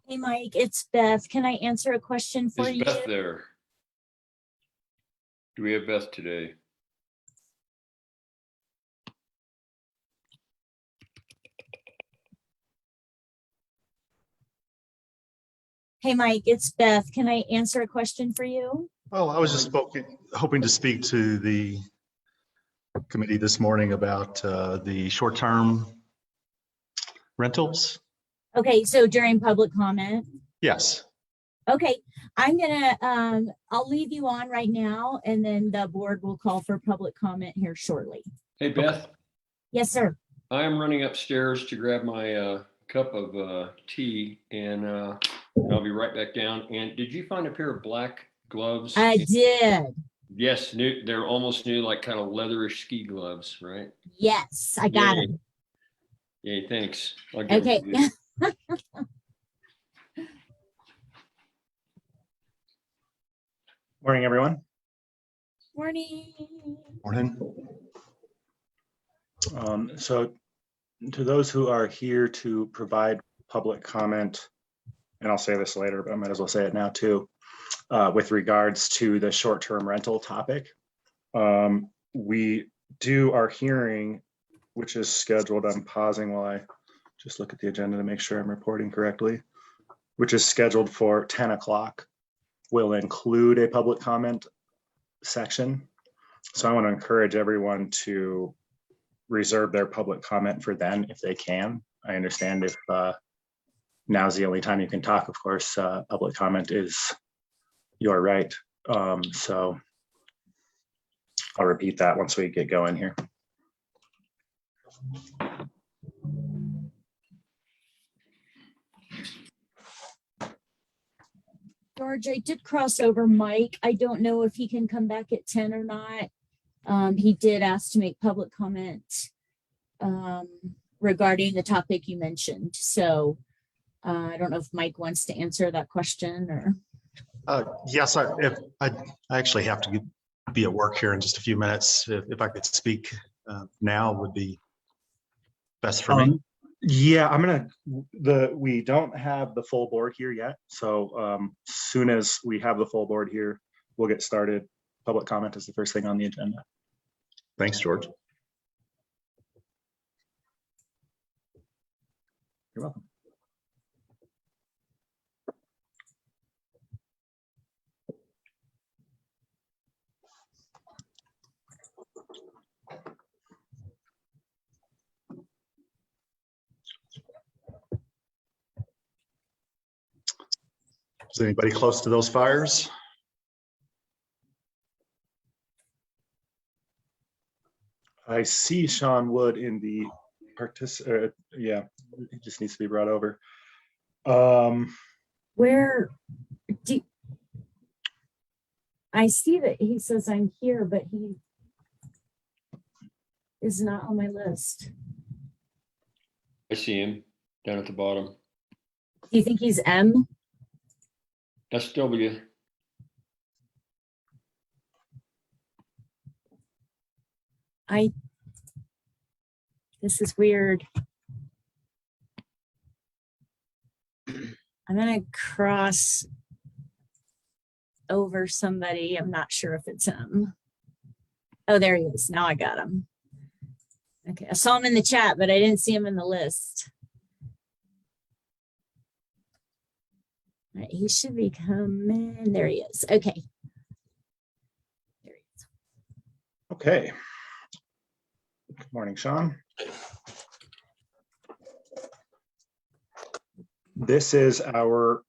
Hey, Mike, it's Beth. Can I answer a question for Is you? Beth there? Do we have Beth today? Hey, Mike, it's Beth. Can I answer a question for you? Oh, I was just hoping to speak to the committee this morning about the short-term rentals. Okay, so during public comment. Yes. Okay, I'll leave you on right now, and then the board will call for public comment here shortly. Hey, Beth, Yes, sir. I am running upstairs to grab my cup of tea, and I'll be right back down. And did you find a pair of black gloves? I did. Yes, new. They're almost new, like kind of leatherish ski gloves, right? Yes, I got Yay. them. Yay, thanks. I'll give Okay. them to you. Morning, everyone. Morning. Morning. So to those who are here to provide public comment, and I'll say this later, but I might as well say it now too, with regards to the short-term rental topic. We do our hearing, which is scheduled, I'm pausing while I just look at the agenda to make sure I'm reporting correctly, which is scheduled for 10 o'clock. Will include a public comment section. So I want to encourage everyone to reserve their public comment for then if they can. I understand if now's the only time you can talk, of course, public comment is your right. So I'll repeat that once we get going here. George, I did cross over Mike. I don't know if he can come back at 10 or not. He did ask to make public comment regarding the topic you mentioned. So I don't know if Mike wants to answer that question or. Yes, I actually have to be at work here in just a few minutes. If I could speak now would be best for me. Yeah, we don't have the full board here yet. So soon as we have the full board here, we'll get started. Public comment is the first thing on the agenda. Thanks, George. You're welcome. Is anybody close to those fires? I see Sean Wood in the yeah, he just needs to be brought over. Where do I see that he says I'm here, but he is not on my list. I see him down at the bottom. Do you think he's M? SW. This is weird. I'm gonna cross over somebody. I'm not sure if it's him. Oh, there he is. Now I got him. Okay, I saw him in the chat, but I didn't see him in the list. All right, he should be coming. There he is. Okay. There he is. Okay. Good morning, Sean. This is our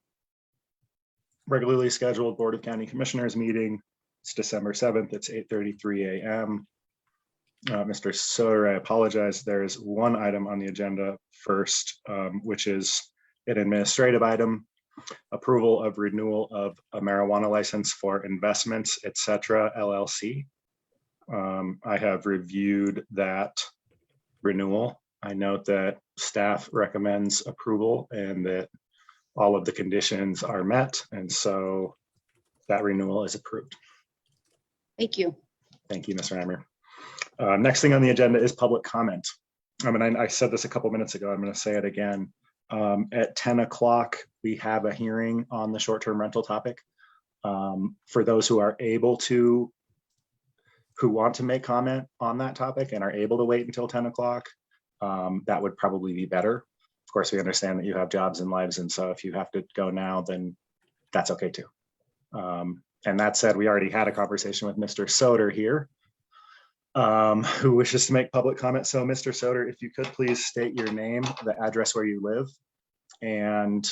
regularly scheduled Board of County Commissioners meeting. It's December 7th. It's 8:33 a.m. Mr. Soder, I apologize. There's one item on the agenda first, which is an administrative item, approval of renewal of a marijuana license for Investments, etc. LLC. I have reviewed that renewal. I note that staff recommends approval and that all of the conditions are met, and so that renewal is approved. Thank you. Thank you, Mr. Hammer. Next thing on the agenda is public comment. I mean, I said this a couple minutes ago. I'm going to say it again. At 10 o'clock, we have a hearing on the short-term rental topic. For those who are able to, who want to make comment on that topic and are able to wait until 10 o'clock, that would probably be better. Of course, we understand that you have jobs and lives, and so if you have to go now, then that's okay too. And that said, we already had a conversation with Mr. Soder here, who wishes to make public comment. So Mr. Soder, if you could please state your name, the address where you live, and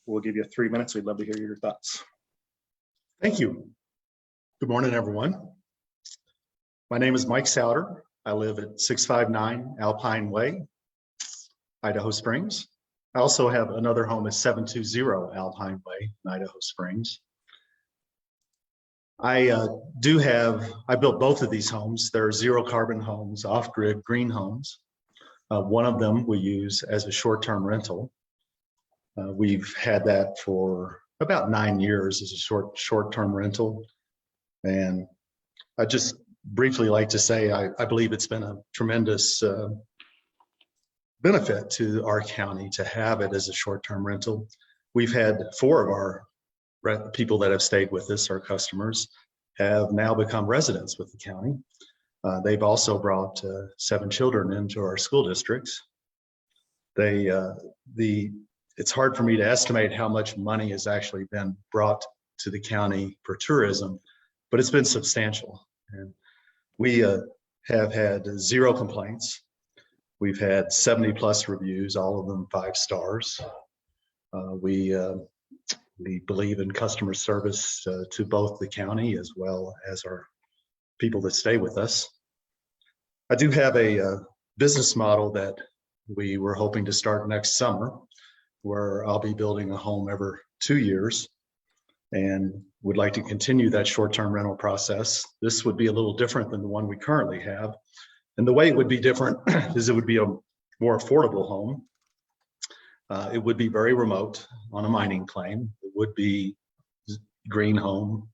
we'll give you 3 minutes. We'd love to hear your thoughts. Thank you. Good morning, everyone. My name is Mike Souter. I live at 659 Alpine Way, Idaho Springs. I also have another home at 720 Alpine Way in Idaho Springs. I built both of these homes. They're zero carbon homes, off-grid green homes. One of them we use as a short-term rental. We've had that for about 9 years as a short-term rental. And I just briefly like to say, I believe it's been a tremendous benefit to our county to have it as a short-term rental. We've had 4 of our people that have stayed with us, our customers, have now become residents with the county. They've also brought 7 children into our school districts. It's hard for me to estimate how much money has actually been brought to the county for tourism, but it's been substantial. And we have had 0 complaints. We've had 70+ reviews, all of them 5 stars. We believe in customer service to both the county as well as our people that stay with us. I do have a business model that we were hoping to start next summer, where I'll be building a home every 2 years and would like to continue that short-term rental process. This would be a little different than the one we currently have. And the way it would be different is it would be a more affordable home. It would be very remote on a mining claim. It would be green home,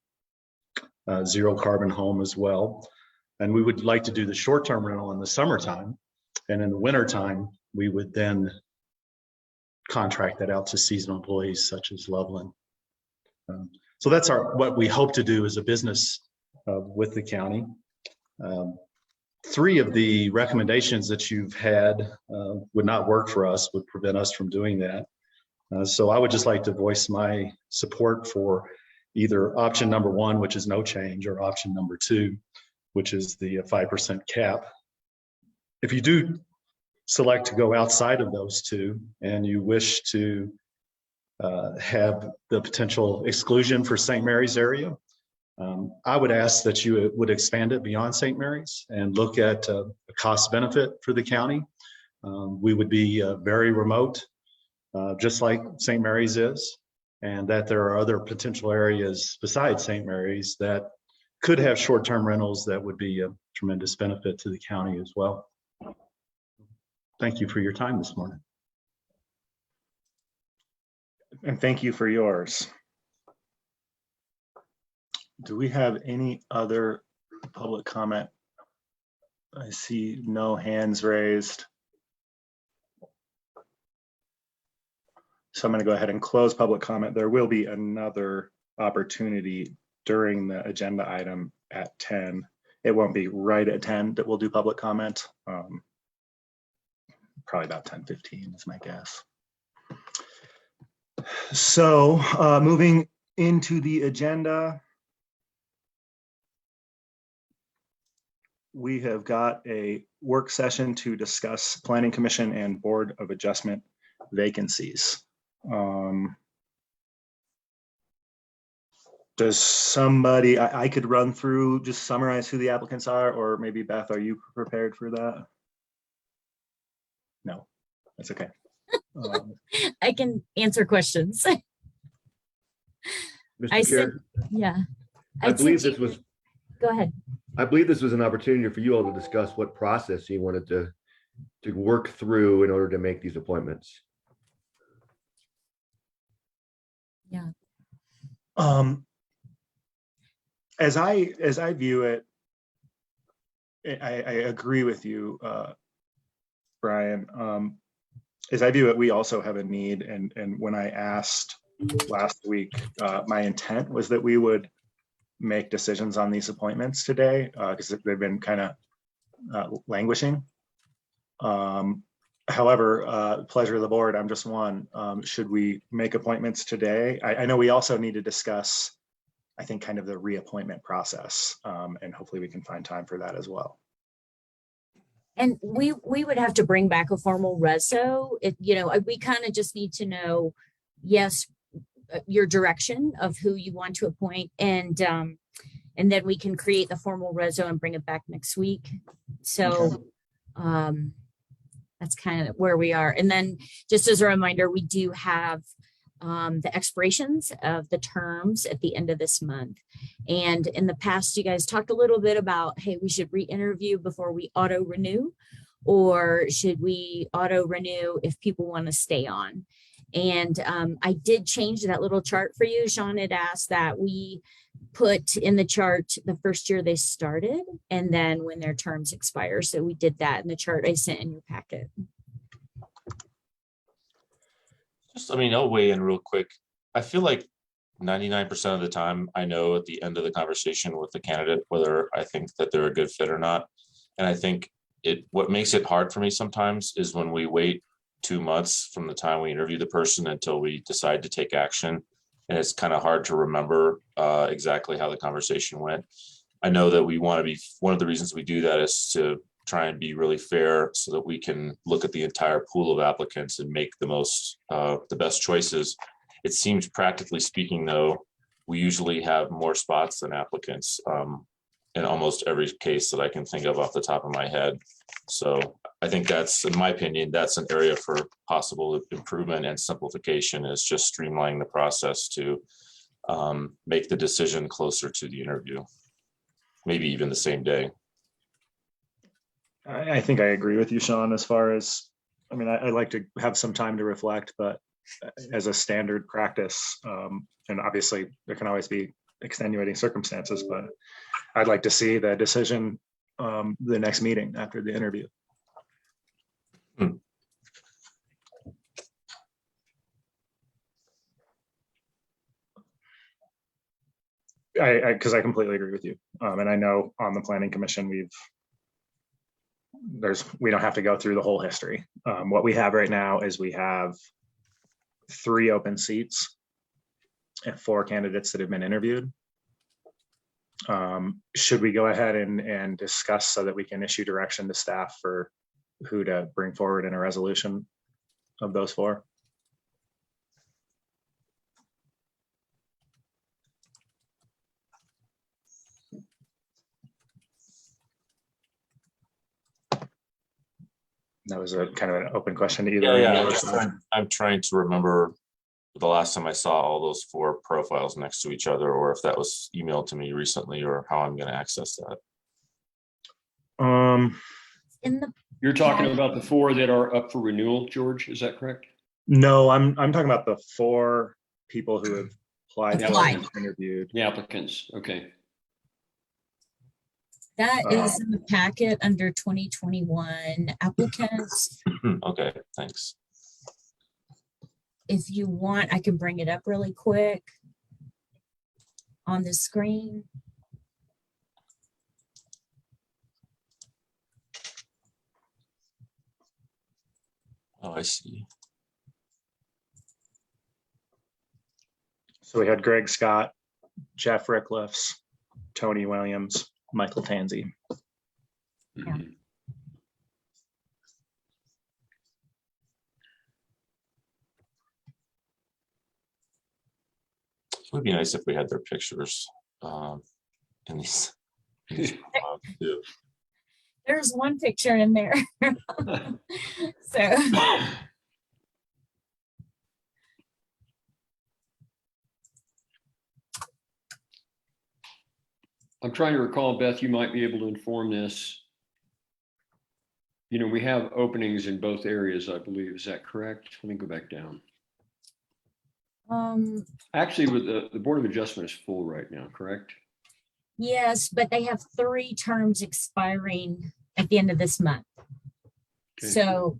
zero carbon home as well. And we would like to do the short-term rental in the summertime. And in the wintertime, we would then contract that out to seasonal employees such as Loveland. So that's what we hope to do as a business with the county. 3 of the recommendations that you've had would not work for us, would prevent us from doing that. So I would just like to voice my support for either option number 1, which is no change, or option number 2, which is the 5% cap. If you do select to go outside of those 2 and you wish to have the potential exclusion for St. Mary's area, I would ask that you would expand it beyond St. Mary's and look at a cost benefit for the county. We would be very remote, just like St. Mary's is, and that there are other potential areas besides St. Mary's that could have short-term rentals that would be a tremendous benefit to the county as well. Thank you for your time this morning. And thank you for yours. Do we have any other public comment? I see no hands raised. So I'm going to go ahead and close public comment. There will be another opportunity during the agenda item at 10. It won't be right at 10 that we'll do public comment. Probably about 10:15 is my guess. So moving into the agenda, we have got a work session to discuss Planning Commission and Board of Adjustment vacancies. Does somebody, I could run through, just summarize who the applicants are, or maybe Beth, are you prepared for that? No, that's okay. I can answer questions. I Mr. sent, Chair, yeah. I believe this was, Go ahead. I believe this was an opportunity for you all to discuss what process you wanted to work through in order to make these appointments. Yeah. As I view it, I agree with you, Brian. as I view it, we also have a need. And when I asked last week, my intent was that we would make decisions on these appointments today because they've been kind of languishing. However, pleasure of the board, I'm just one. Should we make appointments today? I know we also need to discuss, I think, kind of the reappointment process, and hopefully we can find time for that as well. And we would have to bring back a formal reso. We kind of just need to know, yes, your direction of who you want to appoint, and then we can create the formal reso and bring it back next week. So that's kind of where we are. And then just as a reminder, we do have the expirations of the terms at the end of this month. And in the past, you guys talked a little bit about, hey, we should re-interview before we auto renew, or should we auto renew if people want to stay on? And I did change that little chart for you. Sean had asked that we put in the chart the first year they started and then when their terms expire. So we did that in the chart I sent in your packet. I'll weigh in real quick. I feel like 99% of the time, I know at the end of the conversation with the candidate whether I think that they're a good fit or not. And I think what makes it hard for me sometimes is when we wait 2 months from the time we interview the person until we decide to take action. And it's kind of hard to remember exactly how the conversation went. I know that we want to be, one of the reasons we do that is to try and be really fair so that we can look at the entire pool of applicants and make the best choices. It seems, practically speaking, though, we usually have more spots than applicants in almost every case that I can think of off the top of my head. So I think that's, in my opinion, that's an area for possible improvement and simplification, is just streamlining the process to make the decision closer to the interview, maybe even the same day. I think I agree with you, Sean, as far as, I like to have some time to reflect, but as a standard practice, and obviously there can always be extenuating circumstances, but I'd like to see the decision the next meeting after the interview. Because I completely agree with you. And I know on the planning commission, we don't have to go through the whole history. What we have right now is we have 3 open seats and 4 candidates that have been interviewed. Should we go ahead and discuss so that we can issue direction to staff for who to bring forward in a resolution of those 4? That was a kind of an open question to either. I'm trying to remember the last time I saw all those 4 profiles next to each other, or if that was emailed to me recently, or how I'm going to access that. You're talking about the 4 that are up for renewal, George, is that correct? No, I'm talking about the 4 people who have applied and interviewed. The applicants, okay. That is in the packet under 2021 applicants. Okay, thanks. If you want, I can bring it up really quick on the screen. Oh, I see. So we had Greg Scott, Jeff Rickliffs, Tony Williams, Michael Tansey. Mhm. It would be nice if we had their pictures in these profiles too. There's one picture in there. So I'm trying to recall, Beth, you might be able to inform this. We have openings in both areas, I believe. Is that correct? Let me go back down. Actually, with the Board of Adjustment is full right now, correct? yes, but they have 3 terms expiring at the end of this month. Okay. So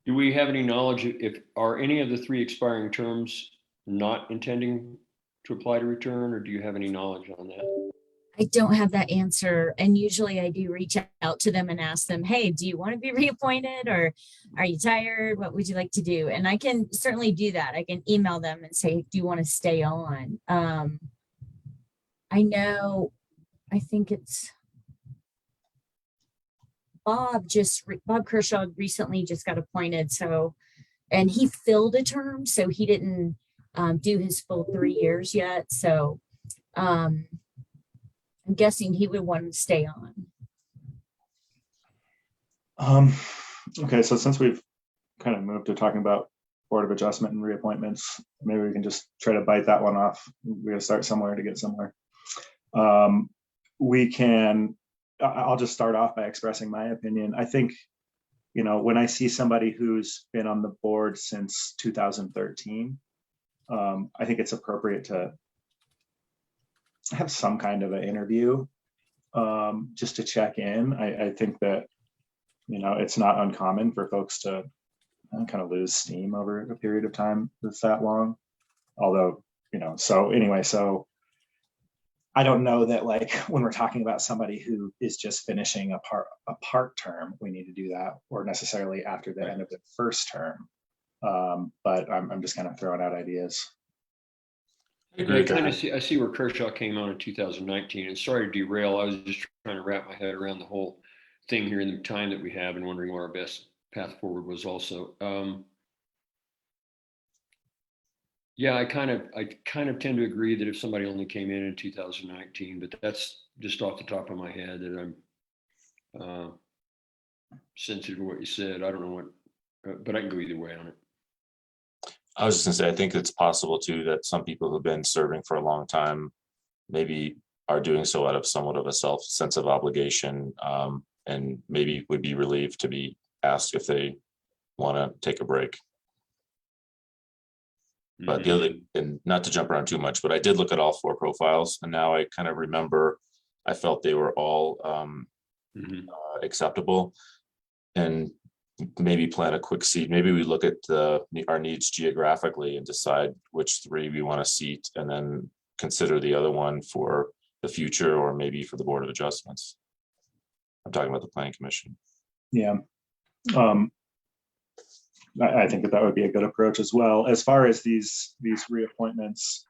Do we have any knowledge if are any of the 3 expiring terms not intending to apply to return, or do you have any knowledge on that? I don't have that answer. And usually I do reach out to them and ask them, hey, do you want to be reappointed or are you tired? What would you like to do? And I can certainly do that. I can email them and say, do you want to stay on? I know, I think it's Bob Kershaw recently just got appointed. So, and he filled a term, so he didn't do his full 3 years yet. So, I'm guessing he would want to stay on. Okay, so since we've kind of moved to talking about Board of Adjustment and reappointments, maybe we can just try to bite that one off. We gotta start somewhere to get somewhere. I'll just start off by expressing my opinion. I think, when I see somebody who's been on the board since 2013, I think it's appropriate to have some kind of an interview, just to check in. I think that, it's not uncommon for folks to kind of lose steam over a period of time that's that long. Although, so I don't know that, like, when we're talking about somebody who is just finishing a part term, we need to do that, or necessarily after the end of the first term. But I'm just kind of throwing out ideas. I see where Kershaw came on in 2019, and sorry to derail. I was just trying to wrap my head around the whole thing here in the time that we have and wondering what our best path forward was also. Yeah, I kind of tend to agree that if somebody only came in 2019, but that's just off the top of my head that I'm sensitive to what you said. I don't know what, but I can go either way on it. I was just gonna say, I think it's possible too that some people who've been serving for a long time maybe are doing so out of somewhat of a sense of obligation, and maybe would be relieved to be asked if they want to take a break. But the other, and not to jump around too much, but I did look at all 4 profiles, and now I kind of remember I felt they were all acceptable, and maybe plant a quick seat. Maybe we look at our needs geographically and decide which 3 we want to seat, and then consider the other one for the future, or maybe for the Board of Adjustments. I'm talking about the Planning Commission. Yeah. I think that would be a good approach as well. As far as these reappointments,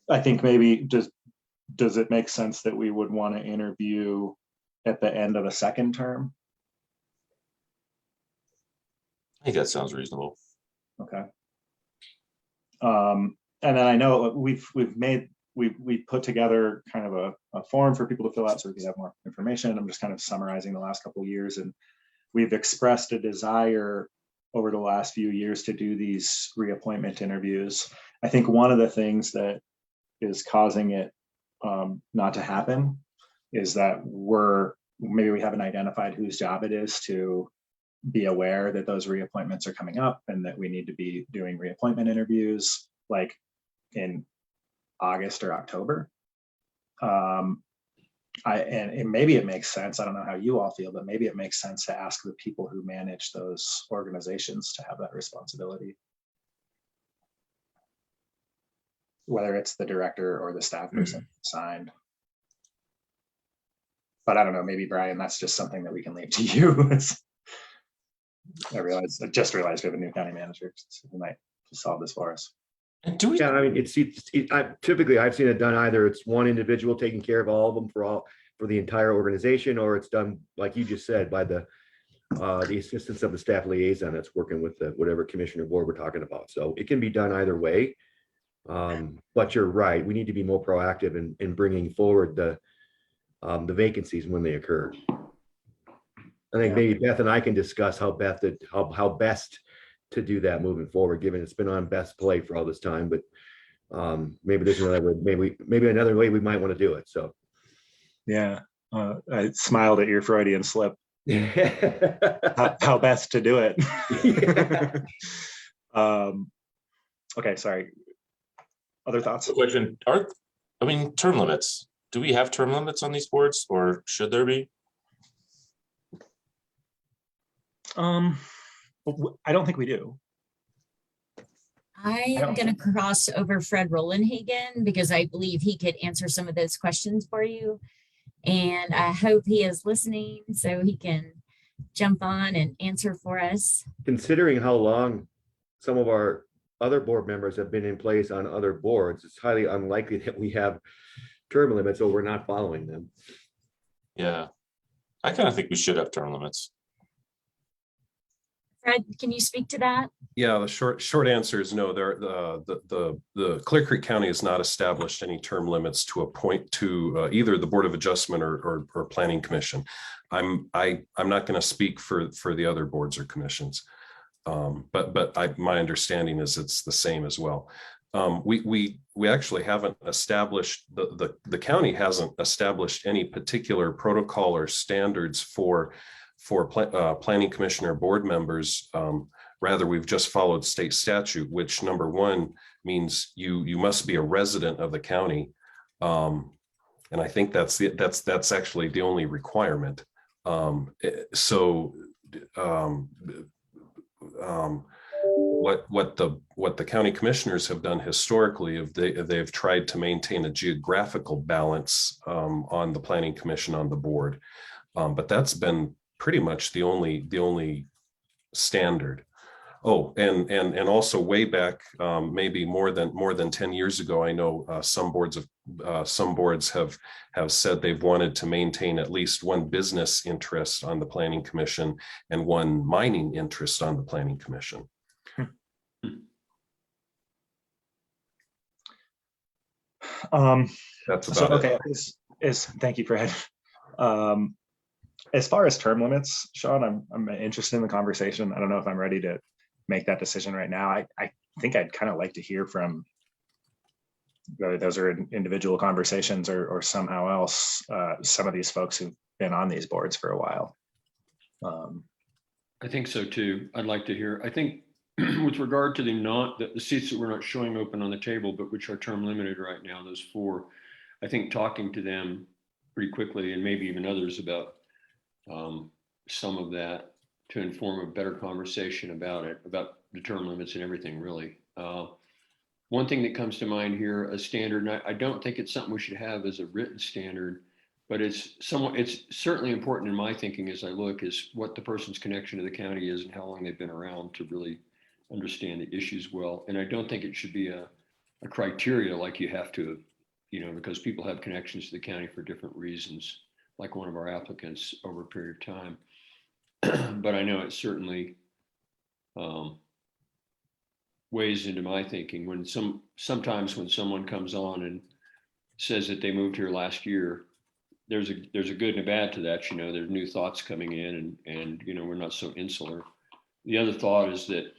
I think maybe does it make sense that we would want to interview at the end of a second term? I think that sounds reasonable. Okay. And then I know we put together kind of a form for people to fill out so we can have more information. I'm just kind of summarizing the last couple of years, and we've expressed a desire over the last few years to do these reappointment interviews. I think one of the things that is causing it not to happen is that maybe we haven't identified whose job it is to be aware that those reappointments are coming up and that we need to be doing reappointment interviews like in August or October. Maybe it makes sense. I don't know how you all feel, but maybe it makes sense to ask the people who manage those organizations to have that responsibility. Whether it's the director or the staff person assigned. But I don't know, maybe Brian, that's just something that we can leave to you. I just realized we have a new county manager, so we might solve this for us. Yeah, I mean, typically I've seen it done either it's one individual taking care of all of them for the entire organization, or it's done like you just said by the assistance of the staff liaison that's working with whatever commissioner board we're talking about. So it can be done either way. But you're right, we need to be more proactive in bringing forward the vacancies when they occur. I think maybe Beth and I can discuss how best to do that moving forward, given it's been on best play for all this time, but maybe there's another way, maybe another way we might want to do it. So yeah, I smiled at your Freudian slip. how best to do it. Okay, sorry. Other thoughts? Question: term limits. Do we have term limits on these boards, or should there be? I don't think we do. I am going to cross over Fred Rollenhagen because I believe he could answer some of those questions for you. And I hope he is listening so he can jump on and answer for us. Considering how long some of our other board members have been in place on other boards, it's highly unlikely that we have term limits or we're not following them. Yeah, I kind of think we should have term limits. Fred, can you speak to that? Yeah, the short answer is no. The Clear Creek County has not established any term limits to appoint to either the Board of Adjustment or Planning Commission. I'm not going to speak for the other boards or commissions, but my understanding is it's the same as well. We actually haven't established, the county hasn't established any particular protocol or standards for planning commissioner board members. Rather, we've just followed state statute, which number one means you must be a resident of the county, and I think that's actually the only requirement. What the county commissioners have done historically, they've tried to maintain a geographical balance on the planning commission on the board, but that's been pretty much the only standard. Oh, and also way back, maybe more than 10 years ago, I know some boards have said they've wanted to maintain at least one business interest on the planning commission and one mining interest on the planning commission. That's about it. Okay. Thank you, Fred. As far as term limits, Sean, I'm interested in the conversation. I don't know if I'm ready to make that decision right now. I think I'd kind of like to hear from whether those are individual conversations or somehow else, some of these folks who've been on these boards for a while. I think so too. I'd like to hear, I think with regard to the seats that we're not showing open on the table, but which are term limited right now, those 4, I think talking to them pretty quickly and maybe even others about some of that to inform a better conversation about the term limits and everything, really. One thing that comes to mind here, a standard, and I don't think it's something we should have as a written standard, but it's certainly important in my thinking as I look, is what the person's connection to the county is and how long they've been around to really understand the issues well. And I don't think it should be a criteria like you have to, because people have connections to the county for different reasons, like one of our applicants over a period of time. But I know it certainly weighs into my thinking when sometimes when someone comes on and says that they moved here last year, there's a good and a bad to that. There's new thoughts coming in, and we're not so insular. The other thought is that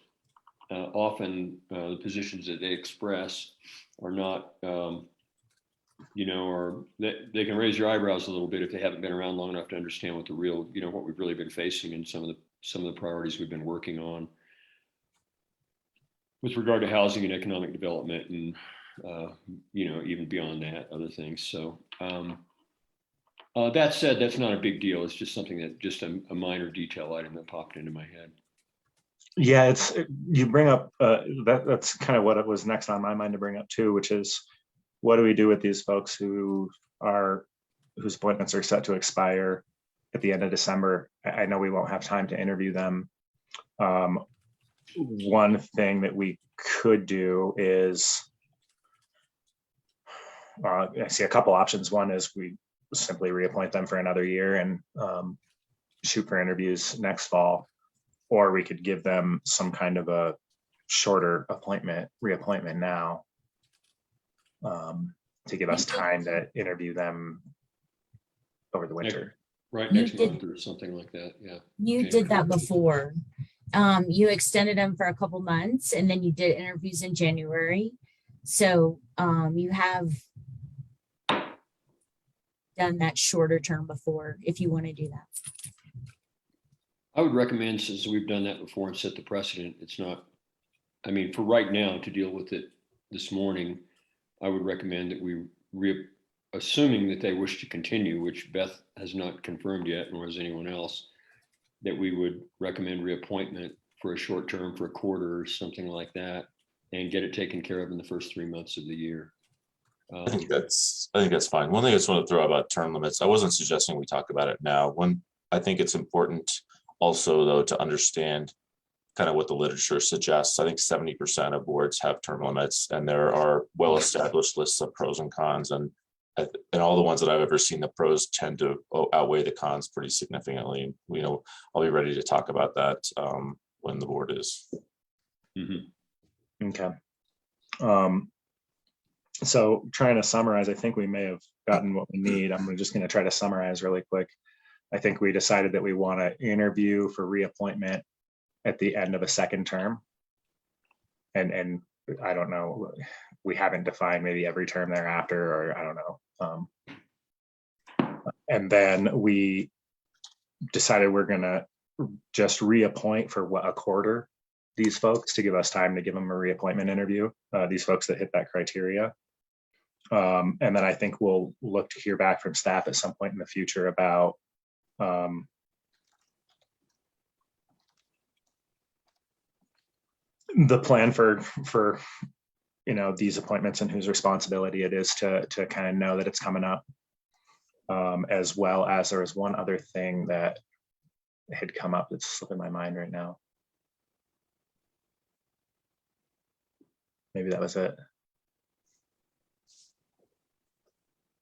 often the positions that they express are not or they can raise your eyebrows a little bit if they haven't been around long enough to understand what the real, what we've really been facing and some of the priorities we've been working on with regard to housing and economic development and, even beyond that, other things. So that said, that's not a big deal. It's just something that just a minor detail item that popped into my head. Yeah, you bring up that's kind of what it was next on my mind to bring up too, which is what do we do with these folks whose appointments are set to expire at the end of December? I know we won't have time to interview them. One thing that we could do is, I see a couple options. One is we simply reappoint them for another year and shoot for interviews next fall, or we could give them some kind of a shorter reappointment now. To give us time to interview them over the winter. Next month or something like that, yeah. You did that before. You extended them for a couple months and then you did interviews in January. So you have done that shorter term before if you want to do that. I would recommend, since we've done that before and set the precedent, it's not, for right now to deal with it this morning, I would recommend that we, assuming that they wish to continue, which Beth has not confirmed yet, nor has anyone else, that we would recommend reappointment for a short term, for a quarter or something like that, and get it taken care of in the first 3 months of the year. I think that's fine. One thing I just want to throw out about term limits, I wasn't suggesting we talk about it now. I think it's important also though to understand kind of what the literature suggests. I think 70% of boards have term limits, and there are well-established lists of pros and cons. And all the ones that I've ever seen, the pros tend to outweigh the cons pretty significantly. I'll be ready to talk about that when the board is. Mm-hmm. Okay. So trying to summarize, I think we may have gotten what we need. I'm just going to try to summarize really quick. I think we decided that we want to interview for reappointment at the end of a second term. And I don't know, we haven't defined maybe every term thereafter, or I don't know. And then we decided we're going to just reappoint for a quarter these folks to give us time to give them a reappointment interview, these folks that hit that criteria. And then I think we'll look to hear back from staff at some point in the future about the plan for these appointments and whose responsibility it is to kind of know that it's coming up. As well as there was one other thing that had come up that's slipping my mind right now. Maybe that was it.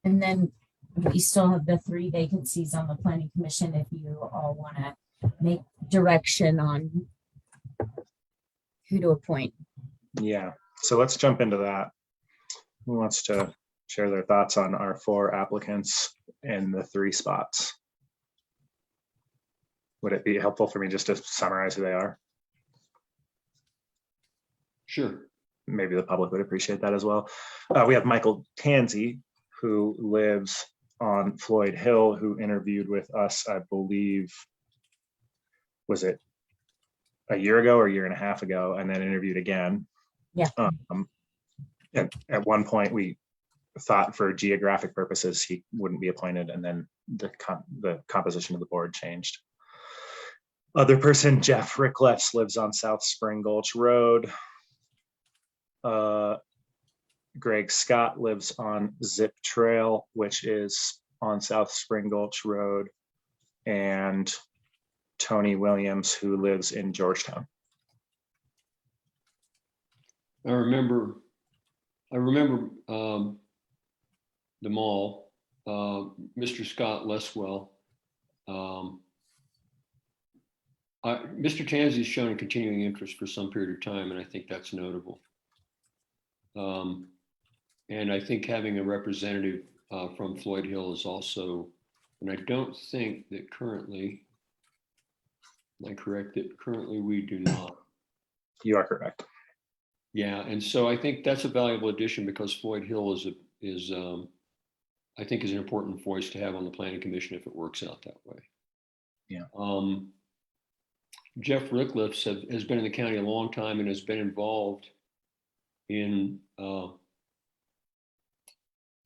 And then we still have the 3 vacancies on the planning commission if you all want to make direction on who to appoint. Yeah, so let's jump into that. Who wants to share their thoughts on our 4 applicants and the 3 spots? Would it be helpful for me just to summarize who they are? Sure. Maybe the public would appreciate that as well. We have Michael Tansey, who lives on Floyd Hill, who interviewed with us, I believe, was it a year ago or a year and a half ago, and then interviewed again. Yeah. And at one point we thought for geographic purposes he wouldn't be appointed, and then the composition of the board changed. Other person, Jeff Ricklefs, lives on South Spring Gulch Road. Greg Scott lives on Zip Trail, which is on South Spring Gulch Road, and Tony Williams, who lives in Georgetown. I remember them all. Mr. Scott less well. Mr. Tansey's shown a continuing interest for some period of time, and I think that's notable. And I think having a representative from Floyd Hill is also, and I don't think that currently, am I correct that currently we do not? You are correct. Yeah, and so I think that's a valuable addition, because Floyd Hill is I think is an important voice to have on the planning commission if it works out that way. Yeah. Jeff Ricklefs has been in the county a long time and has been involved in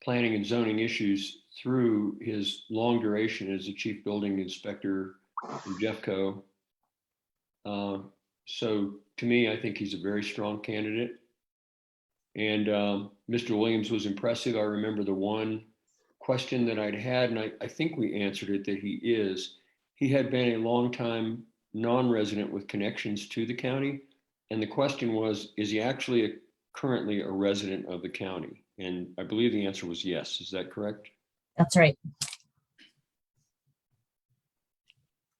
planning and zoning issues through his long duration as the chief building inspector in Jeffco. So to me, I think he's a very strong candidate. And Mr. Williams was impressive. I remember the one question that I'd had, and I think we answered it, that he had been a long time non-resident with connections to the county. And the question was, is he actually currently a resident of the county? And I believe the answer was yes. Is that correct? That's right.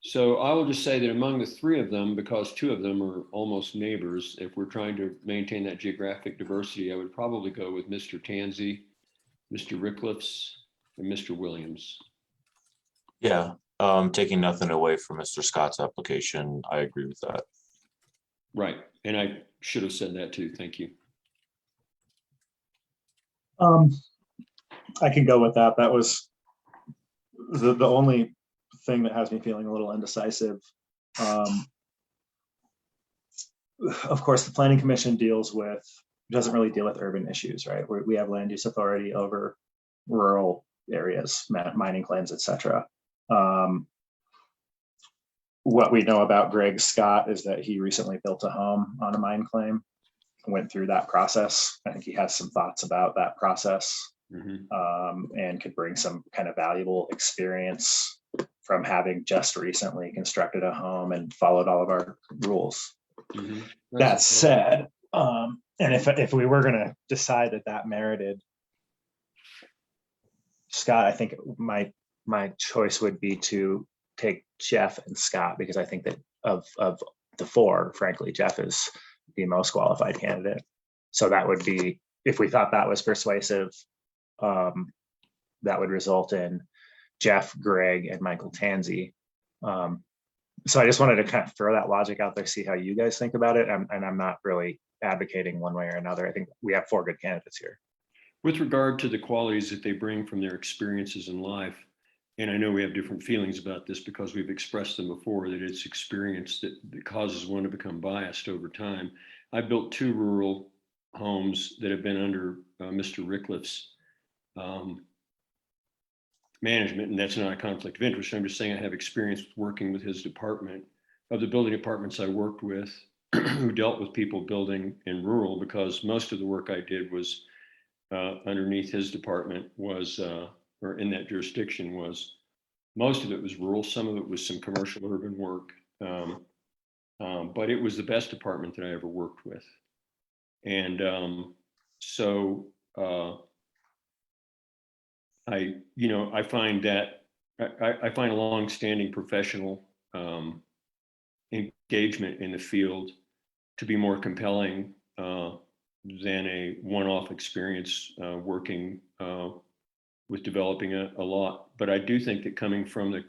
So I will just say that among the 3 of them, because 2 of them are almost neighbors, if we're trying to maintain that geographic diversity, I would probably go with Mr. Tansey, Mr. Ricklefs, and Mr. Williams. Yeah, taking nothing away from Mr. Scott's application, I agree with that. Right. And I should have said that too. Thank you. I can go with that. That was the only thing that has me feeling a little indecisive. Of course, the planning commission doesn't really deal with urban issues, right? We have land use authority over rural areas, mining claims, etc. what we know about Greg Scott is that he recently built a home on a mine claim, went through that process. I think he has some thoughts about that process, Mhm. and could bring some kind of valuable experience from having just recently constructed a home and followed all of our rules. Mhm. That said, and if we were going to decide that merited Scott, I think my choice would be to take Jeff and Scott, because I think that of the four, frankly, Jeff is the most qualified candidate. So that would be, if we thought that was persuasive, that would result in Jeff, Greg, and Michael Tansey. So I just wanted to kind of throw that logic out there, see how you guys think about it. And I'm not really advocating one way or another. I think we have four good candidates here. With regard to the qualities that they bring from their experiences in life, and I know we have different feelings about this because we've expressed them before, that it's experience that causes one to become biased over time. I built 2 rural homes that have been under Mr. Rickliff's management, and that's not a conflict of interest. I'm just saying I have experience working with his department. Of the building departments I worked with who dealt with people building in rural, because most of the work I did was underneath his department, was or in that jurisdiction, was most of it was rural, some of it was some commercial urban work, but it was the best department that I ever worked with. And so I find that I find a long-standing professional engagement in the field to be more compelling than a one-off experience working with developing a lot. But I do think that coming from the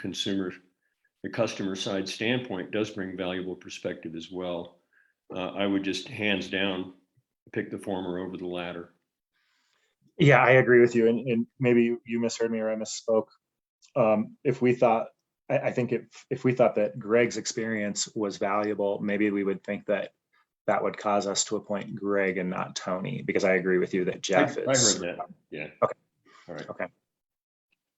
customer side standpoint does bring valuable perspective as well. I would just hands down pick the former over the latter. Yeah, I agree with you. And maybe you misheard me or I misspoke. If we thought, I think if we thought that Greg's experience was valuable, maybe we would think that that would cause us to appoint Greg and not Tony, because I agree with you that Jeff I is. heard that. Yeah. Okay. All right. Okay.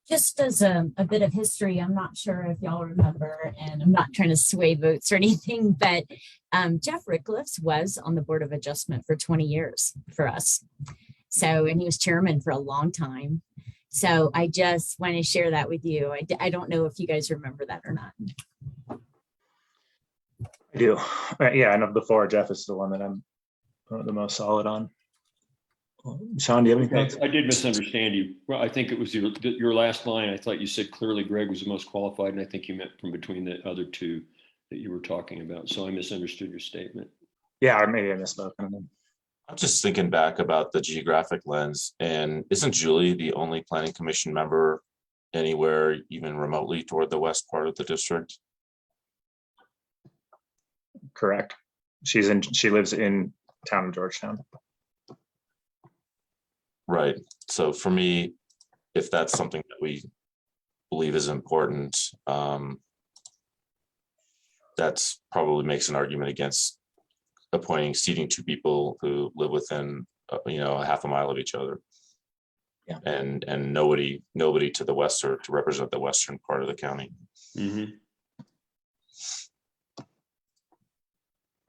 Just as a bit of history, I'm not sure if y'all remember, and I'm not trying to sway votes or anything, but Jeff Rickliffs was on the Board of Adjustment for 20 years for us. So, and he was chairman for a long time. So I just want to share that with you. I don't know if you guys remember that or not. I do. Yeah, and of the four, Jeff is the one that I'm the most solid on. Sean, do you have anything? I did misunderstand you. Well, I think it was your last line. I thought you said clearly Greg was the most qualified, and I think you meant from between the other two that you were talking about. So I misunderstood your statement. Yeah, or maybe I misspoke. I'm just thinking back about the geographic lens, and isn't Julie the only planning commission member anywhere even remotely toward the west part of the district? Correct. She lives in town of Georgetown. Right. So for me, if that's something that we believe is important, that's probably makes an argument against appointing, seating 2 people who live within, a half a mile of each other. Yeah. And nobody to the west or to represent the western part of the county. Mm-hmm.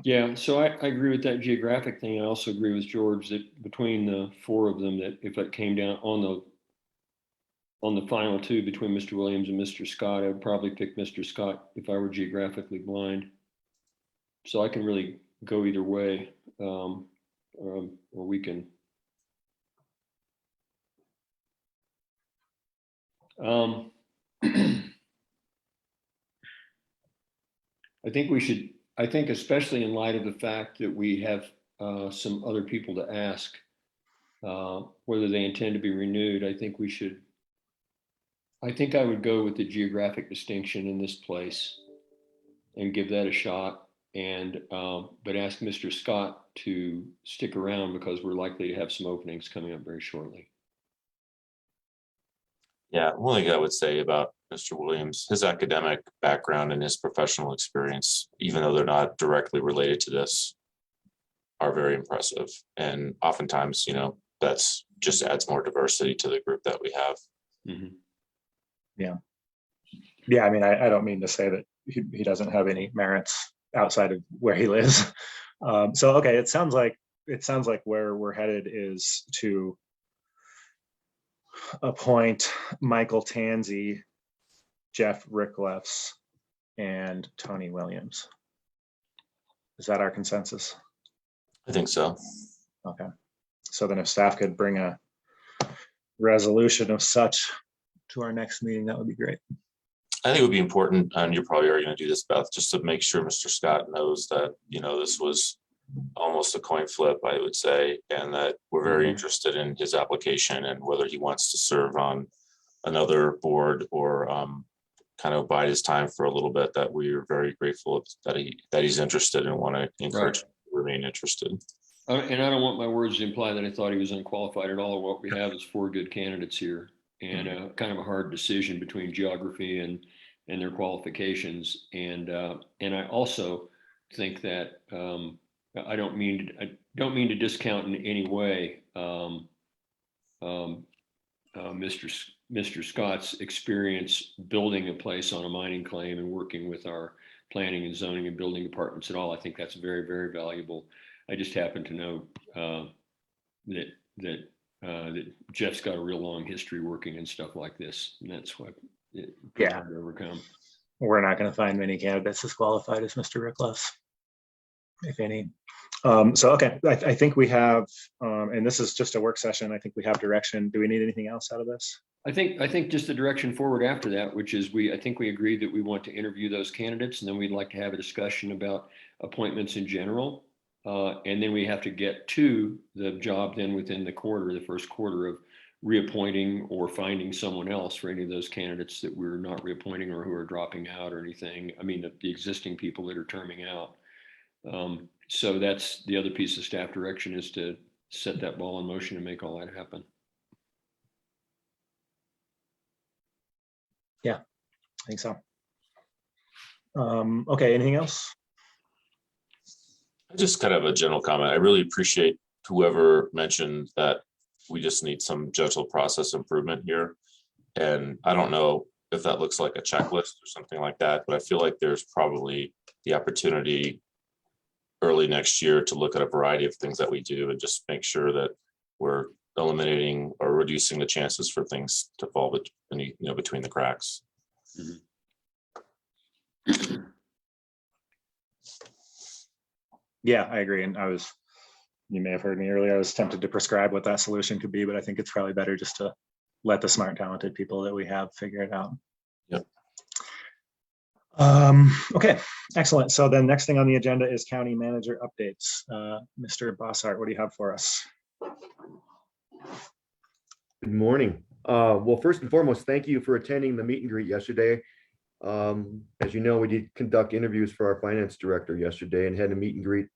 Yeah, so I agree with that geographic thing. I also agree with George that between the 4 of them, that if it came down on the final 2 between Mr. Williams and Mr. Scott, I would probably pick Mr. Scott if I were geographically blind. So I can really go either way, or we can. I think especially in light of the fact that we have some other people to ask whether they intend to be renewed, I think I would go with the geographic distinction in this place and give that a shot, and but ask Mr. Scott to stick around because we're likely to have some openings coming up very shortly. Yeah, one thing I would say about Mr. Williams, his academic background and his professional experience, even though they're not directly related to this, are very impressive. And oftentimes, that's just adds more diversity to the group that we have. Mm-hmm. Yeah. Yeah, I mean, I don't mean to say that he doesn't have any merits outside of where he lives. So, okay, it sounds like where we're headed is to appoint Michael Tansey, Jeff Ricklefs, and Tony Williams. Is that our consensus? I think so. Okay. So then if staff could bring a resolution of such to our next meeting, that would be great. I think it would be important, and you probably are going to do this, Beth, just to make sure Mr. Scott knows that, this was almost a coin flip, I would say, and that we're very interested in his application and whether he wants to serve on another board or kind of bide his time for a little bit, that we are very grateful that he's interested and want to encourage him to remain interested. And I don't want my words to imply that I thought he was unqualified at all. What we have is 4 good candidates here, and kind of a hard decision between geography and their qualifications. And I also think that I don't mean to discount in any way Mr. Scott's experience building a place on a mining claim and working with our planning and zoning and building departments at all. I think that's very, very valuable. I just happen to know that Jeff's got a real long history working in stuff like this, and that's what it hard to overcome. We're not going to find many candidates as qualified as Mr. Ricklefs, if any. So, okay, I think we have, and this is just a work session. I think we have direction. Do we need anything else out of this? I think just the direction forward after that, which is I think we agreed that we want to interview those candidates, and then we'd like to have a discussion about appointments in general. And then we have to get to the job then within the first quarter of reappointing or finding someone else for any of those candidates that we're not reappointing or who are dropping out or anything. I mean, the existing people that are terming out. So that's the other piece of staff direction, is to set that ball in motion and make all that happen. Yeah, I think so. Okay, anything else? Just kind of a general comment. I really appreciate whoever mentioned that we just need some gentle process improvement here. And I don't know if that looks like a checklist or something like that, but I feel like there's probably the opportunity early next year to look at a variety of things that we do and just make sure that we're eliminating or reducing the chances for things to fall between the cracks. Yeah, I agree. And you may have heard me earlier, I was tempted to prescribe what that solution could be, but I think it's probably better just to let the smart, talented people that we have figure it out. Yep. Okay, excellent. So then next thing on the agenda is county manager updates. Mr. Bossart, what do you have for us? Good morning. Well, first and foremost, thank you for attending the meet and greet yesterday. As you know, we did conduct interviews for our finance director yesterday and had a meet and greet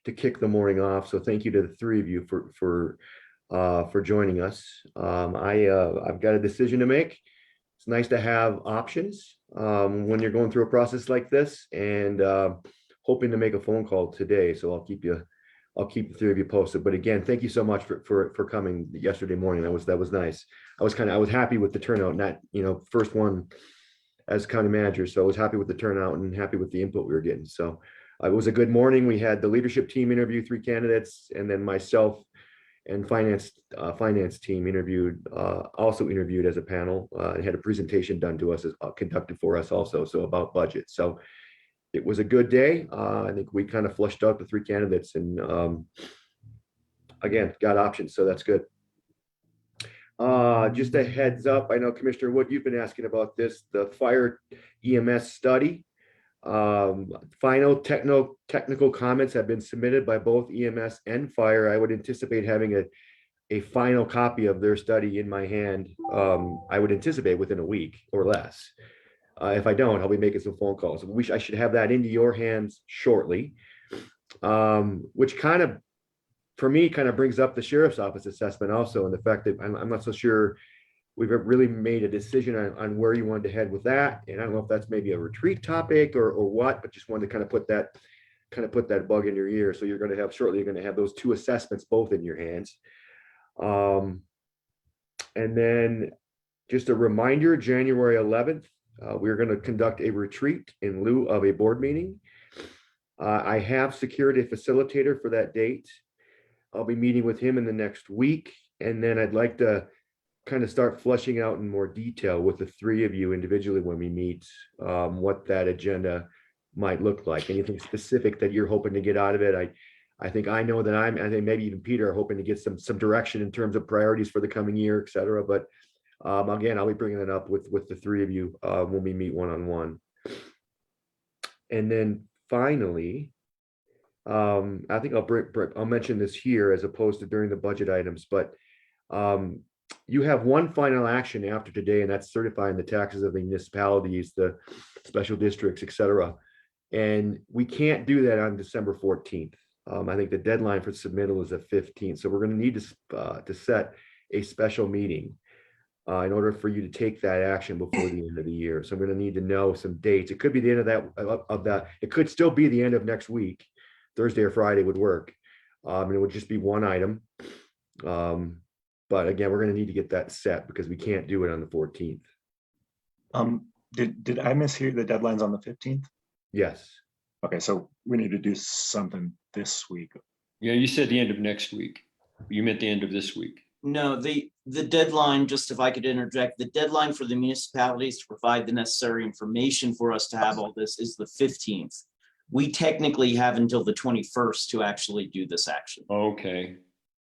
to kick the morning off. So thank you to the 3 of you for joining us. I've got a decision to make. It's nice to have options when you're going through a process like this, and hoping to make a phone call today. So I'll keep the 3 of you posted. But again, thank you so much for coming yesterday morning. That was nice. I was happy with the turnout. Not first one as county manager, so I was happy with the turnout and happy with the input we were getting. So it was a good morning. We had the leadership team interview 3 candidates, and then myself and finance team also interviewed as a panel, and had a presentation done to us, conducted for us also, so about budget. So it was a good day. I think we kind of flushed out the 3 candidates, and again, got options, so that's good. Just a heads up, I know Commissioner Wood, you've been asking about this, the fire EMS study. Final technical comments have been submitted by both EMS and fire. I would anticipate having a final copy of their study in my hand. I would anticipate within a week or less. If I don't, I'll be making some phone calls. I should have that into your hands shortly, which kind of, for me, kind of brings up the sheriff's office assessment also, and the fact that I'm not so sure we've really made a decision on where you wanted to head with that. And I don't know if that's maybe a retreat topic or what, but just wanted to kind of put that bug in your ear. So you're going to have those 2 assessments both in your hands. And then just a reminder, January 11th We're going to conduct a retreat in lieu of a board meeting. I have secured a facilitator for that date. I'll be meeting with him in the next week, and then I'd like to kind of start fleshing out in more detail with the three of you individually when we meet, what that agenda might look like. Anything specific that you're hoping to get out of it? I think I know that I think maybe even Peter are hoping to get some direction in terms of priorities for the coming year, et cetera. But again, I'll be bringing it up with the three of you when we meet one-on-one. And then finally, I think I'll mention this here as opposed to during the budget items, but you have one final action after today, and that's certifying the taxes of the municipalities, the special districts, et cetera. And we can't do that on December 14th. I think the deadline for submittal is the 15th. So we're going to need to set a special meeting in order for you to take that action before the end of the year. So I'm going to need to know some dates. It could be the end of that. It could still be the end of next week. Thursday or Friday would work. And it would just be one item. But again, we're going to need to get that set because we can't do it on the 14th. Did I mishear the deadlines on the 15th? Yes. Okay, so we need to do something this week. Yeah, you said the end of next week. You meant the end of this week. No, the deadline, just if I could interject, the deadline for the municipalities to provide the necessary information for us to have all this is the 15th. We technically have until the 21st to actually do this action. Okay.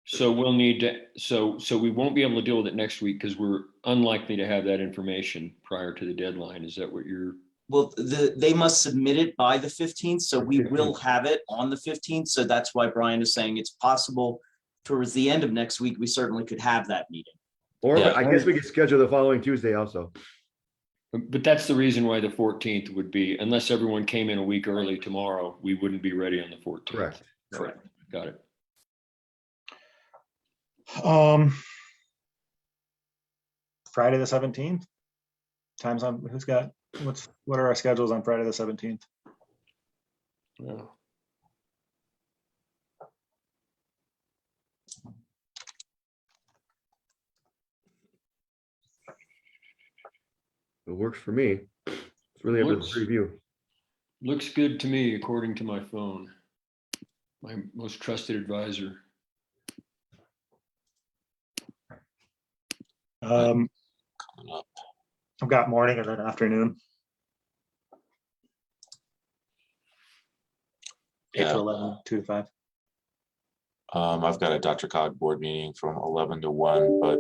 So we'll need to, so we won't be able to deal with it next week because we're unlikely to have that information prior to the deadline. Is that what you're? Well, they must submit it by the 15th, so we will have it on the 15th. So that's why Brian is saying it's possible towards the end of next week, we certainly could have that meeting. Or Yeah. I guess we could schedule the following Tuesday also. But that's the reason why the 14th would be, unless everyone came in a week early tomorrow, we wouldn't be ready on the 14th. Correct. Correct. Got it. Friday the 17th. Times on what are our schedules on Friday the 17th? Yeah. It works for me. It's really up to the three of you. Looks good to me, according to my phone. My most trusted advisor. Coming up. I've got morning and then afternoon. 8 Yeah. to 11, 2 to 5. I've got a Dr. Cog board meeting from 11 to 1, but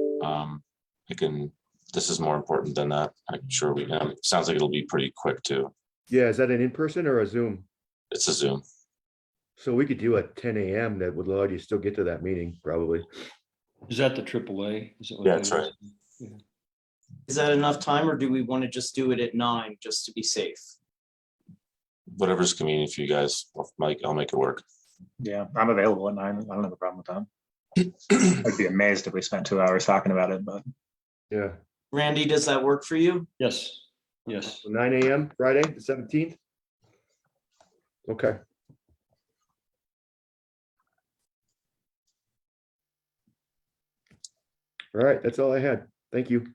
this is more important than that. I'm sure we can. It sounds like it'll be pretty quick too. Yeah, is that an in-person or a Zoom? It's a Zoom. So we could do at 10 a.m. That would allow you to still get to that meeting, probably. Is that the AAA? Is that what Yeah, that that's is? right. Yeah. Is that enough time, or do we want to just do it at 9 just to be safe? Whatever's convenient for you guys. I'll make it work. Yeah, I'm available at 9. I don't have a problem with that. I'd be amazed if we spent 2 hours talking about it, but Yeah. Randy, does that work for you? Yes. Yes. So 9 a.m. Friday, the 17th? Okay. All right, that's all I had. Thank you.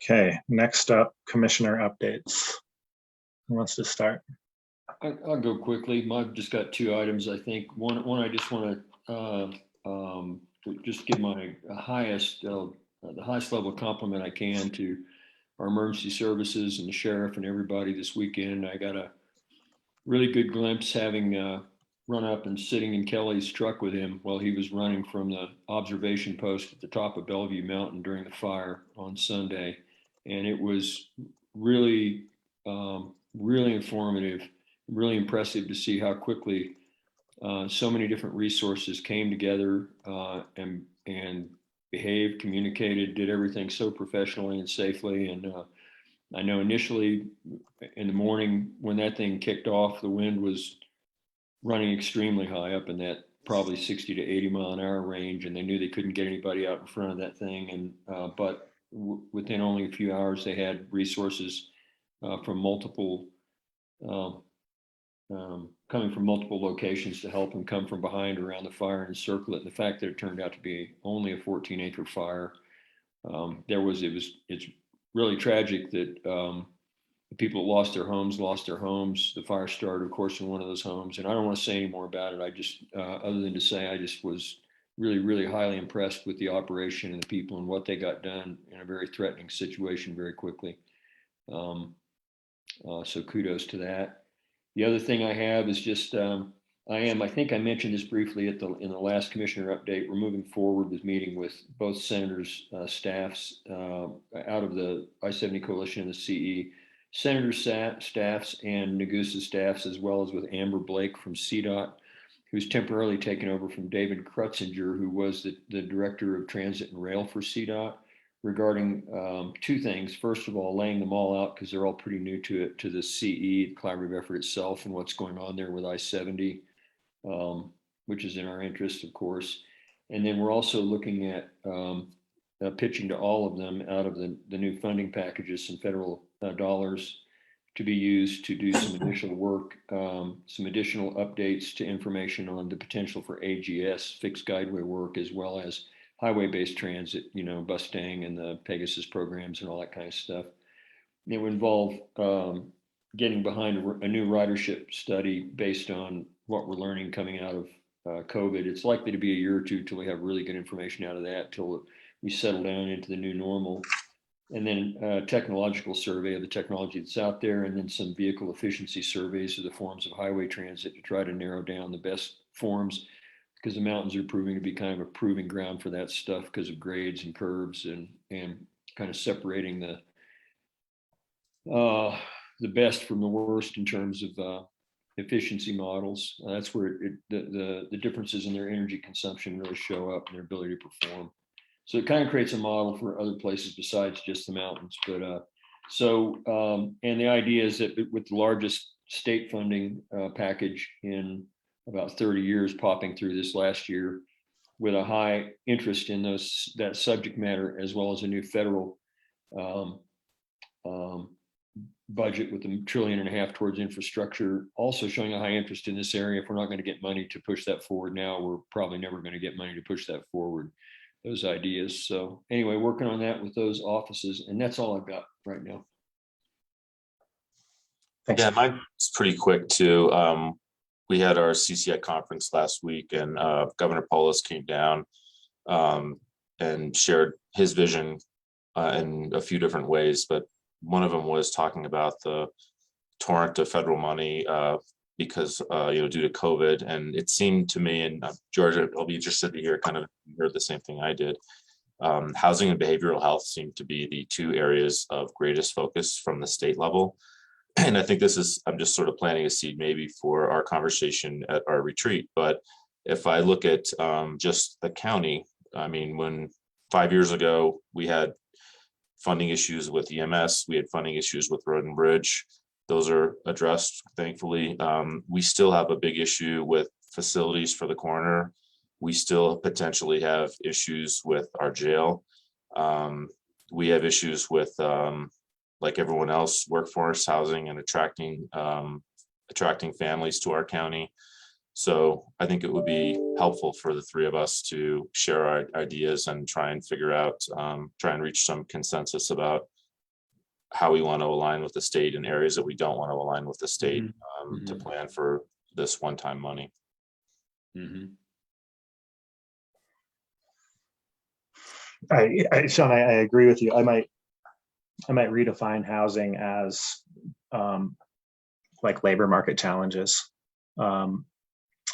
okay. Next up, commissioner updates. Who wants to start? I'll go quickly. I've just got 2 items, I think. One, I just want to just give my highest, the highest level of compliment I can to our emergency services and the sheriff and everybody this weekend. I got a really good glimpse having run up and sitting in Kelly's truck with him while he was running from the observation post at the top of Bellevue Mountain during the fire on Sunday. And it was really, really informative, really impressive to see how quickly so many different resources came together and behaved, communicated, did everything so professionally and safely. And I know initially in the morning when that thing kicked off, the wind was running extremely high up in that probably 60 to 80 mile an hour range, and they knew they couldn't get anybody out in front of that thing. And but within only a few hours, they had resources from multiple coming from multiple locations to help them come from behind around the fire and circle it. And the fact that it turned out to be only a 14-acre fire It's really tragic that the people that lost their homes. The fire started, of course, in one of those homes. And I don't want to say any more about it. I just, other than to say, I just was really, really highly impressed with the operation and the people and what they got done in a very threatening situation very quickly. So kudos to that. The other thing I have is just, I think I mentioned this briefly in the last commissioner update. We're moving forward with meeting with both senators' staffs out of the I-70 coalition and the CE, senators' staffs and Nagusa staffs, as well as with Amber Blake from CDOT, who's temporarily taken over from David Krutzinger, who was the director of transit and rail for CDOT, regarding two things. First of all, laying them all out because they're all pretty new to it, to the CE collaborative effort itself and what's going on there with I-70. Which is in our interest, of course. And then we're also looking at pitching to all of them out of the new funding packages, some federal dollars to be used to do some initial work, some additional updates to information on the potential for AGS, fixed guideway work, as well as highway-based transit, Bustang and the Pegasus programs and all that kind of stuff. It would involve getting behind a new ridership study based on what we're learning coming out of COVID. It's likely to be a year or two till we have really good information out of that, till we settle down into the new normal. And then a technological survey of the technology that's out there, and then some vehicle efficiency surveys of the forms of highway transit to try to narrow down the best forms, because the mountains are proving to be kind of a proving ground for that stuff because of grades and curves and kind of separating the best from the worst in terms of efficiency models. That's where the differences in their energy consumption really show up and their ability to perform. So it kind of creates a model for other places besides just the mountains. But and the idea is that with the largest state funding package in about 30 years popping through this last year, with a high interest in that subject matter, as well as a new federal budget with $1.5 trillion towards infrastructure, also showing a high interest in this area. If we're not going to get money to push that forward now, we're probably never going to get money to push that forward, those ideas. So anyway, working on that with those offices, and that's all I've got right now. Thanks. Yeah, mine's pretty quick too. We had our CCI conference last week, and Governor Polis came down and shared his vision in a few different ways, but one of them was talking about the torrent of federal money because due to COVID. And it seemed to me, and Georgia, I'll be interested to hear, kind of heard the same thing I did. Housing and behavioral health seem to be the two areas of greatest focus from the state level. And I think I'm just sort of planting a seed maybe for our conversation at our retreat. But if I look at just the county, I mean, when 5 years ago we had funding issues with EMS, we had funding issues with Road and Bridge. Those are addressed, thankfully. We still have a big issue with facilities for the coroner. We still potentially have issues with our jail. We have issues with, like everyone else, workforce housing and attracting families to our county. So I think it would be helpful for the three of us to share our ideas and try and reach some consensus about how we want to align with the state and areas that we don't want to align with the state to plan for this one-time money. Sean, I agree with you. I might redefine housing as like labor market challenges.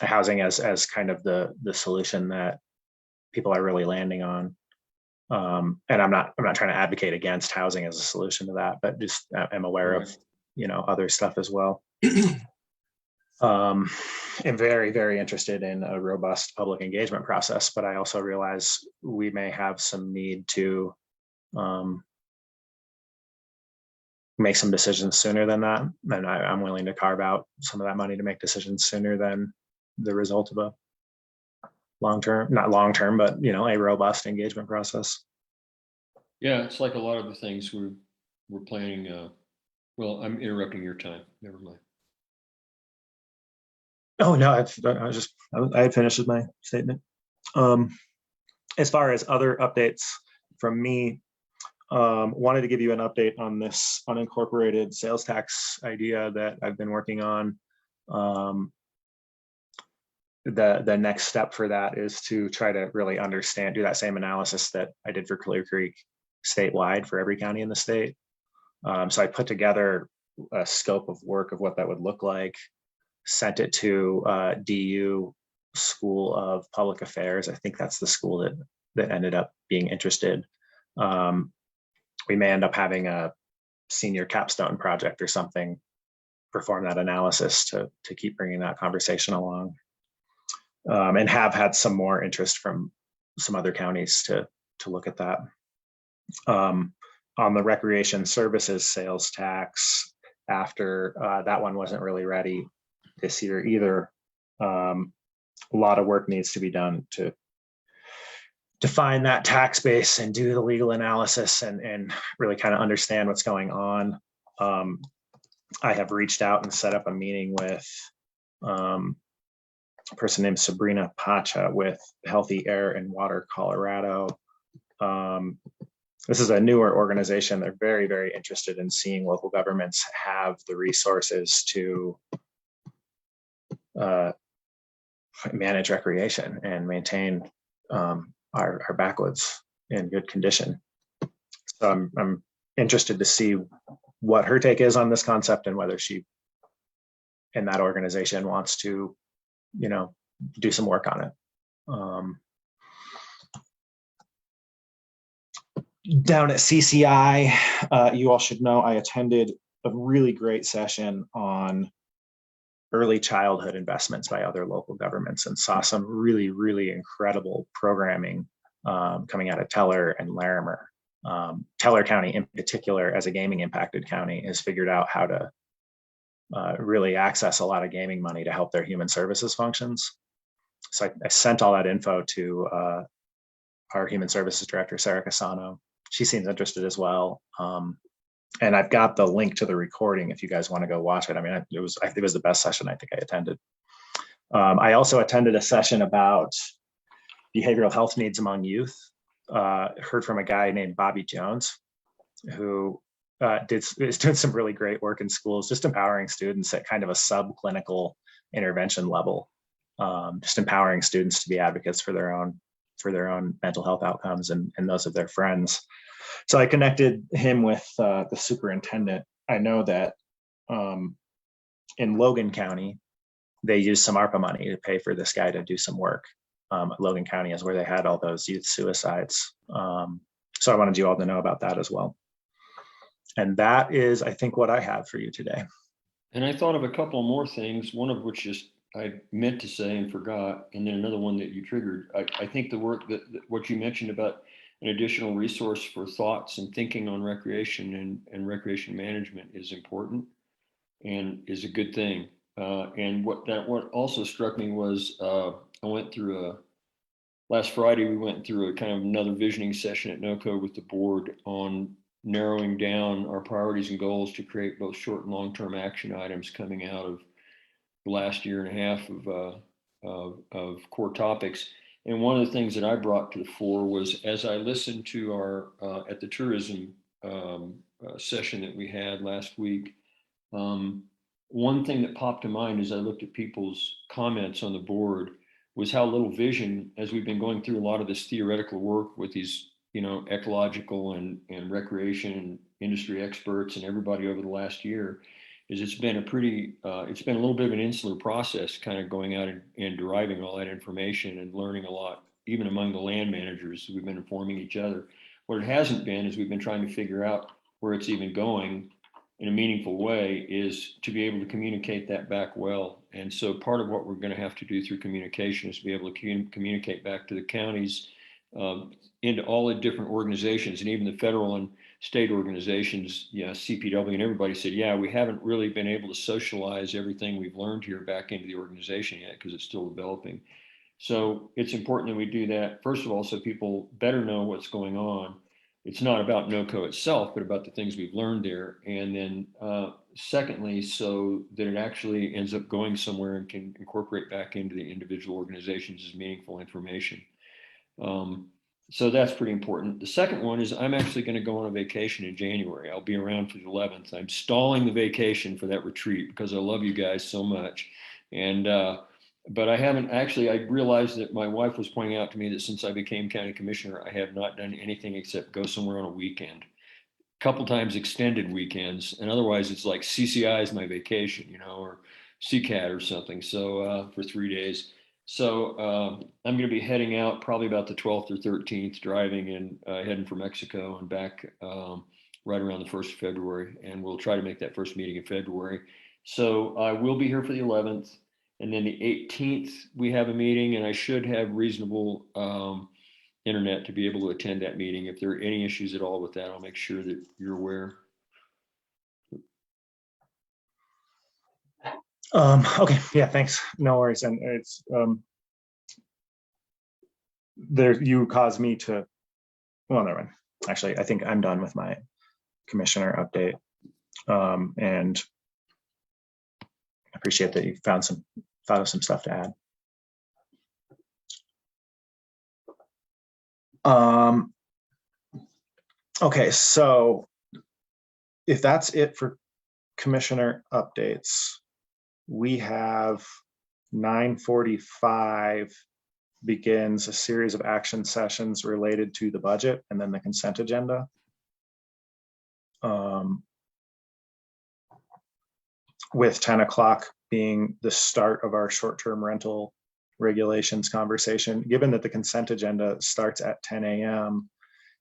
Housing as kind of the solution that people are really landing on. And I'm not trying to advocate against housing as a solution to that, but just I'm aware of, other stuff as well. I'm very, very interested in a robust public engagement process, but I also realize we may have some need to make some decisions sooner than that. And I'm willing to carve out some of that money to make decisions sooner than the result of a not long-term, but a robust engagement process. Yeah, it's like a lot of the things we're planning. Well, I'm interrupting your time. Never mind. Oh no, I had finished with my statement. As far as other updates, from me. Wanted to give you an update on this unincorporated sales tax idea that I've been working on. The next step for that is to try to really understand, do that same analysis that I did for Clear Creek statewide for every county in the state. So I put together a scope of work of what that would look like, sent it to DU School of Public Affairs. I think that's the school that ended up being interested. We may end up having a senior capstone project or something perform that analysis to keep bringing that conversation along, and have had some more interest from some other counties to look at that. On the recreation services sales tax, after that one wasn't really ready this year either. A lot of work needs to be done to define that tax base and do the legal analysis and really kind of understand what's going on. I have reached out and set up a meeting with a person named Sabrina Pacha with Healthy Air and Water Colorado. This is a newer organization. They're very, very interested in seeing local governments have the resources to manage recreation and maintain our backwoods in good condition. So I'm interested to see what her take is on this concept and whether she in that organization wants to, do some work on it. Down at CCI, you all should know I attended a really great session on early childhood investments by other local governments and saw some really, really incredible programming coming out of Teller and Larimer. Teller County in particular, as a gaming impacted county, has figured out how to really access a lot of gaming money to help their human services functions. So I sent all that info to our human services director, Sarah Casano. She seems interested as well. And I've got the link to the recording if you guys want to go watch it. I mean, I think it was the best session I think I attended. I also attended a session about behavioral health needs among youth. Heard from a guy named Bobby Jones, who is doing some really great work in schools, just empowering students at kind of a subclinical intervention level, just empowering students to be advocates for their own mental health outcomes and those of their friends. So I connected him with the superintendent. I know that in Logan County, they used some ARPA money to pay for this guy to do some work. Logan County is where they had all those youth suicides. So I wanted you all to know about that as well. And that is, I think, what I have for you today. And I thought of a couple more things, one of which is I meant to say and forgot, and then another one that you triggered. I think the work that what you mentioned about an additional resource for thoughts and thinking on recreation and recreation management is important and is a good thing. And what also struck me was I went through last Friday, we went through a kind of another visioning session at NOCO with the board on narrowing down our priorities and goals to create both short and long-term action items coming out of the last year and a half of core topics. And one of the things that I brought to the fore was, as I listened to our at the tourism session that we had last week, one thing that popped to mind as I looked at people's comments on the board was how little vision, as we've been going through a lot of this theoretical work with these, ecological and recreation and industry experts and everybody over the last year, is it's been a little bit of an insular process, kind of going out and deriving all that information and learning a lot, even among the land managers. We've been informing each other. What it hasn't been is we've been trying to figure out where it's even going in a meaningful way, is to be able to communicate that back well. And so part of what we're going to have to do through communication is to be able to communicate back to the counties, into all the different organizations, and even the federal and state organizations, CPW and everybody said, we haven't really been able to socialize everything we've learned here back into the organization yet because it's still developing. So it's important that we do that, first of all, so people better know what's going on. It's not about NOCO itself, but about the things we've learned there. And then secondly, so that it actually ends up going somewhere and can incorporate back into the individual organizations as meaningful information. So that's pretty important. The second one is I'm actually going to go on a vacation in January. I'll be around for the 11th. I'm stalling the vacation for that retreat because I love you guys so much. And, but I haven't actually, I realized that my wife was pointing out to me that since I became county commissioner, I have not done anything except go somewhere on a weekend. A couple times extended weekends. And otherwise it's like CCI is my vacation, you know, or CCAT or something. So for 3 days. So I'm going to be heading out probably about the 12th or 13th, driving and heading for Mexico and back right around the 1st of February. And we'll try to make that first meeting in February. So I will be here for the 11th. And then the 18th, we have a meeting, and I should have reasonable internet to be able to attend that meeting. If there are any issues at all with that, I'll make sure that you're aware. Okay, yeah, thanks. No worries. And it's there, you caused me to, well, never mind. Actually, I think I'm done with my commissioner update. And I appreciate that you thought of some stuff to add. Okay, so if that's it for commissioner updates, we have 9:45 begins a series of action sessions related to the budget and then the consent agenda. With 10 o'clock being the start of our short-term rental regulations conversation. Given that the consent agenda starts at 10 a.m.,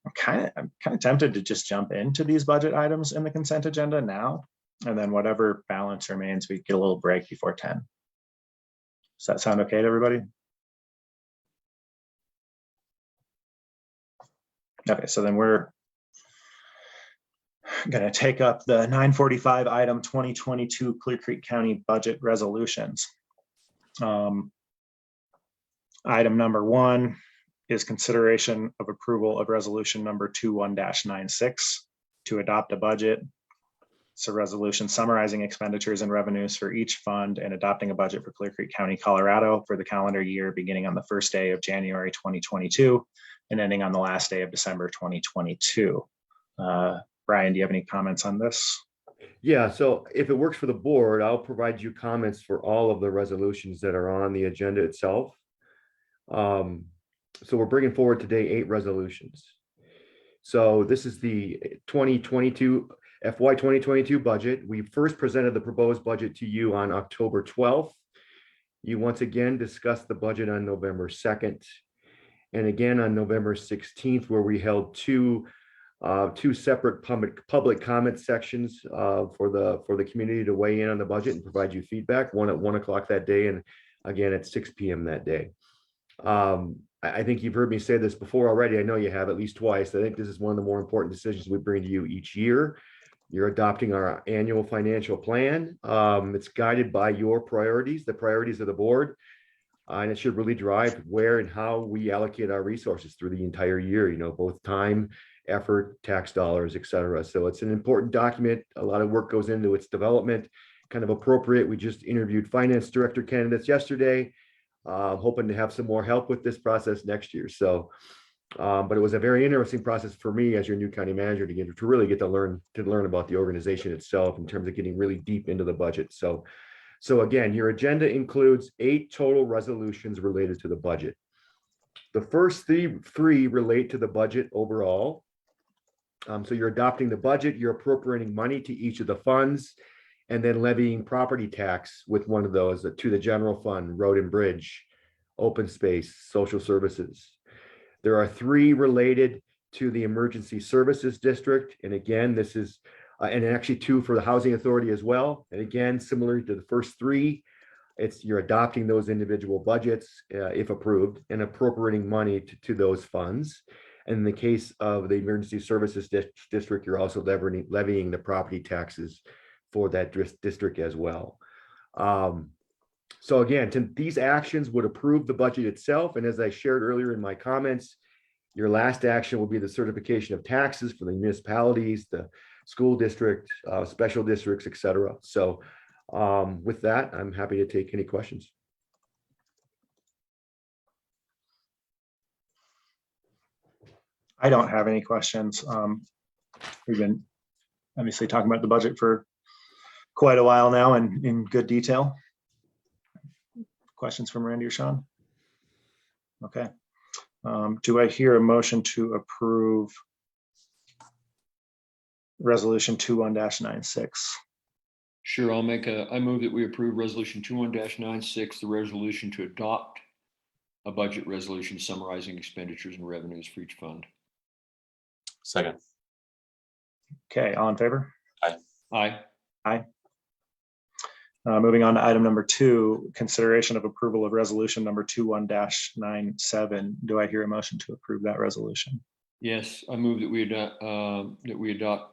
I'm kind of tempted to just jump into these budget items in the consent agenda now, and then whatever balance remains, we get a little break before 10. Does that sound okay to everybody? Okay, so then we're going to take up the 9:45 item 2022 Clear Creek County budget resolutions. Item number 1 is consideration of approval of resolution number 21-96 to adopt a budget. It's a resolution summarizing expenditures and revenues for each fund and adopting a budget for Clear Creek County, Colorado for the calendar year beginning on the first day of January 2022 and ending on the last day of December 2022. Brian, do you have any comments on this? Yeah, so if it works for the board, I'll provide you comments for all of the resolutions that are on the agenda itself. So we're bringing forward today 8 resolutions. So this is the 2022 FY 2022 budget. We first presented the proposed budget to you on October 12th. You once again discussed the budget on November 2nd, and again on November 16th, where we held two separate public comment sections for the community to weigh in on the budget and provide you feedback. One at 1 o'clock that day, and again at 6 p.m. that day. I think you've heard me say this before already. I know you have at least twice. I think this is one of the more important decisions we bring to you each year. You're adopting our annual financial plan. It's guided by your priorities, the priorities of the board, and it should really drive where and how we allocate our resources through the entire year, you know, both time, effort, tax dollars, et cetera. So it's an important document. A lot of work goes into its development, kind of appropriate. We just interviewed finance director candidates yesterday, hoping to have some more help with this process next year. So, but it was a very interesting process for me as your new county manager to really get to learn about the organization itself in terms of getting really deep into the budget. So again, your agenda includes 8 total resolutions related to the budget. The first three relate to the budget overall. So you're adopting the budget, you're appropriating money to each of the funds, and then levying property tax with one of those to the general fund, road and bridge, open space, social services. There are 3 related to the emergency services district. And again, this is, and actually 2 for the housing authority as well. And again, similar to the first 3, you're adopting those individual budgets if approved and appropriating money to those funds. And in the case of the emergency services district, you're also levying the property taxes for that district as well. So again, these actions would approve the budget itself. And as I shared earlier in my comments, your last action will be the certification of taxes for the municipalities, the school district, special districts, et cetera. So with that, I'm happy to take any questions. I don't have any questions. We've been obviously talking about the budget for quite a while now and in good detail. Questions from Randy or Sean? Okay. Do I hear a motion to approve resolution 21-96? Sure, I move that we approve resolution 21-96, the resolution to adopt a budget resolution summarizing expenditures and revenues for each fund. Second. Okay, all in favor? Aye. Moving on to item number 2, consideration of approval of resolution number 21-97. Do I hear a motion to approve that resolution? Yes, I move that we adopt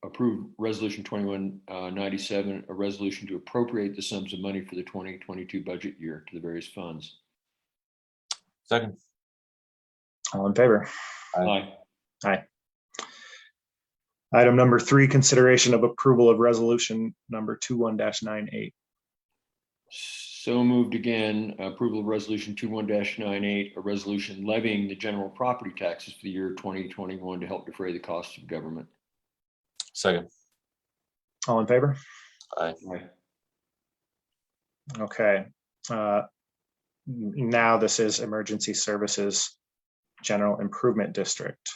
approve resolution 21-97, a resolution to appropriate the sums of money for the 2022 budget year to the various funds. Second. All in favor? Aye. Item number 3, consideration of approval of resolution number 21-98. So moved again, approval of resolution 21-98, a resolution levying the general property taxes for the year 2021 to help defray the costs of government. Second. All in favor? Aye. Aye. Okay. Now this is Emergency Services General Improvement District.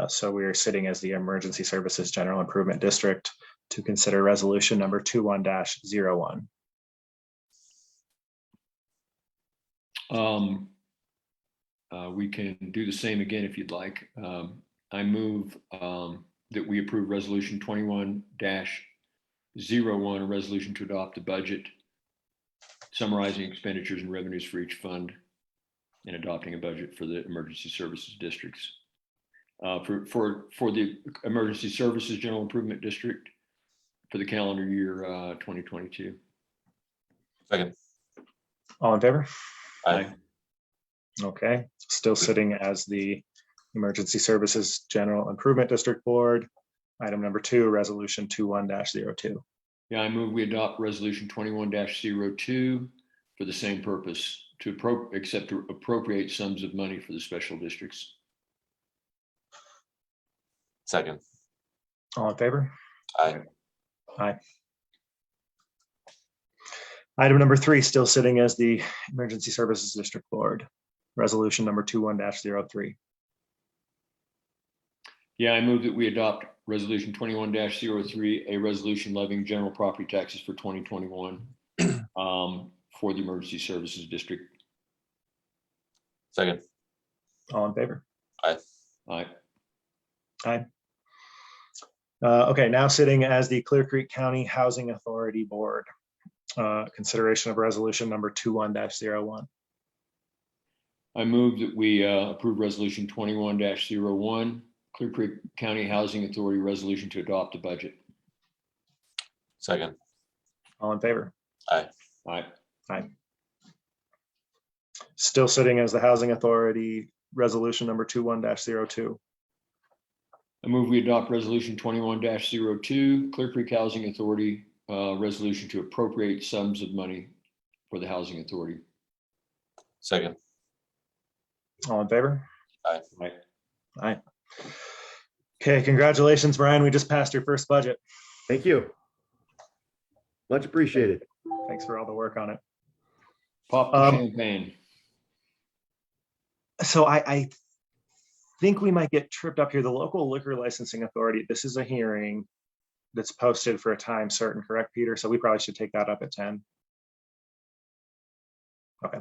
So we are sitting as the Emergency Services General Improvement District to consider resolution number 21-01. We can do the same again if you'd like. I move that we approve resolution 21-01, a resolution to adopt the budget summarizing expenditures and revenues for each fund and adopting a budget for the emergency services districts. For the Emergency Services General Improvement District for the calendar year 2022. Second. All in favor? Aye. Okay, still sitting as the Emergency Services General Improvement District Board. Item number 2, resolution 21-02. Yeah, I move we adopt resolution 21-02 for the same purpose, to appropriate sums of money for the special districts. Second. All in favor? Aye. Item number 3, still sitting as the Emergency Services District Board. Resolution number 21-03. Yeah, I move that we adopt resolution 21-03, a resolution levying general property taxes for 2021 for the Emergency Services District. Second. All in favor? Aye. Aye. Okay, now sitting as the Clear Creek County Housing Authority Board. Consideration of resolution number 21-01. I move that we approve resolution 21-01, Clear Creek County Housing Authority resolution to adopt a budget. Second. All in favor? Aye. Aye. Still sitting as the Housing Authority, resolution number 21-02. I move we adopt resolution 21-02, Clear Creek Housing Authority resolution to appropriate sums of money for the Housing Authority. Second. All in favor? Aye. Aye. Okay, congratulations, Brian. We just passed your first budget. Thank you. Much appreciated. Thanks for all the work on it. Pop the champagne. So I think we might get tripped up here. The local liquor licensing authority, this is a hearing that's posted for a time certain, correct, Peter? So we probably should take that up at 10. Okay.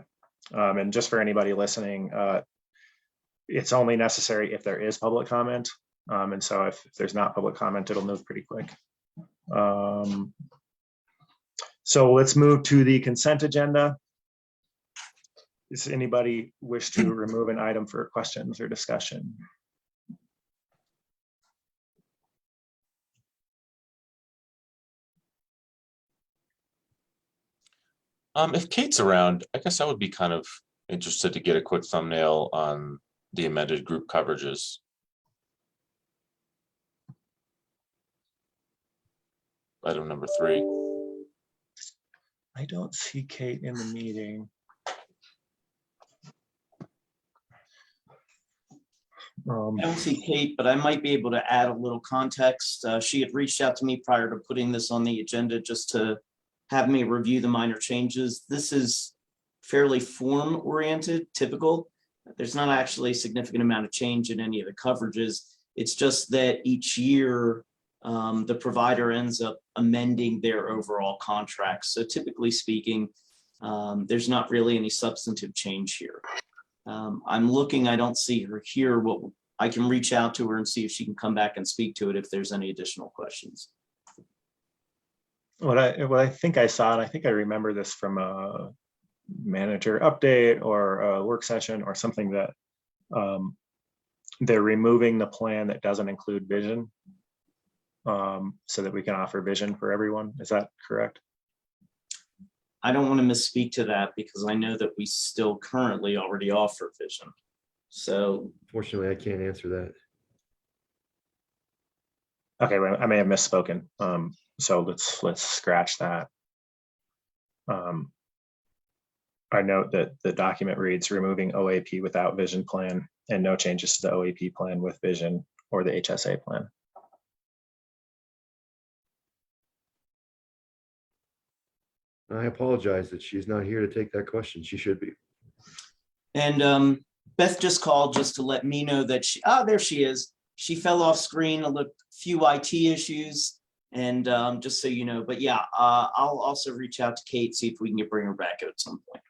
And just for anybody listening, it's only necessary if there is public comment. And so if there's not public comment, it'll move pretty quick. So let's move to the consent agenda. Does anybody wish to remove an item for questions or discussion? If Kate's around, I guess I would be kind of interested to get a quick thumbnail on the amended group coverages. Item number 3. I don't see Kate in the meeting. I don't see Kate, but I might be able to add a little context. She had reached out to me prior to putting this on the agenda just to have me review the minor changes. This is fairly form oriented, typical. There's not actually a significant amount of change in any of the coverages. It's just that each year the provider ends up amending their overall contract. So typically speaking, there's not really any substantive change here. I'm looking, I don't see her here. What I can reach out to her and see if she can come back and speak to it if there's any additional questions. What I think I saw, and I think I remember this from a manager update or a work session or something, that they're removing the plan that doesn't include vision, so that we can offer vision for everyone. Is that correct? I don't want to misspeak to that because I know that we still currently already offer vision. So Fortunately, I can't answer that. Okay, well, I may have misspoken. So let's scratch that. I note that the document reads removing OAP without vision plan and no changes to the OAP plan with vision or the HSA plan. I apologize that she's not here to take that question. She should be. And Beth just called just to let me know that there she is. She fell off screen, a few IT issues, and just so you know, but yeah, I'll also reach out to Kate, see if we can bring her back at some point.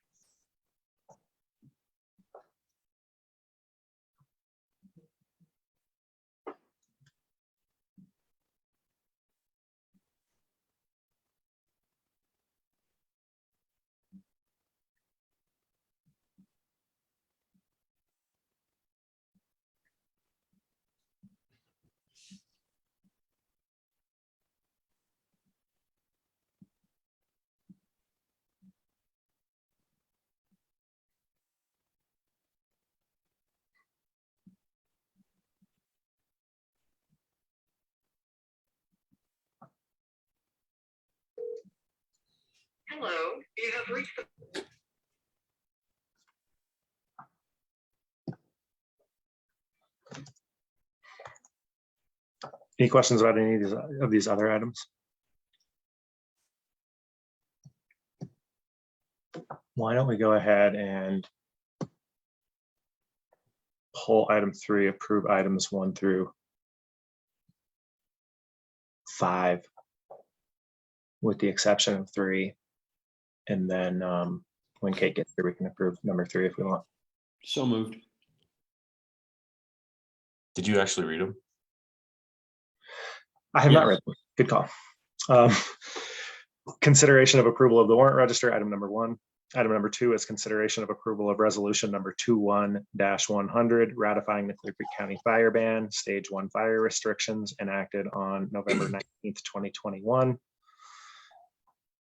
Hello, you have reached the... Any questions about any of these other items? Why don't we go ahead and pull item 3, approve items 1 through 5, with the exception of 3. And then when Kate gets here, we can approve number 3 if we want. So moved. Did you actually read them? I have not Yes. read them. Good call. Consideration of approval of the warrant register, item number 1. Item number 2 is consideration of approval of resolution number 21-100, ratifying the Clear Creek County fire ban, stage 1 fire restrictions enacted on November 19th, 2021.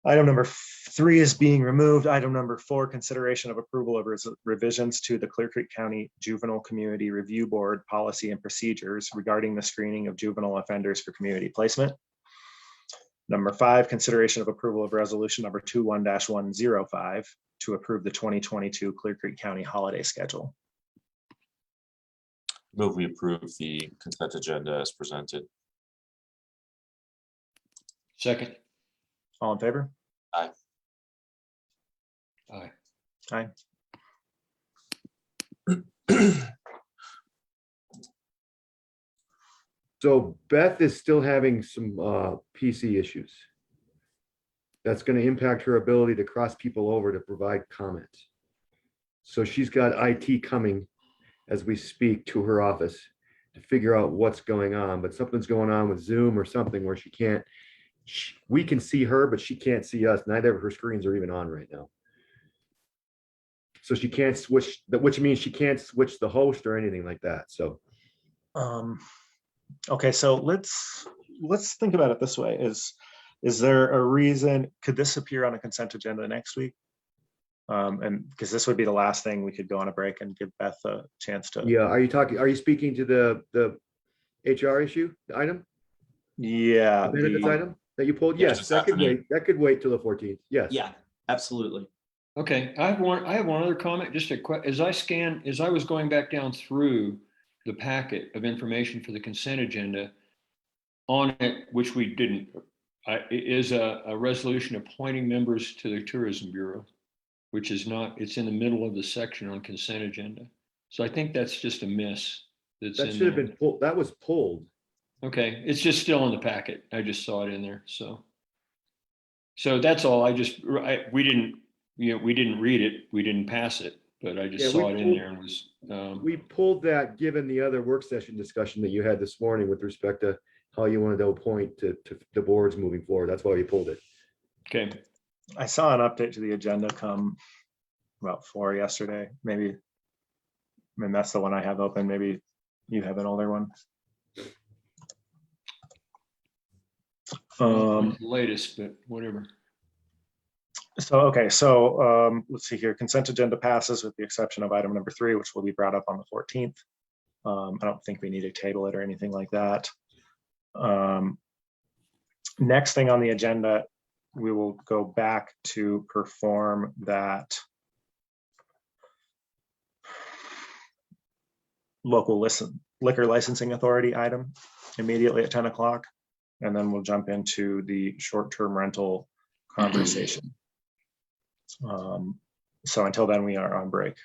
Item number 3 is being removed. Item number 4, consideration of approval of revisions to the Clear Creek County Juvenile Community Review Board policy and procedures regarding the screening of juvenile offenders for community placement. Number 5, consideration of approval of resolution number 21-105 to approve the 2022 Clear Creek County holiday schedule. Move we approve the consent agenda as presented. Second. All in favor? Aye. Aye. So Beth is still having some PC issues. That's going to impact her ability to cross people over to provide comments. So she's got IT coming as we speak to her office to figure out what's going on, but something's going on with Zoom or something where she can't, we can see her, but she can't see us. Neither of her screens are even on right now. So she can't switch, which means she can't switch the host or anything like that. So Okay, so let's think about it this way. Is there a reason, could this appear on a consent agenda next week? And because this would be the last thing, we could go on a break and give Beth a chance to. yeah, are you speaking to the HR issue, the item? Yeah. The benefits item that you pulled? Yeah, Yes, just that could afternoon. wait. That could wait till the 14th. Yes. Yeah, absolutely. Okay, I have one other comment, just as I was going back down through, the packet of information for the consent agenda. On it, which we didn't, is a resolution appointing members to the Tourism Bureau, which is not, it's in the middle of the section on consent agenda. So I think that's just a miss that's That in should have there. been pulled. That was pulled. Okay, it's just still in the packet. I just saw it in there, so. So that's all. We didn't, we didn't read it, we didn't pass it, but I Yeah, just we saw it in pulled- there and was, We pulled that, given the other work session discussion that you had this morning with respect to how you wanted to appoint to the boards moving forward. That's why we pulled it. okay. I saw an update to the agenda come about 4 yesterday, maybe. I mean, that's the one I have open. Maybe you have an older one. Latest, but whatever. So let's see here. Consent agenda passes with the exception of item number 3, which will be brought up on the 14th. I don't think we need to table it or anything like that. Next thing on the agenda, we will go back to perform that local liquor licensing authority item immediately at 10 o'clock. And then we'll jump into the short-term rental conversation. So until then, we are on break.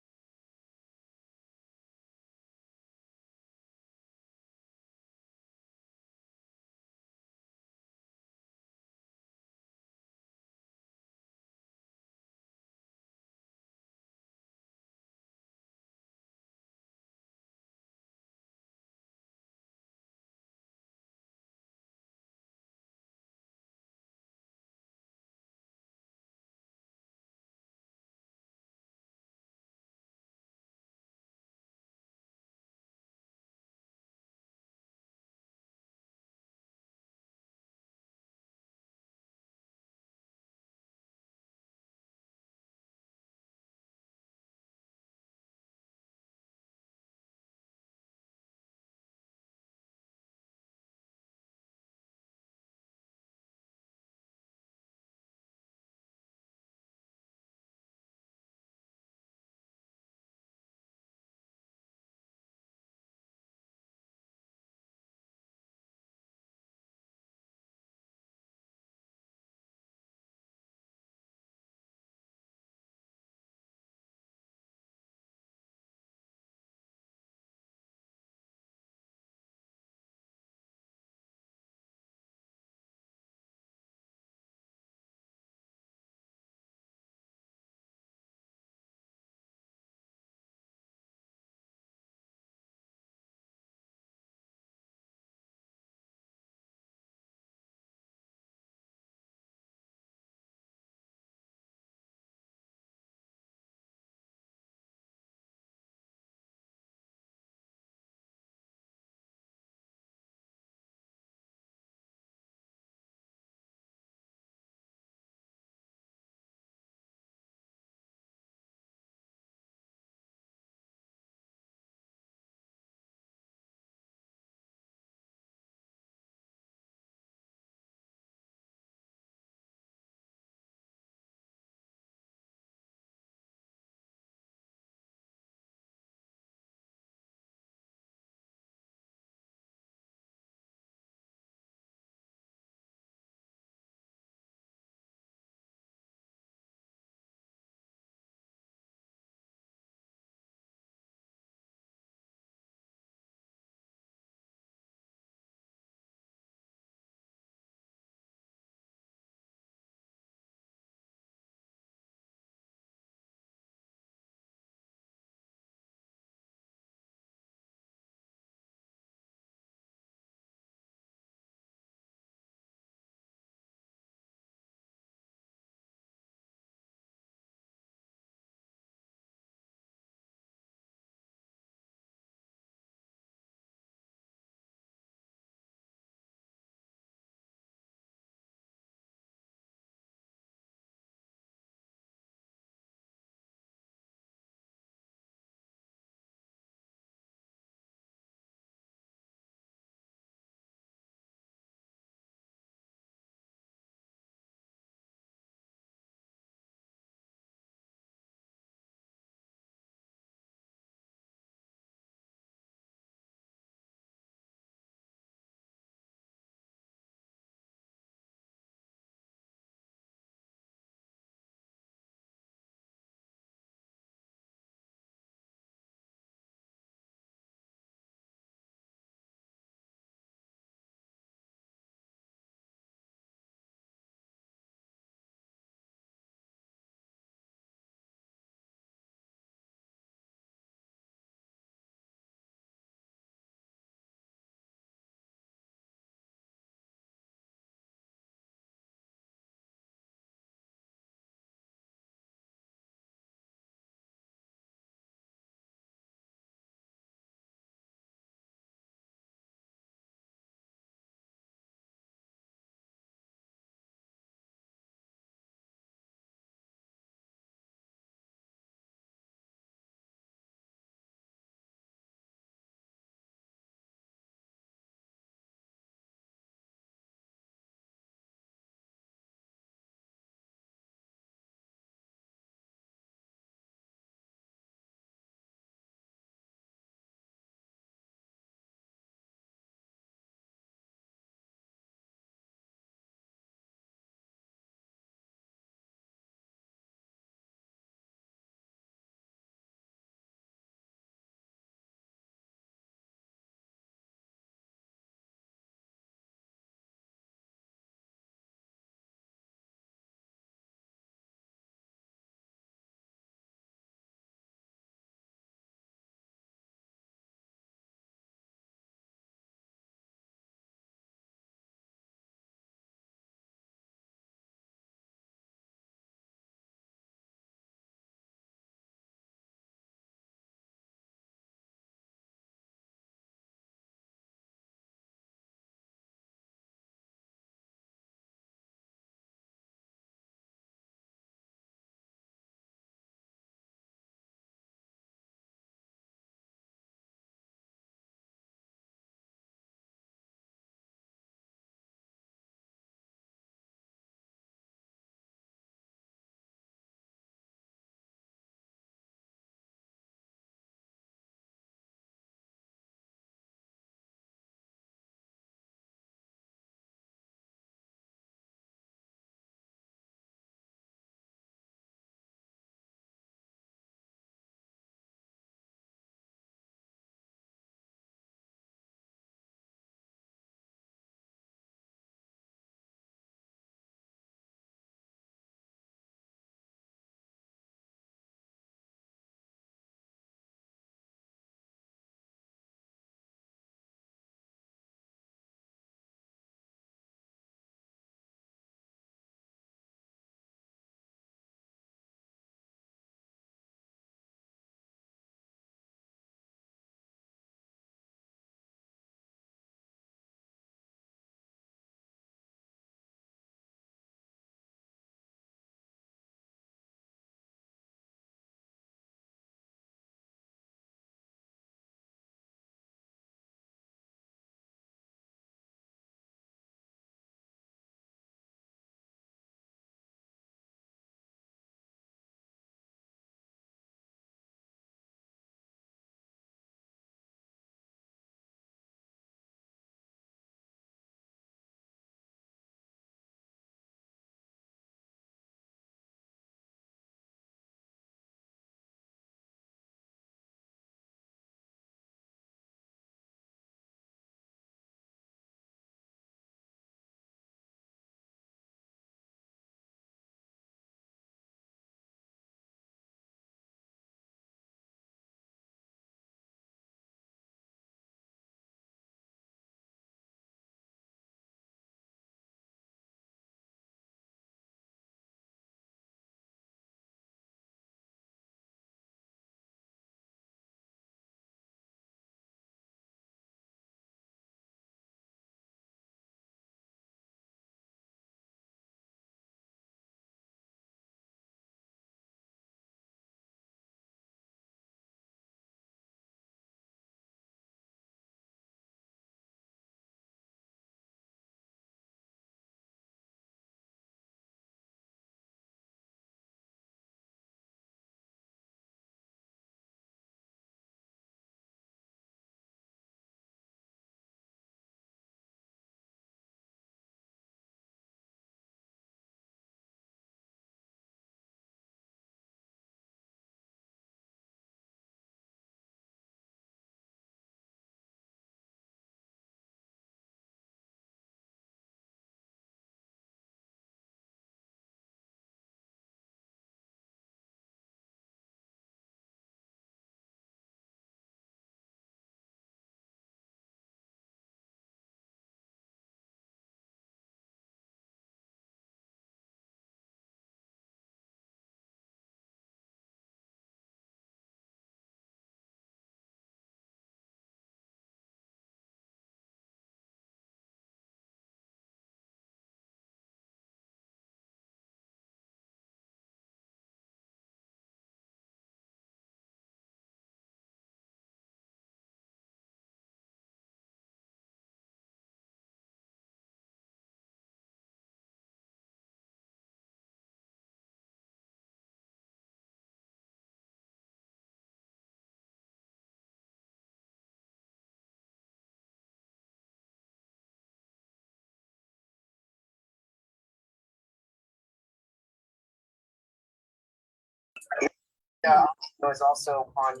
It was also on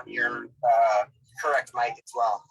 your correct mic as well.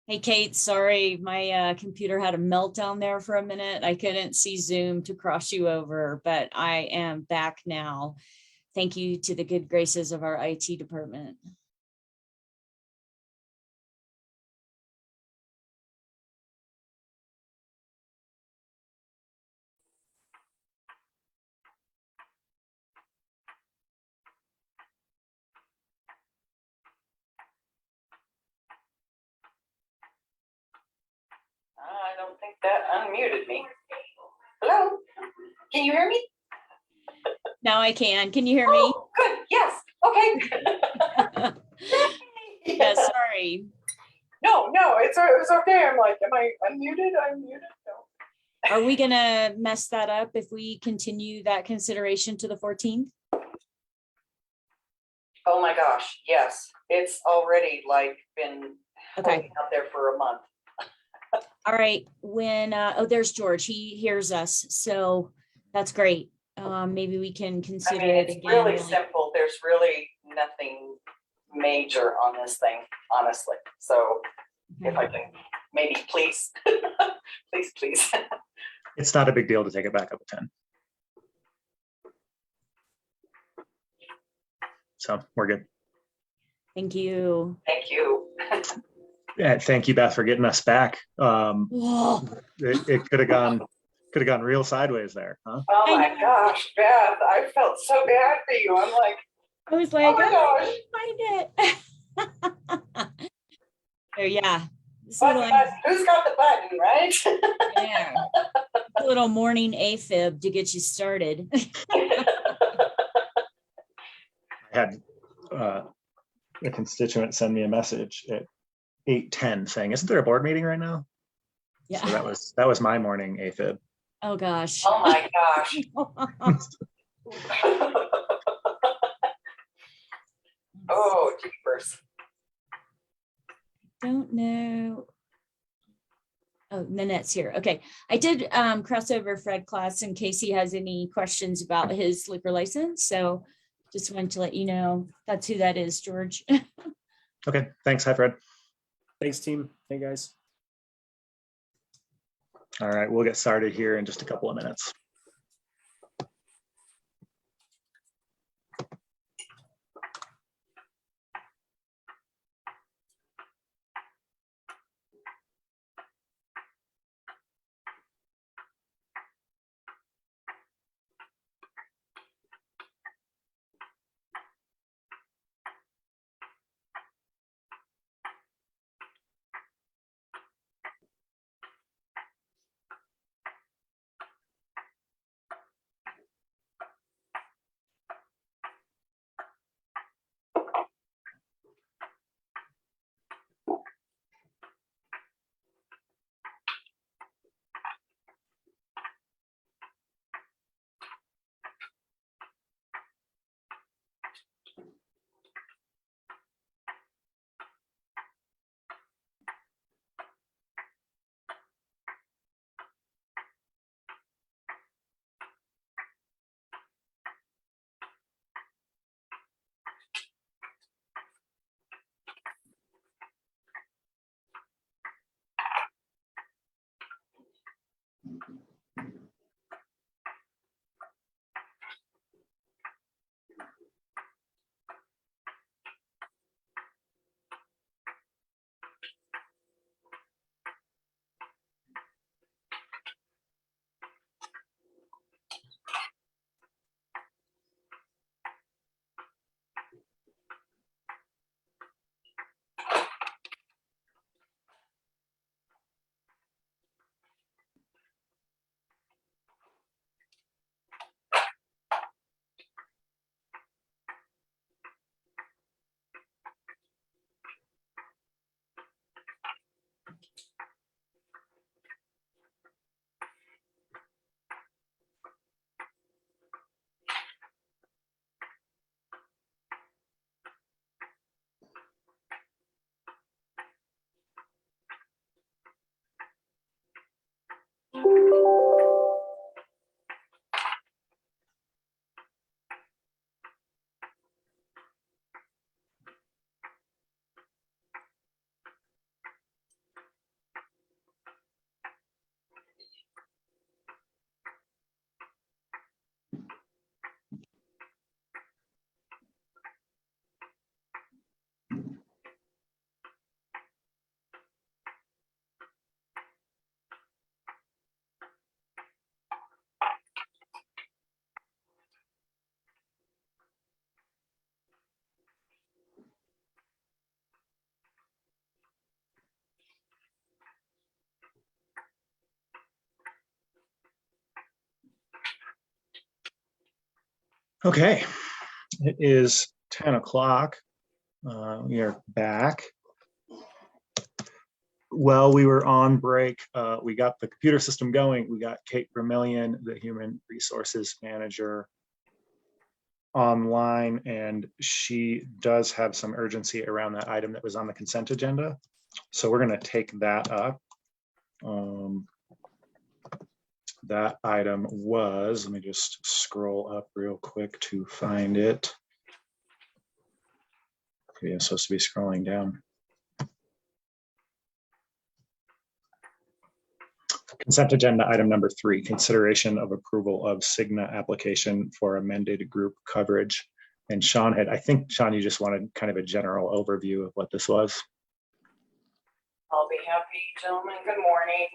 Hey, Kate, sorry, my computer had a meltdown there for a minute. I couldn't see Zoom to cross you over, but I am back now. Thank you to the good graces of our IT department. I don't think that unmuted me. Hello? Can you hear me? Now I can. Can you hear me? Oh, good. Yes. Okay. Yeah, sorry. No, it was okay. I'm like, am I unmuted? I'm muted. No. Are we gonna mess that up if we continue that consideration to the 14th? Oh my gosh. Yes. It's already like been Okay. hanging out there for a month. All right. When oh, there's George. He hears us, so that's great. Maybe we can I consider mean, it it's again. really simple. There's really nothing major on this thing, honestly. So if I can maybe please, please. It's not a big deal to take it back up to 10. So we're good. Thank you. Thank you. Yeah, thank you, Beth, for getting us back. Whoa. It could have gone real sideways there, huh? Oh my gosh, Beth, I felt so bad for you. I'm like, I was like, oh my I gosh. can't find it. So yeah. This Button, little, button. Who's got the button, right? yeah. This little morning AFib to get you started. I had a constituent send me a message at 8:10 saying, "Isn't there a board meeting right now?" Yeah. So that was my morning AFib. Oh gosh. Oh my gosh. Oh, jeepers. Don't know. Oh, Nanette's here. Okay. I did cross over Fred class in case he has any questions about his liquor license. So just wanted to let you know that's who that is, George. Okay, thanks. Hi, Fred. Thanks, team. Hey, guys. All right, we'll get started here in just a couple of minutes. Okay, it is 10 o'clock. We are back. While we were on break, we got the computer system going. We got Kate Vermillion, the Human Resources Manager, online, and she does have some urgency around that item that was on the consent agenda. So we're going to take that up. That item was, let me just scroll up real quick to find it. Okay, I'm supposed to be scrolling down. Consent agenda item number 3, consideration of approval of Cigna application for amended group coverage. And Sean had, I think, Sean, you just wanted kind of a general overview of what this was. I'll be happy, gentlemen. Good morning.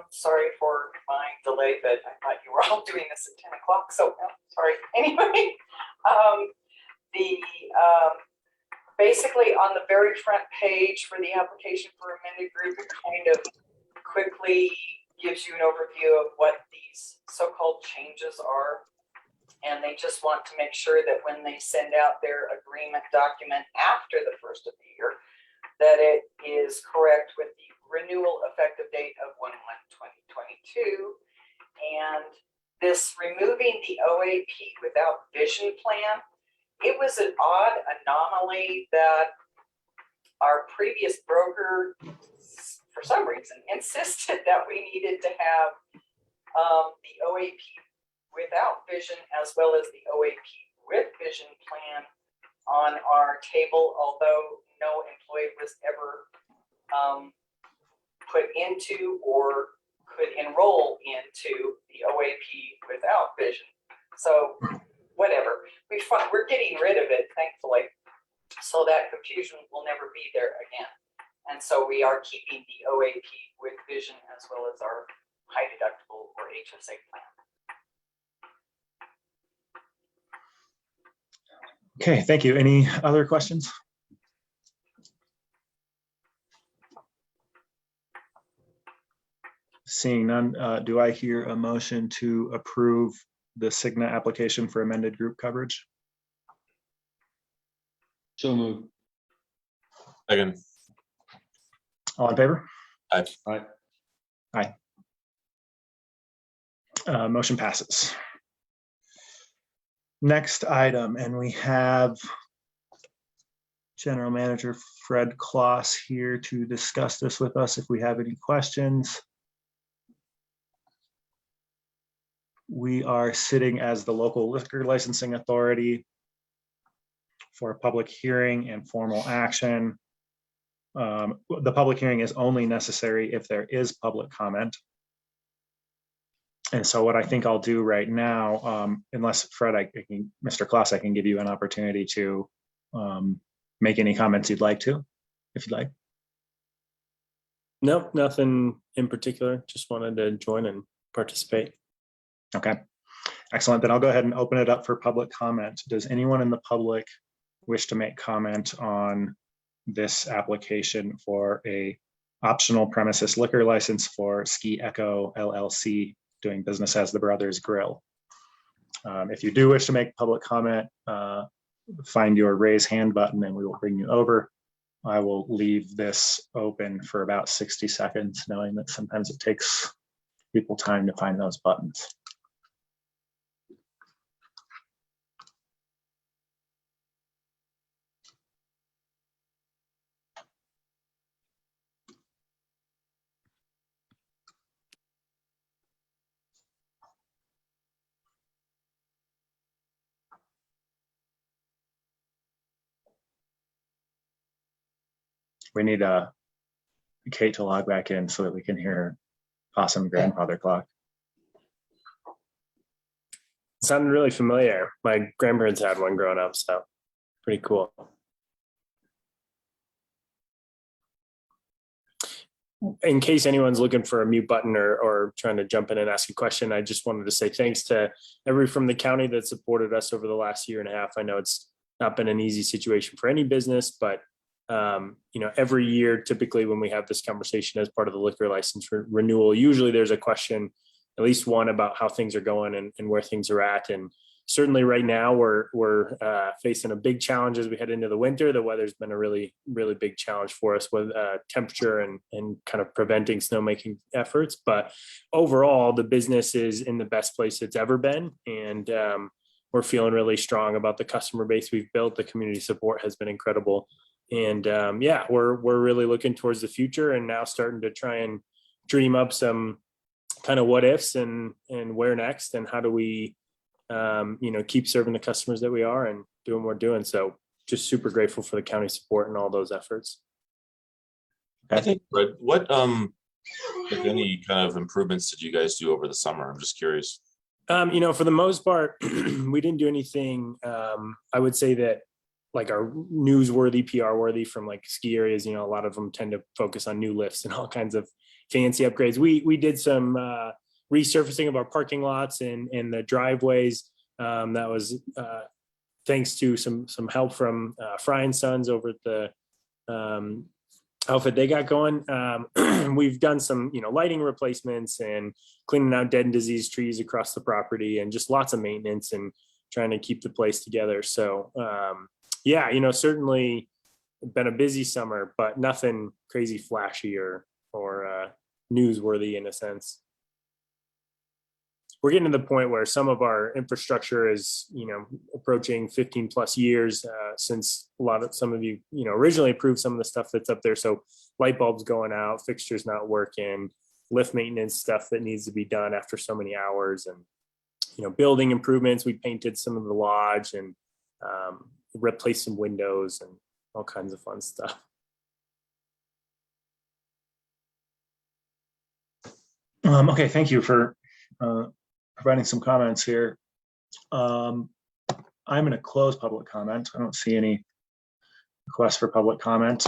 Sorry for my delay, but I thought you were all doing this at 10 o'clock, so sorry. Anyway, basically on the very front page for the application for amended group, it kind of quickly gives you an overview of what these so-called changes are. And they just want to make sure that when they send out their agreement document after the first of the year, that it is correct with the renewal effective date of 1/1/2022. And this removing the OAP without vision plan, it was an odd anomaly that our previous broker, for some reason, insisted that we needed to have the OAP without vision as well as the OAP with vision plan on our table, although no employee was ever put into or could enroll into the OAP without vision. So whatever, we're getting rid of it, thankfully, so that confusion will never be there again. And so we are keeping the OAP with vision as well as our high deductible or HSA plan. Okay, thank you. Any other questions? Seeing none, do I hear a motion to approve the Cigna application for amended group coverage? So moved. Second. All in favor? Aye. Aye. Aye. Motion passes. Next item, and we have General Manager Fred Kloss here to discuss this with us if we have any questions. We are sitting as the local liquor licensing authority for a public hearing and formal action. The public hearing is only necessary if there is public comment. And so what I think I'll do right now, unless Fred, Mr. Kloss, I can give you an opportunity to make any comments you'd like to, if you'd like. Nope, nothing in particular. Just wanted to join and participate. Okay, excellent. Then I'll go ahead and open it up for public comment. Does anyone in the public wish to make comment on this application for a optional premises liquor license for Ski Echo LLC, doing business as the Brothers Grill? If you do wish to make public comment, find your raise hand button and we will bring you over. I will leave this open for about 60 seconds, knowing that sometimes it takes people time to find those buttons. We need Kate to log back in so that we can hear her awesome grandfather clock. Sounded really familiar. My grandparents had one growing up, so pretty cool. In case anyone's looking for a mute button or trying to jump in and ask a question, I just wanted to say thanks to everyone from the county that supported us over the last year and a half. I know it's not been an easy situation for any business, but every year, typically when we have this conversation as part of the liquor license renewal, usually there's a question, at least one, about how things are going and where things are at. And certainly right now we're facing a big challenge as we head into the winter. The weather's been a really big challenge for us with temperature and kind of preventing snowmaking efforts. But overall, the business is in the best place it's ever been, and we're feeling really strong about the customer base we've built. The community support has been incredible, and yeah, we're really looking towards the future and now starting to try and dream up some kind of what ifs and where next and how do we keep serving the customers that we are and doing what we're doing. So just super grateful for the county support and all those efforts. I think, Fred, what, if any kind of improvements did you guys do over the summer? I'm just curious. For the most part, we didn't do anything. I would say that like our newsworthy, PR worthy from like ski areas, a lot of them tend to focus on new lifts and all kinds of fancy upgrades. We did some resurfacing of our parking lots and the driveways. That was thanks to some help from Fry and Sons over at the outfit they got going. We've done some, lighting replacements and cleaning out dead and diseased trees across the property and just lots of maintenance and trying to keep the place together. So yeah, certainly been a busy summer, but nothing crazy flashy or newsworthy in a sense. We're getting to the point where some of our infrastructure is, approaching 15 plus years since some of you, originally approved some of the stuff that's up there. So light bulbs going out, fixtures not working, lift maintenance stuff that needs to be done after so many hours, and, building improvements. We painted some of the lodge and replaced some windows and all kinds of fun stuff. Okay, thank you for providing some comments here. I'm going to close public comment. I don't see any requests for public comment.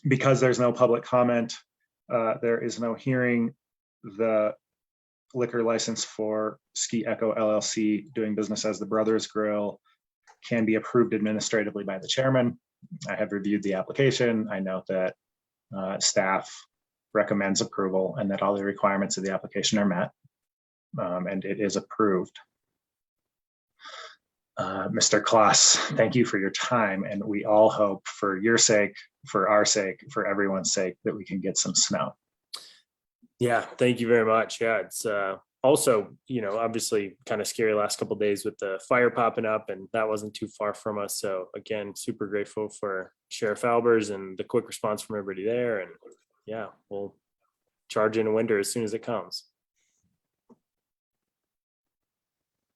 Because there's no public comment, there is no hearing. The liquor license for Ski Echo LLC doing business as the Brothers Grill can be approved administratively by the chairman. I have reviewed the application. I note that staff recommends approval and that all the requirements of the application are met, and it is approved. Mr. Kloss, thank you for your time, and we all hope for your sake, for our sake, for everyone's sake, that we can get some snow. Yeah, thank you very much. Yeah, it's also, obviously kind of scary last couple of days with the fire popping up, and that wasn't too far from us. So again, super grateful for Sheriff Albers and the quick response from everybody there. And yeah, we'll charge in winter as soon as it comes.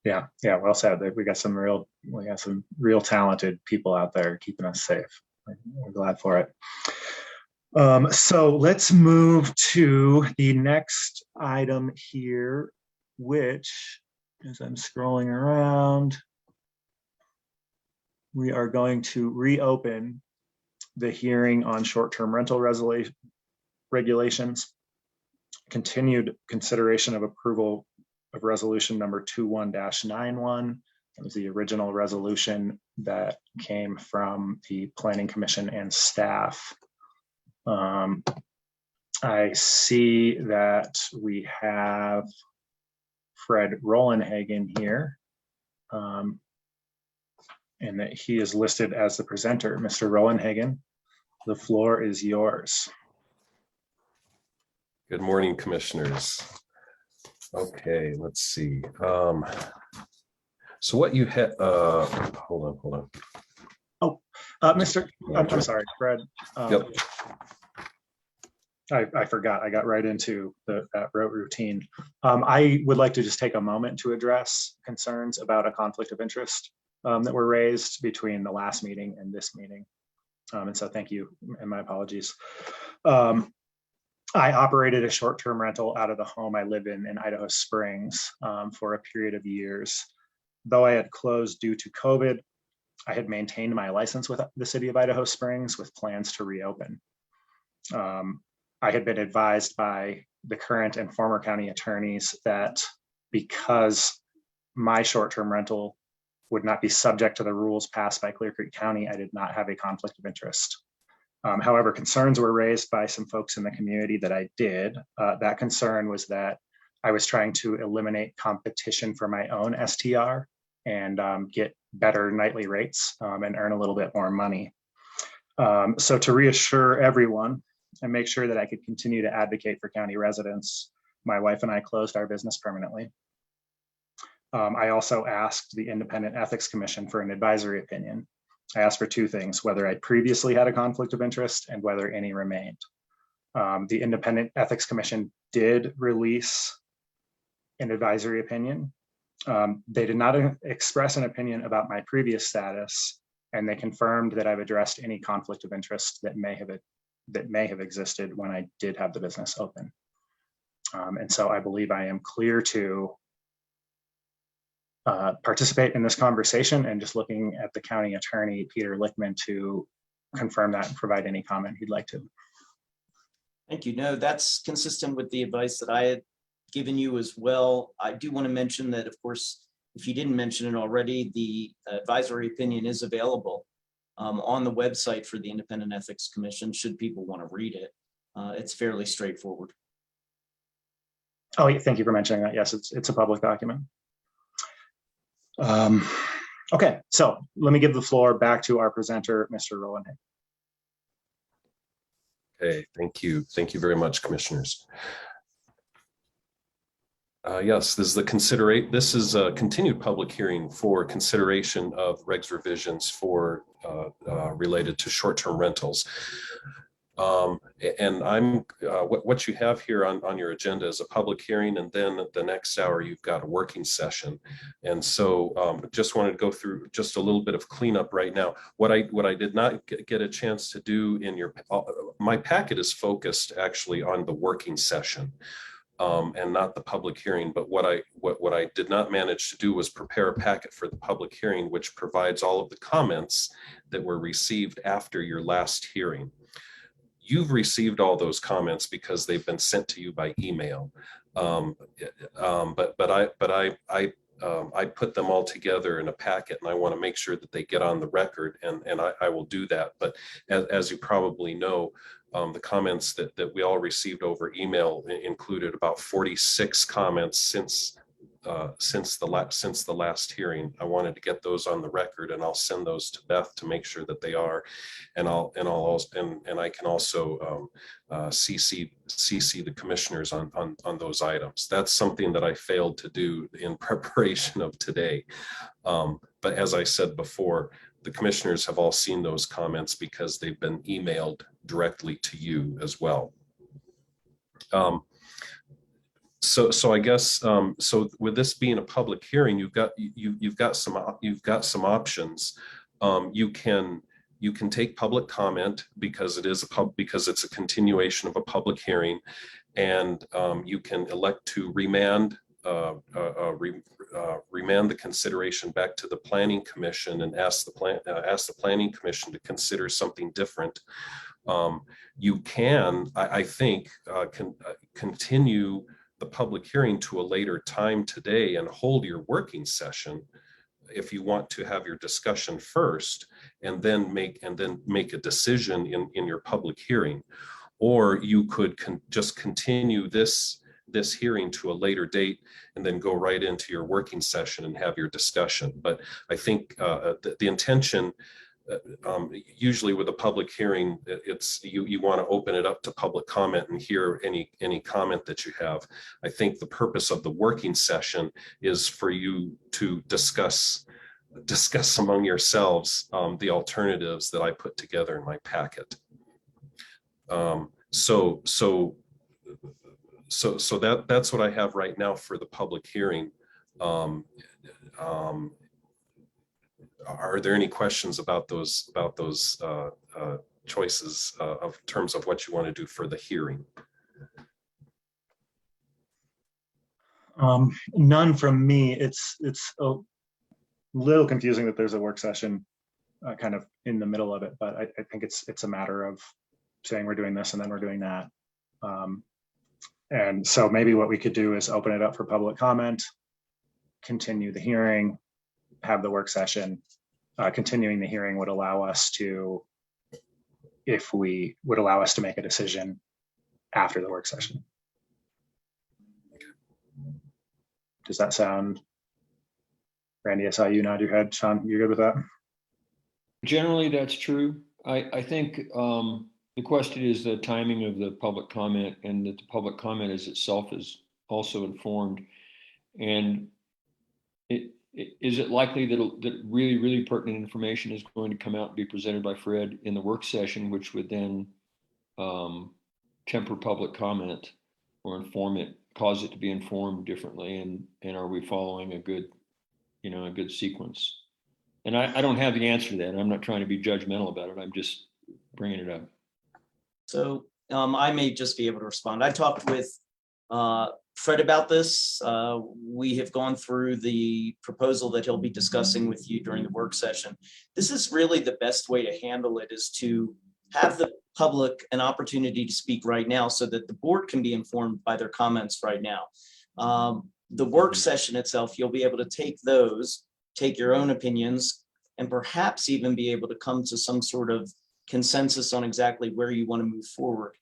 Yeah, well said. We got some real talented people out there keeping us safe. We're glad for it. So let's move to the next item here, which, as I'm scrolling around, we are going to reopen the hearing on short-term rental regulations, continued consideration of approval of resolution number 21-91. It was the original resolution that came from the Planning Commission and staff. I see that we have Fred Rollenhagen here, and that he is listed as the presenter. Mr. Rollenhagen, the floor is yours. Good morning, commissioners. Okay, let's see. So what you had, hold on. Oh, I'm sorry, Fred. Yep. I forgot. I got right into that rote routine. I would like to just take a moment to address concerns about a conflict of interest that were raised between the last meeting and this meeting. And so thank you, and my apologies. I operated a short-term rental out of the home I live in Idaho Springs for a period of years. Though I had closed due to COVID, I had maintained my license with the city of Idaho Springs with plans to reopen. I had been advised by the current and former county attorneys that because my short-term rental would not be subject to the rules passed by Clear Creek County, I did not have a conflict of interest. However, concerns were raised by some folks in the community that I did. That concern was that I was trying to eliminate competition for my own STR and get better nightly rates and earn a little bit more money. So to reassure everyone and make sure that I could continue to advocate for county residents, my wife and I closed our business permanently. I also asked the Independent Ethics Commission for an advisory opinion. I asked for two things: whether I previously had a conflict of interest and whether any remained. The Independent Ethics Commission did release an advisory opinion. They did not express an opinion about my previous status, and they confirmed that I've addressed any conflict of interest that may have existed when I did have the business open. And so I believe I am clear to participate in this conversation, and just looking at the county attorney, Peter Lickman, to confirm that and provide any comment he'd like to. Thank you. No, that's consistent with the advice that I had given you as well. I do want to mention that, of course, if you didn't mention it already, the advisory opinion is available on the website for the Independent Ethics Commission, should people want to read it. It's fairly straightforward. Oh, yeah, thank you for mentioning that. Yes, it's a public document. Okay, so let me give the floor back to our presenter, Mr. Roland. Okay, thank you. Thank you very much, commissioners. Yes, this is a continued public hearing for consideration of regs revisions for related to short-term rentals. And what you have here on your agenda is a public hearing, and then at the next hour you've got a working session. And so just wanted to go through just a little bit of cleanup right now. What I did not get a chance to do in my packet is focused actually on the working session. And not the public hearing, but what I did not manage to do was prepare a packet for the public hearing, which provides all of the comments that were received after your last hearing. You've received all those comments because they've been sent to you by email, but I put them all together in a packet, and I want to make sure that they get on the record, and I will do that. But as you probably know, the comments that we all received over email included about 46 comments since the last hearing. I wanted to get those on the record, and I'll send those to Beth to make sure that they are, and I can also CC the commissioners on those items. That's something that I failed to do in preparation of today. But as I said before, the commissioners have all seen those comments because they've been emailed directly to you as well. So I guess so with this being a public hearing, you've got some options. You can take public comment because it's a continuation of a public hearing, and you can elect to remand the consideration back to the Planning Commission and ask the Planning Commission to consider something different. You can, I think, continue the public hearing to a later time today and hold your working session if you want to have your discussion first, and then make a decision in your public hearing. Or you could just continue this hearing to a later date and then go right into your working session and have your discussion. But I think the intention, usually with a public hearing, it's you want to open it up to public comment and hear any comment that you have. I think the purpose of the working session is for you to discuss among yourselves the alternatives that I put together in my packet. So that's what I have right now for the public hearing. Are there any questions about those choices of terms of what you want to do for the hearing? None from me. It's a little confusing that there's a work session kind of in the middle of it, but I think it's a matter of saying we're doing this and then we're doing that. And so maybe what we could do is open it up for public comment, continue the hearing, have the work session. Continuing the hearing would allow us to make a decision after the work session. Does that sound? Randy, I saw you nod your head. Sean, you're good with that? Generally, that's true. I think the question is the timing of the public comment, and that the public comment is itself is also informed. And is it likely that really, really pertinent information is going to come out and be presented by Fred in the work session, which would then temper public comment or inform it, cause it to be informed differently? And are we following a good sequence? And I don't have the answer to that. I'm not trying to be judgmental about it. I'm just bringing it up. So I may just be able to respond. I talked with Fred about this. We have gone through the proposal that he'll be discussing with you during the work session. This is really the best way to handle it, is to have the public an opportunity to speak right now so that the board can be informed by their comments right now. The work session itself, you'll be able to take your own opinions, and perhaps even be able to come to some sort of consensus on exactly where you want to move forward.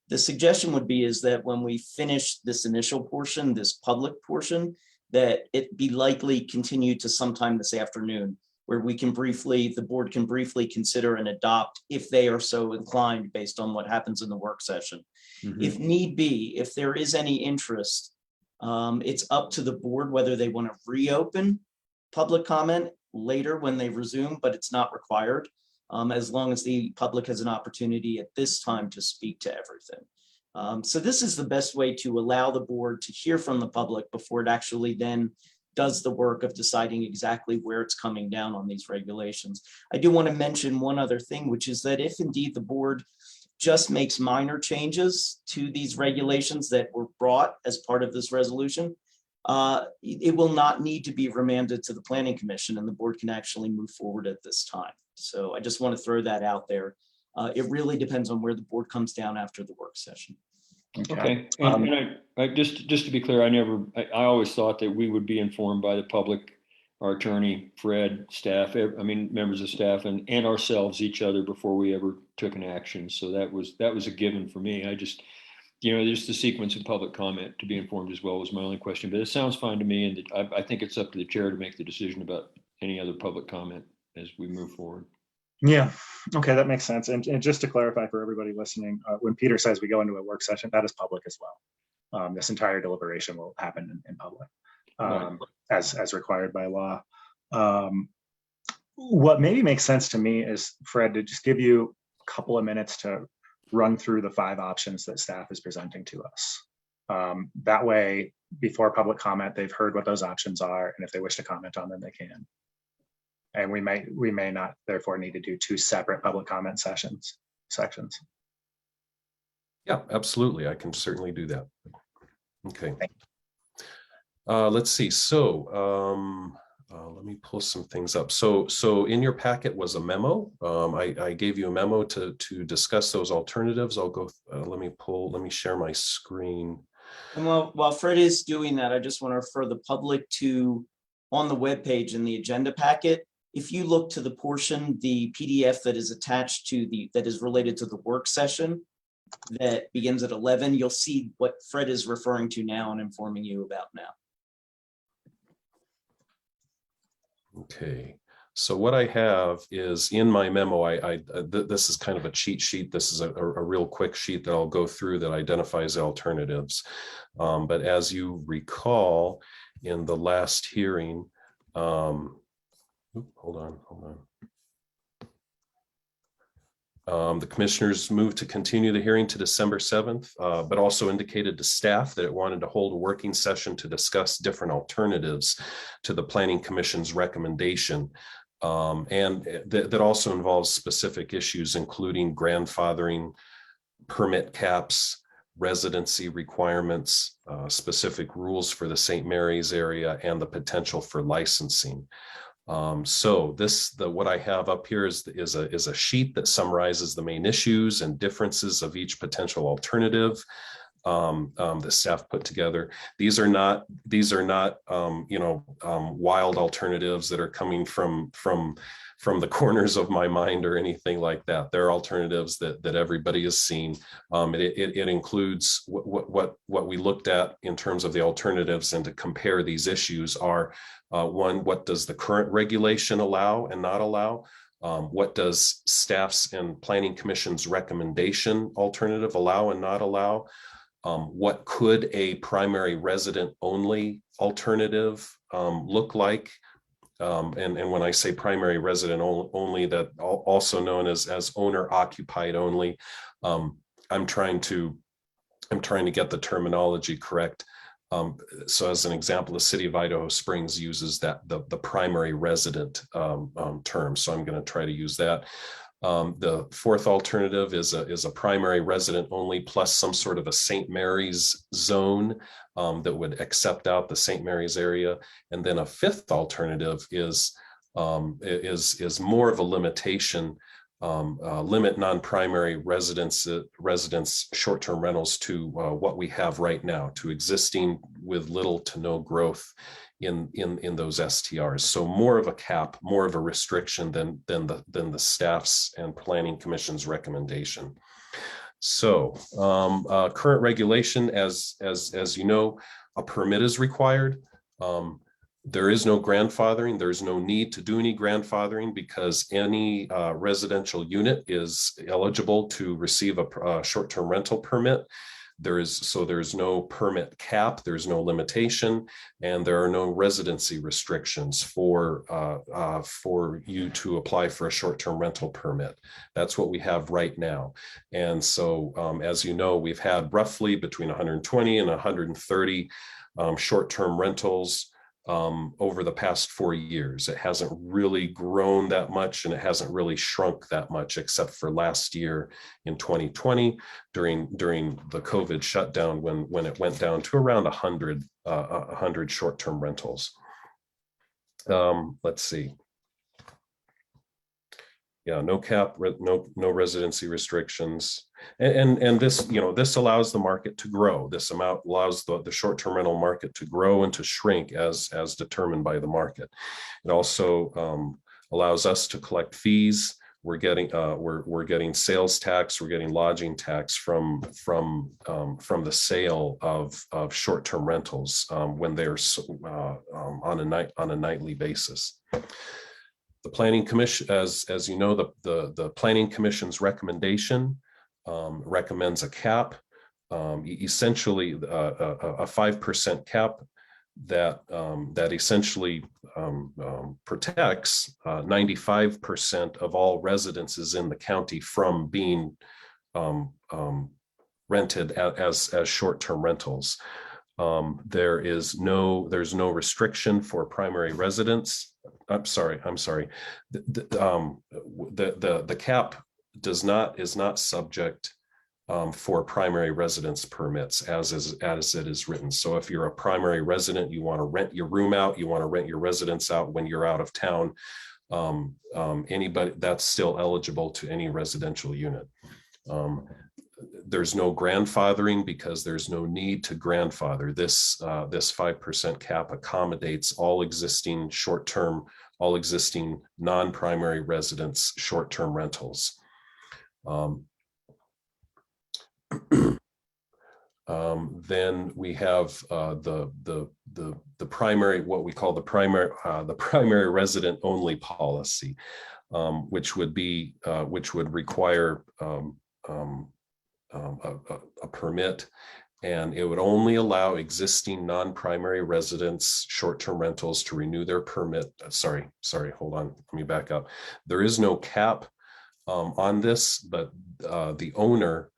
The suggestion would be is that when we finish this initial portion, this public portion, that it be likely continue to sometime this afternoon, where the board can briefly consider and adopt if they are so inclined based on what happens in the work session. Mhm. If need be, if there is any interest, it's up to the board whether they want to reopen public comment later when they resume, but it's not required, as long as the public has an opportunity at this time to speak to everything. So this is the best way to allow the board to hear from the public before it actually then does the work of deciding exactly where it's coming down on these regulations. I do want to mention one other thing, which is that if indeed the board just makes minor changes to these regulations that were brought as part of this resolution, it will not need to be remanded to the Planning Commission, and the board can actually move forward at this time. So I just want to throw that out there. It really depends on where the board comes down after the work session. Okay. And I just to be clear, I always thought that we would be informed by the public, our attorney, Fred, staff, members of staff, and ourselves, each other, before we ever took an action. So that was a given for me. I just, just the sequence of public comment to be informed as well was my only question, but it sounds fine to me. And I think it's up to the chair to make the decision about any other public comment as we move forward. Yeah, okay, that makes sense. And just to clarify for everybody listening, when Peter says we go into a work session, that is public as well. This entire deliberation will happen in public, as required by law. What maybe makes sense to me is, Fred, to just give you a couple of minutes to run through the 5 options that staff is presenting to us. That way, before public comment, they've heard what those options are, and if they wish to comment on them, they can. And we may not therefore need to do 2 separate public comment sections. Yeah, absolutely. I can certainly do that. Okay. Let's see. So let me pull some things up. So in your packet was a memo. I gave you a memo to discuss those alternatives. I'll go. Let me share my screen. And while Fred is doing that, I just want to refer the public to, on the webpage in the agenda packet, if you look to the portion, the PDF that is attached to that is related to the work session that begins at 11, you'll see what Fred is referring to now and informing you about now. Okay, so what I have is in my memo, this is kind of a cheat sheet. This is a real quick sheet that I'll go through that identifies alternatives. But as you recall, in the last hearing, hold on. The commissioners moved to continue the hearing to December 7th, but also indicated to staff that it wanted to hold a working session to discuss different alternatives to the Planning Commission's recommendation. And that also involves specific issues, including grandfathering, permit caps, residency requirements, specific rules for the St. Mary's area, and the potential for licensing. So what I have up here is a sheet that summarizes the main issues and differences of each potential alternative that staff put together. These are not wild alternatives that are coming from from the corners of my mind or anything like that. There are alternatives that everybody has seen. It includes what we looked at in terms of the alternatives, and to compare these issues are one, what does the current regulation allow and not allow? What does staff's and planning commission's recommendation alternative allow and not allow? What could a primary resident only alternative look like? And when I say primary resident only, that also known as owner occupied only, I'm trying to get the terminology correct. So as an example, the city of Idaho Springs uses that the primary resident term. So I'm going to try to use that. The fourth alternative is a primary resident only plus some sort of a St. Mary's zone that would accept out the St. Mary's area. And then a fifth alternative is more of a limitation. Limit non-primary residents short-term rentals to what we have right now, to existing with little to no growth in those STRs. So more of a cap, more of a restriction than the staff's and planning commission's recommendation. So current regulation, as you know, a permit is required. There is no grandfathering. There's no need to do any grandfathering because any residential unit is eligible to receive a short-term rental permit. There's no permit cap, there's no limitation, and there are no residency restrictions for you to apply for a short-term rental permit. That's what we have right now. And so, as you know, we've had roughly between 120 and 130 short-term rentals over the past 4 years. It hasn't really grown that much, and it hasn't really shrunk that much, except for last year in 2020 during the COVID shutdown when it went down to around 100 short-term rentals. Let's see. Yeah, no cap, no residency restrictions. And this, this allows the market to grow. This amount allows the short-term rental market to grow and to shrink as determined by the market. It also allows us to collect fees. We're getting sales tax. We're getting lodging tax from the sale of short-term rentals when they're on a nightly basis. The Planning Commission, as you know, the Planning Commission's recommendation recommends a cap, essentially a 5% cap that essentially protects 95% of all residences in the county from being rented as short-term rentals. There's no restriction for primary residents. I'm sorry. The cap is not subject for primary residence permits as it is written. So if you're a primary resident, you want to rent your room out, you want to rent your residence out when you're out of town, anybody that's still eligible to any residential unit. There's no grandfathering because there's no need to grandfather. This 5% cap accommodates all existing non-primary residents short-term rentals. Then we have the primary, what we call the primary resident only policy, which would require a permit, and it would only allow existing non-primary residents short-term rentals to renew their permit. Sorry, hold on, let me back up. There is no cap on this, but the owner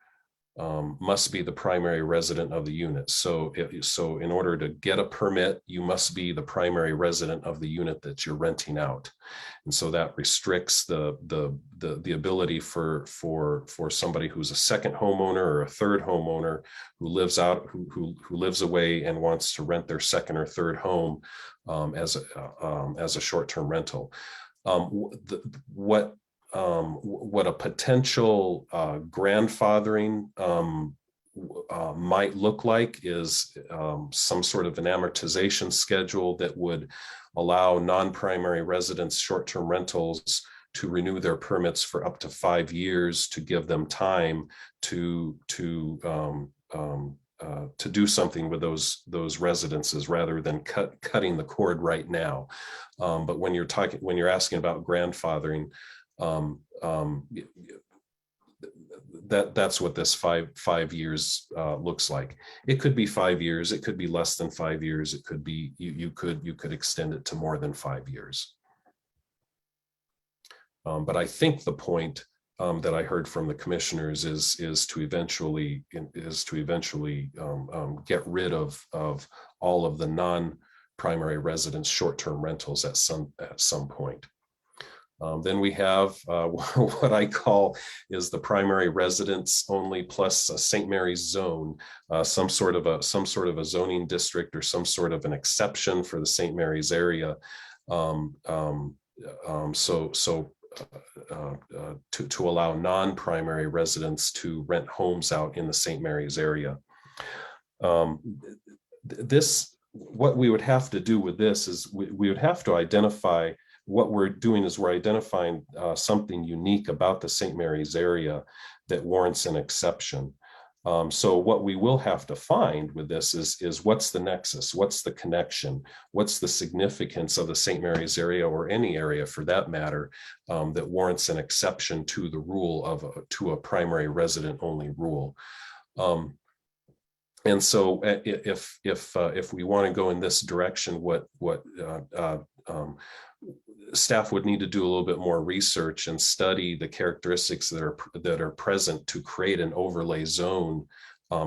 must be the primary resident of the unit. So in order to get a permit, you must be the primary resident of the unit that you're renting out. And so that restricts the ability for somebody who's a second homeowner or a third homeowner who lives out, who lives away and wants to rent their second or third home as a short-term rental. What a potential grandfathering might look like is some sort of an amortization schedule that would allow non-primary residents short-term rentals to renew their permits for up to 5 years to give them time to do something with those residences rather than cutting the cord right now. But when you're asking about grandfathering, that's what this five years looks like. It could be 5 years, it could be less than 5 years, it could be you could extend it to more than 5 years. But I think the point that I heard from the commissioners is to eventually get rid of all of the non-primary residence short-term rentals at some point. Then we have what I call is the primary residence only plus a St. Mary's zone, some sort of a zoning district or some sort of an exception for the St. Mary's area. To allow non-primary residents to rent homes out in the St. Mary's area. What we would have to do with this is we would have to identify what we're doing is we're identifying something unique about the St. Mary's area that warrants an exception. So what we will have to find with this is what's the nexus, what's the connection, what's the significance of the St. Mary's area or any area for that matter that warrants an exception to the rule to a primary resident only rule. And so if we want to go in this direction, what staff would need to do a little bit more research and study the characteristics that are present to create an overlay zone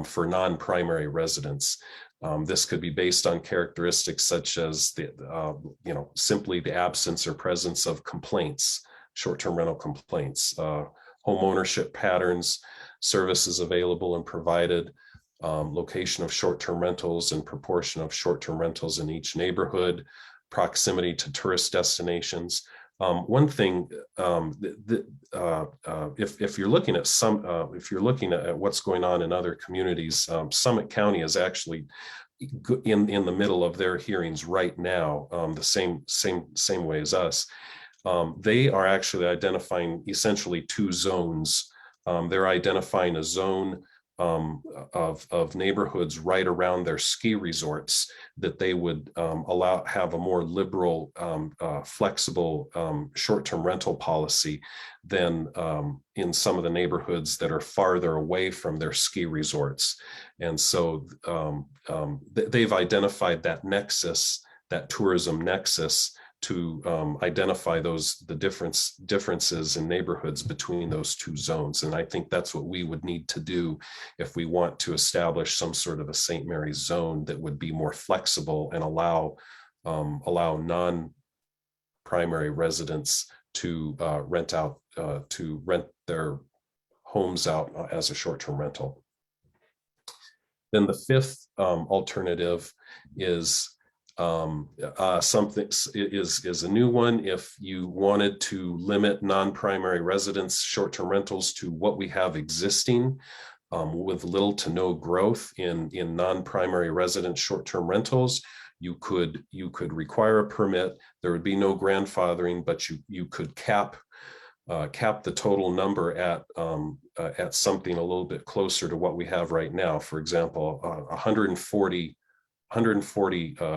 for non-primary residents. This could be based on characteristics such as simply the absence or presence of complaints, short-term rental complaints, home ownership patterns, services available and provided, location of short-term rentals and proportion of short-term rentals in each neighborhood, proximity to tourist destinations. One thing, if you're looking at what's going on in other communities, Summit County is actually in the middle of their hearings right now, the same way as us. They are actually identifying essentially two zones. They're identifying a zone of neighborhoods right around their ski resorts that they would have a more liberal, flexible short-term rental policy than in some of the neighborhoods that are farther away from their ski resorts. And so they've identified that nexus, that tourism nexus, to identify the differences in neighborhoods between those two zones. And I think that's what we would need to do if we want to establish some sort of a St. Mary's zone that would be more flexible and allow non-primary residents to rent their homes out as a short-term rental. Then the fifth alternative is something is a new one. If you wanted to limit non-primary residents short-term rentals to what we have existing, with little to no growth in non-primary resident short-term rentals, you could require a permit. There would be no grandfathering, but you could cap the total number at something a little bit closer to what we have right now. For example, 140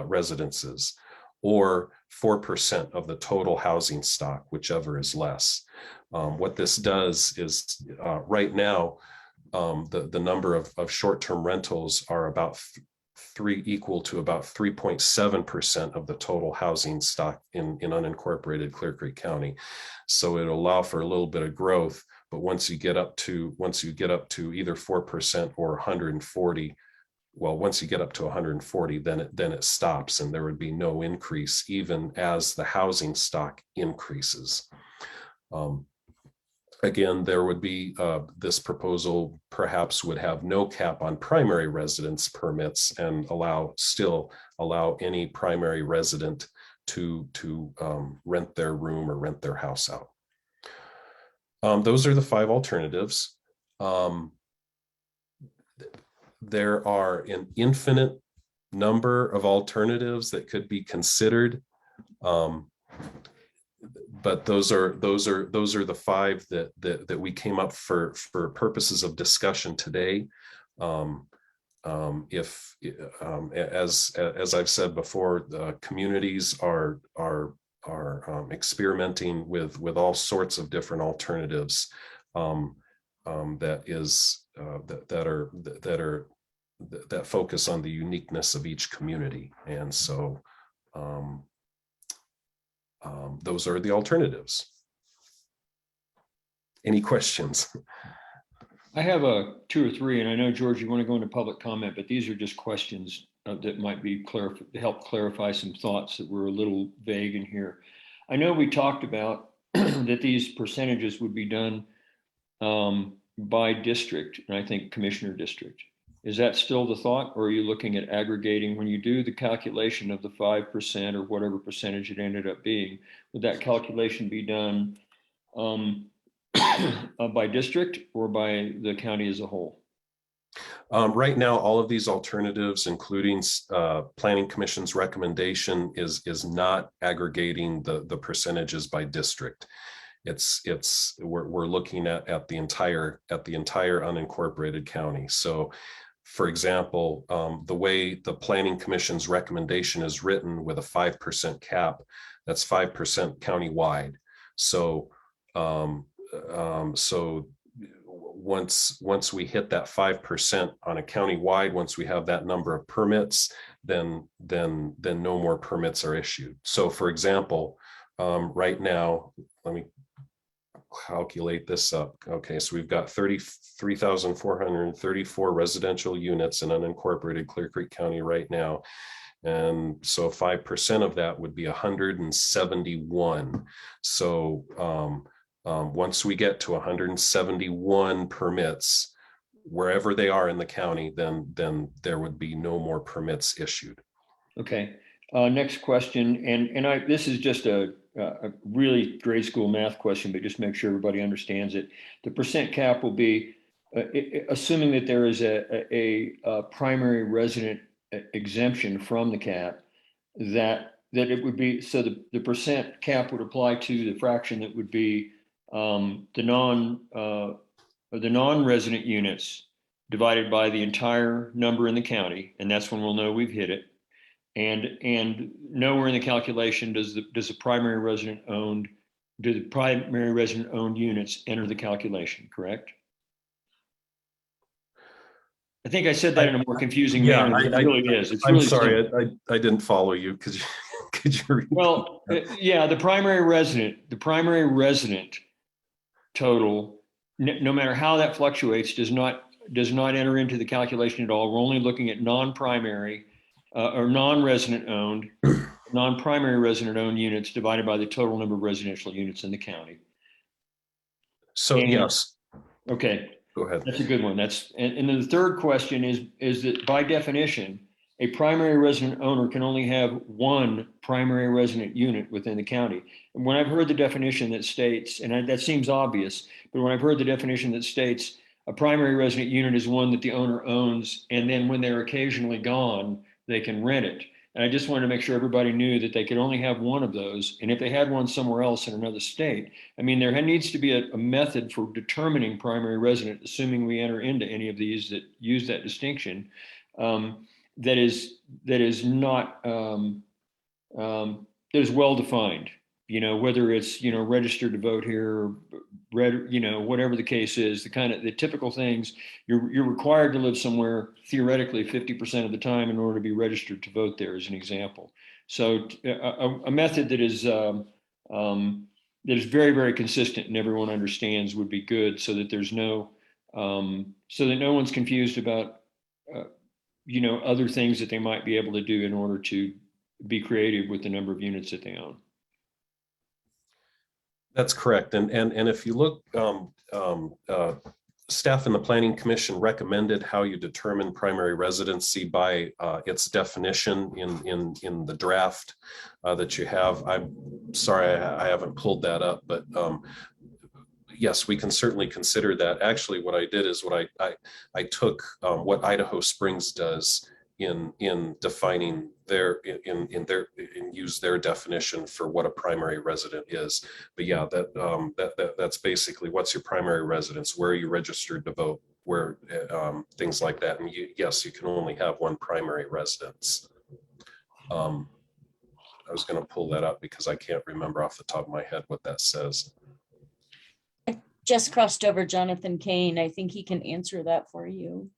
residences, or 4% of the total housing stock, whichever is less. What this does is right now, the number of short-term rentals are equal to about 3.7% of the total housing stock in unincorporated Clear Creek County. So it'll allow for a little bit of growth, but once you get up to either 4% or 140, well, once you get up to 140, then it stops, and there would be no increase even as the housing stock increases. Again, there would be this proposal perhaps would have no cap on primary residence permits and still allow any primary resident to rent their room or rent their house out. Those are the 5 alternatives. There are an infinite number of alternatives that could be considered. But those are the five that we came up for purposes of discussion today. As I've said before, the communities are experimenting with all sorts of different alternatives that focus on the uniqueness of each community, and so those are the alternatives. Any questions? I have two or three, and I know, George, you want to go into public comment, but these are just questions that might be to help clarify some thoughts that were a little vague in here. I know we talked about that these percentages would be done by district, and I think commissioner district. Is that still the thought, or are you looking at aggregating when you do the calculation of the 5% or whatever percentage it ended up being? Would that calculation be done by district or by the county as a whole? Right now, all of these alternatives, including Planning Commission's recommendation, is not aggregating the percentages by district. We're looking at the entire unincorporated county. So, for example, the way the Planning Commission's recommendation is written with a 5% cap, that's 5% countywide. So once we hit that 5% on a countywide, once we have that number of permits, then no more permits are issued. So, for example, right now, let me calculate this up. Okay, so we've got 33,434 residential units in unincorporated Clear Creek County right now. And so 5% of that would be 171. So once we get to 171 permits, wherever they are in the county, then there would be no more permits issued. Okay. Next question, and this is just a really grade school math question, but just make sure everybody understands it. The percent cap will be, assuming that there is a primary resident exemption from the cap, that it would be, so the percent cap would apply to the fraction that would be the non-resident units divided by the entire number in the county, and that's when we'll know we've hit it. And nowhere in the calculation do the primary resident owned units enter the calculation, correct? I think I said that in a more confusing manner than it really is. It's I'm really sorry, simple. I didn't follow you. Could you repeat? Well, yeah, the primary resident total, no matter how that fluctuates, does not enter into the calculation at all. We're only looking at non-primary or non-resident owned, non-primary resident owned units divided by the total number of residential units in the county. So, yes. Okay. Go ahead. That's a good one. And then the third question is that by definition, a primary resident owner can only have one primary resident unit within the county. And when I've heard the definition that states, and that seems obvious, but when I've heard the definition that states a primary resident unit is one that the owner owns, and then when they're occasionally gone, they can rent it. And I just wanted to make sure everybody knew that they could only have one of those. And if they had one somewhere else in another state, I mean, there needs to be a method for determining primary resident, assuming we enter into any of these that use that distinction, that is not, that is well defined, whether it's, registered to vote here, whatever the case is, the typical things, you're required to live somewhere theoretically 50% of the time in order to be registered to vote there, as an example. So a method that is very, very consistent and everyone understands would be good, so that there's no one's confused about other things that they might be able to do in order to be creative with the number of units that they own. That's correct. And if you look, staff in the Planning Commission recommended how you determine primary residency by its definition in the draft that you have. I'm sorry, I haven't pulled that up, but yes, we can certainly consider that. Actually, what I did is I took what Idaho Springs does in defining their, use their definition for what a primary resident is. But yeah, that's basically, what's your primary residence? Where are you registered to vote? Where, things like that. And yes, you can only have one primary residence. I was going to pull that up because I can't remember off the top of my head what that says. Just crossed over Jonathan Kane. I think he can answer that for you.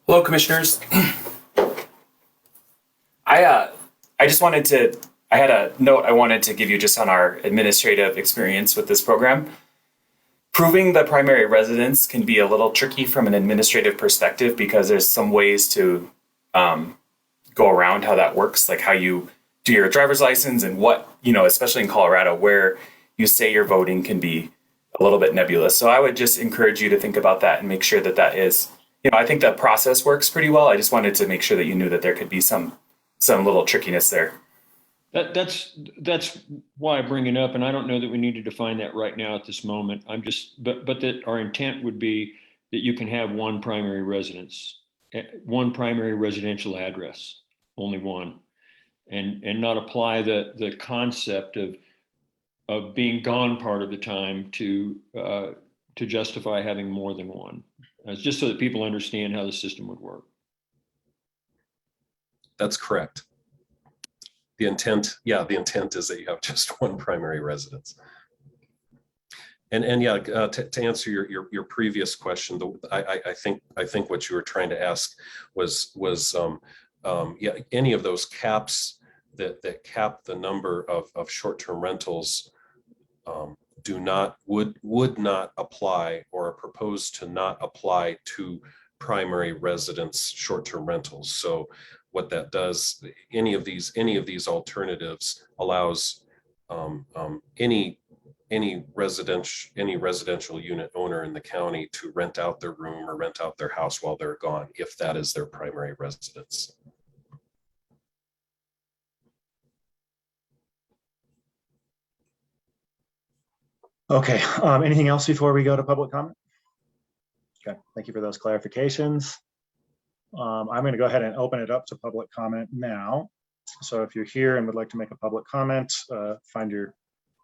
Hello, commissioners. I just wanted to, I had a note I wanted to give you just on our administrative experience with this program. Proving the primary residence can be a little tricky from an administrative perspective because there's some ways to go around how that works, like how you do your driver's license and what, especially in Colorado, where you say you're voting can be a little bit nebulous. So I would just encourage you to think about that and make sure that that is, I think the process works pretty well. I just wanted to make sure that you knew that there could be some little trickiness there. That's why I bring it up, and I don't know that we need to define that right now at this moment. But that our intent would be that you can have one primary residence, one primary residential address, only one, and not apply the concept of being gone part of the time to justify having more than one. It's just so that people understand how the system would work. That's correct. The intent is that you have just one primary residence. And yeah, to answer your previous question, I think what you were trying to ask was any of those caps that cap the number of short-term rentals would not apply or are proposed to not apply to primary residence short-term rentals. So what that does, any of these alternatives allows any residential unit owner in the county to rent out their room or rent out their house while they're gone, if that is their primary residence. Okay, anything else before we go to public comment? Okay, thank you for those clarifications. I'm going to go ahead and open it up to public comment now. So if you're here and would like to make a public comment, find your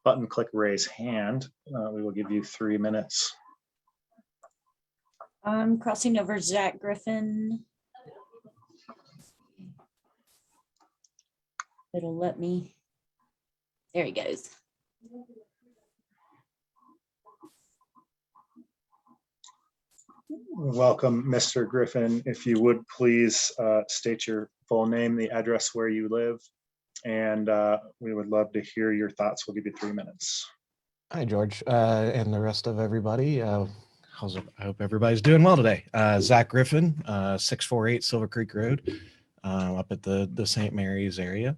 button, click raise hand. We will give you 3 minutes. I'm crossing over Zach Griffin. It'll let me. There he goes. Welcome, Mr. Griffin. If you would please state your full name, the address where you live, and we would love to hear your thoughts. We'll give you 3 minutes. Hi, George, and the rest of everybody. I hope everybody's doing well today. Zach Griffin, 648 Silver Creek Road, up at the St. Mary's area.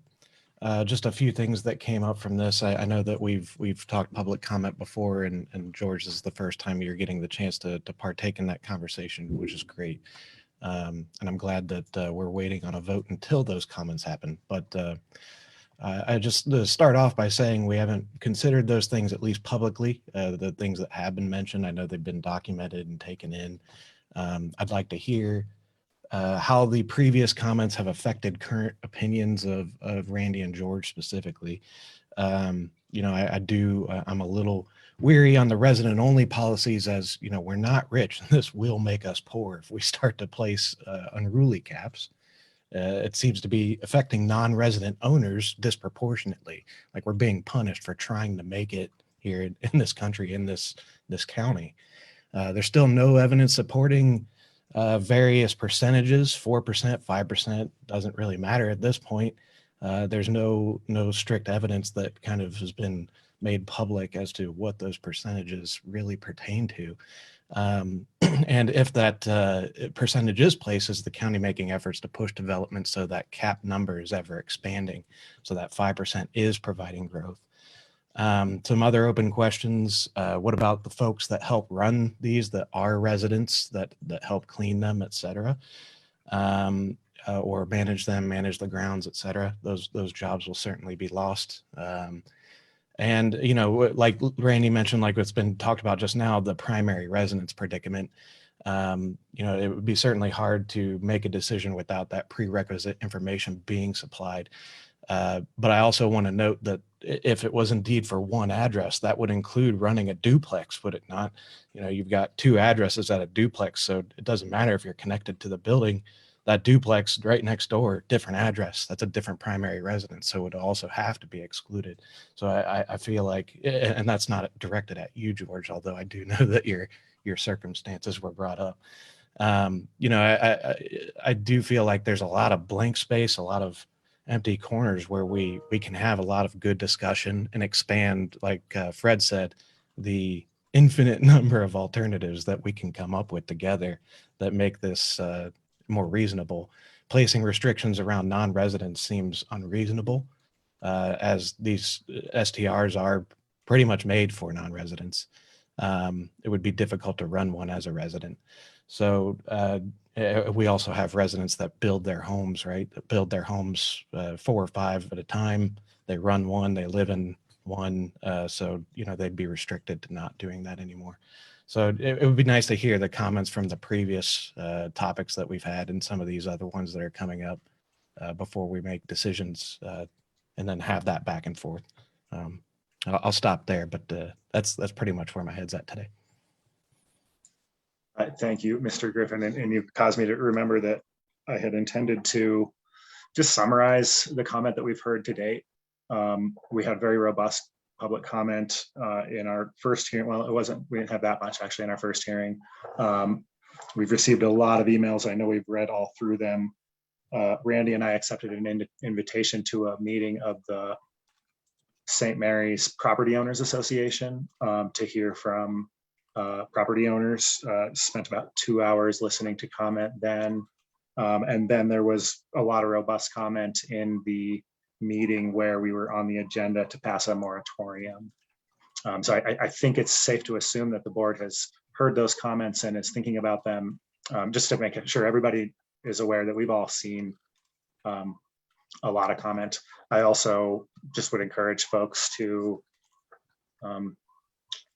Just a few things that came up from this. I know that we've talked public comment before, and George, this is the first time you're getting the chance to partake in that conversation, which is great. And I'm glad that we're waiting on a vote until those comments happen. But I just start off by saying we haven't considered those things, at least publicly, the things that have been mentioned. I know they've been documented and taken in. I'd like to hear how the previous comments have affected current opinions of Randy and George specifically. I'm a little weary on the resident only policies, as we're not rich. This will make us poor if we start to place unruly caps. It seems to be affecting non-resident owners disproportionately. Like we're being punished for trying to make it here in this country, in this county. There's still no evidence supporting various percentages, 4%, 5%, doesn't really matter at this point. There's no strict evidence that kind of has been made public as to what those percentages really pertain to. And if that percentage is placed, is the county making efforts to push development so that cap number is ever expanding, so that 5% is providing growth? Some other open questions. What about the folks that help run these, that are residents, that help clean them, et cetera, or manage them, manage the grounds, et cetera? Those jobs will certainly be lost. And, like Randy mentioned, like what's been talked about just now, the primary residence predicament. It would be certainly hard to make a decision without that prerequisite information being supplied. But I also want to note that if it was indeed for one address, that would include running a duplex, would it not? You've got two addresses at a duplex, so it doesn't matter if you're connected to the building. That duplex right next door, different address, that's a different primary residence, so it would also have to be excluded. So I feel like, and that's not directed at you, George, although I do know that your circumstances were brought up. I do feel like there's a lot of blank space, a lot of empty corners where we can have a lot of good discussion and expand, like Fred said, the infinite number of alternatives that we can come up with together that make this more reasonable. Placing restrictions around non-residents seems unreasonable, as these STRs are pretty much made for non-residents. It would be difficult to run one as a resident. So we also have residents that build their homes, right? That build their homes 4 or 5 at a time. They run one, they live in one. So, they'd be restricted to not doing that anymore. So it would be nice to hear the comments from the previous topics that we've had and some of these other ones that are coming up before we make decisions and then have that back and forth. I'll stop there, but that's pretty much where my head's at today. Thank you, Mr. Griffin. And you caused me to remember that I had intended to just summarize the comment that we've heard to date. We had very robust public comment in our first hearing. Well, we didn't have that much actually in our first hearing. We've received a lot of emails. I know we've read all through them. Randy and I accepted an invitation to a meeting of the St. Mary's Property Owners Association to hear from property owners. Spent about 2 hours listening to comment then. And then there was a lot of robust comment in the meeting where we were on the agenda to pass a moratorium. So I think it's safe to assume that the board has heard those comments and is thinking about them, just to make sure everybody is aware that we've all seen a lot of comment. I also just would encourage folks to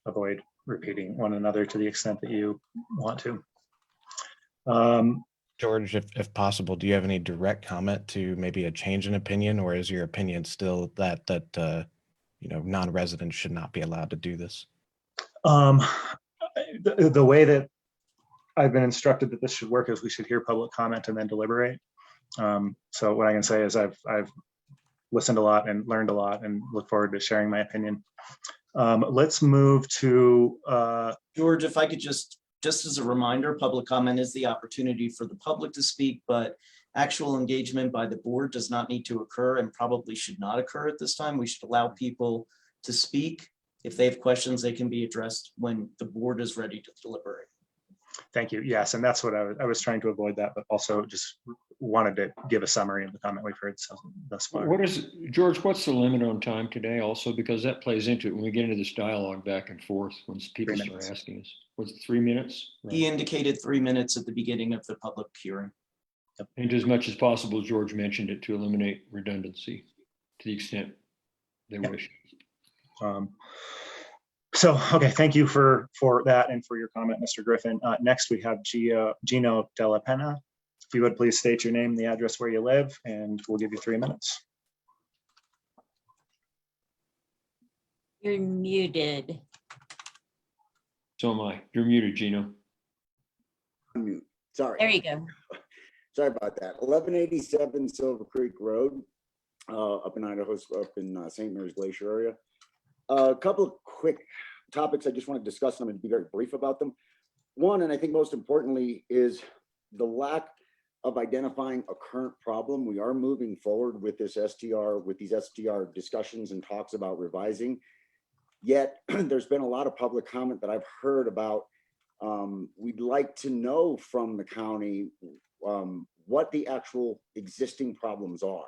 avoid repeating one another to the extent that you want to. George, if possible, do you have any direct comment to maybe a change in opinion, or is your opinion still that non-residents should not be allowed to do this? The way that I've been instructed that this should work is we should hear public comment and then deliberate. So what I can say is I've listened a lot and learned a lot and look forward to sharing my opinion. Let's move to George, if I could just as a reminder, public comment is the opportunity for the public to speak, but actual engagement by the board does not need to occur and probably should not occur at this time. We should allow people to speak. If they have questions, they can be addressed when the board is ready to deliberate. Thank you. Yes, and that's what I was trying to avoid that, but also just wanted to give a summary of the comment we've heard thus far. George, what's the limit on time today also? Because that plays into it when we get into this dialogue back and forth, when people start asking us. Was it 3 minutes? Right. He indicated 3 minutes at the beginning of the public hearing. And as much as possible, George mentioned it, to eliminate redundancy to the extent they wish. So, okay, thank you for that and for your comment, Mr. Griffin. Next, we have Gino Della Penna. If you would please state your name, the address where you live, and we'll give you 3 minutes. You're muted. So am I. You're muted, Gino. Unmute. Sorry. There you go. Sorry about that. 1187 Silver Creek Road, up in Idaho, up in St. Mary's Glacier area. A couple of quick topics I just want to discuss, and I'm going to be very brief about them. One, and I think most importantly, is the lack of identifying a current problem. We are moving forward with this STR, with these STR discussions and talks about revising. Yet there's been a lot of public comment that I've heard about. We'd like to know from the county what the actual existing problems are.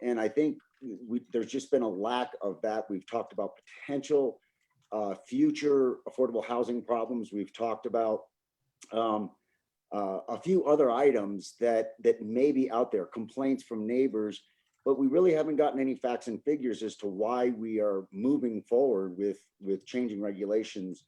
And I think there's just been a lack of that. We've talked about potential future affordable housing problems. We've talked about a few other items that may be out there, complaints from neighbors, but we really haven't gotten any facts and figures as to why we are moving forward with changing regulations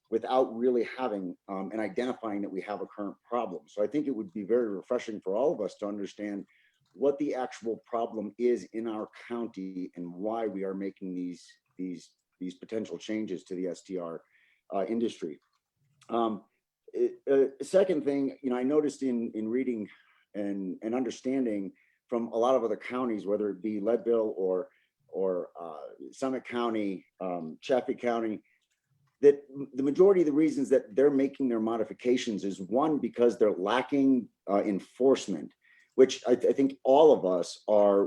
without really having and identifying that we have a current problem. So I think it would be very refreshing for all of us to understand what the actual problem is in our county and why we are making these potential changes to the STR industry. Second thing, I noticed in reading and understanding from a lot of other counties, whether it be Leadville or Summit County, Chaffee County, that the majority of the reasons that they're making their modifications is one, because they're lacking enforcement, which I think all of us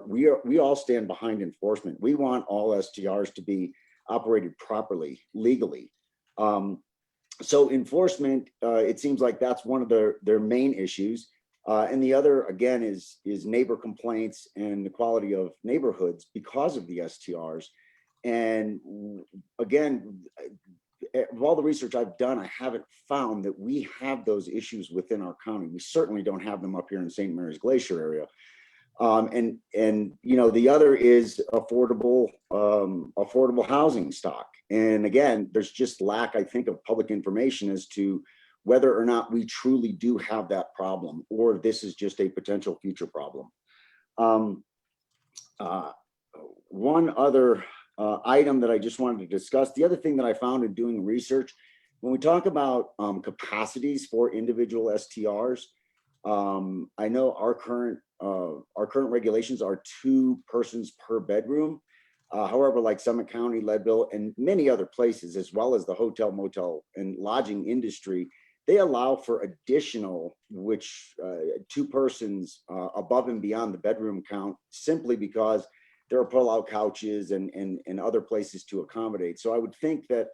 we all stand behind enforcement. We want all STRs to be operated properly, legally. So enforcement, it seems like that's one of their main issues. And the other, again, is neighbor complaints and the quality of neighborhoods because of the STRs. And again, of all the research I've done, I haven't found that we have those issues within our county. We certainly don't have them up here in St. Mary's Glacier area. And the other is affordable housing stock. And again, there's just lack, I think, of public information as to whether or not we truly do have that problem, or this is just a potential future problem. One other item that I just wanted to discuss, the other thing that I found in doing research, when we talk about capacities for individual STRs, I know our current regulations are 2 persons per bedroom. However, like Summit County, Leadville, and many other places, as well as the hotel, motel, and lodging industry, they allow for additional, 2 persons above and beyond the bedroom count, simply because there are pull-out couches and other places to accommodate. So I would think that,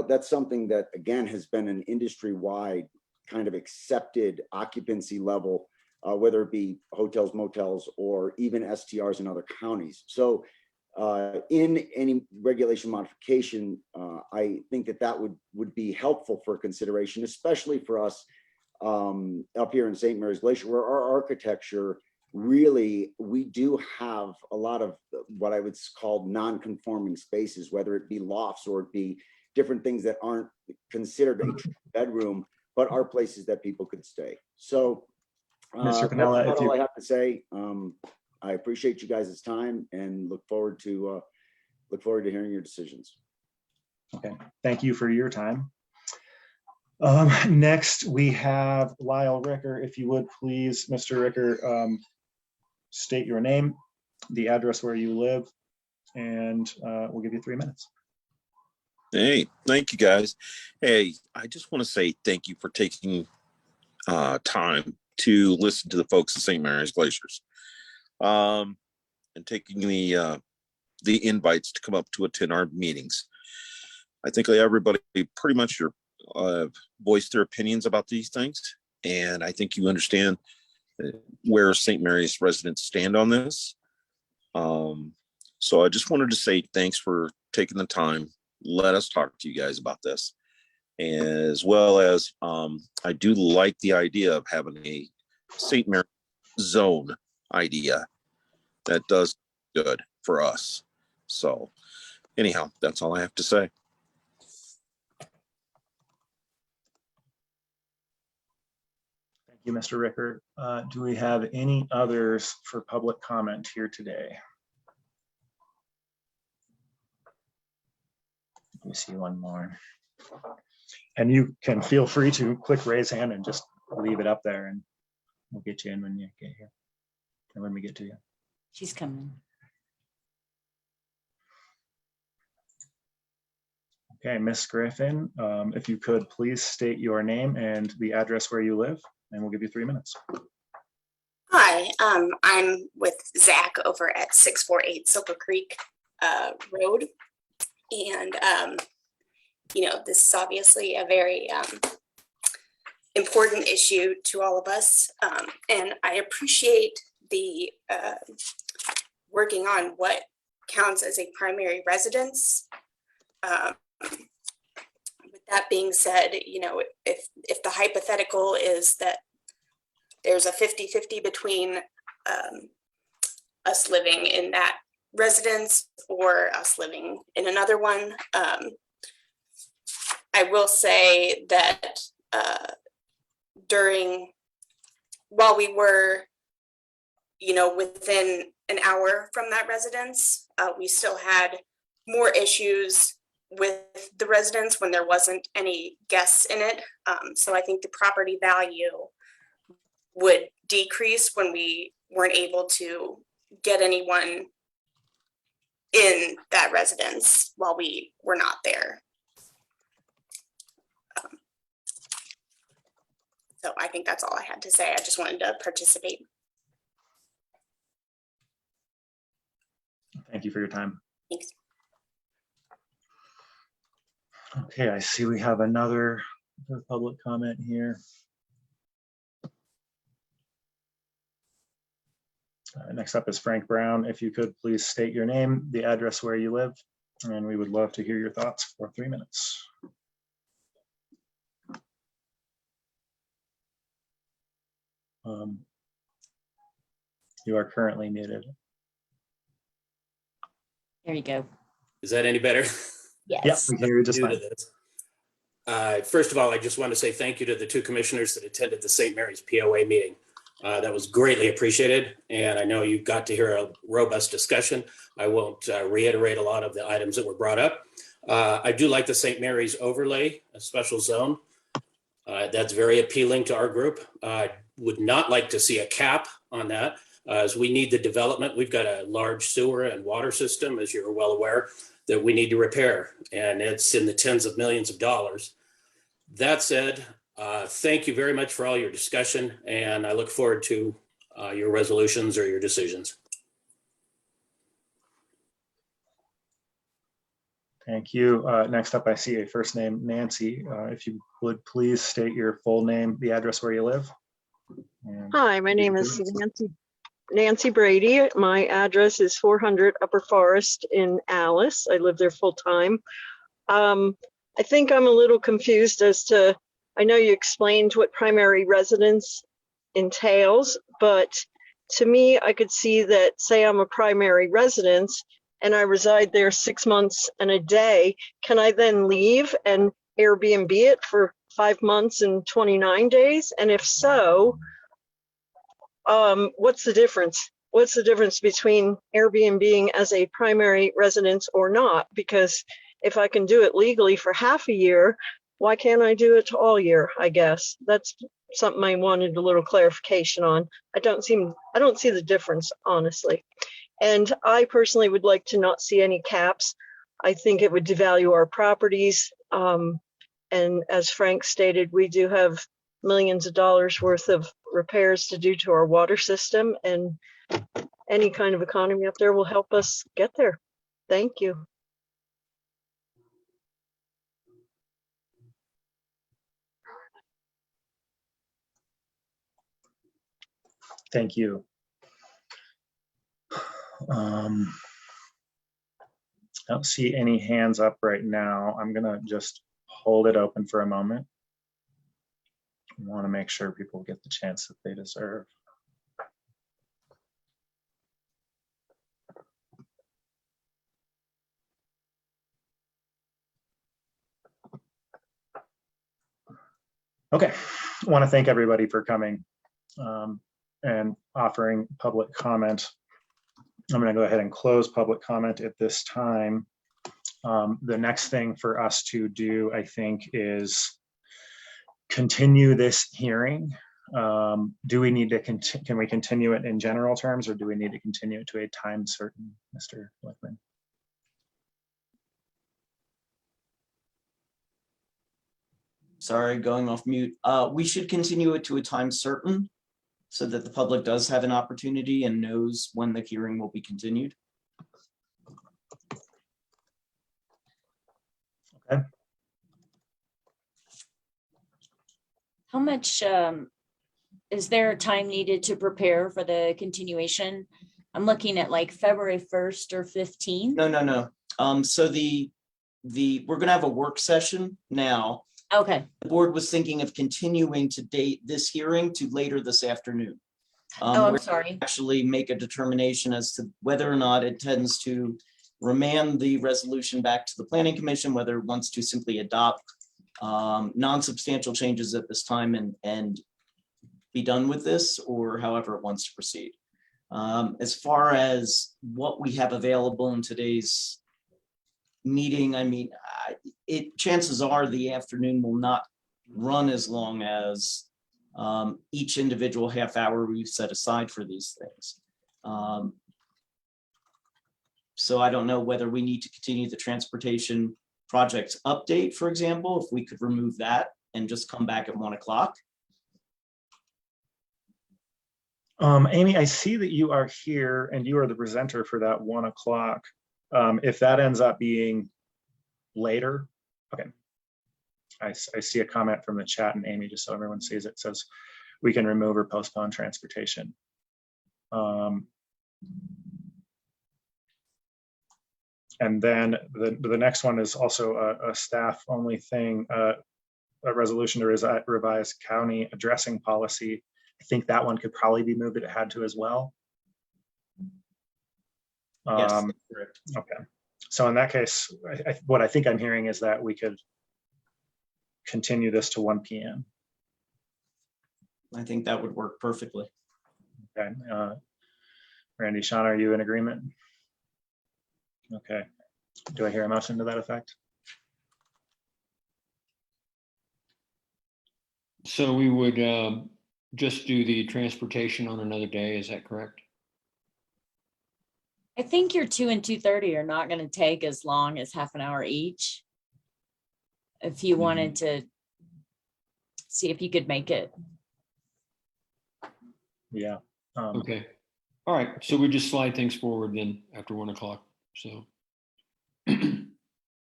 that's something that, again, has been an industry-wide kind of accepted occupancy level, whether it be hotels, motels, or even STRs in other counties. So in any regulation modification, I think that would be helpful for consideration, especially for us up here in St. Mary's Glacier, where our architecture really, we do have a lot of what I would call non-conforming spaces, whether it be lofts or it be different things that aren't considered a bedroom, but are places that people could stay. So Mr. Piniella, that's all I have to say. I appreciate you guys' time and look forward to hearing your decisions. Okay, thank you for your time. Next, we have Lyle Ricker. If you would please, Mr. Ricker, state your name, the address where you live, and we'll give you 3 minutes. Hey, thank you guys. Hey, I just want to say thank you for taking time to listen to the folks at St. Mary's Glaciers, and taking the invites to come up to attend our meetings. I think everybody pretty much voiced their opinions about these things, and I think you understand where St. Mary's residents stand on this. So I just wanted to say thanks for taking the time. Let us talk to you guys about this, as well as I do like the idea of having a St. Mary's zone idea. That does good for us. So anyhow, that's all I have to say. Thank you, Mr. Ricker. Do we have any others for public comment here today? Let me see one more. And you can feel free to click raise hand and just leave it up there, and we'll get you in when you get here, and when we get to you. She's coming. Okay, Miss Griffin, if you could please state your name and the address where you live, and we'll give you 3 minutes. Hi, I'm with Zach over at 648 Silver Creek Road. And, this is obviously a very important issue to all of us. And I appreciate the working on what counts as a primary residence. With that being said, if the hypothetical is that there's a 50-50 between us living in that residence or us living in another one, I will say that while we were, within an hour from that residence, we still had more issues with the residence when there wasn't any guests in it. So I think the property value would decrease when we weren't able to get anyone in that residence while we were not there. So I think that's all I had to say. I just wanted to participate. Thank you for your time. Thanks. Okay, I see we have another public comment here. Next up is Frank Brown. If you could please state your name, the address where you live, and we would love to hear your thoughts for 3 minutes. You are currently muted. There you go. Is that any better? Yes. Yeah, we can hear you just New fine. to this. First of all, I just want to say thank you to the two commissioners that attended the St. Mary's POA meeting. That was greatly appreciated, and I know you got to hear a robust discussion. I won't reiterate a lot of the items that were brought up. I do like the St. Mary's overlay, a special zone. That's very appealing to our group. Would not like to see a cap on that, as we need the development. We've got a large sewer and water system, as you're well aware, that we need to repair, and it's in the tens of millions of dollars. That said, thank you very much for all your discussion, and I look forward to your resolutions or your decisions. Thank you. Next up, I see a first name, Nancy. If you would please state your full name, the address where you live. Hi, my name is Nancy Brady. My address is 400 Upper Forest in Alice. I live there full time. I think I'm a little confused as to, I know you explained what primary residence entails, but to me, I could see that, say I'm a primary residence and I reside there 6 months and a day, can I then leave and Airbnb it for 5 months and 29 days? And if so, what's the difference? What's the difference between Airbnb as a primary residence or not? Because if I can do it legally for half a year, why can't I do it all year? I guess that's something I wanted a little clarification on. I don't see the difference, honestly. And I personally would like to not see any caps. I think it would devalue our properties. And as Frank stated, we do have millions of dollars worth of repairs to do to our water system, and any kind of economy up there will help us get there. Thank you. Thank you. I don't see any hands up right now. I'm gonna just hold it open for a moment. I want to make sure people get the chance that they deserve. Okay, I want to thank everybody for coming and offering public comment. I'm going to go ahead and close public comment at this time. The next thing for us to do, I think, is continue this hearing. Do we need to can we continue it in general terms, or do we need to continue it to a time certain, Mr. Lichtman? Sorry, going off mute. We should continue it to a time certain so that the public does have an opportunity and knows when the hearing will be continued. Okay. How much is there time needed to prepare for the continuation? I'm looking at like February 1st or 15th. No. So we're gonna have a work session now. Okay. The board was thinking of continuing to date this hearing to later this afternoon. I'm sorry. Actually make a determination as to whether or not it tends to remand the resolution back to the planning commission, whether it wants to simply adopt non-substantial changes at this time and be done with this, or however it wants to proceed. As far as what we have available in today's meeting, I mean, chances are the afternoon will not run as long as each individual half hour we've set aside for these things. So I don't know whether we need to continue the transportation projects update, for example, if we could remove that and just come back at 1 o'clock. Amy, I see that you are here and you are the presenter for that 1 o'clock. If that ends up being later, okay. I see a comment from the chat, and Amy, just so everyone sees it, says we can remove or postpone transportation. And then the next one is also a staff only thing, a resolution to revise county addressing policy. I think that one could probably be moved. It had to as well. Yes. Okay. So in that case, what I think I'm hearing is that we could continue this to 1 p.m. I think that would work perfectly. Okay. Randy, Sean, are you in agreement? Okay. Do I hear a motion to that effect? So we would just do the transportation on another day, is that correct? I think your 2 and 2:30 are not going to take as long as half an hour each. If you wanted to see if you could make it. Yeah. Okay. All right. So we just slide things forward then after 1 o'clock. So.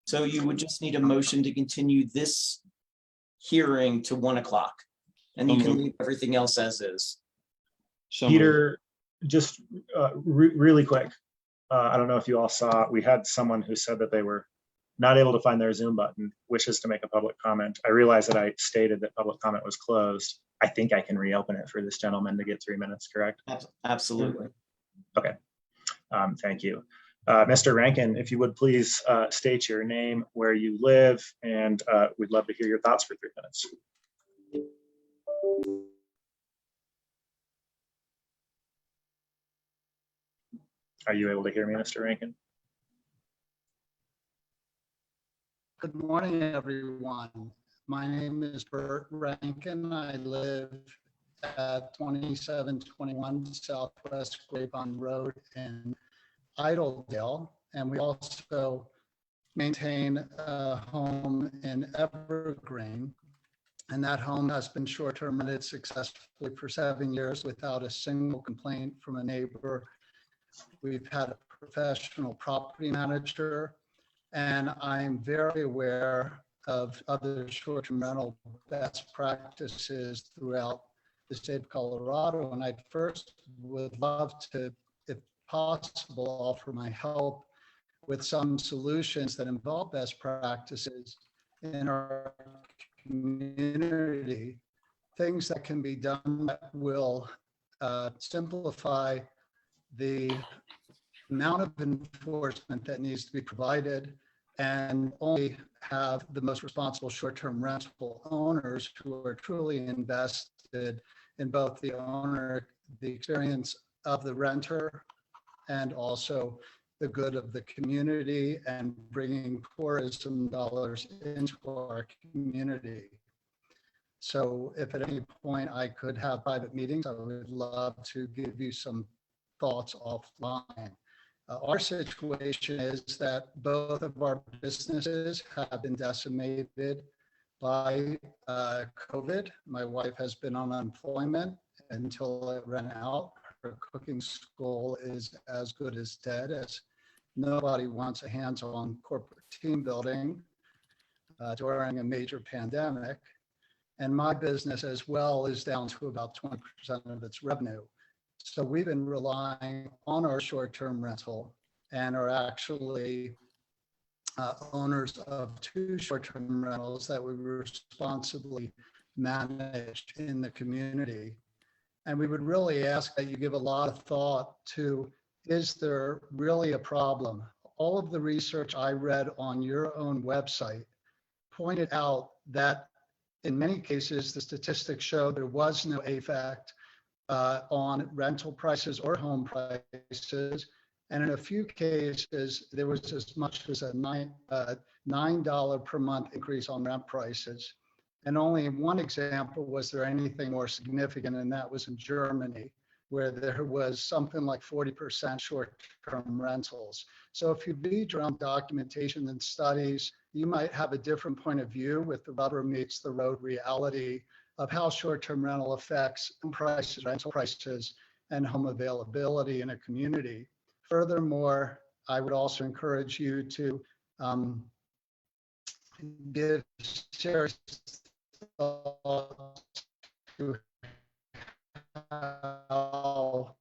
So you would just need a motion to continue this hearing to 1 o'clock, and you can leave everything else as is. Peter, just really quick. I don't know if you all saw, we had someone who said that they were not able to find their Zoom button, wishes to make a public comment. I realize that I stated that public comment was closed. I think I can reopen it for this gentleman to get 3 minutes, correct? Absolutely. Okay. Thank you. Mr. Rankin, if you would please state your name, where you live, and we'd love to hear your thoughts for 3 minutes. Are you able to hear me, Mr. Rankin? Good morning, everyone. My name is Bert Rankin. I live at 2721 Southwest Grapevine Road in Idledale, and we also maintain a home in Evergreen, and that home has been short-term rented successfully for 7 years without a single complaint from a neighbor. We've had a professional property manager, and I'm very aware of other short-term rental best practices throughout the state of Colorado. And I first would love to, if possible, offer my help with some solutions that involve best practices in our community, things that can be done that will simplify the amount of enforcement that needs to be provided, and only have the most responsible short-term rental owners who are truly invested in both the owner, the experience of the renter, and also the good of the community and bringing tourism dollars into our community. So if at any point I could have private meetings, I would love to give you some thoughts offline. Our situation is that both of our businesses have been decimated by COVID. My wife has been on unemployment until it ran out. Her cooking school is as good as dead, as nobody wants a hands-on corporate team building during a major pandemic. And my business as well is down to about 20% of its revenue. So we've been relying on our short-term rental and are actually owners of 2 short-term rentals that we responsibly manage in the community. And we would really ask that you give a lot of thought to, is there really a problem? All of the research I read on your own website pointed out that in many cases, the statistics show there was no effect on rental prices or home prices. And in a few cases, there was as much as a $9 per month increase on rent prices. And only in one example was there anything more significant, and that was in Germany, where there was something like 40% short-term rentals. So if you read your own documentation and studies, you might have a different point of view with the rubber meets the road reality of how short-term rental affects prices, rental prices, and home availability in a community. Furthermore, I would also encourage you to share thoughts to how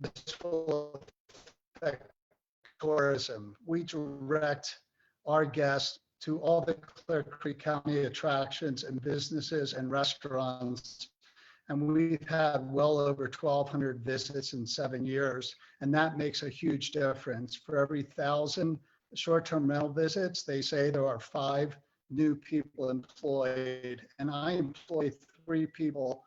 this will affect tourism. We direct our guests to all the Clear Creek County attractions and businesses and restaurants. And we've had well over 1,200 visits in 7 years. And that makes a huge difference. For every 1,000 short-term rental visits, they say there are 5 new people employed. And I employ 3 people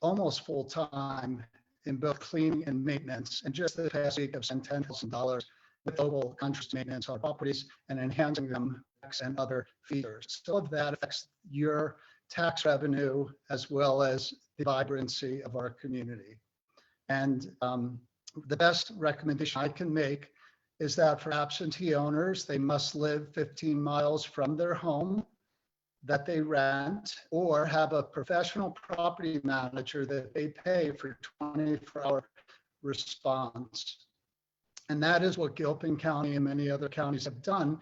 almost full-time in both cleaning and maintenance. And just the past week, I've spent $10,000 with local contract maintenance on properties and enhancing them and other features. So of that affects your tax revenue as well as the vibrancy of our community. And the best recommendation I can make is that for absentee owners, they must live 15 miles from their home that they rent, or have a professional property manager that they pay for 24-hour response. And that is what Gilpin County and many other counties have done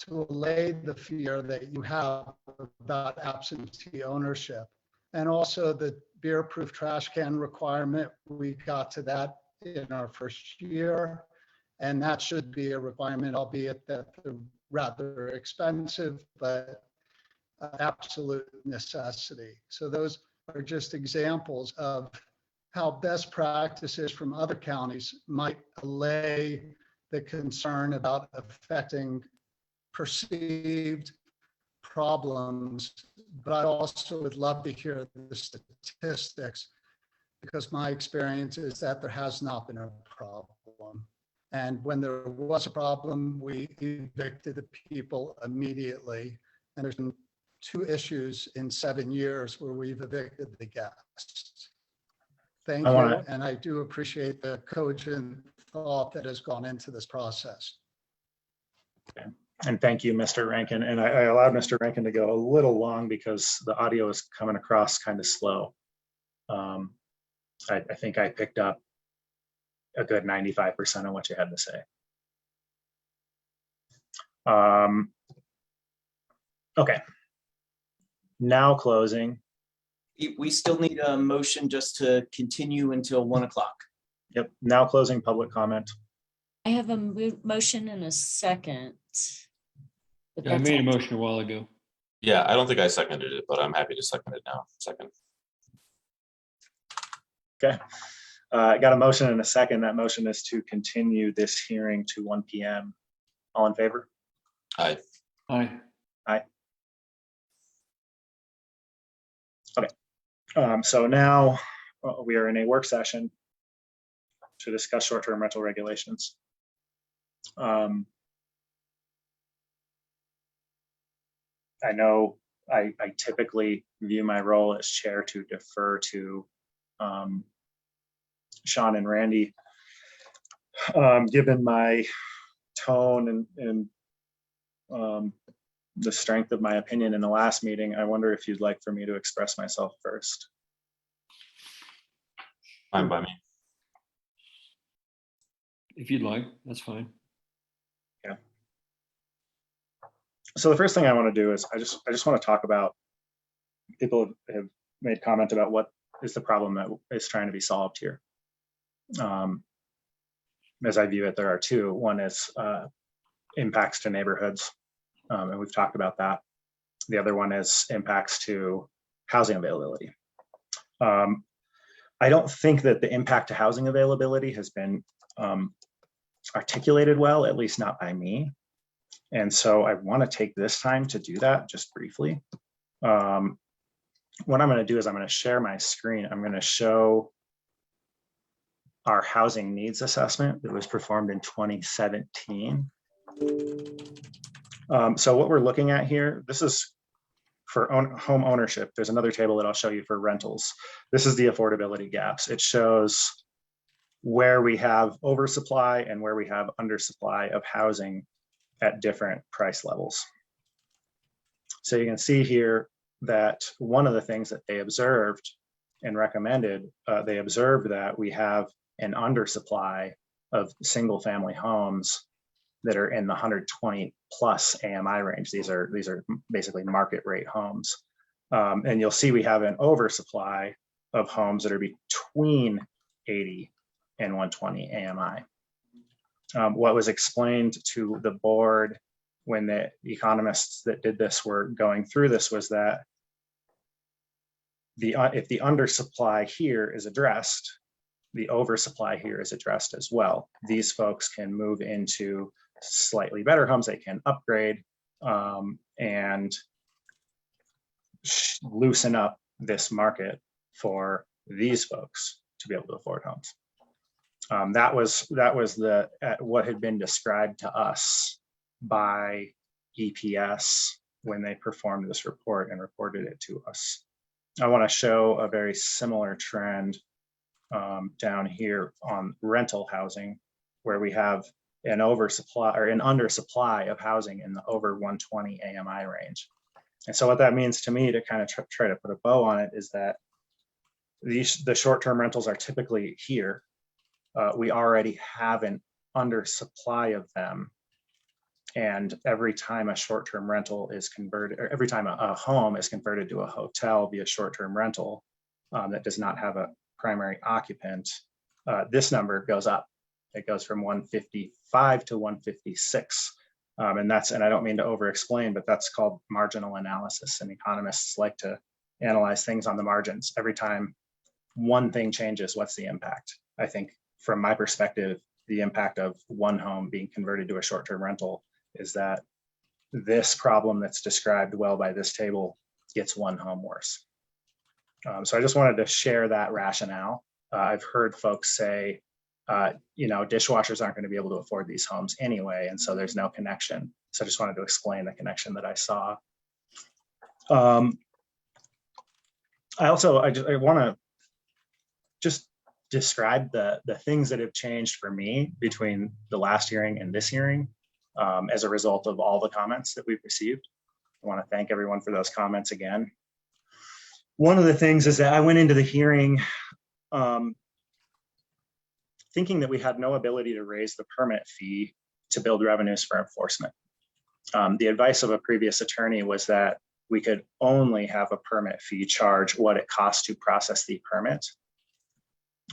to allay the fear that you have about absentee ownership. And also the beer-proof trash can requirement, we got to that in our first year. And that should be a requirement, albeit that they're rather expensive, but absolute necessity. So those are just examples of how best practices from other counties might allay the concern about affecting perceived problems. But I also would love to hear the statistics, because my experience is that there has not been a problem. And when there was a problem, we evicted the people immediately. And there's been 2 issues in 7 years where we've evicted the guests. Thank you. And I do appreciate the cogent thought that has gone into this process. Okay. And thank you, Mr. Rankin. And I allowed Mr. Rankin to go a little long because the audio is coming across kind of slow. I think I picked up a good 95% of what you had to say. Okay. Now closing. We still need a motion just to continue until 1 o'clock. Yep. Now closing public comment. I have a motion and a second. I made a motion a while ago. Yeah, I don't think I seconded it, but I'm happy to second it now. Second. Okay. I got a motion and a second. That motion is to continue this hearing to 1 p.m. All in favor? Aye. Aye. Aye. Okay. So now we are in a work session to discuss short-term rental regulations. I know I typically view my role as chair to defer to Sean and Randy. Given my tone and the strength of my opinion in the last meeting, I wonder if you'd like for me to express myself first. Fine by me. If you'd like, that's fine. Yeah. So the first thing I want to do is I just want to talk about, people have made comment about what is the problem that is trying to be solved here. As I view it, there are 2. One is impacts to neighborhoods, and we've talked about that. The other one is impacts to housing availability. I don't think that the impact to housing availability has been articulated well, at least not by me. And so I want to take this time to do that just briefly. What I'm going to do is I'm going to share my screen. I'm going to show our housing needs assessment that was performed in 2017. So what we're looking at here, this is for home ownership. There's another table that I'll show you for rentals. This is the affordability gaps. It shows where we have oversupply and where we have undersupply of housing at different price levels. So you can see here that one of the things that they observed and recommended, they observed that we have an undersupply of single family homes that are in the 120 plus AMI range. These are basically market rate homes. And you'll see we have an oversupply of homes that are between 80 and 120 AMI. What was explained to the board when the economists that did this were going through this was that if the undersupply here is addressed, the oversupply here is addressed as well. These folks can move into slightly better homes. They can upgrade and loosen up this market for these folks to be able to afford homes. That was what had been described to us by EPS when they performed this report and reported it to us. I want to show a very similar trend down here on rental housing, where we have an oversupply or an undersupply of housing in the over 120 AMI range. And so what that means to me, to kind of try to put a bow on it, is that the short-term rentals are typically here. We already have an undersupply of them. And every time a short-term rental is converted, or every time a home is converted to a hotel via short-term rental that does not have a primary occupant, this number goes up. It goes from 155 to 156. And I don't mean to over-explain, but that's called marginal analysis. And economists like to analyze things on the margins. Every time one thing changes, what's the impact? I think from my perspective, the impact of one home being converted to a short-term rental is that this problem that's described well by this table gets one home worse. So I just wanted to share that rationale. I've heard folks say, dishwashers aren't going to be able to afford these homes anyway, and so there's no connection. So I just wanted to explain the connection that I saw. I want to just describe the things that have changed for me between the last hearing and this hearing as a result of all the comments that we've received. I want to thank everyone for those comments again. One of the things is that I went into the hearing thinking that we had no ability to raise the permit fee to build revenues for enforcement. The advice of a previous attorney was that we could only have a permit fee charge what it costs to process the permit.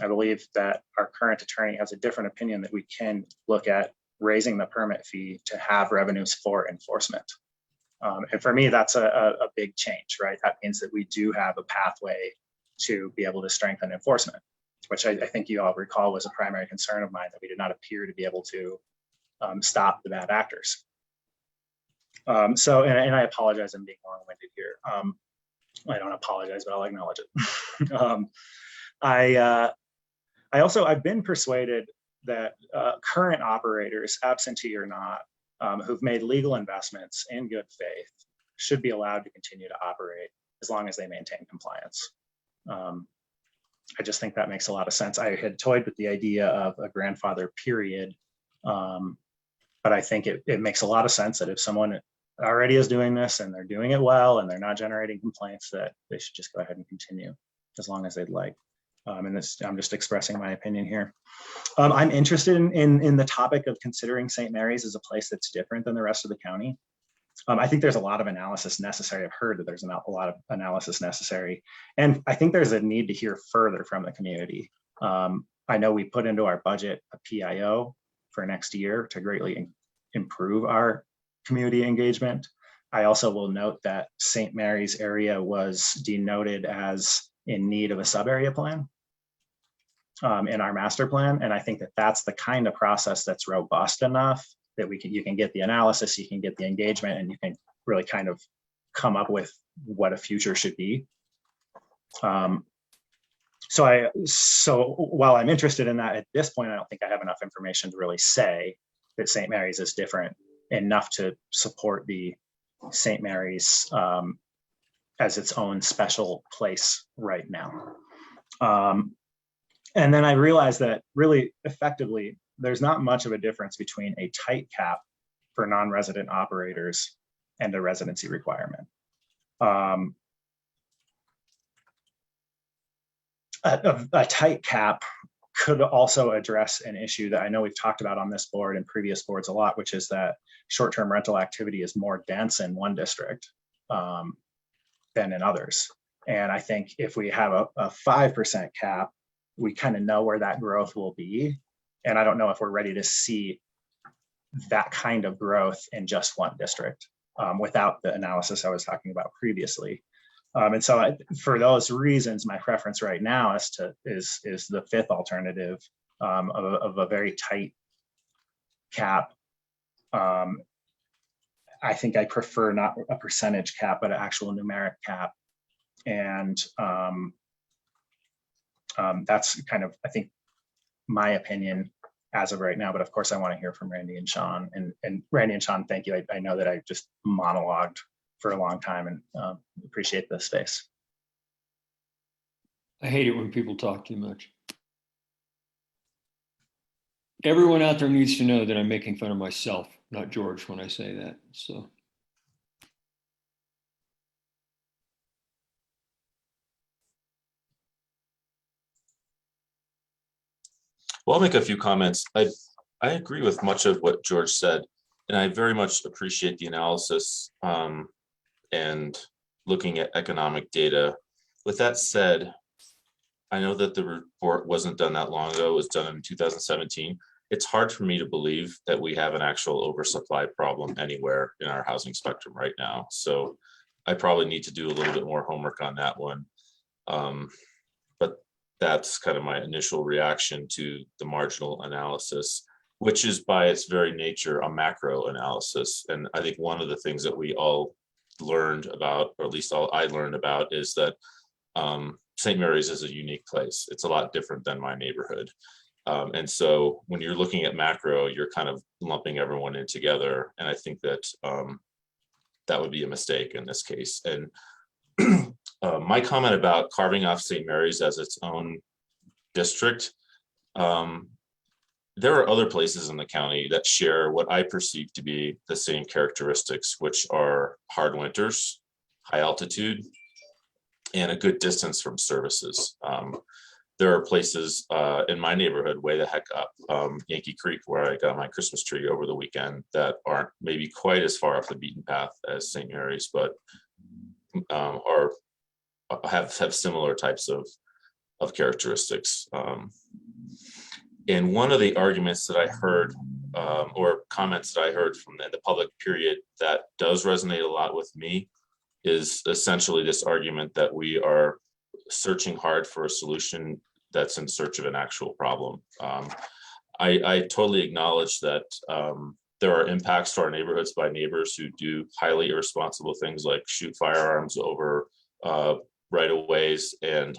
I believe that our current attorney has a different opinion, that we can look at raising the permit fee to have revenues for enforcement. And for me, that's a big change, right? That means that we do have a pathway to be able to strengthen enforcement, which I think you all recall was a primary concern of mine, that we did not appear to be able to stop the bad actors. And I apologize, I'm being long-winded here. I don't apologize, but I'll acknowledge it. I've been persuaded that current operators, absentee or not, who've made legal investments in good faith, should be allowed to continue to operate as long as they maintain compliance. I just think that makes a lot of sense. I had toyed with the idea of a grandfather period, but I think it makes a lot of sense that if someone already is doing this and they're doing it well and they're not generating complaints, that they should just go ahead and continue as long as they'd like. And I'm just expressing my opinion here. I'm interested in the topic of considering St. Mary's as a place that's different than the rest of the county. I think there's a lot of analysis necessary. I've heard that there's a lot of analysis necessary. And I think there's a need to hear further from the community. I know we put into our budget a PIO for next year to greatly improve our community engagement. I also will note that St. Mary's area was denoted as in need of a sub-area plan in our master plan. And I think that that's the kind of process that's robust enough that you can get the analysis, you can get the engagement, and you can really kind of come up with what a future should be. So while I'm interested in that at this point, I don't think I have enough information to really say that St. Mary's is different enough to support the St. Mary's as its own special place right now. And then I realized that really effectively, there's not much of a difference between a tight cap for non-resident operators and a residency requirement. A tight cap could also address an issue that I know we've talked about on this board and previous boards a lot, which is that short-term rental activity is more dense in one district than in others. And I think if we have a 5% cap, we kind of know where that growth will be. And I don't know if we're ready to see that kind of growth in just one district without the analysis I was talking about previously. And so for those reasons, my preference right now is the fifth alternative of a very tight cap. I think I prefer not a percentage cap, but an actual numeric cap. And that's kind of, I think, my opinion as of right now. But of course, I want to hear from Randy and Sean. And Randy and Sean, thank you. I know that I just monologued for a long time and appreciate the space. I hate it when people talk too much. Everyone out there needs to know that I'm making fun of myself, not George, when I say that. So. Well, I'll make a few comments. I agree with much of what George said, and I very much appreciate the analysis and looking at economic data. With that said, I know that the report wasn't done that long ago. It was done in 2017. It's hard for me to believe that we have an actual oversupply problem anywhere in our housing spectrum right now. So I probably need to do a little bit more homework on that one. But that's kind of my initial reaction to the marginal analysis, which is by its very nature a macro analysis. And I think one of the things that we all learned about, or at least all I learned about, is that St. Mary's is a unique place. It's a lot different than my neighborhood. And so when you're looking at macro, you're kind of lumping everyone in together. And I think that that would be a mistake in this case. And my comment about carving off St. Mary's as its own district, there are other places in the county that share what I perceive to be the same characteristics, which are hard winters, high altitude, and a good distance from services. There are places in my neighborhood way the heck up, Yankee Creek, where I got my Christmas tree over the weekend, that aren't maybe quite as far off the beaten path as St. Mary's, but have similar types of characteristics. And one of the arguments that I heard, or comments that I heard from the public period that does resonate a lot with me, is essentially this argument that we are searching hard for a solution that's in search of an actual problem. I totally acknowledge that there are impacts to our neighborhoods by neighbors who do highly irresponsible things like shoot firearms over right-of-ways and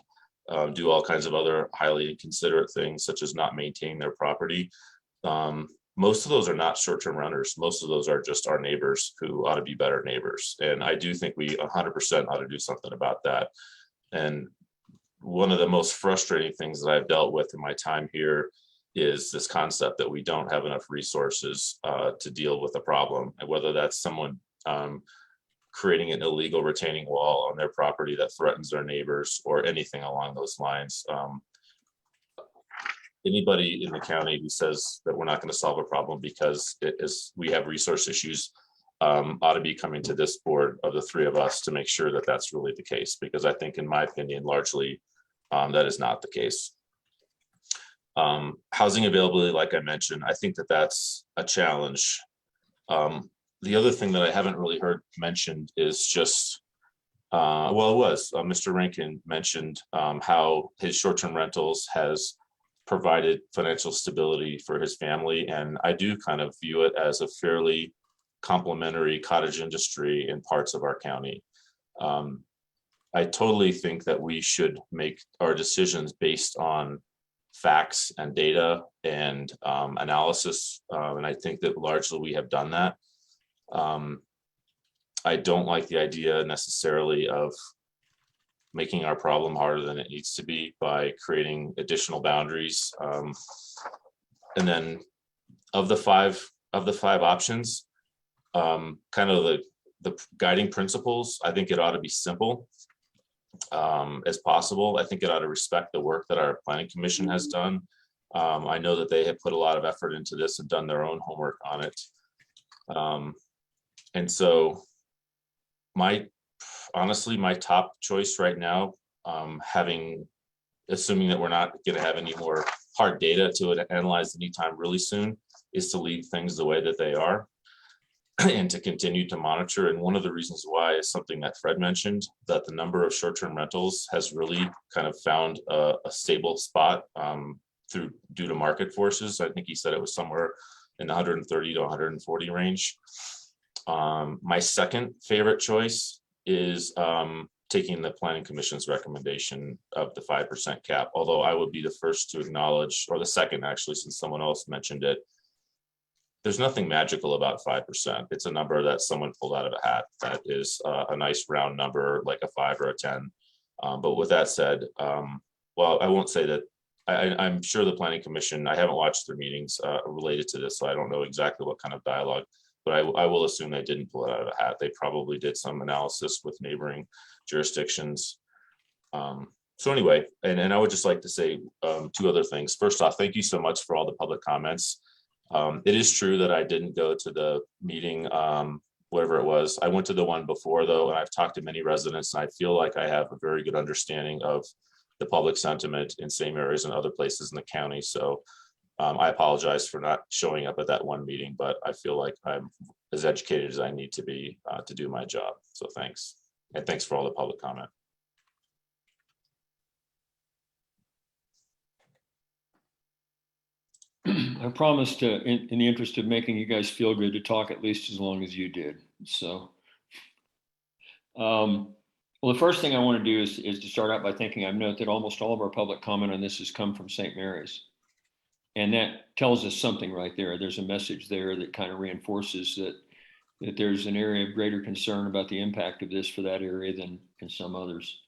do all kinds of other highly inconsiderate things, such as not maintaining their property. Most of those are not short-term renters. Most of those are just our neighbors who ought to be better neighbors. And I do think we 100% ought to do something about that. And one of the most frustrating things that I've dealt with in my time here is this concept that we don't have enough resources to deal with the problem. And whether that's someone creating an illegal retaining wall on their property that threatens their neighbors or anything along those lines. Anybody in the county who says that we're not going to solve a problem because we have resource issues ought to be coming to this board of the three of us to make sure that that's really the case, because I think, in my opinion, largely that is not the case. Housing availability, like I mentioned, I think that that's a challenge. The other thing that I haven't really heard mentioned is just, Mr. Rankin mentioned how his short-term rentals has provided financial stability for his family. And I do kind of view it as a fairly complementary cottage industry in parts of our county. I totally think that we should make our decisions based on facts and data and analysis. And I think that largely we have done that. I don't like the idea necessarily of making our problem harder than it needs to be by creating additional boundaries. And then of the five options, kind of the guiding principles, I think it ought to be simple as possible. I think it ought to respect the work that our planning commission has done. I know that they have put a lot of effort into this and done their own homework on it. And so honestly, my top choice right now, assuming that we're not going to have any more hard data to analyze anytime really soon, is to leave things the way that they are and to continue to monitor. And one of the reasons why is something that Fred mentioned, that the number of short-term rentals has really kind of found a stable spot due to market forces. I think he said it was somewhere in the 130 to 140 range. My second favorite choice is taking the planning commission's recommendation of the 5% cap, although I would be the first to acknowledge, or the second actually, since someone else mentioned it, there's nothing magical about 5%. It's a number that someone pulled out of a hat. That is a nice round number, like a 5 or a 10. But with that said, well, I won't say that. I'm sure the planning commission, I haven't watched their meetings related to this, so I don't know exactly what kind of dialogue, but I will assume they didn't pull it out of a hat. They probably did some analysis with neighboring jurisdictions. So anyway, and I would just like to say 2 other things. First off, thank you so much for all the public comments. It is true that I didn't go to the meeting, whatever it was. I went to the one before though, and I've talked to many residents, and I feel like I have a very good understanding of the public sentiment in St. Mary's and other places in the county. So I apologize for not showing up at that one meeting, but I feel like I'm as educated as I need to be to do my job. So thanks. And thanks for all the public comment. I promised to, in the interest of making you guys feel good, to talk at least as long as you did. So, well, the first thing I want to do is to start out by thinking I've noted that almost all of our public comment on this has come from St. Mary's. And that tells us something right there. There's a message there that kind of reinforces that there's an area of greater concern about the impact of this for that area than in some others.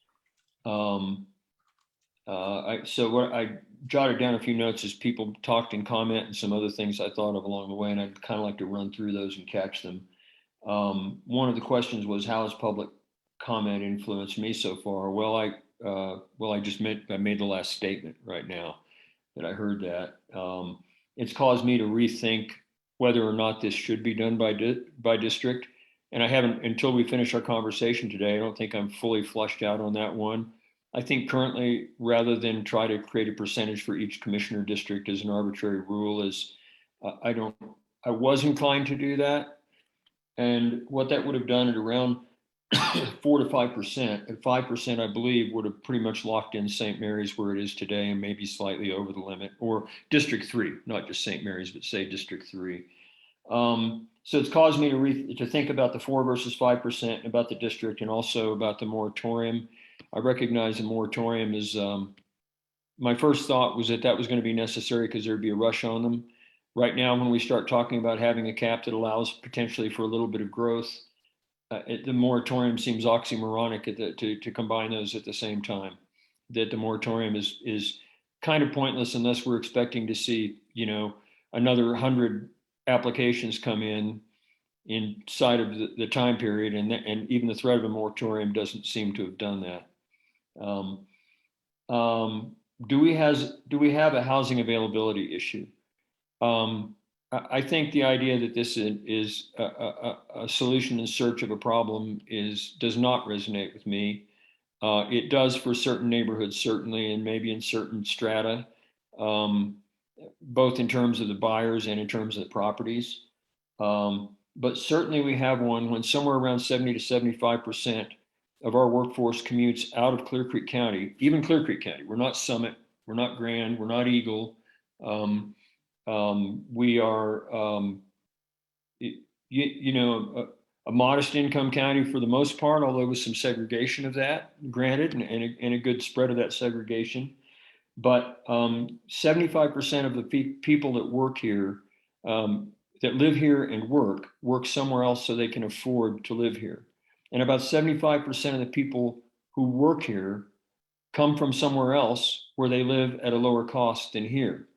So what I jotted down a few notes as people talked and comment and some other things I thought of along the way, and I'd kind of like to run through those and catch them. One of the questions was, how has public comment influenced me so far? Well, I just made the last statement right now that I heard that. It's caused me to rethink whether or not this should be done by district. And I haven't, until we finish our conversation today, I don't think I'm fully fleshed out on that one. I think currently, rather than try to create a percentage for each commissioner district as an arbitrary rule, I was inclined to do that. And what that would have done at around 4 to 5%, at 5%, I believe, would have pretty much locked in St. Mary's where it is today and maybe slightly over the limit, or District 3, not just St. Mary's, but say District 3. So it's caused me to think about the 4 versus 5%, about the district, and also about the moratorium. I recognize the moratorium is, my first thought was that was going to be necessary because there'd be a rush on them. Right now, when we start talking about having a cap that allows potentially for a little bit of growth, the moratorium seems oxymoronic to combine those at the same time. That the moratorium is kind of pointless unless we're expecting to see, another 100 applications come inside of the time period, and even the threat of a moratorium doesn't seem to have done that. Do we have a housing availability issue? I think the idea that this is a solution in search of a problem does not resonate with me. It does for certain neighborhoods, certainly, and maybe in certain strata, both in terms of the buyers and in terms of the properties. But certainly we have one when somewhere around 70 to 75% of our workforce commutes out of Clear Creek County, even Clear Creek County. We're not Summit, We're not Grand. We're not Eagle. We are, a modest income county for the most part, although with some segregation of that, granted, and a good spread of that segregation. But 75% of the people that work here, that live here and work somewhere else so they can afford to live here. And about 75% of the people who work here come from somewhere else where they live at a lower cost than here.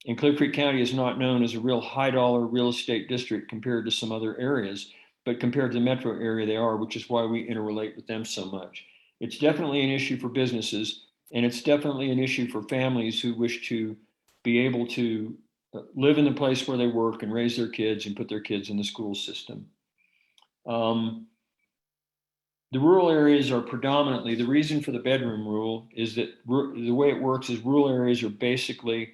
And Clear Creek County is not known as a real high dollar real estate district compared to some other areas, but compared to the metro area they are, which is why we interrelate with them so much. It's definitely an issue for businesses, and it's definitely an issue for families who wish to be able to live in the place where they work and raise their kids and put their kids in the school system. The rural areas are predominantly, the reason for the bedroom rule is that the way it works is rural areas are basically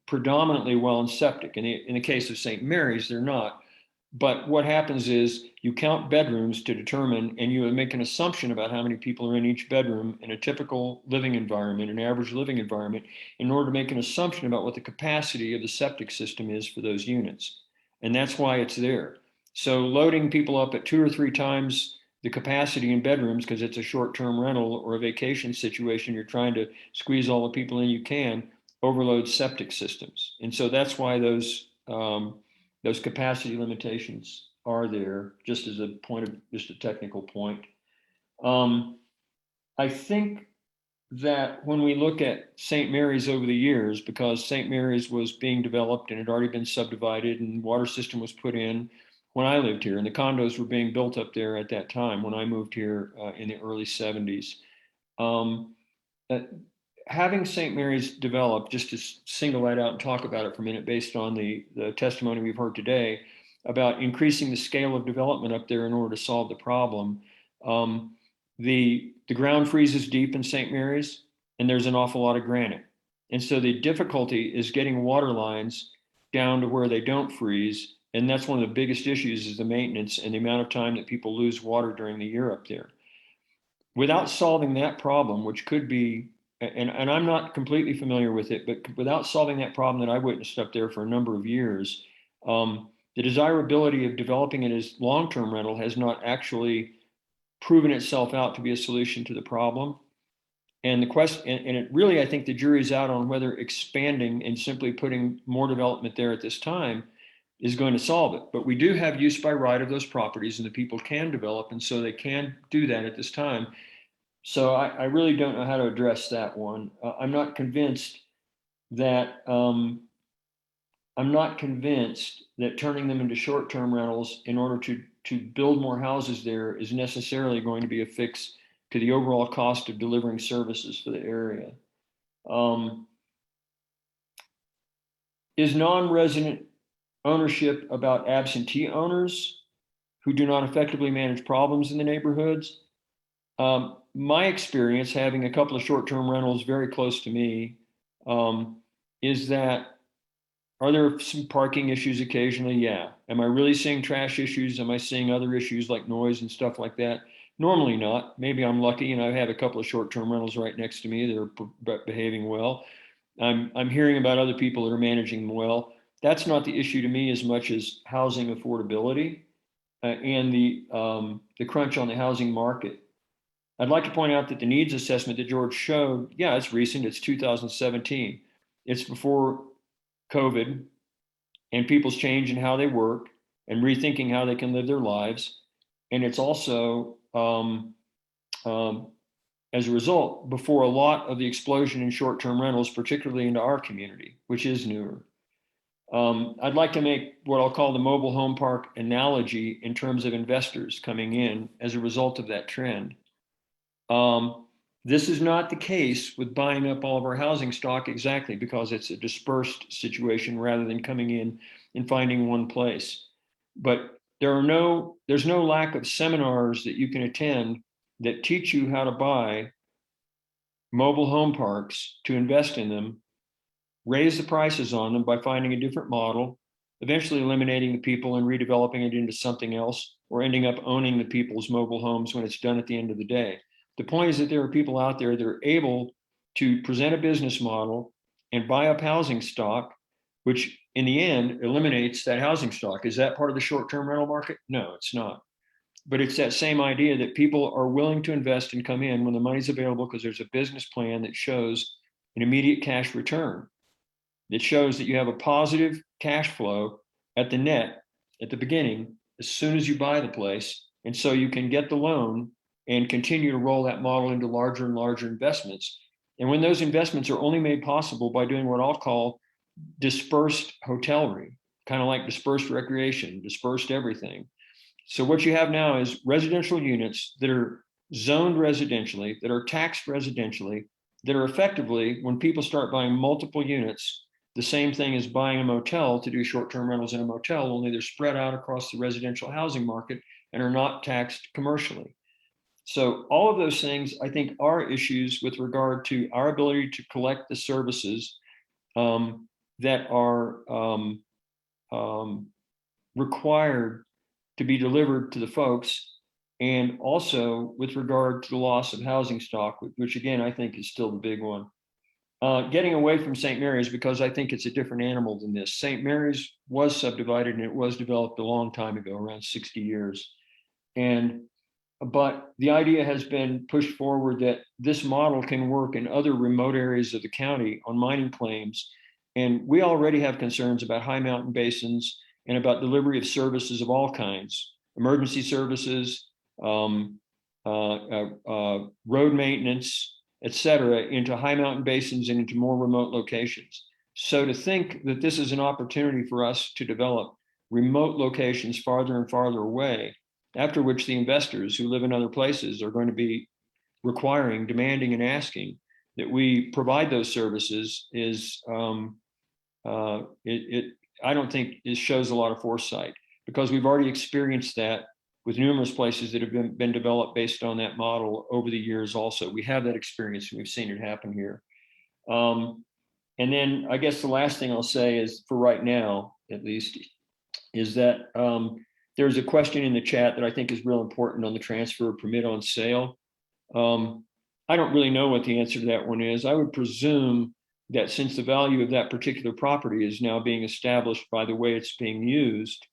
predominantly well and septic. In the case of St. Mary's, they're not. But what happens is you count bedrooms to determine, and you make an assumption about how many people are in each bedroom in a typical living environment, an average living environment, in order to make an assumption about what the capacity of the septic system is for those units. And that's why it's there. So loading people up at 2 or 3 times the capacity in bedrooms, because it's a short-term rental or a vacation situation, you're trying to squeeze all the people in you can, overloads septic systems. And so that's why those capacity limitations are there, just as a point of, just a technical point. I think that when we look at St. Mary's over the years, because St. Mary's was being developed and had already been subdivided and water system was put in when I lived here, and the condos were being built up there at that time when I moved here in the early 70s. Having St. Mary's developed, just to single that out and talk about it for a minute based on the testimony we've heard today about increasing the scale of development up there in order to solve the problem. The ground freezes deep in St. Mary's and there's an awful lot of granite. And so the difficulty is getting water lines down to where they don't freeze. And that's one of the biggest issues is the maintenance and the amount of time that people lose water during the year up there. Without solving that problem, which could be, and I'm not completely familiar with it, but without solving that problem that I witnessed up there for a number of years, the desirability of developing it as long-term rental has not actually proven itself out to be a solution to the problem. And the question, and it really, I think the jury's out on whether expanding and simply putting more development there at this time is going to solve it. But we do have use by right of those properties and the people can develop. And so they can do that at this time. So I really don't know how to address that one. I'm not convinced that turning them into short-term rentals in order to build more houses there is necessarily going to be a fix to the overall cost of delivering services for the area. Is non-resident ownership about absentee owners who do not effectively manage problems in the neighborhoods? My experience, having a couple of short-term rentals very close to me, is that are there some parking issues occasionally? Yeah. Am I really seeing trash issues? Am I seeing other issues like noise and stuff like that? Normally not. Maybe I'm lucky and I have a couple of short-term rentals right next to me that are behaving well. I'm hearing about other people that are managing them well. That's not the issue to me as much as housing affordability and the crunch on the housing market. I'd like to point out that the needs assessment that George showed, yeah, it's recent. It's 2017. It's before COVID and people's change in how they work and rethinking how they can live their lives. And it's also, as a result, before a lot of the explosion in short-term rentals, particularly into our community, which is newer. I'd like to make what I'll call the mobile home park analogy in terms of investors coming in as a result of that trend. This is not the case with buying up all of our housing stock exactly because it's a dispersed situation rather than coming in and finding one place. But there's no lack of seminars that you can attend that teach you how to buy mobile home parks, to invest in them, raise the prices on them by finding a different model, eventually eliminating the people and redeveloping it into something else, or ending up owning the people's mobile homes when it's done at the end of the day. The point is that there are people out there that are able to present a business model and buy up housing stock, which in the end eliminates that housing stock. Is that part of the short-term rental market? No, it's not. But it's that same idea that people are willing to invest and come in when the money's available because there's a business plan that shows an immediate cash return. That shows that you have a positive cash flow at the net at the beginning as soon as you buy the place. And so you can get the loan and continue to roll that model into larger and larger investments. And when those investments are only made possible by doing what I'll call dispersed hotelry, kind of like dispersed recreation, dispersed everything. So what you have now is residential units that are zoned residentially, that are taxed residentially, that are effectively, when people start buying multiple units, the same thing as buying a motel to do short-term rentals in a motel, only they're spread out across the residential housing market and are not taxed commercially. So all of those things, I think, are issues with regard to our ability to collect the services that are required to be delivered to the folks, and also with regard to the loss of housing stock, which again, I think is still the big one. Getting away from St. Mary's, because I think it's a different animal than this. St. Mary's was subdivided and it was developed a long time ago, around 60 years. But the idea has been pushed forward that this model can work in other remote areas of the county on mining claims. And we already have concerns about high mountain basins and about delivery of services of all kinds, emergency services, road maintenance, et cetera, into high mountain basins and into more remote locations. So to think that this is an opportunity for us to develop remote locations farther and farther away, after which the investors who live in other places are going to be requiring, demanding, and asking that we provide those services is, I don't think it shows a lot of foresight, because we've already experienced that with numerous places that have been developed based on that model over the years also. We have that experience and we've seen it happen here. And then I guess the last thing I'll say is, for right now, at least, is that there's a question in the chat that I think is real important on the transfer of permit on sale. I don't really know what the answer to that one is. I would presume that since the value of that particular property is now being established by the way it's being used,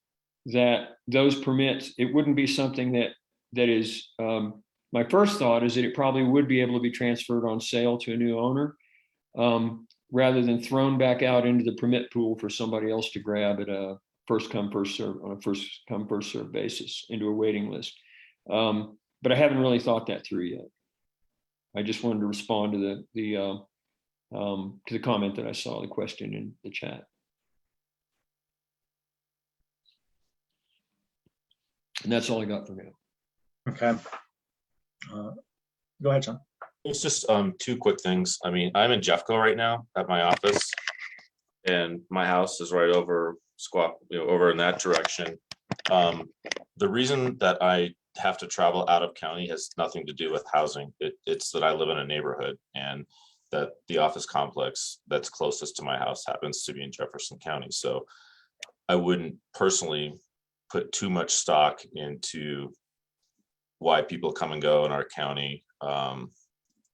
that those permits, it wouldn't be something that is, my first thought is that it probably would be able to be transferred on sale to a new owner, rather than thrown back out into the permit pool for somebody else to grab at a first come, first serve, on a first come, first serve basis into a waiting list. But I haven't really thought that through yet. I just wanted to respond to the comment that I saw, the question in the chat. And that's all I got for now. Okay. Go ahead, John. It's just two quick things. I mean, I'm in Jeffco right now at my office, and my house is right over over in that direction. The reason that I have to travel out of county has nothing to do with housing. It's that I live in a neighborhood, and that the office complex that's closest to my house happens to be in Jefferson County. So I wouldn't personally put too much stock into why people come and go in our county,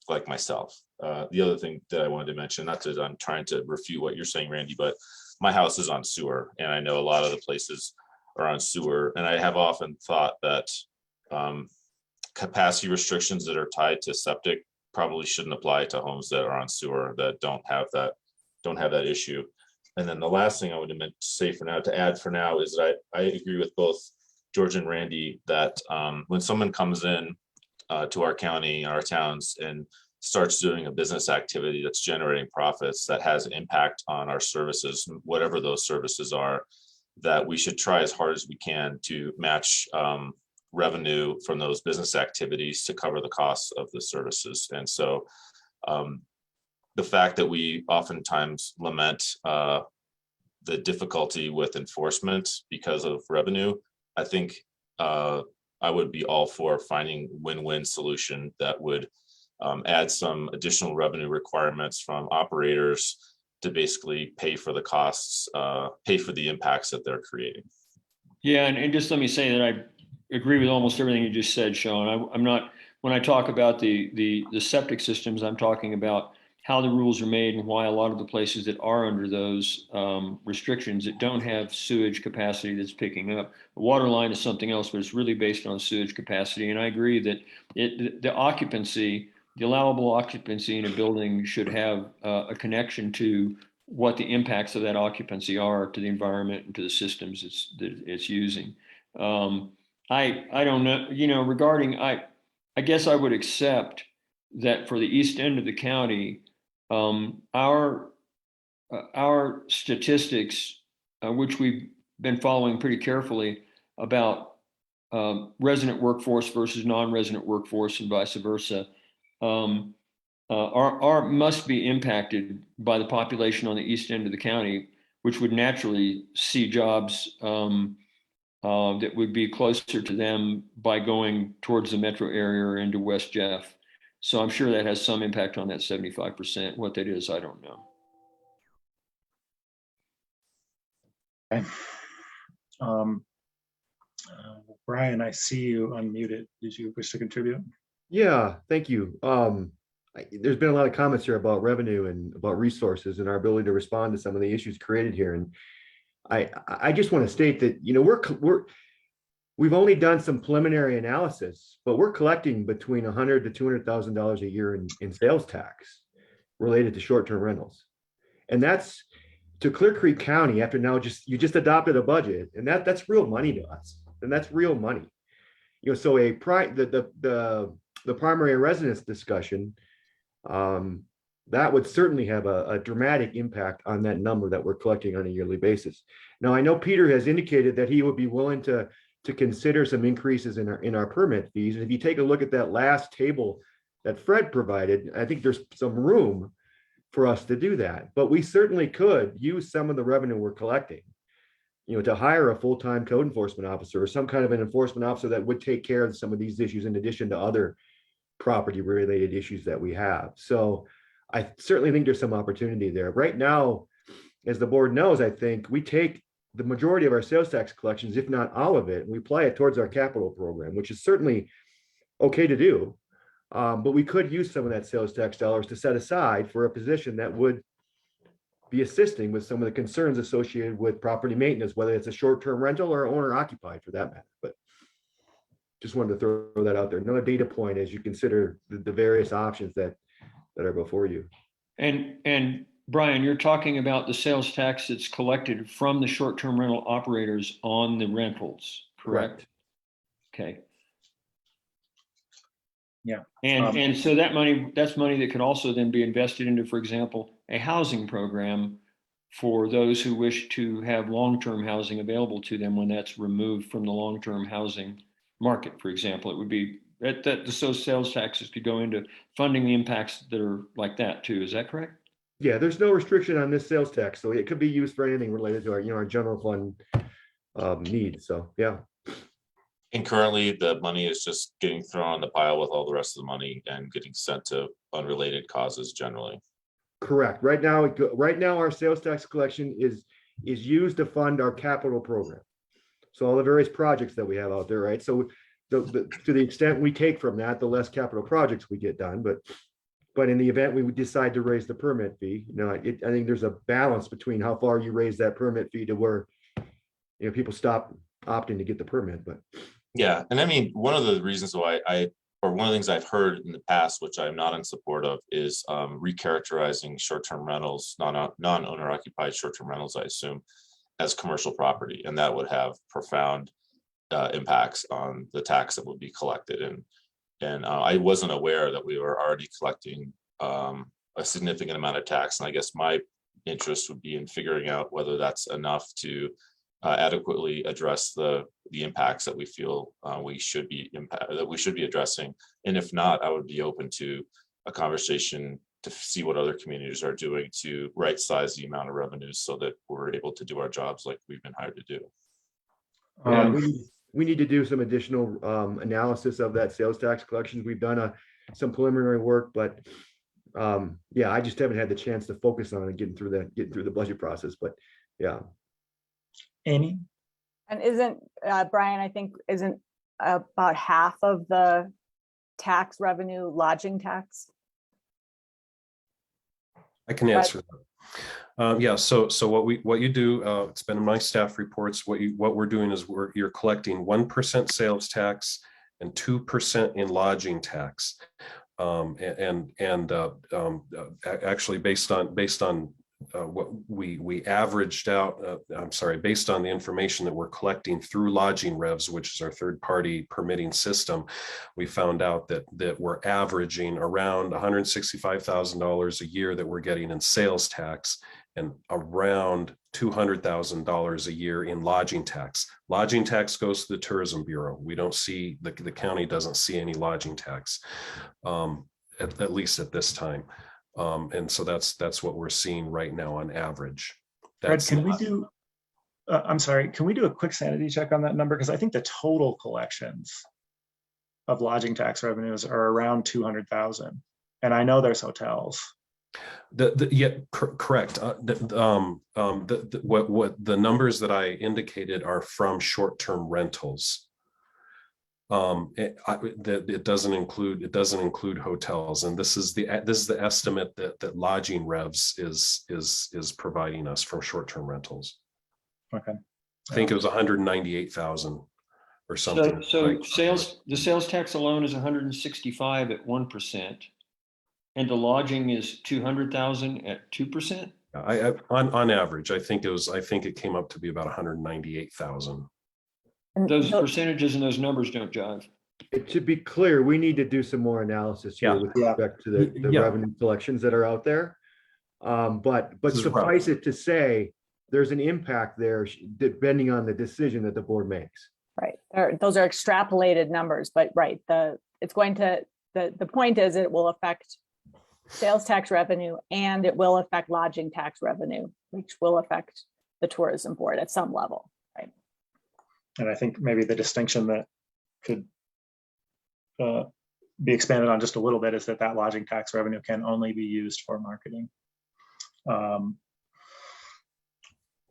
like myself. The other thing that I wanted to mention, not that I'm trying to refute what you're saying, Randy, but my house is on sewer, and I know a lot of the places are on sewer. And I have often thought that capacity restrictions that are tied to septic probably shouldn't apply to homes that are on sewer that don't have that issue. And then the last thing I would say to add for now is that I agree with both George and Randy that when someone comes in to our county, our towns, and starts doing a business activity that's generating profits that has an impact on our services, whatever those services are, that we should try as hard as we can to match revenue from those business activities to cover the costs of the services. And so the fact that we oftentimes lament the difficulty with enforcement because of revenue, I think I would be all for finding win-win solution that would add some additional revenue requirements from operators to basically pay for the costs, pay for the impacts that they're creating. Yeah, and just let me say that I agree with almost everything you just said, Sean. I'm not, when I talk about the septic systems, I'm talking about how the rules are made and why a lot of the places that are under those restrictions that don't have sewage capacity that's picking up. The water line is something else, but it's really based on sewage capacity. And I agree that the occupancy, the allowable occupancy in a building should have a connection to what the impacts of that occupancy are to the environment and to the systems it's using. I don't know, regarding, I guess I would accept that for the east end of the county, our statistics, which we've been following pretty carefully about resident workforce versus non-resident workforce and vice versa, must be impacted by the population on the east end of the county, which would naturally see jobs that would be closer to them by going towards the metro area or into West Jeff. So I'm sure that has some impact on that 75%. What that is, I don't know. Okay. Brian, I see you unmuted. Did you wish to contribute? Yeah, thank you. There's been a lot of comments here about revenue and about resources and our ability to respond to some of the issues created here. And I just want to state that, we've only done some preliminary analysis, but we're collecting between $100,000 to $200,000 a year in sales tax related to short-term rentals. And that's to Clear Creek County after now you just adopted a budget, and that's real money to us. And that's real money. So the primary residence discussion, that would certainly have a dramatic impact on that number that we're collecting on a yearly basis. Now, I know Peter has indicated that he would be willing to consider some increases in our permit fees. And if you take a look at that last table that Fred provided, I think there's some room for us to do that. But we certainly could use some of the revenue we're collecting, to hire a full-time code enforcement officer or some kind of an enforcement officer that would take care of some of these issues in addition to other property-related issues that we have. So I certainly think there's some opportunity there. Right now, as the board knows, I think we take the majority of our sales tax collections, if not all of it, and we apply it towards our capital program, which is certainly okay to do. But we could use some of that sales tax dollars to set aside for a position that would be assisting with some of the concerns associated with property maintenance, whether it's a short-term rental or owner occupied for that matter. But just wanted to throw that out there. Another data point as you consider the various options that are before you. And Brian, you're talking about the sales tax that's collected from the short-term rental operators on the rentals, correct? Okay. Yeah. And so that's money that could also then be invested into, for example, a housing program for those who wish to have long-term housing available to them when that's removed from the long-term housing market, for example. It would be that the sales taxes could go into funding the impacts that are like that too. Is that correct? Yeah, there's no restriction on this sales tax, so it could be used for anything related to our general fund needs. So yeah. And currently, the money is just getting thrown on the pile with all the rest of the money and getting sent to unrelated causes generally. Correct. Right now, our sales tax collection is used to fund our capital program. So all the various projects that we have out there, right? So to the extent we take from that, the less capital projects we get done. But in the event we would decide to raise the permit fee, I think there's a balance between how far you raise that permit fee to where people stop opting to get the permit. But yeah, and I mean, one of the reasons why one of the things I've heard in the past, which I'm not in support of, is recharacterizing short-term rentals, non-owner occupied short-term rentals, I assume, as commercial property, and that would have profound impacts on the tax that would be collected. And I wasn't aware that we were already collecting a significant amount of tax, and I guess my interest would be in figuring out whether that's enough to adequately address the impacts that we feel we should be addressing. And if not, I would be open to a conversation to see what other communities are doing to right size the amount of revenues so that we're able to do our jobs like we've been hired to do. We need to do some additional analysis of that sales tax collection. We've done some preliminary work, but yeah, I just haven't had the chance to focus on it, getting through the budget process. But yeah. Amy? And isn't Brian, I think, isn't about half of the tax revenue lodging tax? I can answer that. Yeah, so what you do, it's been in my staff reports. What we're doing is you're collecting 1% sales tax and 2% in lodging tax, actually based on what we averaged out. Based on the information that we're collecting through lodging revs, which is our third-party permitting system, we found out that we're averaging around $165,000 a year that we're getting in sales tax, and around $200,000 a year in lodging tax. Lodging tax goes to the Tourism Bureau. We don't see, the county doesn't see any lodging tax, at least at this time. And so that's what we're seeing right now on average. Fred, can we do, I'm sorry, can we do a quick sanity check on that number? Because I think the total collections of lodging tax revenues are around 200,000. And I know there's hotels. Correct. What the numbers that I indicated are from short-term rentals. It doesn't include hotels, and this is the estimate that lodging revs is providing us from short-term rentals. Okay. I think it was 198,000 or something. So the sales tax alone is 165 at 1%. And the lodging is 200,000 at 2%. On average, I think it came up to be about 198,000. Those percentages and those numbers don't jive. To be clear, we need to do some more analysis here with respect to the revenue collections that are out there. But suffice it to say, there's an impact there depending on the decision that the board makes. Right. Those are extrapolated numbers, but right. The point is it will affect sales tax revenue, and it will affect lodging tax revenue, which will affect the tourism board at some level, right? And I think maybe the distinction that could be expanded on just a little bit is that lodging tax revenue can only be used for marketing.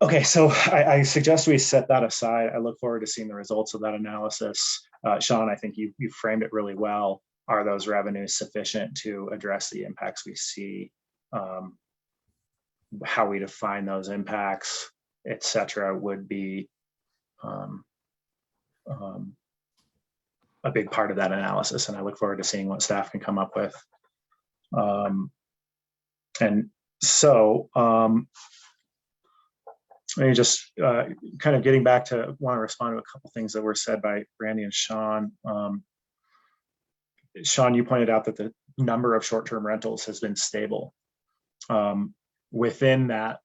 Okay, so I suggest we set that aside. I look forward to seeing the results of that analysis. Sean, I think you framed it really well. Are those revenues sufficient to address the impacts we see? How we define those impacts, et cetera, would be a big part of that analysis. And I look forward to seeing what staff can come up with. And so maybe just kind of getting back to, want to respond to a couple things that were said by Randy and Sean. Sean, you pointed out that the number of short-term rentals has been stable. Within that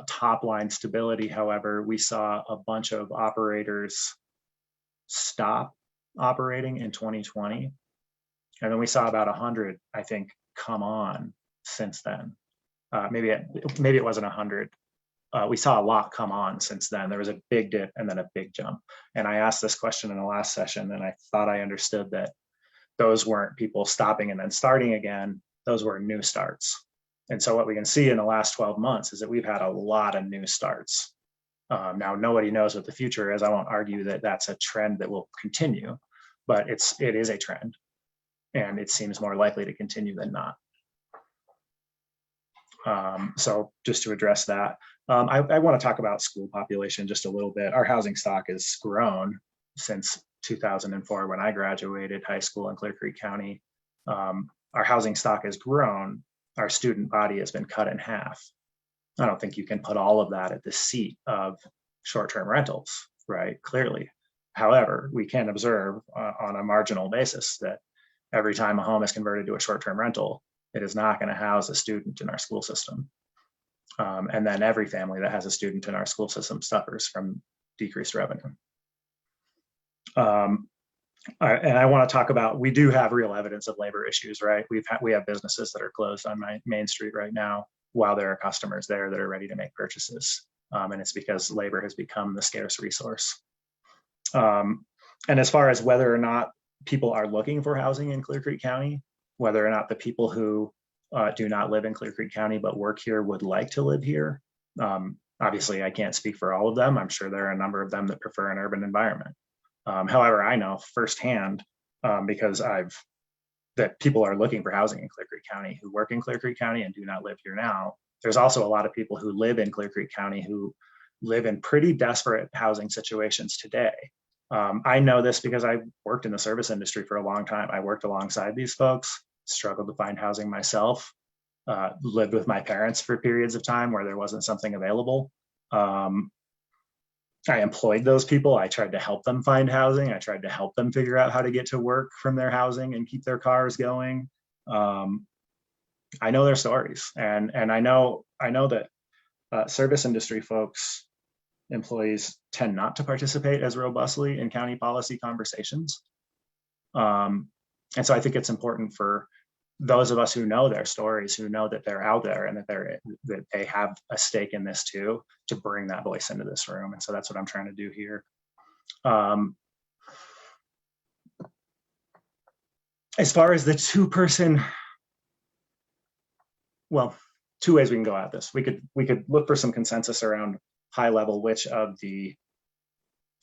top line stability, however, we saw a bunch of operators stop operating in 2020. And then we saw about 100, I think, come on since then. Maybe it wasn't 100. We saw a lot come on since then. There was a big dip and then a big jump. And I asked this question in the last session, and I thought I understood that those weren't people stopping and then starting again. Those were new starts. And so what we can see in the last 12 months is that we've had a lot of new starts. Now, nobody knows what the future is. I won't argue that that's a trend that will continue, but it is a trend, and it seems more likely to continue than not. So just to address that, I want to talk about school population just a little bit. Our housing stock has grown since 2004 when I graduated high school in Clear Creek County. Our housing stock has grown. Our student body has been cut in half. I don't think you can put all of that at the seat of short-term rentals, right? Clearly. However, we can observe on a marginal basis that every time a home is converted to a short-term rental, it is not going to house a student in our school system. And then every family that has a student in our school system suffers from decreased revenue. And I want to talk about, we do have real evidence of labor issues, right? We have businesses that are closed on Main Street right now while there are customers there that are ready to make purchases. And it's because labor has become the scarce resource. And as far as whether or not people are looking for housing in Clear Creek County, whether or not the people who do not live in Clear Creek County but work here would like to live here, obviously I can't speak for all of them. I'm sure there are a number of them that prefer an urban environment. However, I know firsthand, because I've that people are looking for housing in Clear Creek County who work in Clear Creek County and do not live here now. There's also a lot of people who live in Clear Creek County who live in pretty desperate housing situations today. I know this because I worked in the service industry for a long time. I worked alongside these folks, struggled to find housing myself, lived with my parents for periods of time where there wasn't something available. I employed those people. I tried to help them find housing. I tried to help them figure out how to get to work from their housing and keep their cars going. I know their stories, and I know that service industry folks, employees tend not to participate as robustly in county policy conversations. And so I think it's important for those of us who know their stories, who know that they're out there and that they have a stake in this too, to bring that voice into this room. And so that's what I'm trying to do here. As far as the two-person, well, two ways we can go at this. We could look for some consensus around high level, which of the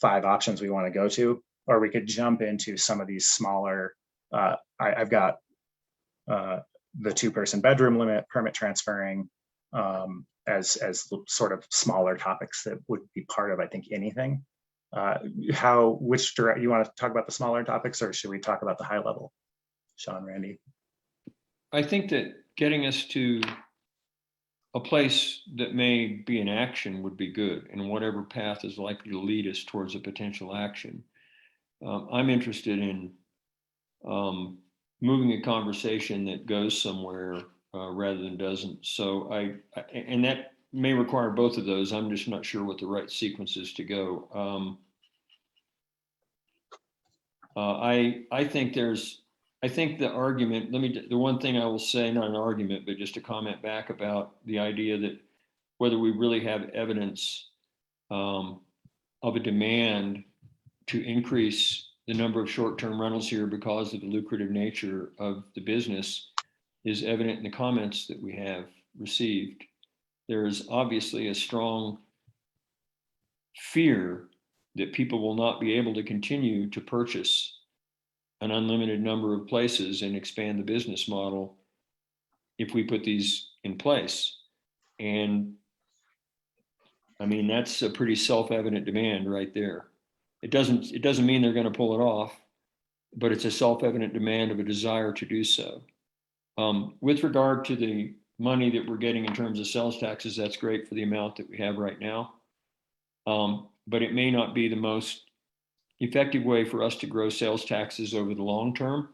5 options we want to go to, or we could jump into some of these smaller, I've got the 2-person bedroom limit, permit transferring, as sort of smaller topics that would be part of, I think, anything. Which direct you want to talk about the smaller topics, or should we talk about the high level? Sean, Randy. I think that getting us to a place that may be in action would be good, and whatever path is likely to lead us towards a potential action. I'm interested in moving a conversation that goes somewhere rather than doesn't. So and that may require both of those. I'm just not sure what the right sequence is to go. I think the argument, the one thing I will say, not an argument, but just a comment back about the idea that whether we really have evidence of a demand to increase the number of short-term rentals here because of the lucrative nature of the business is evident in the comments that we have received. There is obviously a strong fear that people will not be able to continue to purchase an unlimited number of places and expand the business model if we put these in place. And I mean, that's a pretty self-evident demand right there. It doesn't mean they're going to pull it off, but it's a self-evident demand of a desire to do so. With regard to the money that we're getting in terms of sales taxes, that's great for the amount that we have right now. But it may not be the most effective way for us to grow sales taxes over the long term.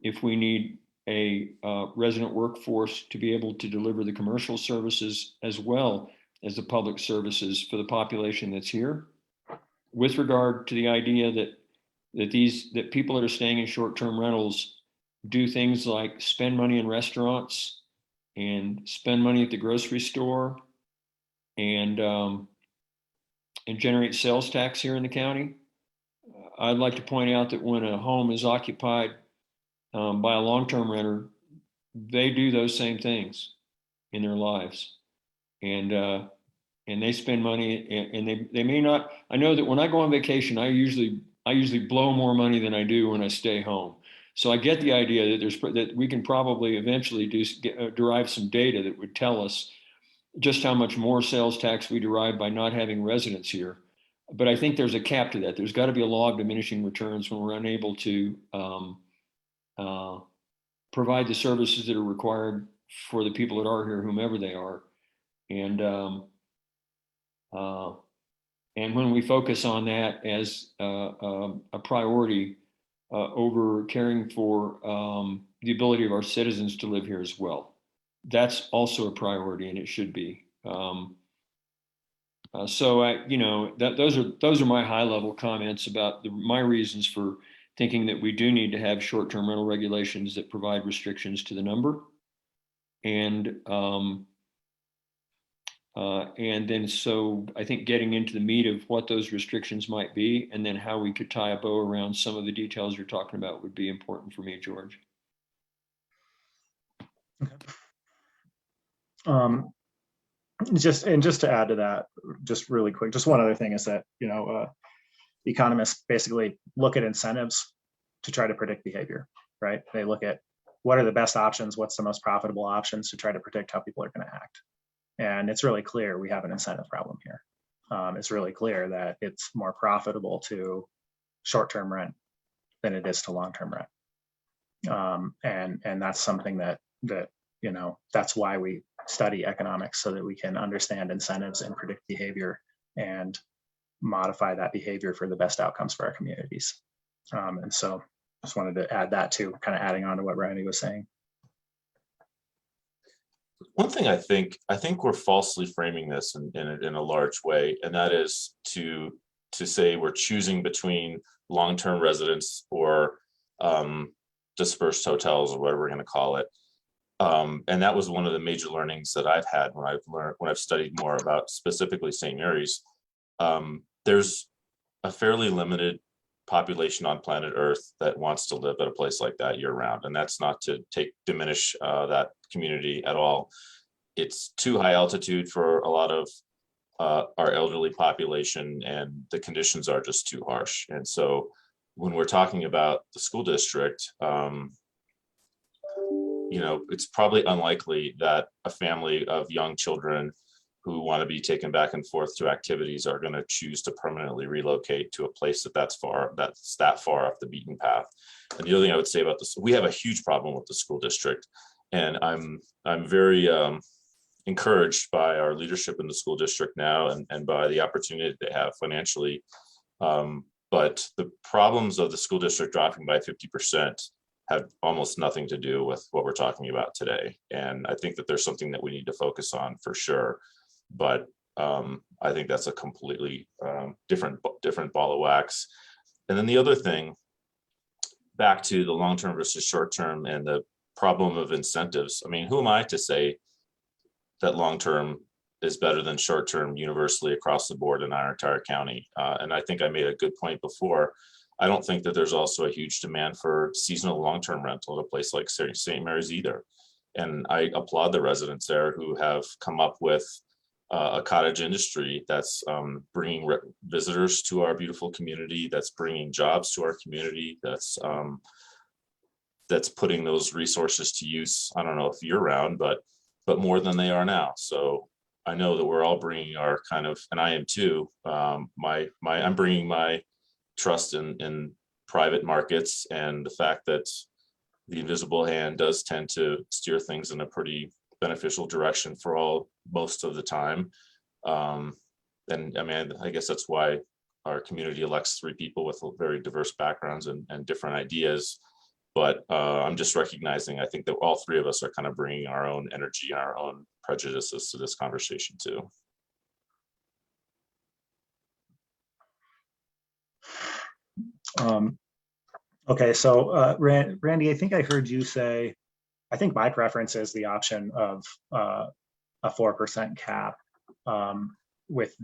If we need a resident workforce to be able to deliver the commercial services as well as the public services for the population that's here. With regard to the idea that people that are staying in short-term rentals do things like spend money in restaurants and spend money at the grocery store and generate sales tax here in the county. I'd like to point out that when a home is occupied by a long-term renter, they do those same things in their lives, and they spend money, and they may not. I know that when I go on vacation, I usually blow more money than I do when I stay home. So I get the idea that we can probably eventually derive some data that would tell us just how much more sales tax we derive by not having residents here. But I think there's a cap to that. There's got to be a law of diminishing returns when we're unable to provide the services that are required for the people that are here, whomever they are. And when we focus on that as a priority over caring for the ability of our citizens to live here as well, that's also a priority, and it should be. Those are my high-level comments about my reasons for thinking that we do need to have short-term rental regulations that provide restrictions to the number, and then so I think getting into the meat of what those restrictions might be, and then how we could tie a bow around some of the details you're talking about would be important for me, George. Just to add to that, just really quick, just one other thing is that, you know, economists basically look at incentives to try to predict behavior. right? They look at what are the best options, what's the most profitable options to try to predict how people are going to act. And it's really clear we have an incentive problem here. It's really clear that it's more profitable to short-term rent than it is to long-term rent. And that's something that that's why we study economics, so that we can understand incentives and predict behavior and modify that behavior for the best outcomes for our communities. And so just wanted to add that too, kind of adding on to what Randy was saying. One thing I think we're falsely framing this in a large way, and that is to say we're choosing between long-term residents or dispersed hotels, or whatever we're going to call it. And that was one of the major learnings that I've had when I've studied more about specifically St. Mary's. There's a fairly limited population on planet Earth that wants to live at a place like that year round. And that's not to diminish that community at all. It's too high altitude for a lot of our elderly population, and the conditions are just too harsh. And so when we're talking about the school district, it's probably unlikely that a family of young children who want to be taken back and forth to activities are going to choose to permanently relocate to a place that's that far off the beaten path. And the other thing I would say about this, we have a huge problem with the school district, and I'm very encouraged by our leadership in the school district now, and by the opportunity they have financially. But the problems of the school district dropping by 50% have almost nothing to do with what we're talking about today. And I think that there's something that we need to focus on for sure. But I think that's a completely different ball of wax. And then the other thing, back to the long-term versus short-term and the problem of incentives. I mean, who am I to say that long-term is better than short-term universally across the board in our entire county? And I think I made a good point before. I don't think that there's also a huge demand for seasonal long-term rental at a place like St. Mary's either. And I applaud the residents there who have come up with a cottage industry that's bringing visitors to our beautiful community, that's bringing jobs to our community, that's putting those resources to use. I don't know if year round, but more than they are now. So I know that we're all bringing our kind of, and I am too. I'm bringing my trust in private markets, and the fact that the invisible hand does tend to steer things in a pretty beneficial direction for most of the time. And I mean, I guess that's why our community elects 3 people with very diverse backgrounds and different ideas. But I'm just recognizing, I think that all 3 of us are kind of bringing our own energy and our own prejudices to this conversation too. Okay, so Randy, I think I heard you say, I think my preference is the option of a 4% cap with,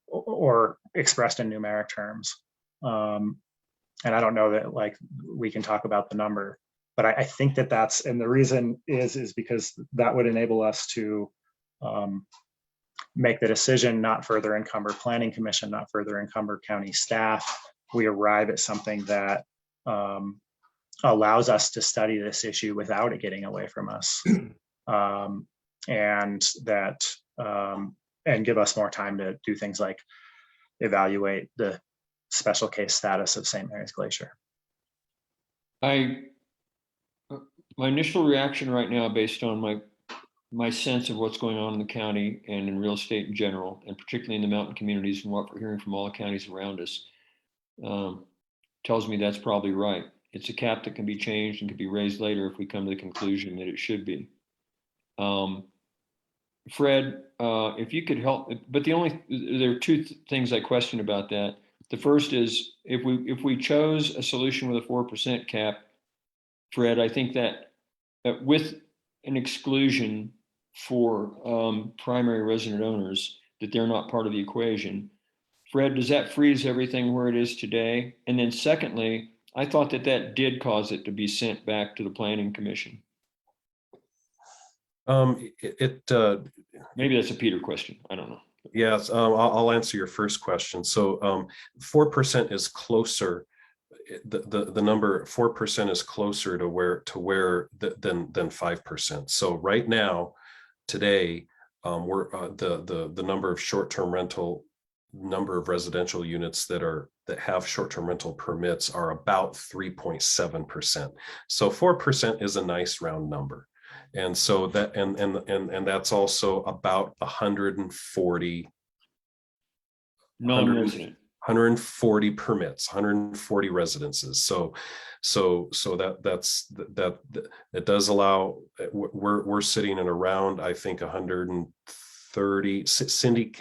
or expressed in numeric terms. And I don't know that like we can talk about the number, but I think that that's, and the reason is because that would enable us to make the decision, not further encumber planning commission, not further encumber county staff. We arrive at something that allows us to study this issue without it getting away from us, and that and give us more time to do things like evaluate the special case status of St. Mary's Glacier. My initial reaction right now, based on my sense of what's going on in the county and in real estate in general, and particularly in the mountain communities and what we're hearing from all the counties around us, tells me that's probably right. It's a cap that can be changed and can be raised later if we come to the conclusion that it should be. Fred, if you could help, but there are 2 things I question about that. The first is if we chose a solution with a 4% cap, Fred, I think that with an exclusion for primary resident owners, that they're not part of the equation. Fred, does that freeze everything where it is today? And then secondly, I thought that did cause it to be sent back to the Planning Commission. Maybe that's a Peter question. I don't know. Yes, I'll answer your first question. So 4% is closer the number 4% is closer to where than 5%. So right now, today, we're the number of short-term rental, number of residential units that have short-term rental permits are about 3.7%. So 4% is a nice round number. And so that and that's also about 140 non-resident. 140 permits, 140 residences. So that it does allow. We're sitting in around, I think, 130. Cindy,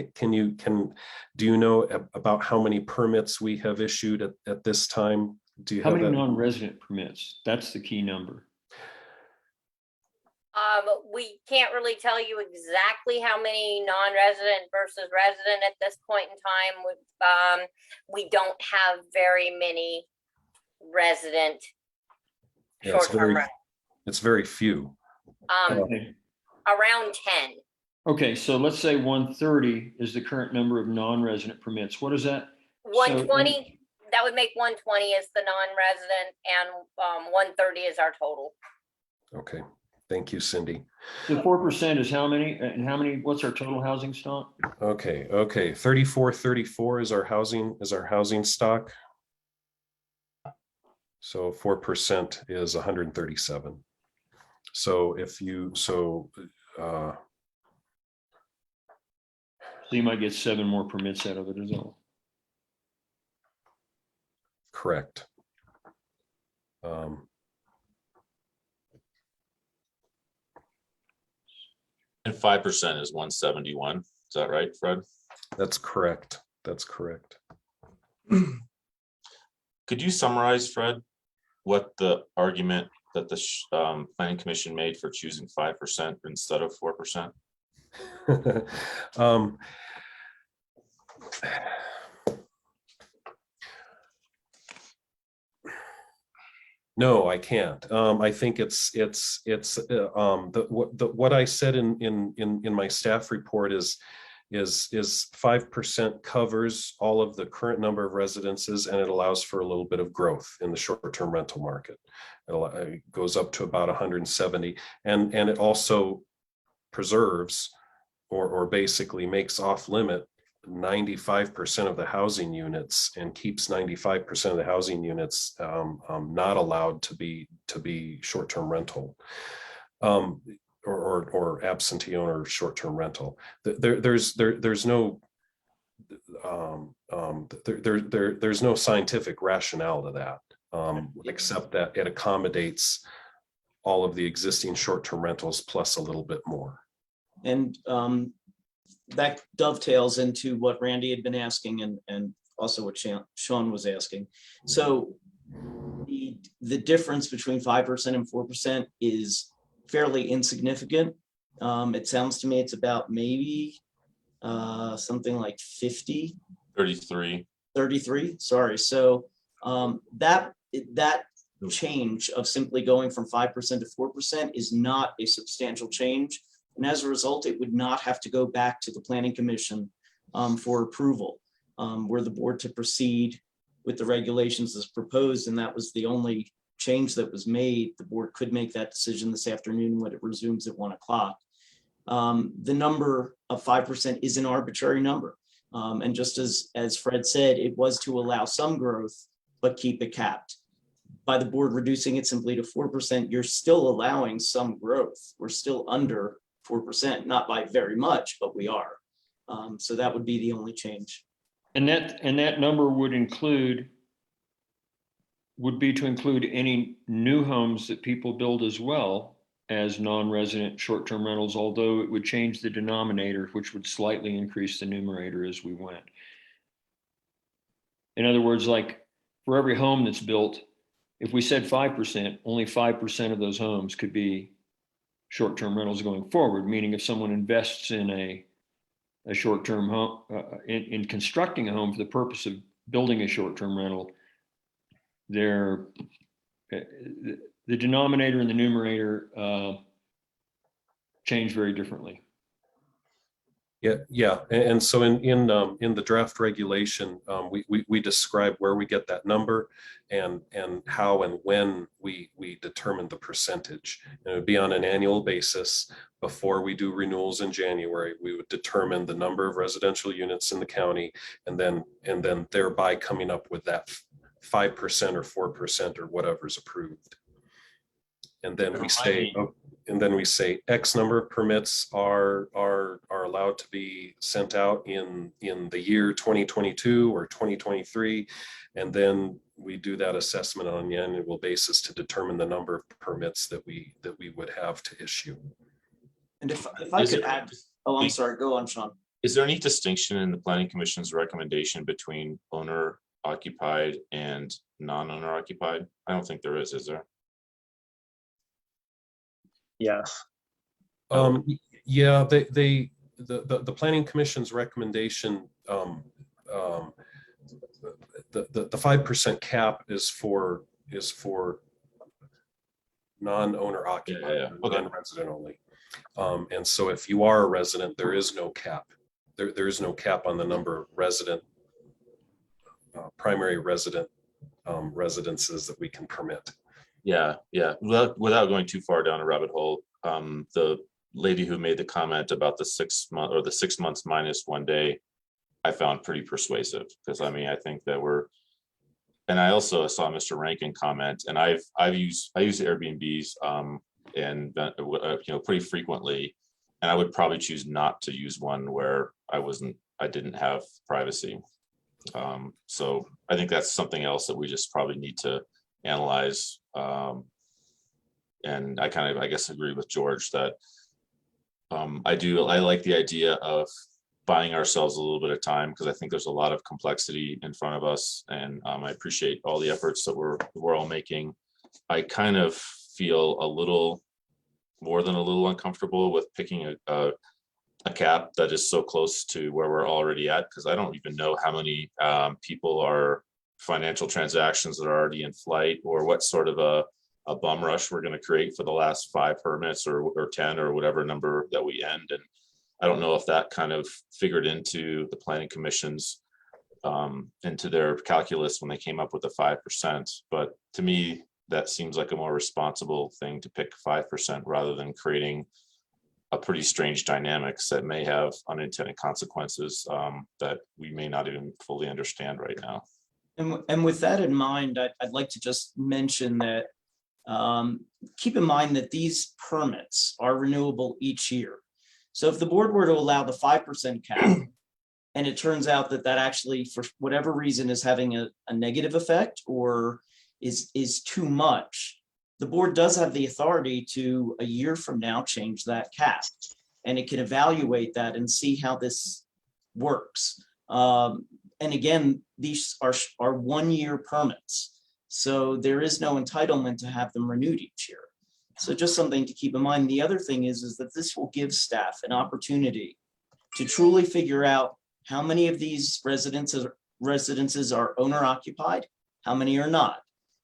do you know about how many permits we have issued at this time? Do you How have many that? non-resident permits? That's the key number. We can't really tell you exactly how many non-resident versus resident at this point in time. We don't have very many resident Yeah, it's short-term very, rentals. it's very few. Okay. Around 10. Okay, so let's say 130 is the current number of non-resident permits. What is that? 120, that would make 120 is the non-resident, and 130 is our total. Okay, thank you, Cindy. So 4% is how many? And how many? What's our total housing stock? Okay, 3434 is our housing stock. So 4% is 137. So So you might get 7 more permits out of it as well. correct. And 5% is 171. Is that right, Fred? That's correct. That's correct. Could you summarize, Fred, what the argument that the Planning Commission made for choosing 5% instead of 4%? No, I can't. I think what I said in my staff report is 5% covers all of the current number of residences, and it allows for a little bit of growth in the short-term rental market. It goes up to about 170, and it also preserves or basically makes off limit 95% of the housing units and keeps 95% of the housing units not allowed to be short-term rental or absentee owner short-term rental. There's no there's no scientific rationale to that except that it accommodates all of the existing short-term rentals plus a little bit more. And that dovetails into what Randy had been asking and also what Sean was asking. So the difference between 5% and 4% is fairly insignificant. It sounds to me it's about maybe something like 33. Sorry. So that change of simply going from 5% to 4% is not a substantial change. And as a result, it would not have to go back to the Planning Commission for approval. Were the board to proceed with the regulations as proposed, and that was the only change that was made, the board could make that decision this afternoon when it resumes at 1 o'clock. The number of 5% is an arbitrary number. And just as Fred said, it was to allow some growth, but keep it capped. By the board reducing it simply to 4%, you're still allowing some growth. We're still under 4%, not by very much, but we are. So that would be the only change. And that number would be to include any new homes that people build as well as non-resident short-term rentals, although it would change the denominator, which would slightly increase the numerator as we went. In other words, like for every home that's built, if we said 5%, only 5% of those homes could be short-term rentals going forward, meaning if someone invests in a short-term home, in constructing a home for the purpose of building a short-term rental, the denominator and the numerator change very differently. Yeah. And so in the draft regulation, we describe where we get that number and how and when we determine the percentage. And it would be on an annual basis. Before we do renewals in January, we would determine the number of residential units in the county, and then thereby coming up with that 5% or 4% or whatever's approved. And then we say X number of permits are allowed to be sent out in the year 2022 or 2023, and then we do that assessment on an annual basis to determine the number of permits that we would have to issue. And if I could add, oh, I'm sorry, go on, Sean. Is there any distinction in the Planning Commission's recommendation between owner occupied and non-owner occupied? I don't think there is there? Yes. Yeah, the Planning Commission's recommendation, the 5% cap is for non-owner occupied, non-resident only. And so if you are a resident, there is no cap. There is no cap on the number of primary resident residences that we can permit. Yeah. Without going too far down a rabbit hole, the lady who made the comment about the 6 month or the 6 months minus 1 day, I found pretty persuasive, because I mean, I think that and I also saw Mr. Rankin comment, and I use Airbnbs and pretty frequently, and I would probably choose not to use one where I didn't have privacy. So I think that's something else that we just probably need to analyze. And I guess agree with George that I like the idea of buying ourselves a little bit of time, because I think there's a lot of complexity in front of us, and I appreciate all the efforts that we're all making. I kind of feel a little more than a little uncomfortable with picking a cap that is so close to where we're already at, because I don't even know how many people are financial transactions that are already in flight, or what sort of a bum rush we're going to create for the last 5 permits or 10 or whatever number that we end. And I don't know if that kind of figured into the Planning Commission's into their calculus when they came up with the 5%. But to me, that seems like a more responsible thing to pick 5% rather than creating a pretty strange dynamics that may have unintended consequences that we may not even fully understand right now. And with that in mind, I'd like to just mention that keep in mind that these permits are renewable each year. So if the board were to allow the 5% cap, and it turns out that actually, for whatever reason, is having a negative effect or is too much, the board does have the authority to, a year from now, change that cap. And it can evaluate that and see how this works. And again, these are 1-year permits. So there is no entitlement to have them renewed each year. So just something to keep in mind. The other thing is that this will give staff an opportunity to truly figure out how many of these residences are owner occupied, how many are not,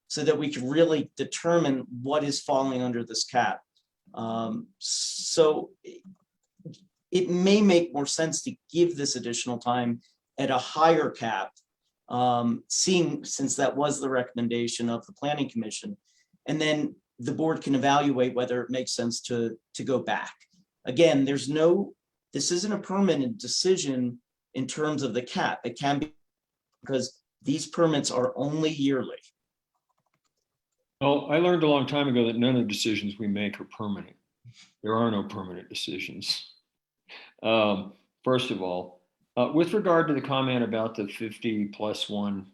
so that we can really determine what is falling under this cap. So it may make more sense to give this additional time at a higher cap, since that was the recommendation of the Planning Commission, and then the board can evaluate whether it makes sense to go back. Again, this isn't a permanent decision in terms of the cap. It can be, because these permits are only yearly. Well, I learned a long time ago that none of the decisions we make are permanent. There are no permanent decisions. First of all, with regard to the comment about the 50 plus 1%,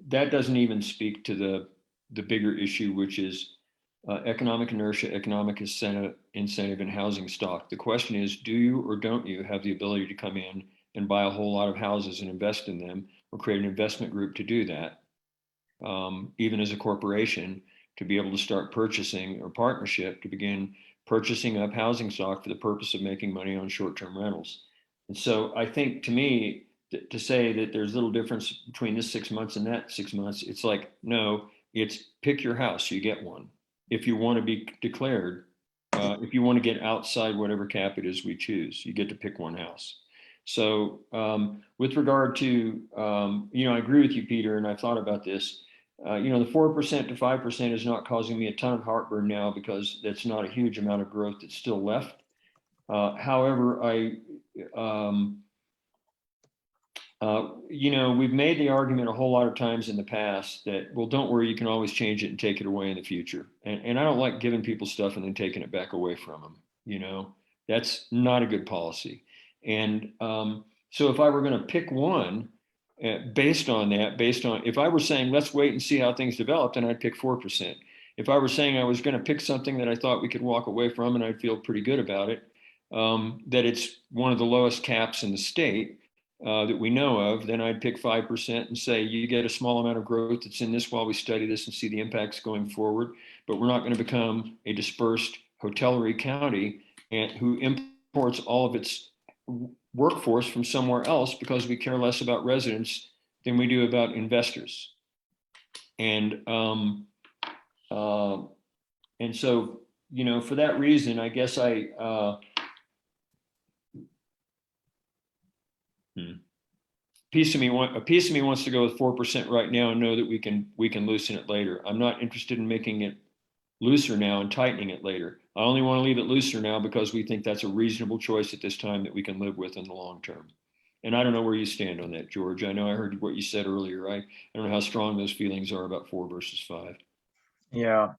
that doesn't even speak to the bigger issue, which is economic inertia, economic incentive in housing stock. The question is, do you or don't you have the ability to come in and buy a whole lot of houses and invest in them, or create an investment group to do that, even as a corporation, to be able to start purchasing, or partnership to begin purchasing up housing stock for the purpose of making money on short-term rentals. And so I think, to me, to say that there's little difference between this 6 months and that 6 months, it's like, no, it's pick your house, you get one. If you want to be declared if you want to get outside whatever cap it is we choose, you get to pick one house. So with regard to, I agree with you, Peter, and I've thought about this. The 4% to 5% is not causing me a ton of heartburn now because that's not a huge amount of growth that's still left. However, we've made the argument a whole lot of times in the past that, well, don't worry, you can always change it and take it away in the future. And I don't like giving people stuff and then taking it back away from them. That's not a good policy. And so if I were going to pick one based on if I were saying, let's wait and see how things develop, then I'd pick 4%. If I were saying I was going to pick something that I thought we could walk away from and I'd feel pretty good about it, that it's one of the lowest caps in the state that we know of, then I'd pick 5% and say, you get a small amount of growth that's in this while we study this and see the impacts going forward, but we're not going to become a dispersed hotellerie county and who imports all of its workforce from somewhere else because we care less about residents than we do about investors. And so, for that reason, I guess a piece of me wants to go with 4% right now and know that we can loosen it later. I'm not interested in making it looser now and tightening it later. I only want to leave it looser now because we think that's a reasonable choice at this time that we can live with in the long term. And I don't know where you stand on that, George. I know I heard what you said earlier. I don't know how strong those feelings are about 4 versus 5. Yeah.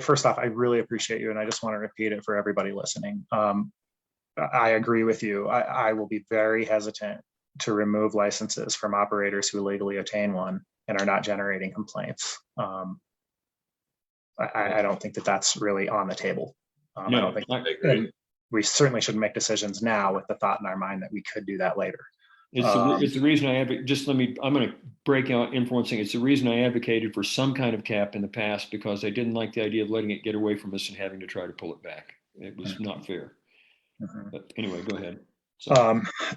First off, I really appreciate you. And I just want to repeat it for everybody listening. I agree with you. I will be very hesitant to remove licenses from operators who legally obtain one and are not generating complaints. I don't think that that's really on the table. I don't think I agree. We certainly shouldn't make decisions now with the thought in our mind that we could do that later. It's the reason I'm going to break out influencing. It's the reason I advocated for some kind of cap in the past because I didn't like the idea of letting it get away from us and having to try to pull it back. It was not fair. But anyway, go ahead.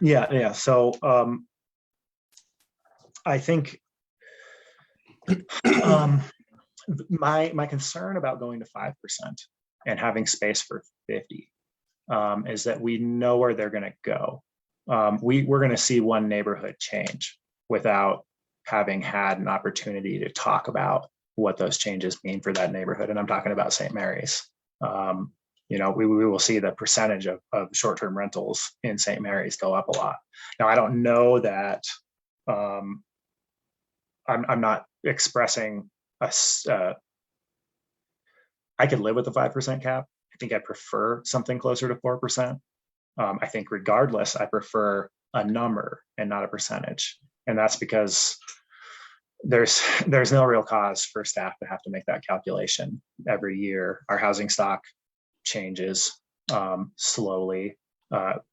Yeah. So I think my concern about going to 5% and having space for 50 is that we know where they're going to go. We're going to see one neighborhood change without having had an opportunity to talk about what those changes mean for that neighborhood. And I'm talking about St. Mary's. We will see the percentage of short-term rentals in St. Mary's go up a lot. Now, I don't know that I'm not expressing I could live with the 5% cap. I think I prefer something closer to 4%. I think regardless, I prefer a number and not a percentage. And that's because there's no real cause for staff to have to make that calculation every year. Our housing stock changes slowly.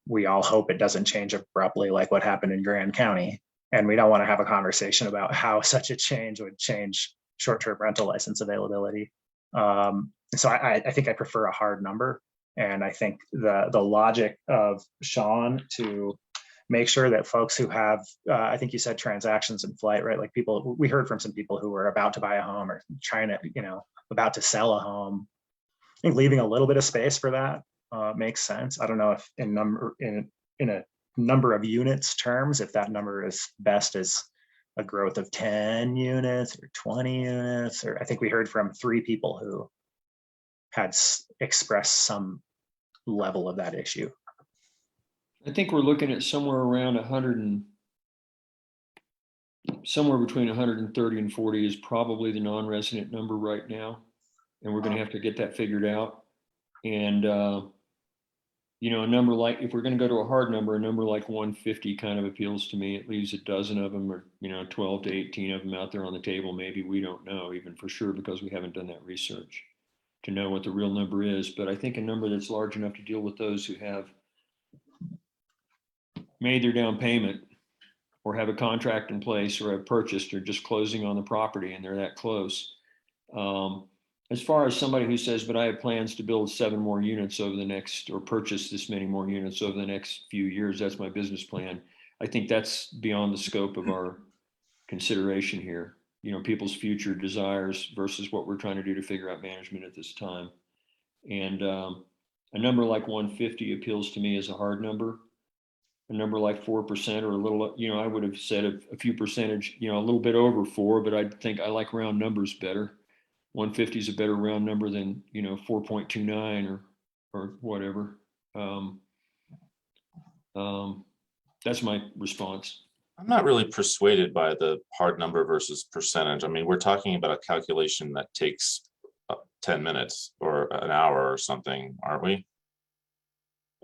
We all hope it doesn't change abruptly like what happened in Grand County. And we don't want to have a conversation about how such a change would change short-term rental license availability. So I think I prefer a hard number. And I think the logic of Sean to make sure that folks who have, I think you said transactions in flight, right? Like we heard from some people who were about to buy a home or trying to, about to sell a home. I think leaving a little bit of space for that makes sense. I don't know if in a number of units terms, if that number is best as a growth of 10 units or 20 units, or I think we heard from 3 people who had expressed some level of that issue. I think we're looking at somewhere around somewhere between 130 and 40 is probably the non-resident number right now. And we're going to have to get that figured out. And, a number like, if we're going to go to a hard number, a number like 150 kind of appeals to me. It leaves a dozen of them or, 12 to 18 of them out there on the table. Maybe we don't know even for sure because we haven't done that research to know what the real number is. But I think a number that's large enough to deal with those who have made their down payment or have a contract in place or have purchased or just closing on the property and they're that close. As far as somebody who says, but I have plans to build 7 more units over the next, or purchase this many more units over the next few years, that's my business plan. I think that's beyond the scope of our consideration here. People's future desires versus what we're trying to do to figure out management at this time. And a number like 150 appeals to me as a hard number. A number like 4% or a little, I would have said a few percentage, a little bit over 4, but I think I like round numbers better. 150 is a better round number than 4.29 or whatever. That's my response. I'm not really persuaded by the hard number versus percentage. I mean, we're talking about a calculation that takes 10 minutes or an hour or something, aren't we?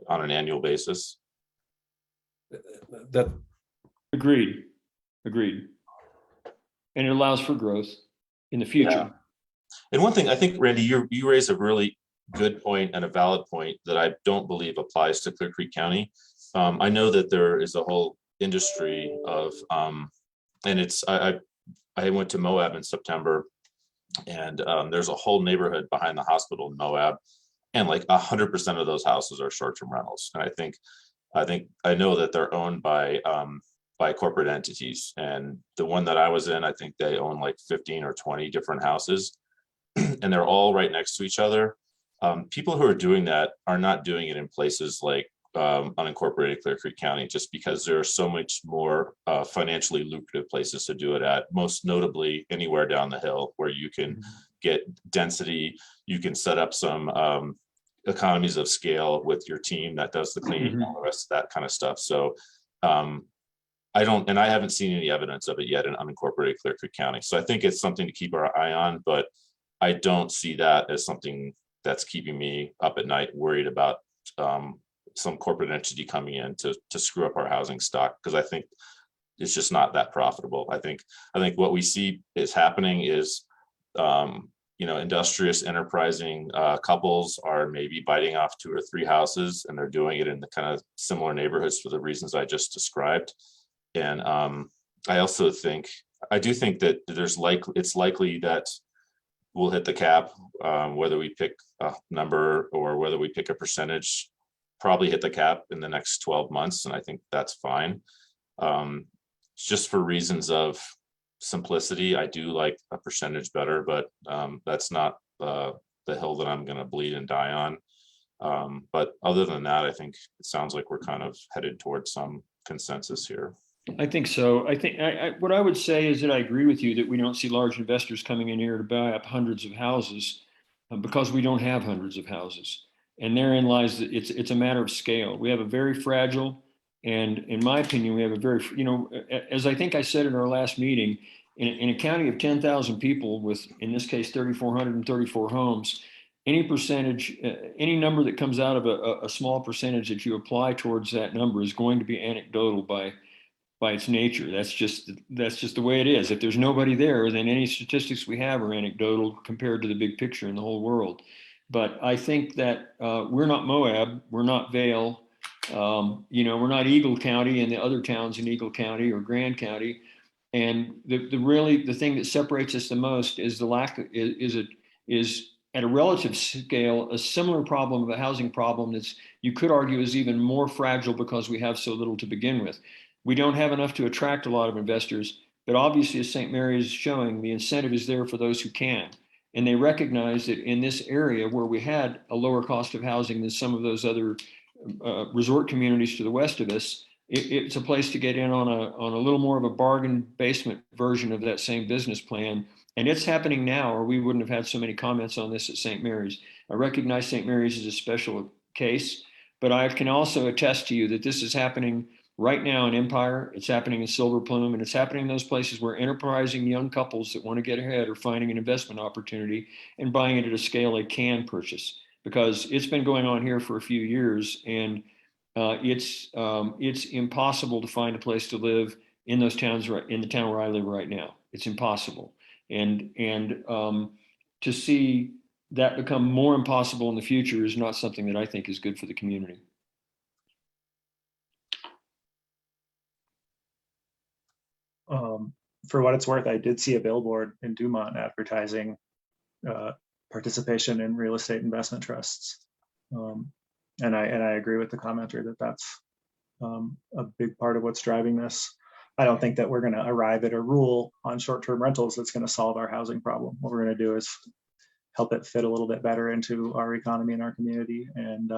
On an annual basis. That agreed. And it allows for growth in the future. Yeah. And one thing I think, Randy, you raise a really good point and a valid point that I don't believe applies to Clear Creek County. I know that there is a whole industry of, and it's, I went to Moab in September, and there's a whole neighborhood behind the hospital in Moab, and like 100% of those houses are short-term rentals. And I know that they're owned by corporate entities. And the one that I was in, I think they own like 15 or 20 different houses, and they're all right next to each other. People who are doing that are not doing it in places like unincorporated Clear Creek County, just because there are so much more financially lucrative places to do it at, most notably anywhere down the hill where you can get density, you can set up some economies of scale with your team that does the cleaning, and all the rest of that kind of stuff. So I haven't seen any evidence of it yet in unincorporated Clear Creek County. So I think it's something to keep our eye on, but I don't see that as something that's keeping me up at night, worried about some corporate entity coming in to screw up our housing stock, because I think it's just not that profitable. I think what we see is happening is industrious, enterprising couples are maybe biting off 2 or 3 houses, and they're doing it in the kind of similar neighborhoods for the reasons I just described. And I do think that it's likely that we'll hit the cap, whether we pick a number or whether we pick a percentage, probably hit the cap in the next 12 months. And I think that's fine. Just for reasons of simplicity, I do like a percentage better, but that's not the hill that I'm going to bleed and die on. But other than that, I think it sounds like we're kind of headed towards some consensus here. I think so. I think what I would say is that I agree with you that we don't see large investors coming in here to buy up hundreds of houses because we don't have hundreds of houses. And therein lies that it's a matter of scale. We have a very fragile, and in my opinion, we have a very, as I think I said in our last meeting, in a county of 10,000 people with, in this case, 3,434 homes, any percentage, any number that comes out of a small percentage that you apply towards that number is going to be anecdotal by its nature. That's just the way it is. If there's nobody there, then any statistics we have are anecdotal compared to the big picture in the whole world. But I think that we're not Moab, we're not Vail, we're not Eagle County and the other towns in Eagle County or Grand County. And the thing that separates us the most is the lack is at a relative scale a similar problem of a housing problem that's, you could argue, is even more fragile because we have so little to begin with. We don't have enough to attract a lot of investors, but obviously, as St. Mary is showing, the incentive is there for those who can. And they recognize that in this area where we had a lower cost of housing than some of those other resort communities to the west of us, it's a place to get in on a little more of a bargain basement version of that same business plan. And it's happening now, or we wouldn't have had so many comments on this at St. Mary's. I recognize St. Mary's is a special case, but I can also attest to you that this is happening right now in Empire. It's happening in Silver Plume, and it's happening in those places where enterprising young couples that want to get ahead are finding an investment opportunity and buying it at a scale they can purchase, because it's been going on here for a few years, and it's impossible to find a place to live in those towns, in the town where I live right now. It's impossible. And to see that become more impossible in the future is not something that I think is good for the community. For what it's worth, I did see a billboard in Dumont advertising participation in real estate investment trusts. And I agree with the commenter that that's a big part of what's driving this. I don't think that we're going to arrive at a rule on short-term rentals that's going to solve our housing problem. What we're going to do is help it fit a little bit better into our economy and our community, and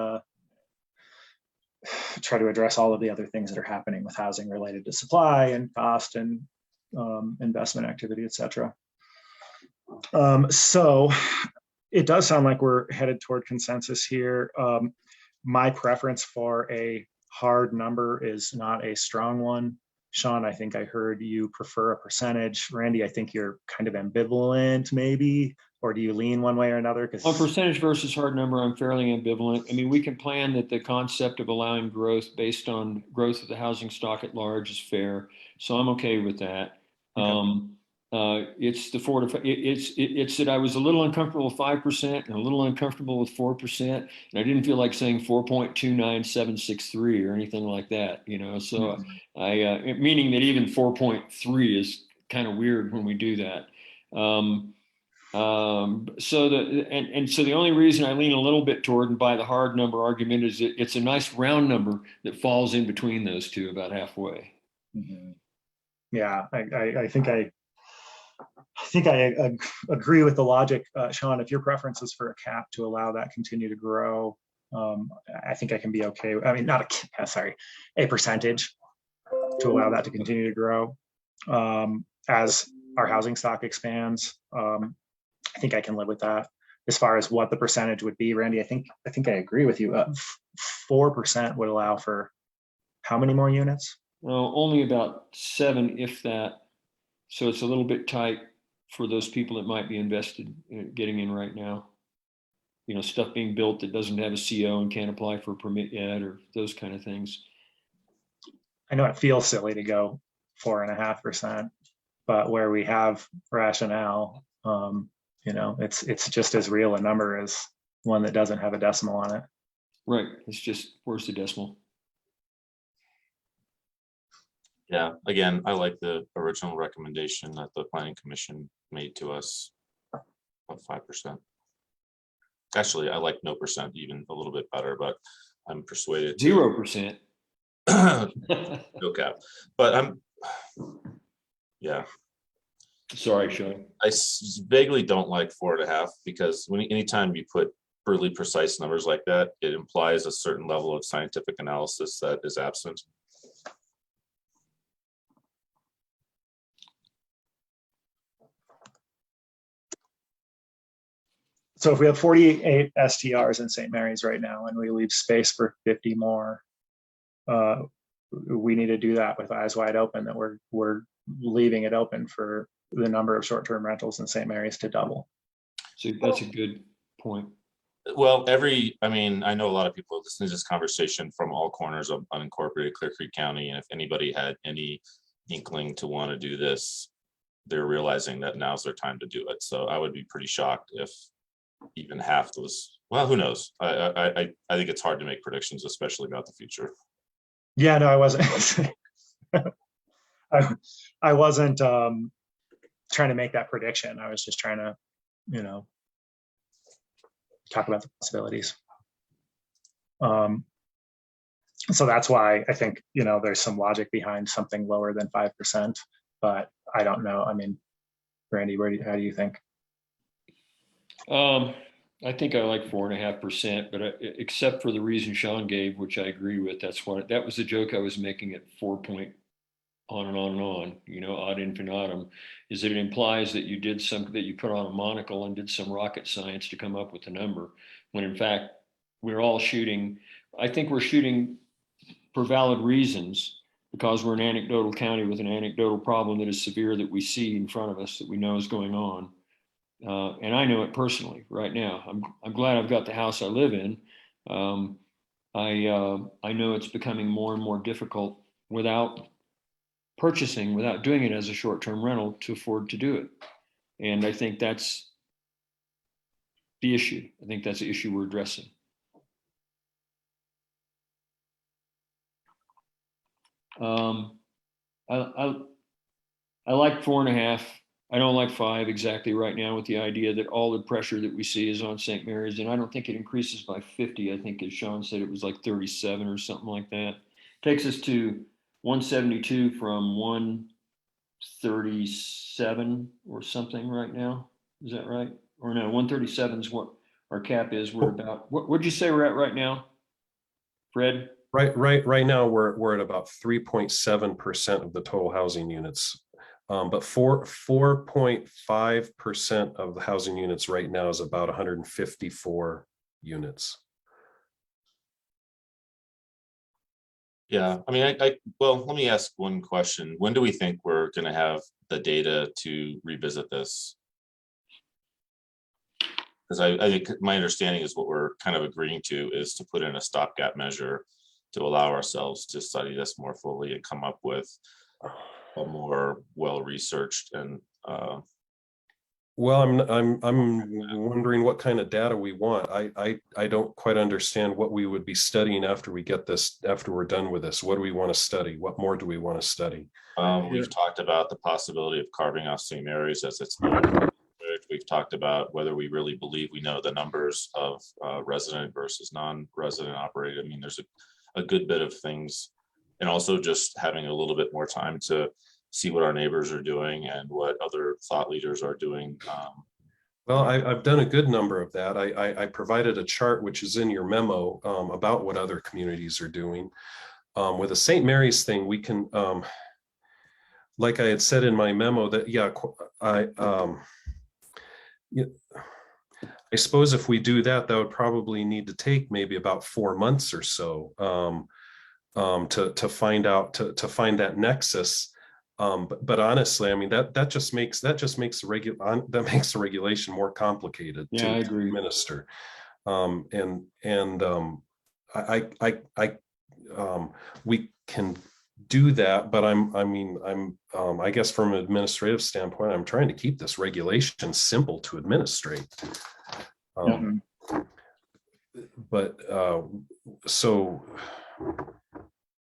try to address all of the other things that are happening with housing related to supply and cost and investment activity, et cetera. So it does sound like we're headed toward consensus here. My preference for a hard number is not a strong one. Sean, I think I heard you prefer a percentage. Randy, I think you're kind of ambivalent maybe, or do you lean one way or another? On percentage versus hard number, I'm fairly ambivalent. I mean, we can plan that the concept of allowing growth based on growth of the housing stock at large is fair. So I'm okay with that. It's the 4 to 5. It's that I was a little uncomfortable with 5% and a little uncomfortable with 4%, and I didn't feel like saying 4.29763 or anything like that. So meaning that even 4.3 is kind of weird when we do that. So the only reason I lean a little bit toward and by the hard number argument is that it's a nice round number that falls in between those two, about halfway. Yeah, I think I agree with the logic, Sean. If your preference is for a cap to allow that continue to grow, I think I can be okay. I mean, not a percentage to allow that to continue to grow as our housing stock expands. I think I can live with that. As far as what the percentage would be, Randy, I think I agree with you. 4% would allow for how many more units? Well, only about 7, if that. So it's a little bit tight for those people that might be invested in getting in right now. Stuff being built that doesn't have a CO and can't apply for a permit yet, or those kind of things. I know it feels silly to go 4.5%, but where we have rationale, it's just as real a number as one that doesn't have a decimal on it. Right. It's just, where's the decimal? Yeah, again, I like the original recommendation that the planning commission made to us of 5%. Actually, I like no percent even a little bit better, but I'm persuaded. 0%. No cap. But yeah. Sorry, Sean. I vaguely don't like 4.5 because anytime you put really precise numbers like that, it implies a certain level of scientific analysis that is absent. So if we have 48 STRs in St. Mary's right now and we leave space for 50 more, we need to do that with eyes wide open, that we're leaving it open for the number of short-term rentals in St. Mary's to double. So that's a good point. Well, I know a lot of people listen to this conversation from all corners of unincorporated Clear Creek County. And if anybody had any inkling to want to do this, they're realizing that now's their time to do it. So I would be pretty shocked if even half was, well, who knows? I think it's hard to make predictions, especially about the future. Yeah, no, I wasn't. I wasn't trying to make that prediction. I was just trying to, talk about the possibilities. So that's why I think, there's some logic behind something lower than 5%, but I don't know. I mean, Randy, how do you think? I think I like 4.5%, but except for the reason Sean gave, which I agree with, that was the joke I was making at 4 point on and on and on, ad infinitum, is that it implies that you did that you put on a monocle and did some rocket science to come up with a number, when in fact we're all shooting. I think we're shooting for valid reasons because we're an anecdotal county with an anecdotal problem that is severe, that we see in front of us, that we know is going on. And I know it personally right now. I'm glad I've got the house I live in. I know it's becoming more and more difficult without doing it as a short-term rental to afford to do it. And I think that's the issue. I think that's the issue we're addressing. I like 4.5. I don't like 5 exactly right now, with the idea that all the pressure that we see is on St. Mary's, and I don't think it increases by 50. I think, as Sean said, it was like 37 or something like that. Takes us to 172 from 137 or something right now. Is that right? or no, 137 is what our cap is. We're about, what'd you say we're at right now, Fred? Right now, we're at about 3.7% of the total housing units. But 4.5% of the housing units right now is about 154 units. Yeah, I mean, well, let me ask one question. When do we think we're going to have the data to revisit this? Because I think my understanding is what we're kind of agreeing to is to put in a stopgap measure to allow ourselves to study this more fully and come up with a more well-researched and well, I'm wondering what kind of data we want. I don't quite understand what we would be studying after we get this, after we're done with this. What do we want to study? What more do we want to study? We've talked about the possibility of carving off St. Mary's as its we've talked about whether we really believe we know the numbers of resident versus non-resident operated. I mean, there's a good bit of things, and also just having a little bit more time to see what our neighbors are doing and what other thought leaders are doing. Well, I've done a good number of that. I provided a chart, which is in your memo, about what other communities are doing. With the St. Mary's thing, we can, like I had said in my memo, that, yeah, I suppose if we do that, that would probably need to take maybe about 4 months or so to find out, to find that nexus. But honestly, I mean, that just makes the regulation more complicated to administer. We can do that, but I guess from an administrative standpoint, I'm trying to keep this regulation simple to administrate. But so,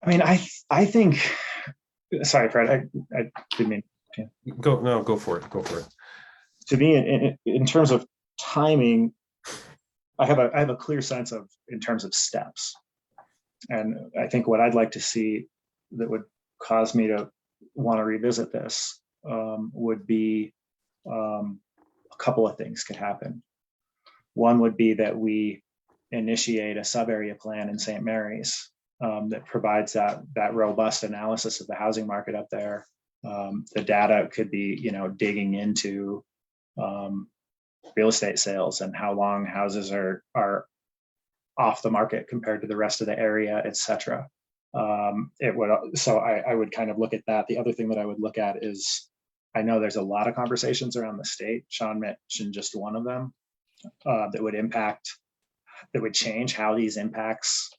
I mean, I think. Sorry, Fred. I didn't mean to. Go for it. Go for it. To me, in terms of timing, I have a clear sense of in terms of steps, and I think what I'd like to see that would cause me to want to revisit this would be a couple of things could happen. One would be that we initiate a sub-area plan in St. Mary's that provides that robust analysis of the housing market up there. The data could be, digging into real estate sales and how long houses are off the market compared to the rest of the area, et cetera. So I would kind of look at that. The other thing that I would look at is, I know there's a lot of conversations around the state. Sean mentioned just one of them that would change how these impacts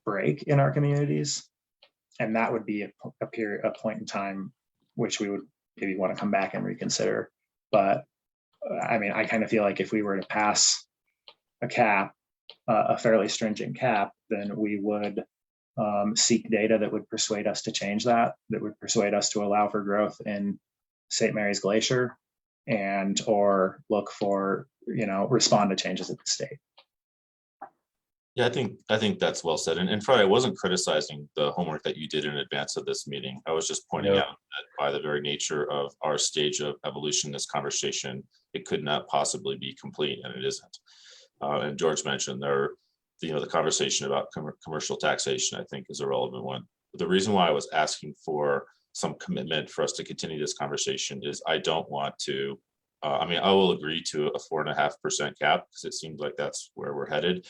break in our communities, and that would be a point in time which we would maybe want to come back and reconsider. But I mean, I kind of feel like if we were to pass a cap, a fairly stringent cap, then we would seek data that would persuade us to change that would persuade us to allow for growth in St. Mary's Glacier, and or look for, respond to changes at the state. Yeah, I think that's well said. And Fred, I wasn't criticizing the homework that you did in advance of this meeting. I was just pointing out that by the very nature of our stage of evolution, this conversation, it could not possibly be complete, and it isn't. And George mentioned the conversation about commercial taxation, I think, is a relevant one. The reason why I was asking for some commitment for us to continue this conversation is I don't want to. I will agree to a 4.5% cap because it seems like that's where we're headed.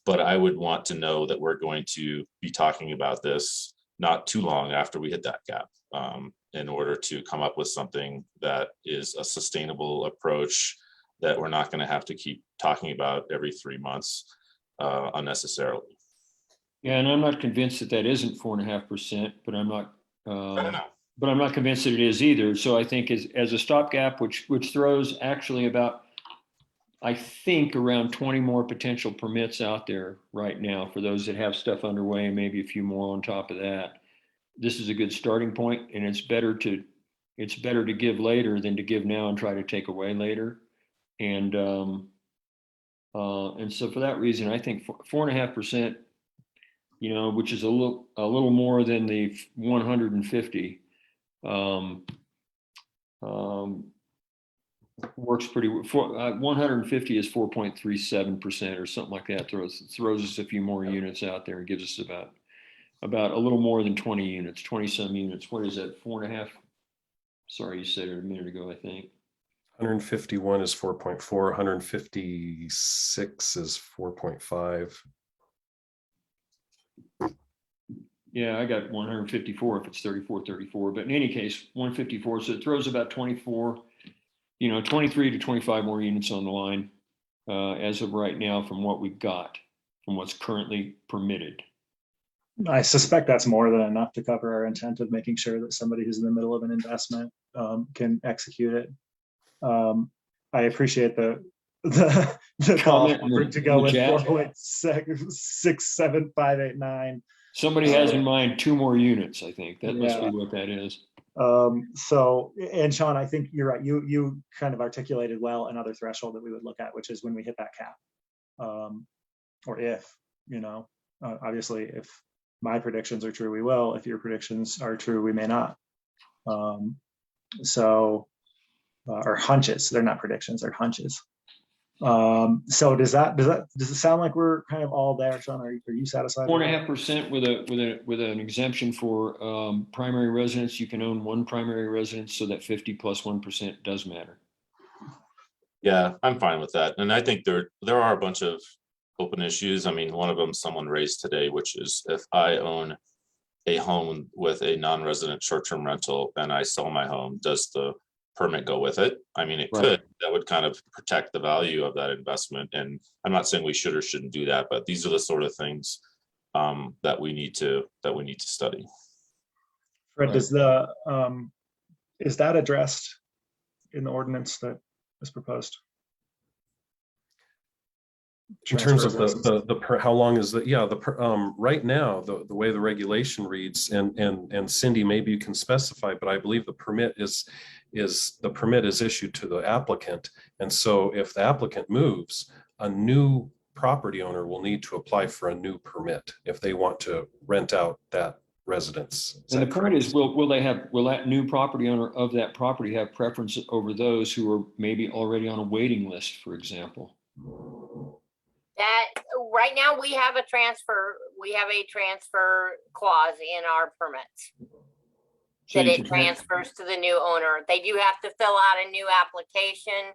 But I would want to know that we're going to be talking about this not too long after we hit that cap, in order to come up with something that is a sustainable approach that we're not going to have to keep talking about every 3 months unnecessarily. Yeah, and I'm not convinced that isn't 4.5%, but I'm not. But I'm not convinced that it is either. So I think as a stopgap, which throws actually about, I think, around 20 more potential permits out there right now for those that have stuff underway, and maybe a few more on top of that. This is a good starting point, and it's better to give later than to give now and try to take away later. And so for that reason, I think 4.5%, which is a little more than the 150. works pretty well. 150 is 4.37% or something like that. Throws us a few more units out there and gives us about a little more than 20 units, 20 some units. What is that? 4.5? Sorry, you said it a minute ago, I think. 151 is 4.4, 156 is 4.5. Yeah, I got 154 if it's 34. But in any case, 154. So it throws about 24, 23 to 25 more units on the line as of right now from what we've got, from what's currently permitted. I suspect that's more than enough to cover our intent of making sure that somebody who's in the middle of an investment can execute it. I appreciate the call to go with 4.67589. Somebody has in mind 2 more units, I think. That must be what that is. So, and Sean, I think you're right. You kind of articulated well another threshold that we would look at, which is when we hit that cap. Or if, obviously if my predictions are true, we will. If your predictions are true, we may not. Or hunches, they're not predictions, they're hunches. So does it sound like we're kind of all there, Sean? Are you satisfied? 4.5% with an exemption for primary residence. You can own one primary residence, so that 50 plus 1% does matter. Yeah, I'm fine with that. And I think there are a bunch of open issues. I mean, one of them someone raised today, which is if I own a home with a non-resident short-term rental and I sell my home, does the permit go with it? I mean, it could. That would kind of protect the value of that investment. And I'm not saying we should or shouldn't do that, but these are the sort of things that we need to study. Fred, is that addressed in the ordinance that is proposed? In terms of how long is right now the way the regulation reads, and Cindy, maybe you can specify, but I believe the permit is issued to the applicant, and so if the applicant moves, a new property owner will need to apply for a new permit if they want to rent out that residence. And the point is, will that new property owner of that property have preference over those who are maybe already on a waiting list, for example? That right now we have a transfer clause in our permits. So that it transfers to the new owner. They do have to fill out a new application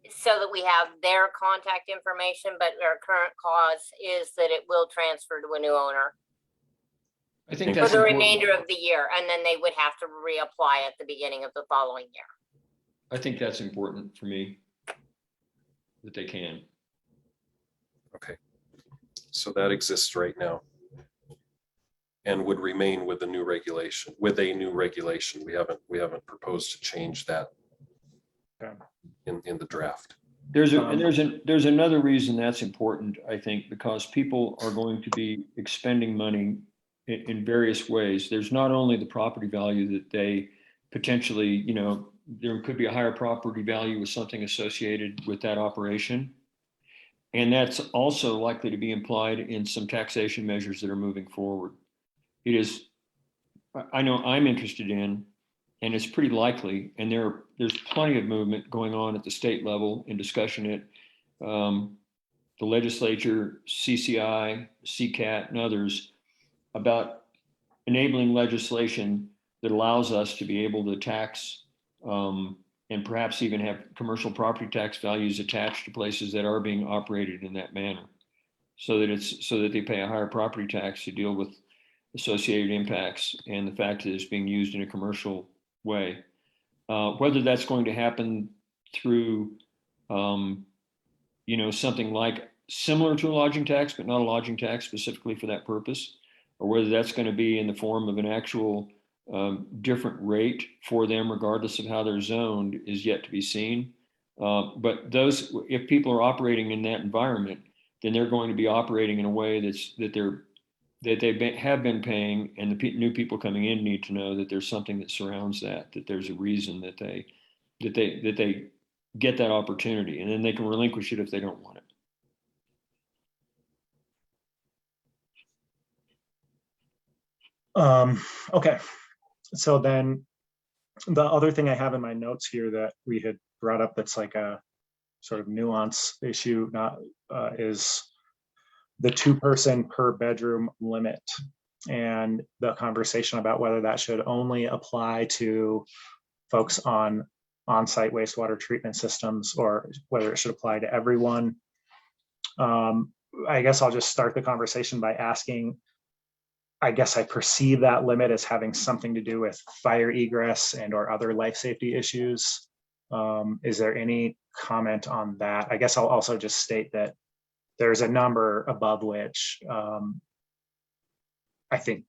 so that we have their contact information, but our current clause is that it will transfer to a new owner. I think for the remainder of the year, and then they would have to reapply at the beginning of the following year. I think that's important for me, that they can. Okay, so that exists right now and would remain with a new regulation. We haven't proposed to change that in the draft. There's another reason that's important, I think, because people are going to be expending money in various ways. There's not only the property value that they potentially, there could be a higher property value with something associated with that operation. And that's also likely to be implied in some taxation measures that are moving forward. I know I'm interested in, and it's pretty likely, and there's plenty of movement going on at the state level in discussion at the legislature, CCI, CCAT, and others about enabling legislation that allows us to be able to tax and perhaps even have commercial property tax values attached to places that are being operated in that manner, so that they pay a higher property tax to deal with associated impacts and the fact that it's being used in a commercial way. Whether that's going to happen through, something like similar to a lodging tax, but not a lodging tax specifically for that purpose, or whether that's going to be in the form of an actual different rate for them, regardless of how they're zoned, is yet to be seen. But if people are operating in that environment, then they're going to be operating in a way that they have been paying, and the new people coming in need to know that there's something that surrounds that there's a reason that they get that opportunity, and then they can relinquish it if they don't want it. Okay, so then The other thing I have in my notes here that we had brought up that's like a sort of nuance issue, not is the 2-person per bedroom limit, and the conversation about whether that should only apply to folks on-site wastewater treatment systems or whether it should apply to everyone. I guess I'll just start the conversation by asking, I guess I perceive that limit as having something to do with fire egress and or other life safety issues. Is there any comment on that? I guess I'll also just state that there's a number above which I think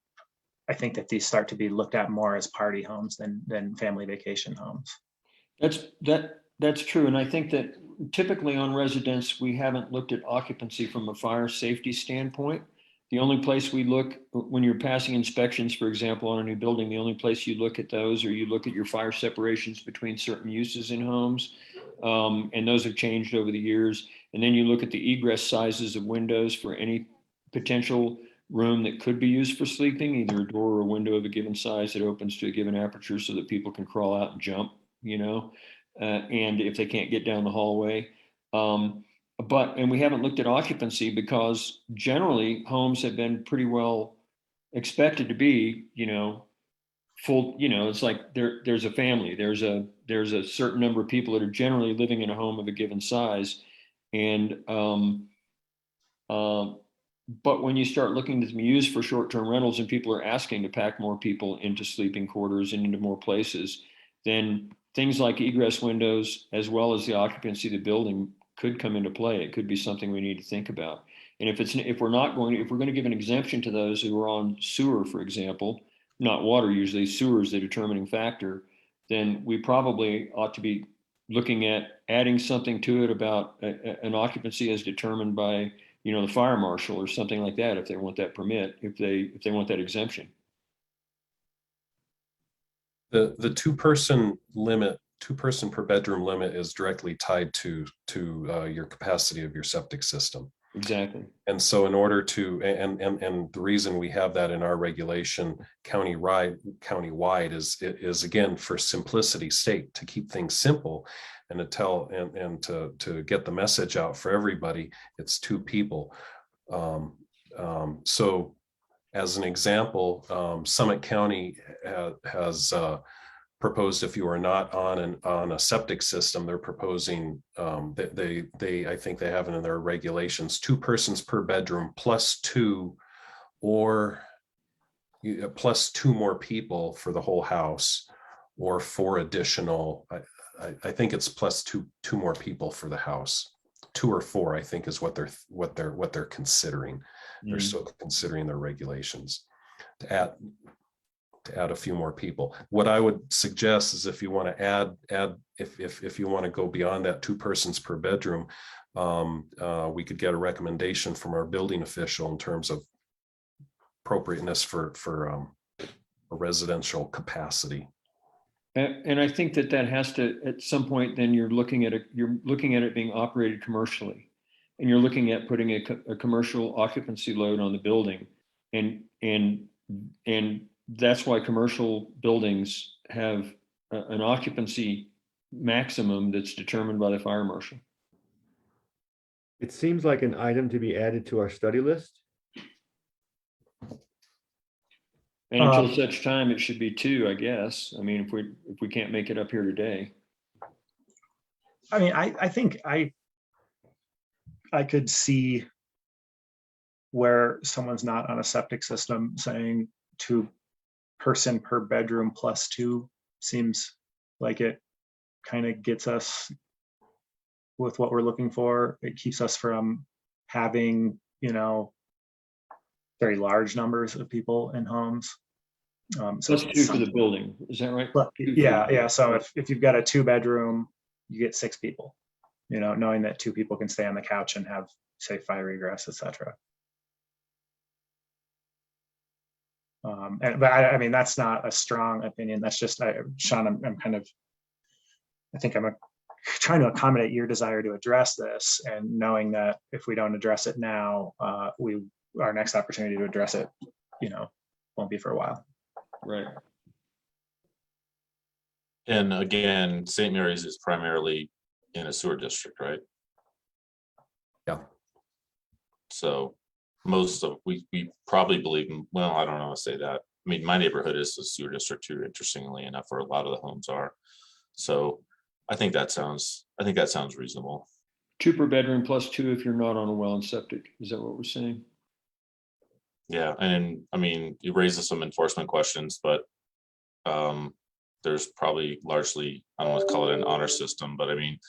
that these start to be looked at more as party homes than family vacation homes. That's true. And I think that typically on residents, we haven't looked at occupancy from a fire safety standpoint. The only place we look when you're passing inspections, for example, on a new building, the only place you look at those, or you look at your fire separations between certain uses in homes. And those have changed over the years. And then you look at the egress sizes of windows for any potential room that could be used for sleeping, either a door or a window of a given size that opens to a given aperture so that people can crawl out and jump, and if they can't get down the hallway. And we haven't looked at occupancy because generally homes have been pretty well expected to be, full, it's like there's a family, there's a certain number of people that are generally living in a home of a given size. And, but when you start looking to be used for short-term rentals and people are asking to pack more people into sleeping quarters and into more places, then things like egress windows, as well as the occupancy of the building, could come into play. It could be something we need to think about. And if we're going to give an exemption to those who are on sewer, for example, not water, usually sewer is the determining factor, then we probably ought to be looking at adding something to it about an occupancy as determined by, the fire marshal or something like that, if they want that permit, if they want that exemption. The 2-person limit, 2-person per bedroom limit is directly tied to your capacity of your septic system. Exactly. And so in order to, and the reason we have that in our regulation countywide is again, for simplicity's sake, to keep things simple and to tell and to get the message out for everybody, it's 2 people. So as an example, Summit County has proposed, if you are not on a septic system, they're proposing they I think they have it in their regulations, 2 persons per bedroom plus 2 or plus 2 more people for the whole house, or 4 additional. I think it's plus two more people for the house. 2 or 4, I think, is what they're considering. They're still considering their regulations to add a few more people. What I would suggest is if you want to add if you want to go beyond that 2 persons per bedroom, we could get a recommendation from our building official in terms of appropriateness for a residential capacity. And I think that has to, at some point, then you're looking at it being operated commercially, and you're looking at putting a commercial occupancy load on the building, and that's why commercial buildings have an occupancy maximum that's determined by the fire marshal. It seems like an item to be added to our study list. And until such time, it should be 2, I guess. I mean, if we can't make it up here today. I mean, I think I could see where someone's not on a septic system saying 2 person per bedroom plus 2 seems like it kind of gets us with what we're looking for. It keeps us from having, very large numbers of people in homes. So plus 2 for the building, is that right? Yeah. So if you've got a 2-bedroom, you get 6 people, knowing that 2 people can stay on the couch and have, say, fire egress, etc. But I mean, that's not a strong opinion. That's just, Sean, I think I'm trying to accommodate your desire to address this, and knowing that if we don't address it now, our next opportunity to address it, won't be for a while. Right. And again, St. Mary's is primarily in a sewer district, right? Yeah. So most of, we probably believe, well, I don't know how to say that. I mean, my neighborhood is a sewer district too, interestingly enough, where a lot of the homes are. So I think that sounds reasonable. 2 per bedroom plus 2 if you're not on a well and septic. Is that what we're saying? Yeah, and I mean, you raises some enforcement questions, but there's probably largely, I don't want to call it an honor system, but I mean,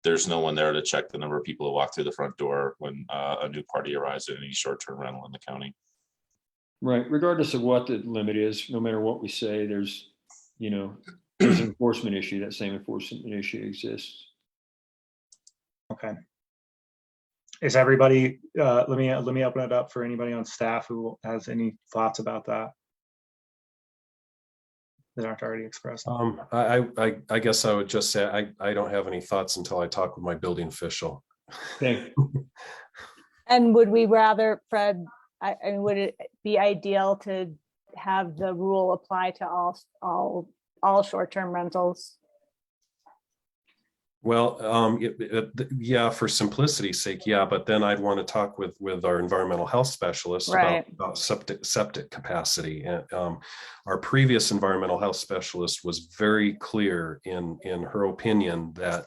there's no one there to check the number of people who walk through the front door when a new party arrives at any short-term rental in the county. Right. Regardless of what the limit is, no matter what we say, there's an enforcement issue. That same enforcement issue exists. Okay. Is everybody, let me open it up for anybody on staff who has any thoughts about that that aren't already expressed. I guess I would just say I don't have any thoughts until I talk with my building official. Okay. And would we rather, Fred, I mean, would it be ideal to have the rule apply to all short-term rentals? Well, yeah, for simplicity's sake, yeah, but then I'd want to talk with our environmental health specialist Right. about septic capacity. And our previous environmental health specialist was very clear in her opinion that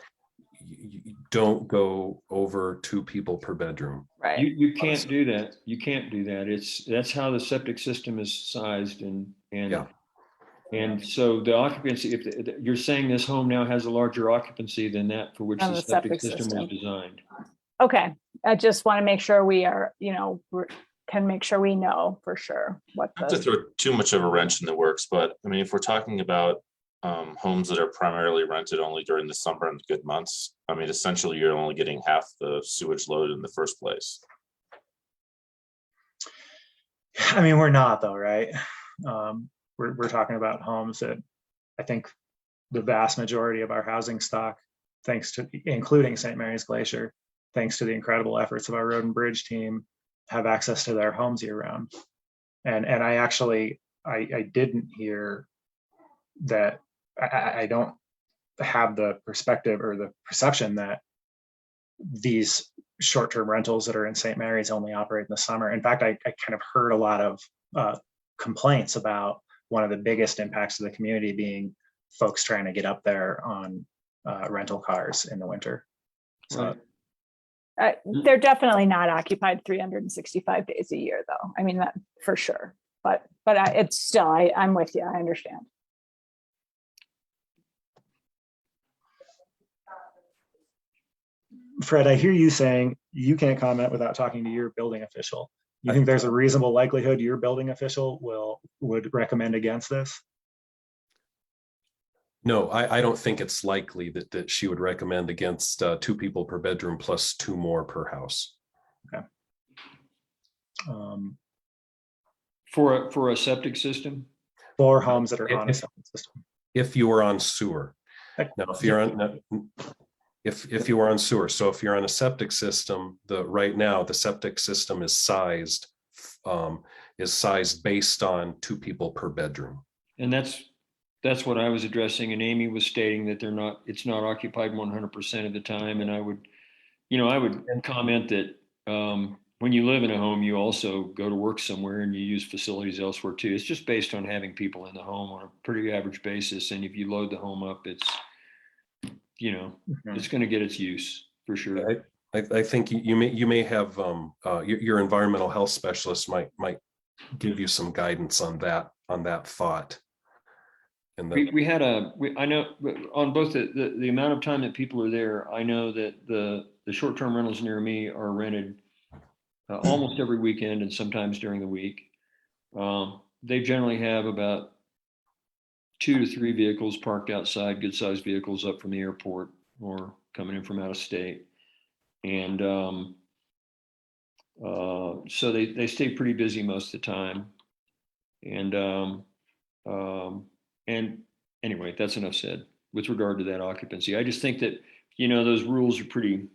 you don't go over 2 people per bedroom. Right. You can't do that. You can't do that. That's how the septic system is sized, and Yeah. and so the occupancy, if you're saying this home now has a larger occupancy than that for which On the septic system was designed. Okay, I just want to make sure we are, can make sure we know for sure what Not to the, throw too much of a wrench in the works, but I mean, if we're talking about homes that are primarily rented only during the summer and good months, I mean, essentially you're only getting half the sewage load in the first place. I mean, we're not though, right? We're talking about homes that I think the vast majority of our housing stock, thanks to, including St. Mary's Glacier, thanks to the incredible efforts of our road and bridge team, have access to their homes year round. And I actually, I didn't hear that. I don't have the perspective or the perception that these short-term rentals that are in St. Mary's only operate in the summer. In fact, I kind of heard a lot of complaints about one of the biggest impacts to the community being folks trying to get up there on rental cars in the winter. So they're definitely not occupied 365 days a year though. I mean, that for sure, but it's still, I'm with you. I understand. Fred, I hear you saying you can't comment without talking to your building official. You think there's a reasonable likelihood your building official would recommend against this? No, I don't think it's likely that she would recommend against 2 people per bedroom plus 2 more per house. Okay. For a septic system? For homes that are on a septic system. If you were on sewer. Now, if you're on, if you are on sewer, so if you're on a septic system, right now the septic system is sized based on 2 people per bedroom. And that's what I was addressing, and Amy was stating that it's not occupied 100% of the time. And I would comment that when you live in a home, you also go to work somewhere and you use facilities elsewhere too. It's just based on having people in the home on a pretty average basis. And if you load the home up, it's going to get its use for sure. I think you may have your environmental health specialist might give you some guidance on that thought. And I know on both the amount of time that people are there, I know that the short-term rentals near me are rented almost every weekend and sometimes during the week. They generally have about 2 to 3 vehicles parked outside, good sized vehicles up from the airport or coming in from out of state. And so they stay pretty busy most of the time. And anyway, that's enough said with regard to that occupancy. I just think that, those rules are pretty,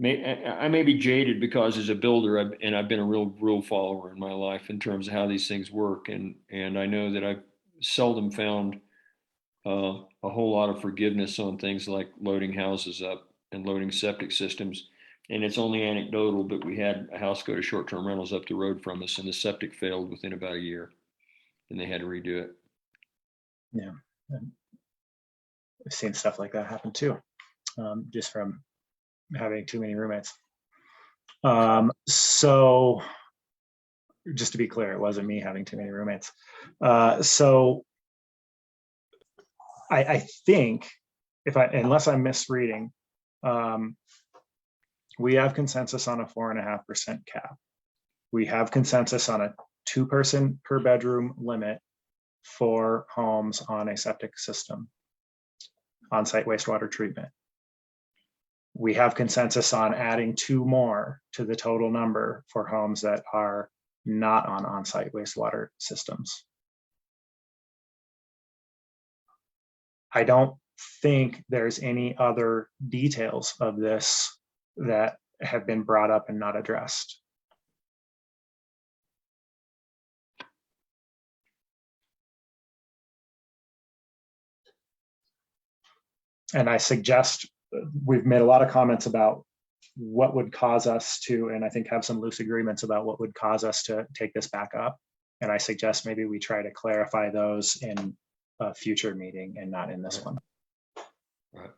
I may be jaded because as a builder, I've been a real rule follower in my life in terms of how these things work. And I know that I've seldom found a whole lot of forgiveness on things like loading houses up and loading septic systems. And it's only anecdotal, but we had a house go to short-term rentals up the road from us, and the septic failed within about a year, and they had to redo it. Yeah. And I've seen stuff like that happen too, just from having too many roommates. So just to be clear, it wasn't me having too many roommates. So I think unless I'm misreading, we have consensus on a 4.5% cap. We have consensus on a 2-person per bedroom limit for homes on a septic system, on-site wastewater treatment. We have consensus on adding 2 more to the total number for homes that are not on on-site wastewater systems. I don't think there's any other details of this that have been brought up and not addressed. And I suggest, we've made a lot of comments about what would cause us to, and I think have some loose agreements about what would cause us to take this back up. And I suggest maybe we try to clarify those in a future meeting and not in this one. Right.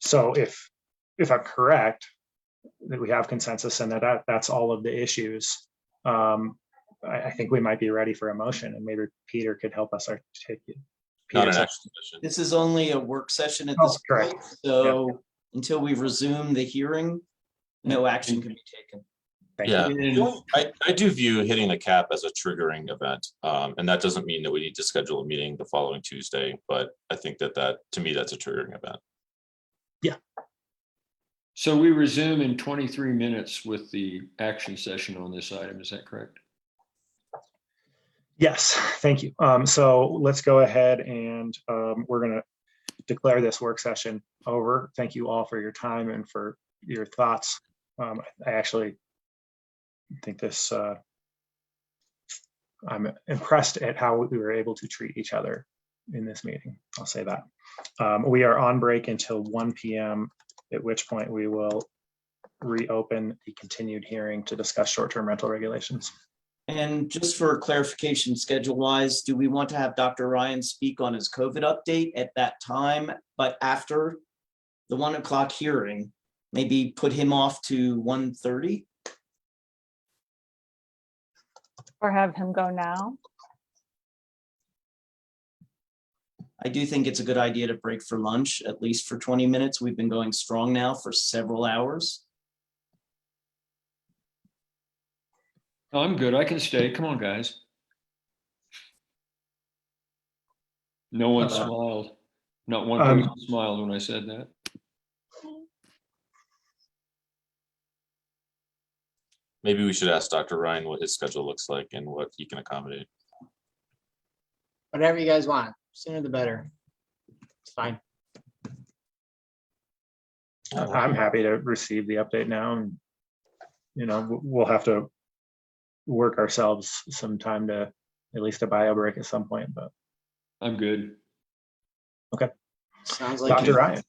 So if I'm correct, that we have consensus and that's all of the issues, I think we might be ready for a motion, and maybe Peter could help us articulate. Not an action session. This is only a work session at Oh, this correct. point, so until we resume the hearing, no action can be taken. Thank Yeah, you. I do view hitting the cap as a triggering event. And that doesn't mean that we need to schedule a meeting the following Tuesday, but I think that to me, that's a triggering event. Yeah. So we resume in 23 minutes with the action session on this item. Is that correct? Yes, thank you. So let's go ahead and we're going to declare this work session over. Thank you all for your time and for your thoughts. I actually think this, I'm impressed at how we were able to treat each other in this meeting. I'll say that. We are on break until 1 p.m., at which point we will reopen the continued hearing to discuss short-term rental regulations. And just for clarification, schedule-wise, do we want to have Dr. Ryan speak on his COVID update at that time, but after the 1 o'clock hearing, maybe put him off to 1:30? Or have him go now? I do think it's a good idea to break for lunch, at least for 20 minutes. We've been going strong now for several hours. I'm good. I can stay. Come on, guys. No one smiled. Not one person smiled when I said that. Maybe we should ask Dr. Ryan what his schedule looks like and what he can accommodate. Whatever you guys want, sooner the better. It's fine. I'm happy to receive the update now, and we'll have to work ourselves some time to at least a bio break at some point, but I'm good. Okay. Sounds like Dr. Ryan,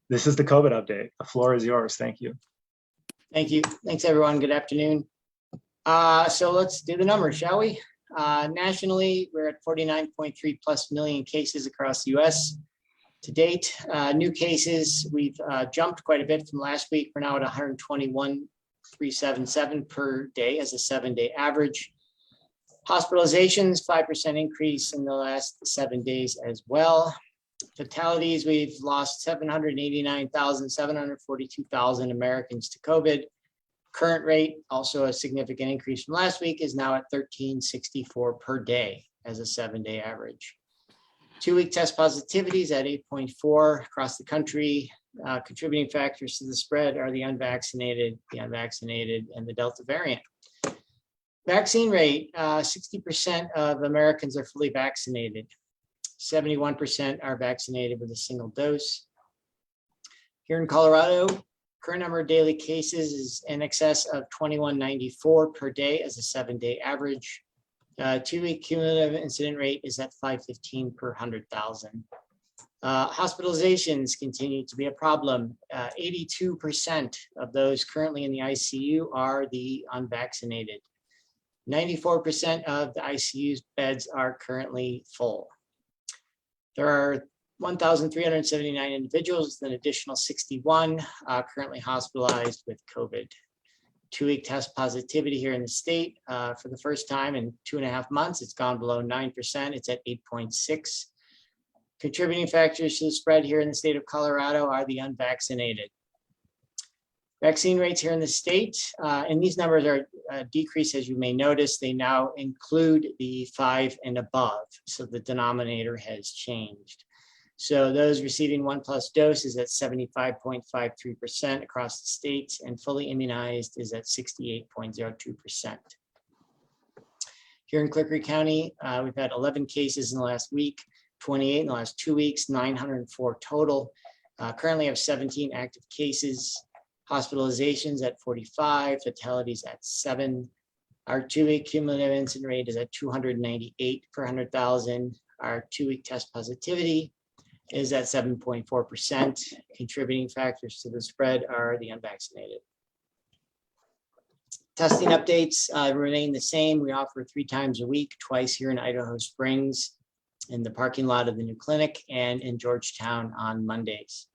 this is the COVID update. The floor is yours. Thank you. Thank you. Thanks, everyone. Good afternoon. So let's do the numbers, shall we? Nationally, we're at 49.3 plus million cases across the US to date. New cases, we've jumped quite a bit from last week. We're now at 121,377 per day as a 7-day average. Hospitalizations, 5% increase in the last 7 days as well. Fatalities, we've lost 742,000 Americans to COVID. Current rate, also a significant increase from last week, is now at 1,364 per day as a 7-day average. 2-week test positivities at 8.4 across the country. Contributing factors to the spread are the unvaccinated, and the Delta variant. Vaccine rate, 60% of Americans are fully vaccinated. 71% are vaccinated with a single dose. Here in Colorado, current number of daily cases is in excess of 2,194 per day as a 7-day average. 2-week cumulative incident rate is at 515 per 100,000. Hospitalizations continue to be a problem. 82% of those currently in the ICU are the unvaccinated. 94% of the ICU beds are currently full. There are 1,379 individuals, with an additional 61 currently hospitalized with COVID. 2-week test positivity here in the state for the first time in 2.5 months. It's gone below 9%. It's at 8.6. Contributing factors to the spread here in the state of Colorado are the unvaccinated. Vaccine rates here in the state, and these numbers are decreased, as you may notice. They now include the 5 and above, so the denominator has changed. So those receiving 1+ dose is at 75.53% across the state, and fully immunized is at 68.02%. Here in Clickery County, we've had 11 cases in the last week, 28 in the last 2 weeks, 904 total. Currently have 17 active cases, hospitalizations at 45, fatalities at 7. Our 2-week cumulative incident rate is at 298 per 100,000. Our 2-week test positivity is at 7.4%. Contributing factors to the spread are the unvaccinated. Testing updates remain the same. We offer 3 times a week, twice here in Idaho Springs, in the parking lot of the new clinic, and in Georgetown on Mondays.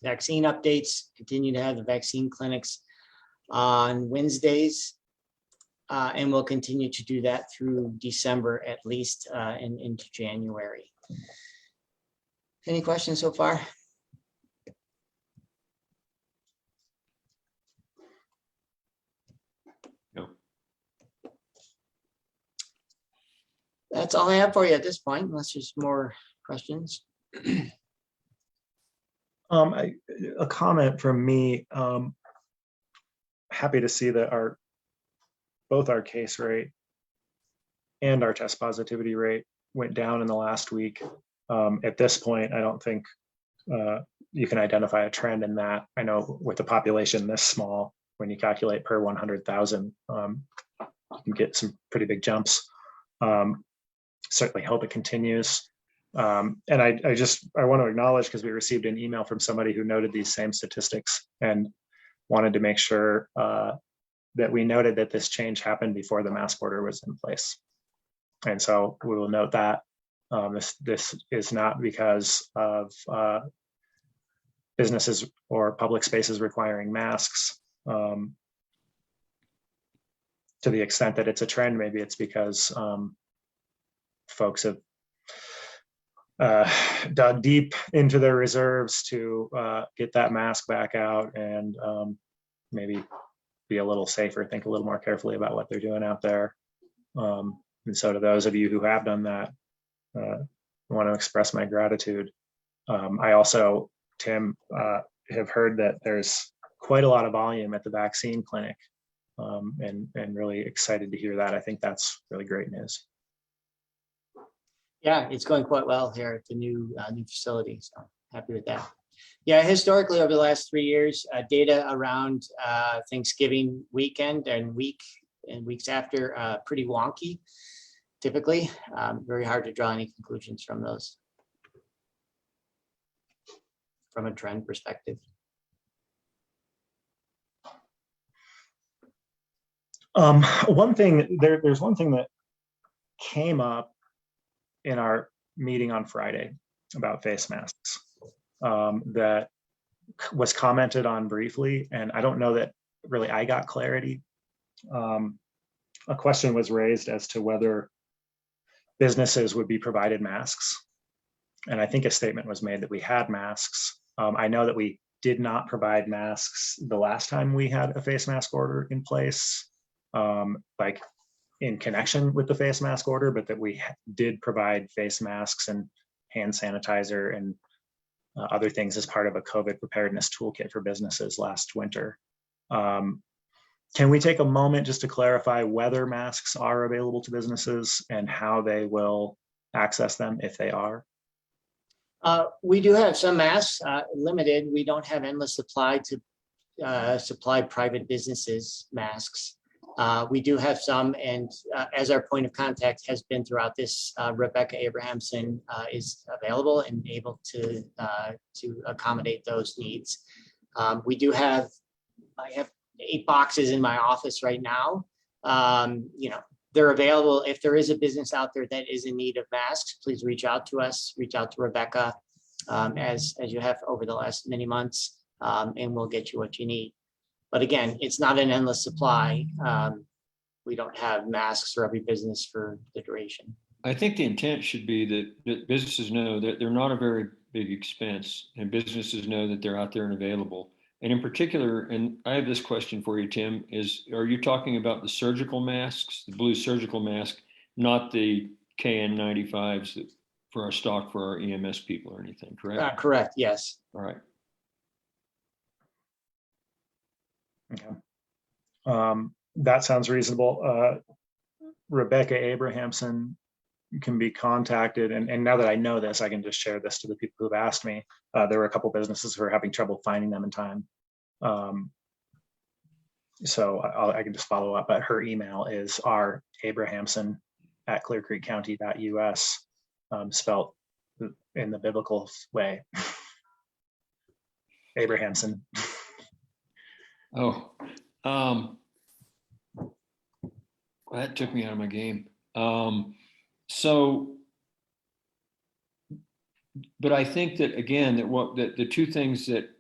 Vaccine updates, continue to have the vaccine clinics on Wednesdays, and we'll continue to do that through December at least, and into January. Any questions so far? No. That's all I have for you at this point, unless there's more questions. A comment from me. Happy to see that both our case rate and our test positivity rate went down in the last week. At this point, I don't think you can identify a trend in that. I know with the population this small, when you calculate per 100,000, you can get some pretty big jumps. Certainly hope it continues. And I want to acknowledge, because we received an email from somebody who noted these same statistics and wanted to make sure that we noted that this change happened before the mask order was in place. And so we will note that this is not because of businesses or public spaces requiring masks. To the extent that it's a trend, maybe it's because folks have dug deep into their reserves to get that mask back out and maybe be a little safer, think a little more carefully about what they're doing out there. And so to those of you who have done that, I want to express my gratitude. I also, Tim, have heard that there's quite a lot of volume at the vaccine clinic, and really excited to hear that. I think that's really great news. Yeah, it's going quite well here at the new facility, so happy with that. Yeah, historically over the last 3 years, data around Thanksgiving weekend and weeks after, pretty wonky. Typically, very hard to draw any conclusions from those from a trend perspective. There's one thing that came up in our meeting on Friday about face masks that was commented on briefly, and I don't know that really I got clarity. A question was raised as to whether businesses would be provided masks, and I think a statement was made that we had masks. I know that we did not provide masks the last time we had a face mask order in place, like in connection with the face mask order, but that we did provide face masks and hand sanitizer and other things as part of a COVID preparedness toolkit for businesses last winter. Can we take a moment just to clarify whether masks are available to businesses and how they will access them if they are? We do have some masks, limited. We don't have endless supply to supply private businesses masks. We do have some, and as our point of contact has been throughout this, Rebecca Abrahamson is available and able to accommodate those needs. We do have, I have 8 boxes in my office right now. You know, they're available. If there is a business out there that is in need of masks, please reach out to us, reach out to Rebecca, as you have over the last many months, and we'll get you what you need. But again, it's not an endless supply. We don't have masks for every business for the duration. I think the intent should be that businesses know that they're not a very big expense, and businesses know that they're out there and available. And in particular, and I have this question for you, Tim, are you talking about the surgical masks, the blue surgical mask, not the KN95s for our stock for our EMS people or anything, correct? Correct, yes. All right. Okay. That sounds reasonable. Rebecca Abrahamson can be contacted. And now that I know this, I can just share this to the people who've asked me. There were a couple businesses who are having trouble finding them in time. So I can just follow up, but her email is rabrahamson@clearcreekcounty.us, spelled in the biblical way. Abrahamson. Oh, that took me out of my game. But I think that again, that the two things that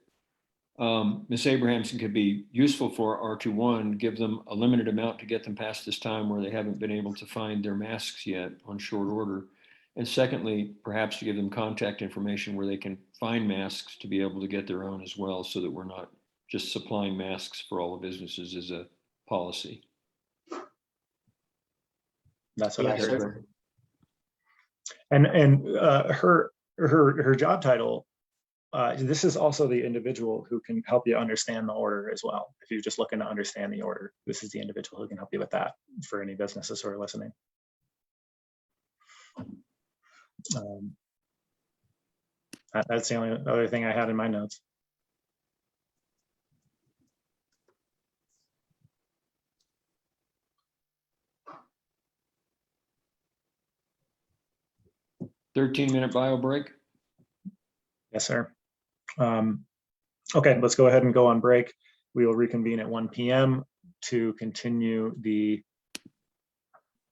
Ms. Abrahamson could be useful for are to, one, give them a limited amount to get them past this time where they haven't been able to find their masks yet on short order. And secondly, perhaps to give them contact information where they can find masks to be able to get their own as well, so that we're not just supplying masks for all the businesses as a policy. That's what I heard. And her job title, this is also the individual who can help you understand the order as well. If you're just looking to understand the order, this is the individual who can help you with that for any businesses who are listening. That's the only other thing I had in my notes. $13-minute bio break. Yes, sir. Okay, let's go ahead and go on break. We will reconvene at 1 p.m. to continue the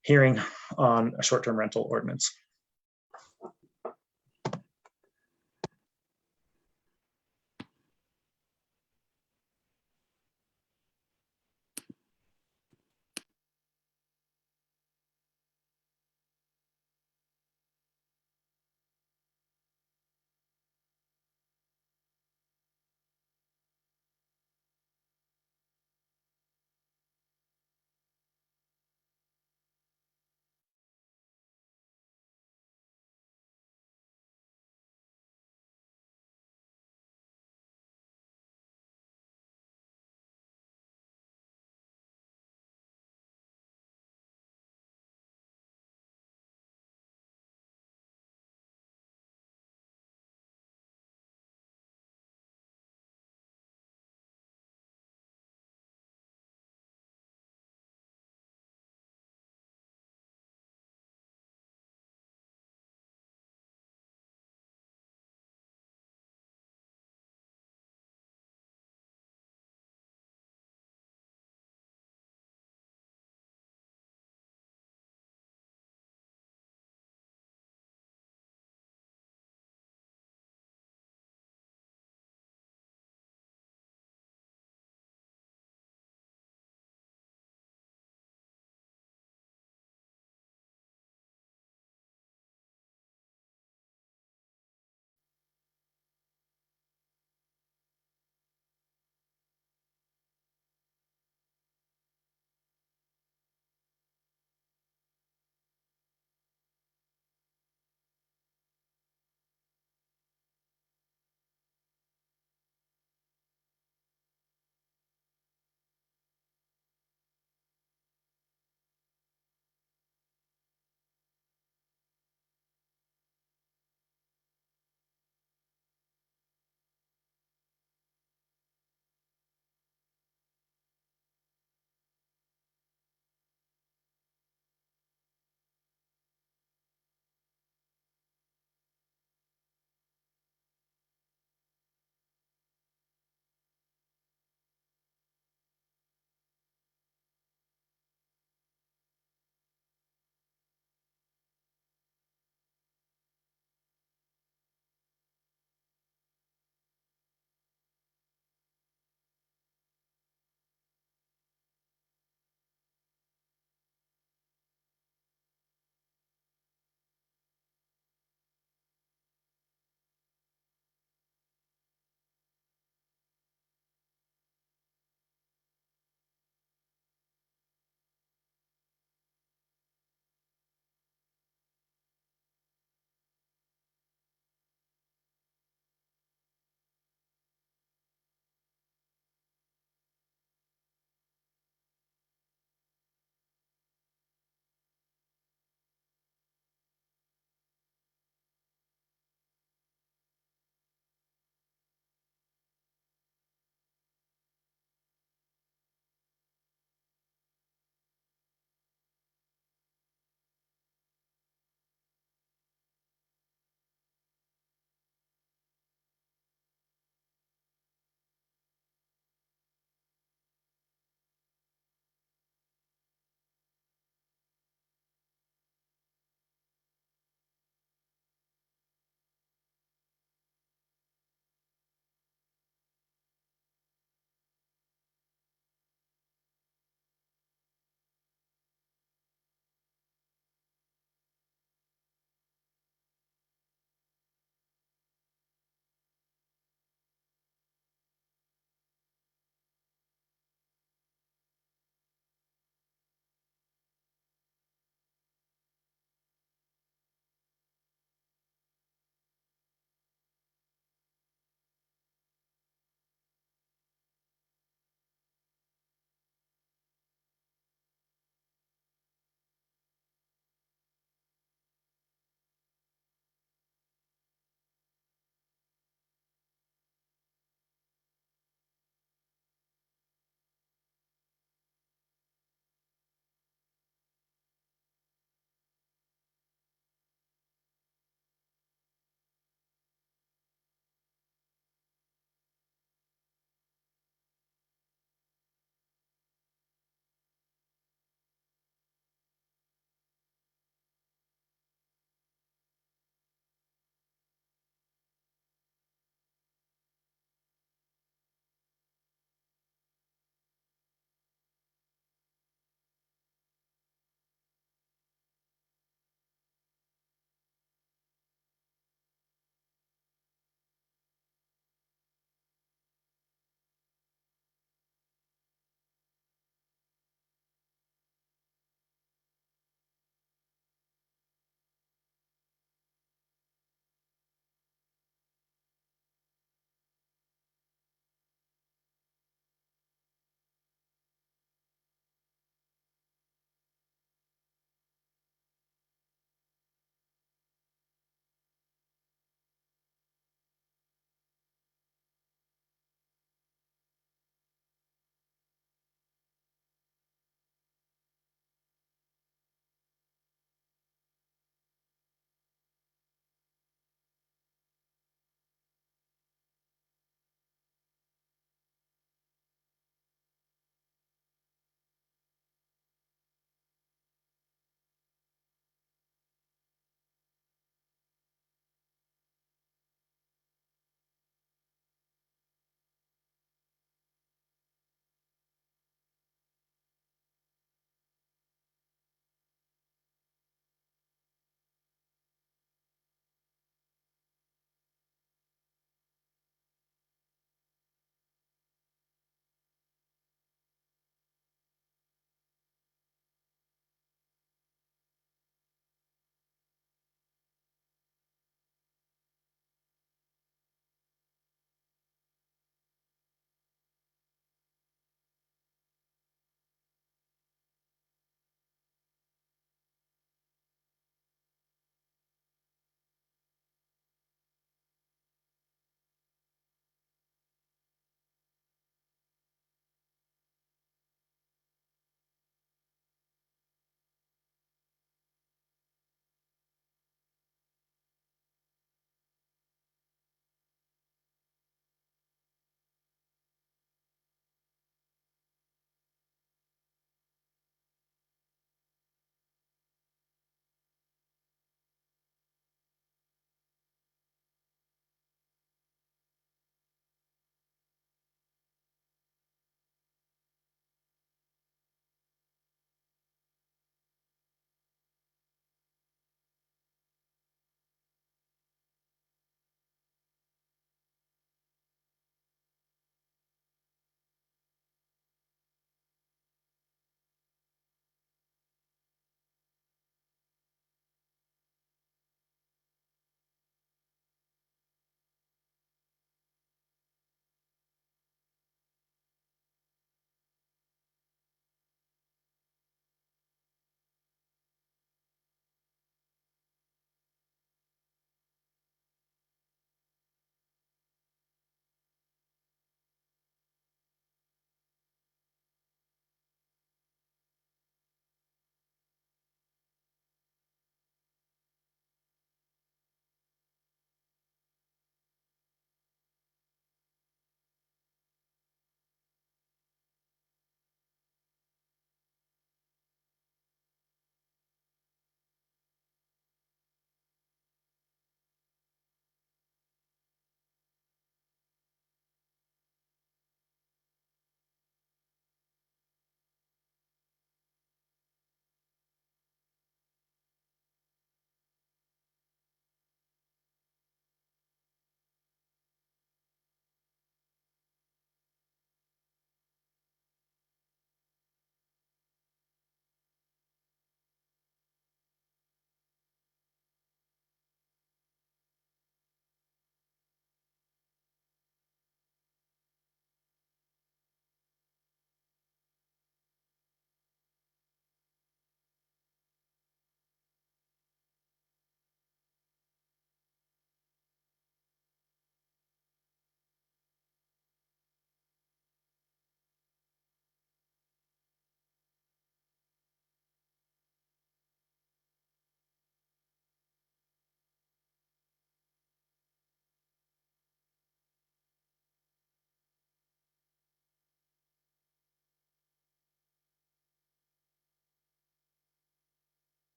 hearing on a short-term rental ordinance.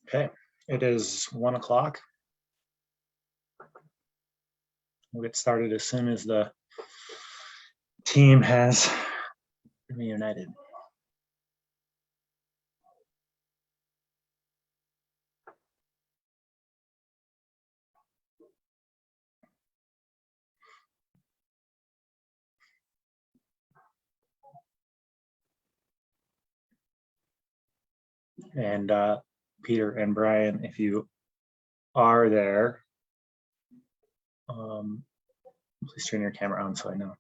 Okay, it is 1 o'clock. We'll get started as soon as the team has reunited. And Peter and Brian, if you are there, please turn your camera on so I know.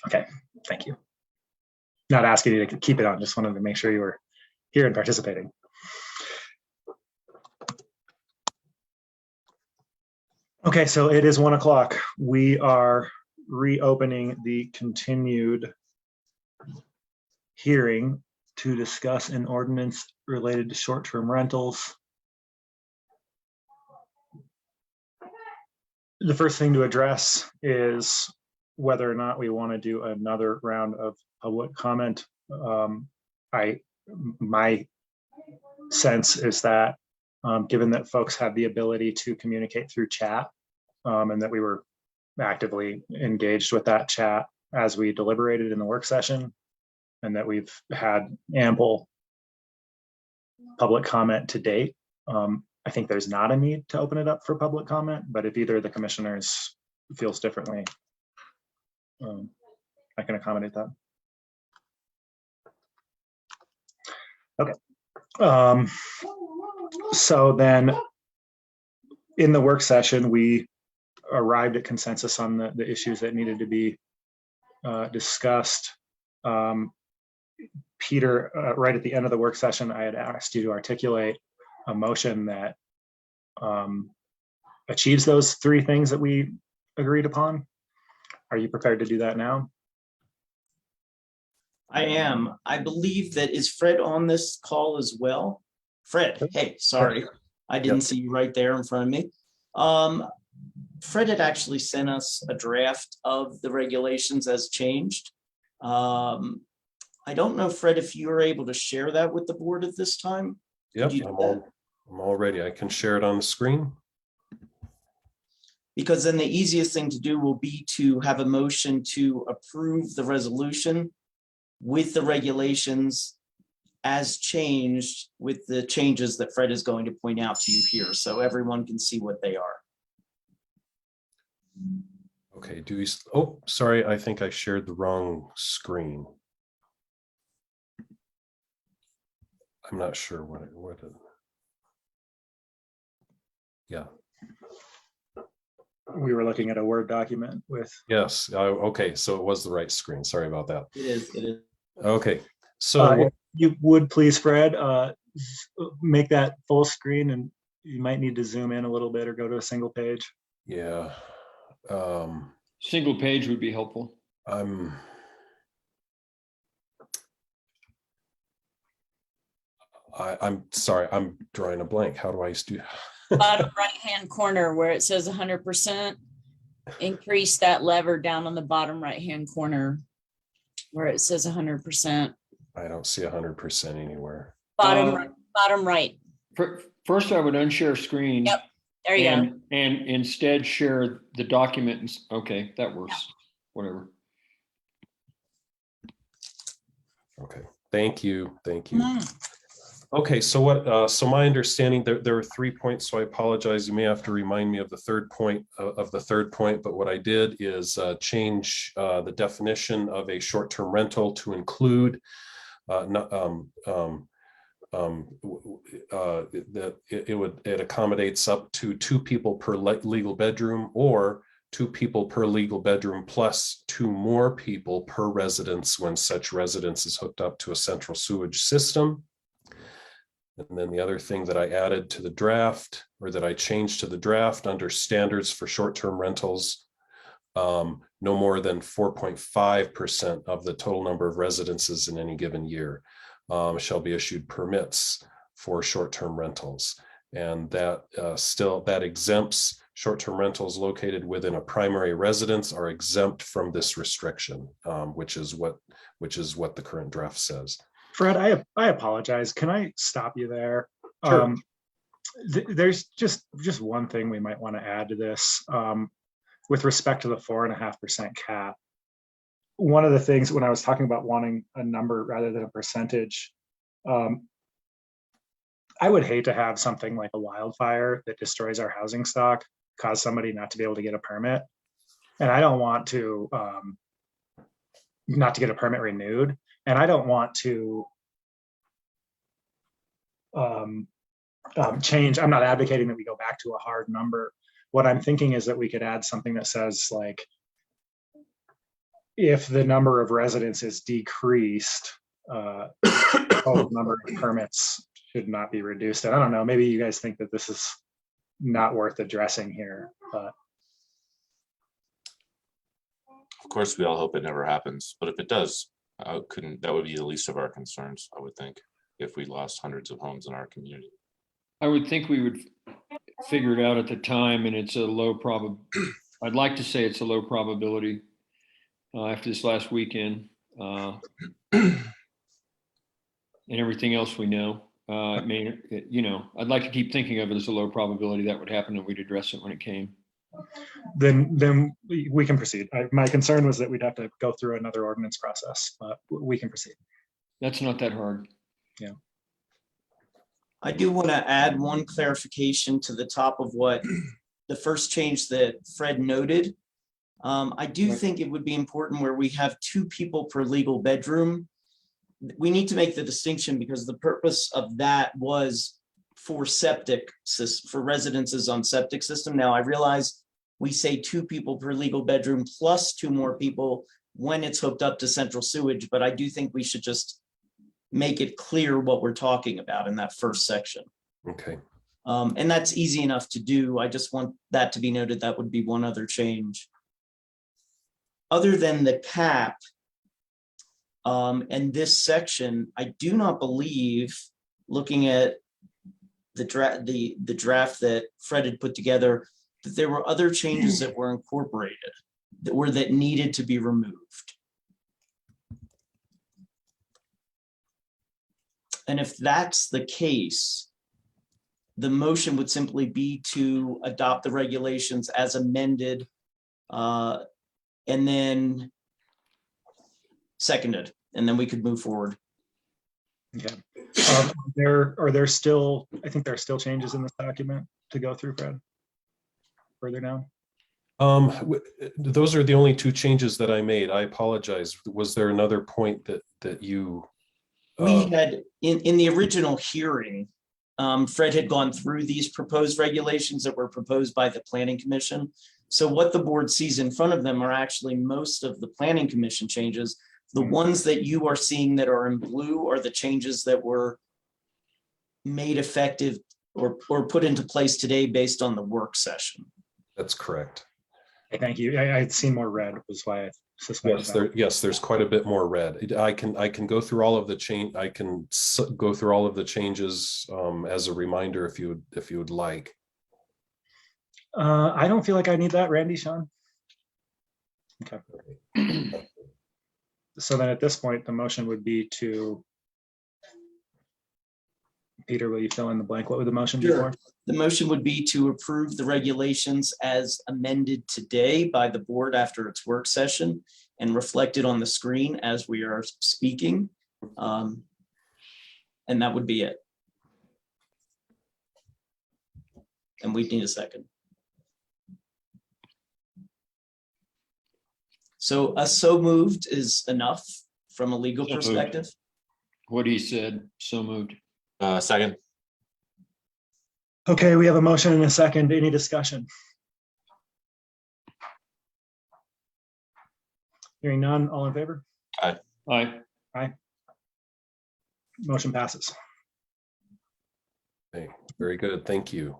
Okay, thank you. Not asking you to keep it on, just wanted to make sure you were here and participating. Okay, so it is 1 o'clock. We are reopening the continued hearing to discuss an ordinance related to short-term rentals. The first thing to address is whether or not we want to do another round of public comment. My sense is that given that folks have the ability to communicate through chat and that we were actively engaged with that chat as we deliberated in the work session, and that we've had ample public comment to date, I think there's not a need to open it up for public comment, but if either of the commissioners feels differently, I can accommodate that. Okay. So then in the work session, we arrived at consensus on the issues that needed to be discussed. Peter, right at the end of the work session, I had asked you to articulate a motion that achieves those three things that we agreed upon. Are you prepared to do that now? I am. I believe that is Fred on this call as well? Fred, hey, sorry. I didn't see you right there in front of me. Fred had actually sent us a draft of the regulations as changed. I don't know, Fred, if you were able to share that with the board at this time. Yep, I'm all ready. I can share it on the screen. Because then the easiest thing to do will be to have a motion to approve the resolution with the regulations as changed, with the changes that Fred is going to point out to you here, so everyone can see what they are. Okay, do we, oh, sorry, I think I shared the wrong screen. I'm not sure what it, yeah. We were looking at a Word document with. Yes, okay, so it was the right screen. Sorry about that. It is. Okay, so. If you would please, Fred, make that full screen, and you might need to zoom in a little bit or go to a single page. Yeah. Single page would be helpful. I'm sorry, I'm drawing a blank. How do I do? Bottom right-hand corner where it says 100%, increase that lever down on the bottom right-hand corner where it says 100%. I don't see 100% anywhere. Bottom right. First, I would unshare screen. Yep, there you go. And instead share the document. Okay, that works. Yep. Whatever. Okay, thank you. Okay, so what? So my understanding, there are 3 points. So I apologize. You may have to remind me of the third point But what I did is change the definition of a short-term rental to include that it accommodates up to 2 people per legal bedroom, or 2 people per legal bedroom plus 2 more people per residence when such residence is hooked up to a central sewage system. And then the other thing that I added to the draft, or that I changed to the draft under standards for short-term rentals, no more than 4.5% of the total number of residences in any given year shall be issued permits for short-term rentals. And that that exempts short-term rentals located within a primary residence are exempt from this restriction, which is what the current draft says. Fred, I apologize. Can I stop you there? Sure. There's just one thing we might want to add to this with respect to the 4.5% cap. One of the things when I was talking about wanting a number rather than a percentage, I would hate to have something like a wildfire that destroys our housing stock cause somebody not to be able to get a permit. And I don't want to not to get a permit renewed. And I don't want to change. I'm not advocating that we go back to a hard number. What I'm thinking is that we could add something that says like, if the number of residents is decreased, total number of permits should not be reduced. And I don't know, maybe you guys think that this is not worth addressing here, but. Of course, we all hope it never happens, but if it does, that would be the least of our concerns, I would think, if we lost hundreds of homes in our community. I would think we would figure it out at the time, and it's a low I'd like to say it's a low probability after this last weekend and everything else we know. I'd like to keep thinking of it as a low probability that would happen, and we'd address it when it came. Then we can proceed. My concern was that we'd have to go through another ordinance process, but we can proceed. That's not that hard. Yeah. I do want to add one clarification to the top of what the first change that Fred noted. I do think it would be important where we have 2 people per legal bedroom. We need to make the distinction because the purpose of that was for for residences on septic system. Now I realize we say 2 people per legal bedroom plus 2 more people when it's hooked up to central sewage, but I do think we should just make it clear what we're talking about in that first section. Okay. And that's easy enough to do. I just want that to be noted. That would be one other change. Other than the cap and this section, I do not believe, looking at the draft that Fred had put together, that there were other changes that were incorporated that needed to be removed. And if that's the case, the motion would simply be to adopt the regulations as amended and then seconded, and then we could move forward. Okay. Are there still, I think there are still changes in this document to go through, Fred? Further down? Those are the only 2 changes that I made. I apologize. Was there another point that you? We had, in the original hearing, Fred had gone through these proposed regulations that were proposed by the Planning Commission. So what the board sees in front of them are actually most of the Planning Commission changes. The ones that you are seeing that are in blue are the changes that were made effective or put into place today based on the work session. That's correct. Thank you. I'd seen more red, was why I suspected. Yes, there's quite a bit more red. I can go through all of the go through all of the changes as a reminder if you would like. I don't feel like I need that, Randy, Sean. Okay. So then at this point, the motion would be to, Peter, will you fill in the blank? What would the motion be for? The motion would be to approve the regulations as amended today by the board after its work session and reflected on the screen as we are speaking. And that would be it. And we need a second. So a so moved is enough from a legal perspective. What he said, so moved. Second. Okay, we have a motion and a second. Any discussion? Hearing none, all in favor? Aye. Aye. Aye. Motion passes. Okay, very good. Thank you.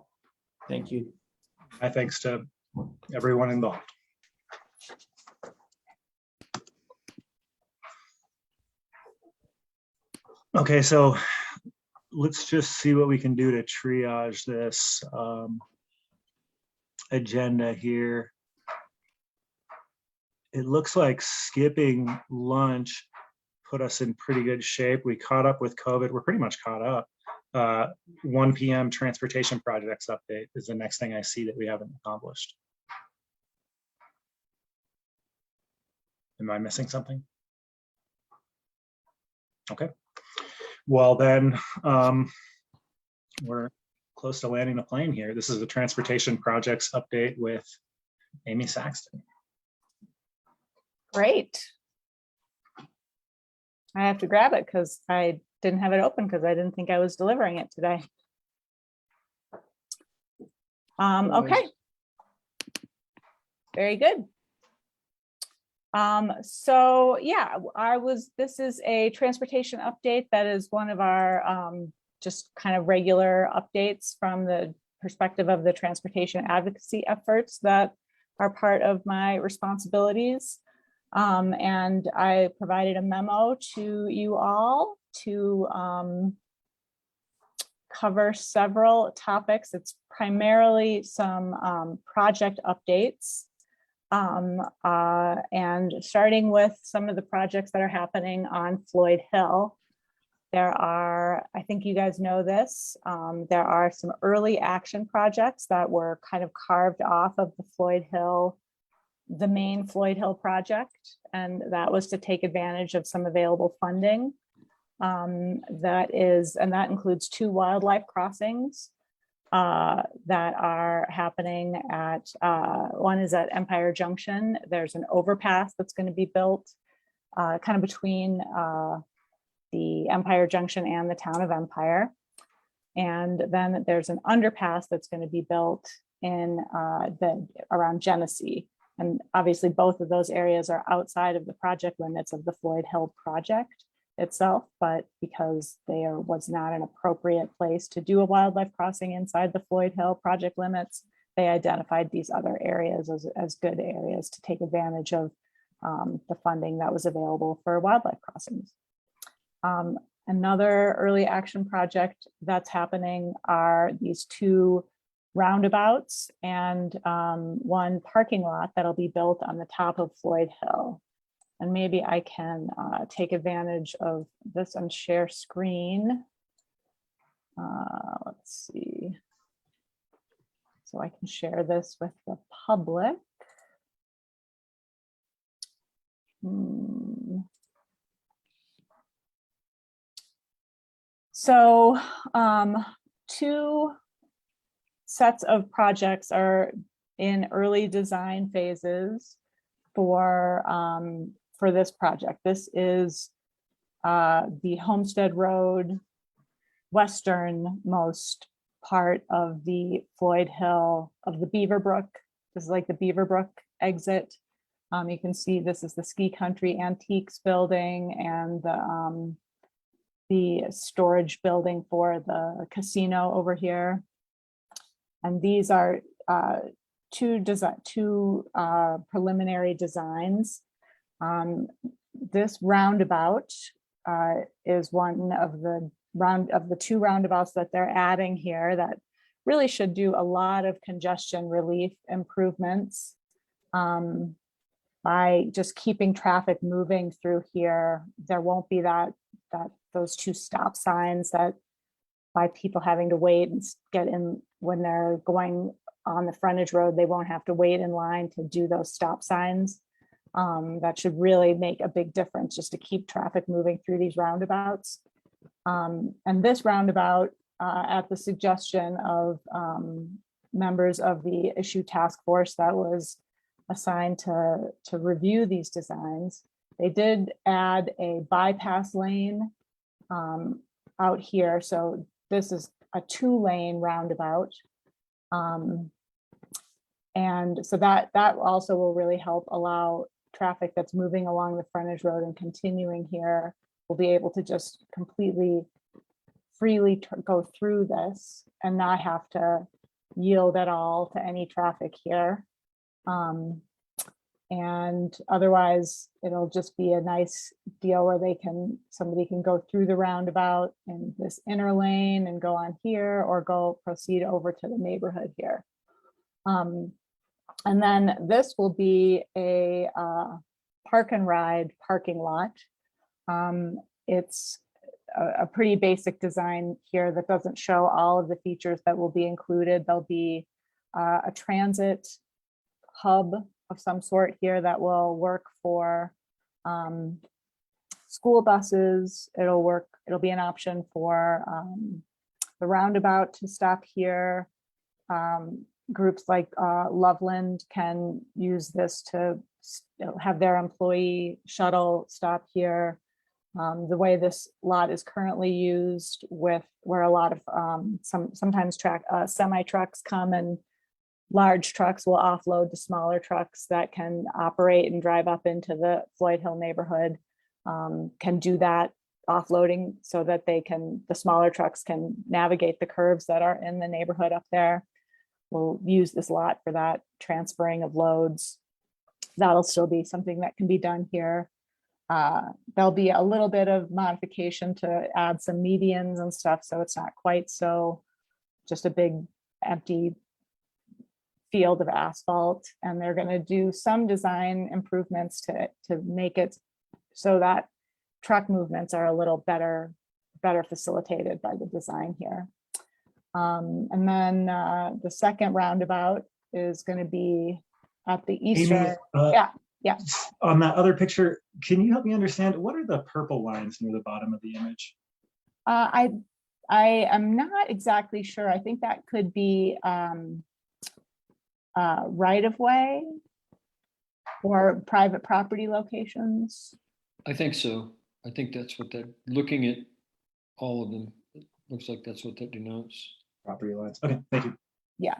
Thank you. My thanks to everyone involved. Okay, so let's just see what we can do to triage this agenda here. It looks like skipping lunch put us in pretty good shape. We caught up with COVID. We're pretty much caught up. 1 p.m. transportation projects update is the next thing I see that we haven't accomplished. Am I missing something? Okay. Well, then we're close to landing the plane here. This is the transportation projects update with Amy Saxton. Great. I have to grab it because I didn't have it open because I didn't think I was delivering it today. Okay. Very good. So yeah, this is a transportation update that is one of our just kind of regular updates from the perspective of the transportation advocacy efforts that are part of my responsibilities. And I provided a memo to you all to cover several topics. It's primarily some project updates. And starting with some of the projects that are happening on Floyd Hill. There are, I think you guys know this, there are some early action projects that were kind of carved off of the main Floyd Hill project, and that was to take advantage of some available funding. That includes 2 wildlife crossings that are happening at, one is at Empire Junction. There's an overpass that's going to be built kind of between the Empire Junction and the town of Empire. And then there's an underpass that's going to be built in around Genesee. And obviously both of those areas are outside of the project limits of the Floyd Hill project itself, but because there was not an appropriate place to do a wildlife crossing inside the Floyd Hill project limits, they identified these other areas as good areas to take advantage of the funding that was available for wildlife crossings. Another early action project that's happening are these 2 roundabouts and 1 parking lot that'll be built on the top of Floyd Hill. And maybe I can take advantage of this and share screen. Let's see. So I can share this with the public. So 2 sets of projects are in early design phases for this project. This is the Homestead Road westernmost part of the Floyd Hill of the Beaverbrook. This is like the Beaverbrook exit. You can see this is the Ski Country Antiques building and the storage building for the casino over here. And these are 2 preliminary designs. This roundabout is one of the 2 roundabouts that they're adding here that really should do a lot of congestion relief improvements by just keeping traffic moving through here. There won't be those 2 stop signs that by people having to wait and get in when they're going on the frontage road, they won't have to wait in line to do those stop signs. That should really make a big difference just to keep traffic moving through these roundabouts. And this roundabout, at the suggestion of members of the issue task force that was assigned to review these designs, they did add a bypass lane out here. So this is a 2-lane roundabout. And so that also will really help allow traffic that's moving along the frontage road and continuing here will be able to just completely freely go through this and not have to yield at all to any traffic here. And otherwise, it'll just be a nice deal where somebody can go through the roundabout in this inner lane and go on here or proceed over to the neighborhood here. And then this will be a park and ride parking lot. It's a pretty basic design here that doesn't show all of the features that will be included. There'll be a transit hub of some sort here that will work for school buses. It'll be an option for the roundabout to stop here. Groups like Loveland can use this to have their employee shuttle stop here. The way this lot is currently used with where a lot of sometimes semi trucks come, and large trucks will offload to smaller trucks that can operate and drive up into the Floyd Hill neighborhood, can do that offloading so that the smaller trucks can navigate the curves that are in the neighborhood up there. We'll use this lot for that transferring of loads. That'll still be something that can be done here. There'll be a little bit of modification to add some medians and stuff, so it's not quite so just a big empty field of asphalt. And they're going to do some design improvements to make it so that truck movements are a little better facilitated by the design here. And then the second roundabout is going to be at the eastern. Yeah. On that other picture, can you help me understand what are the purple lines near the bottom of the image? I am not exactly sure. I think that could be right of way or private property locations. I think so. I think that's what that, looking at all of them, it looks like that's what that denotes. Property lines. Okay, thank you. Yeah.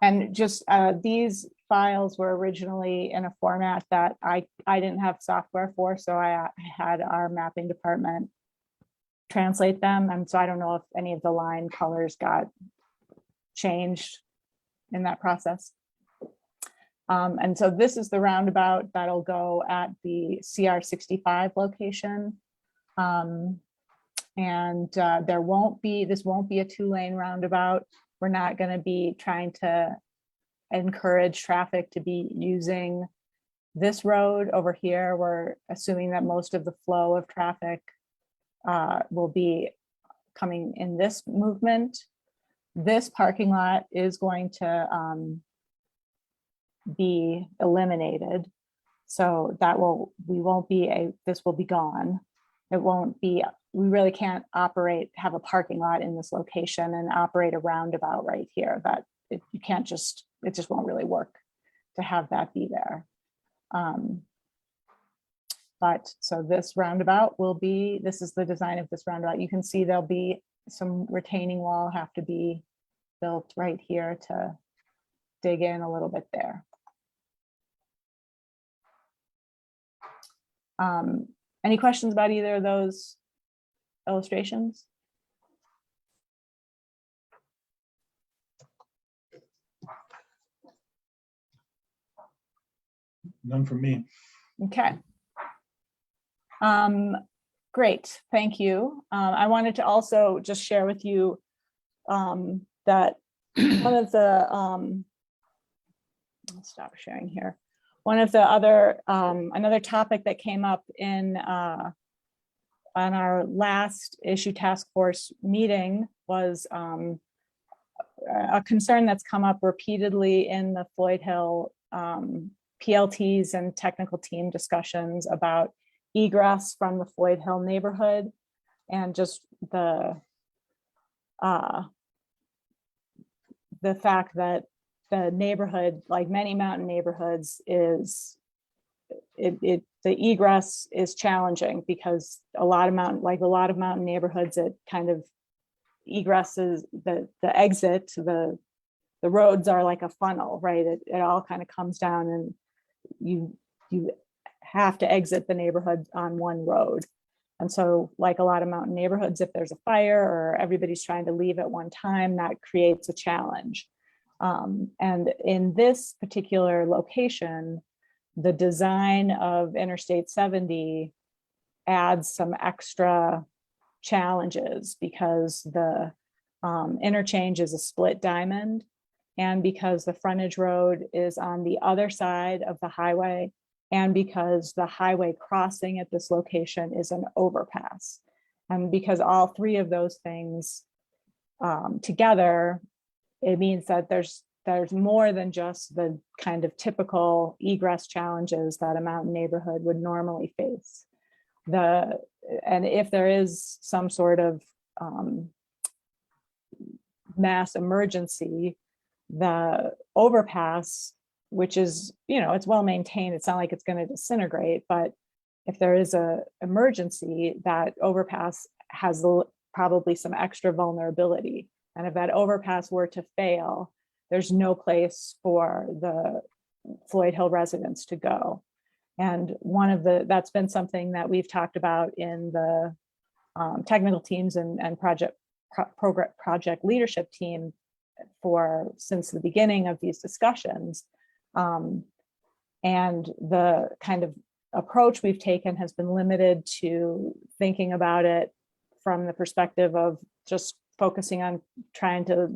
And just these files were originally in a format that I didn't have software for, so I had our mapping department translate them. And so I don't know if any of the line colors got changed in that process. And so this is the roundabout that'll go at the CR 65 location. And this won't be a 2-lane roundabout. We're not going to be trying to encourage traffic to be using this road over here. We're assuming that most of the flow of traffic will be coming in this movement. This parking lot is going to be eliminated. So this will be gone. It won't be, we really can't have a parking lot in this location and operate a roundabout right here. It just won't really work to have that be there. But so this roundabout this is the design of this roundabout. You can see there'll be some retaining wall have to be built right here to dig in a little bit there. Any questions about either of those illustrations? None from me. Okay. Great, thank you. I wanted to also just share with you that one of the, I'll stop sharing here. One of the other, another topic that came up on our last issue task force meeting was a concern that's come up repeatedly in the Floyd Hill PLTs and technical team discussions about egress from the Floyd Hill neighborhood, and just the fact that the neighborhood, like many mountain neighborhoods, the egress is challenging because a lot of mountain neighborhoods, it kind of egresses the exit, the roads are like a funnel, right? It all kind of comes down and you have to exit the neighborhood on one road. And so like a lot of mountain neighborhoods, if there's a fire or everybody's trying to leave at one time, that creates a challenge. And in this particular location, the design of Interstate 70 adds some extra challenges because the interchange is a split diamond. and because the frontage road is on the other side of the highway, and because the highway crossing at this location is an overpass. And because all three of those things together, it means that there's more than just the kind of typical egress challenges that a mountain neighborhood would normally face. And if there is some sort of mass emergency, the overpass, which is, it's well maintained, it's not like it's going to disintegrate, but if there is a emergency, that overpass has probably some extra vulnerability. And if that overpass were to fail, there's no place for the Floyd Hill residents to go. And that's been something that we've talked about in the technical teams and project leadership team since the beginning of these discussions. And the kind of approach we've taken has been limited to thinking about it from the perspective of just focusing on trying to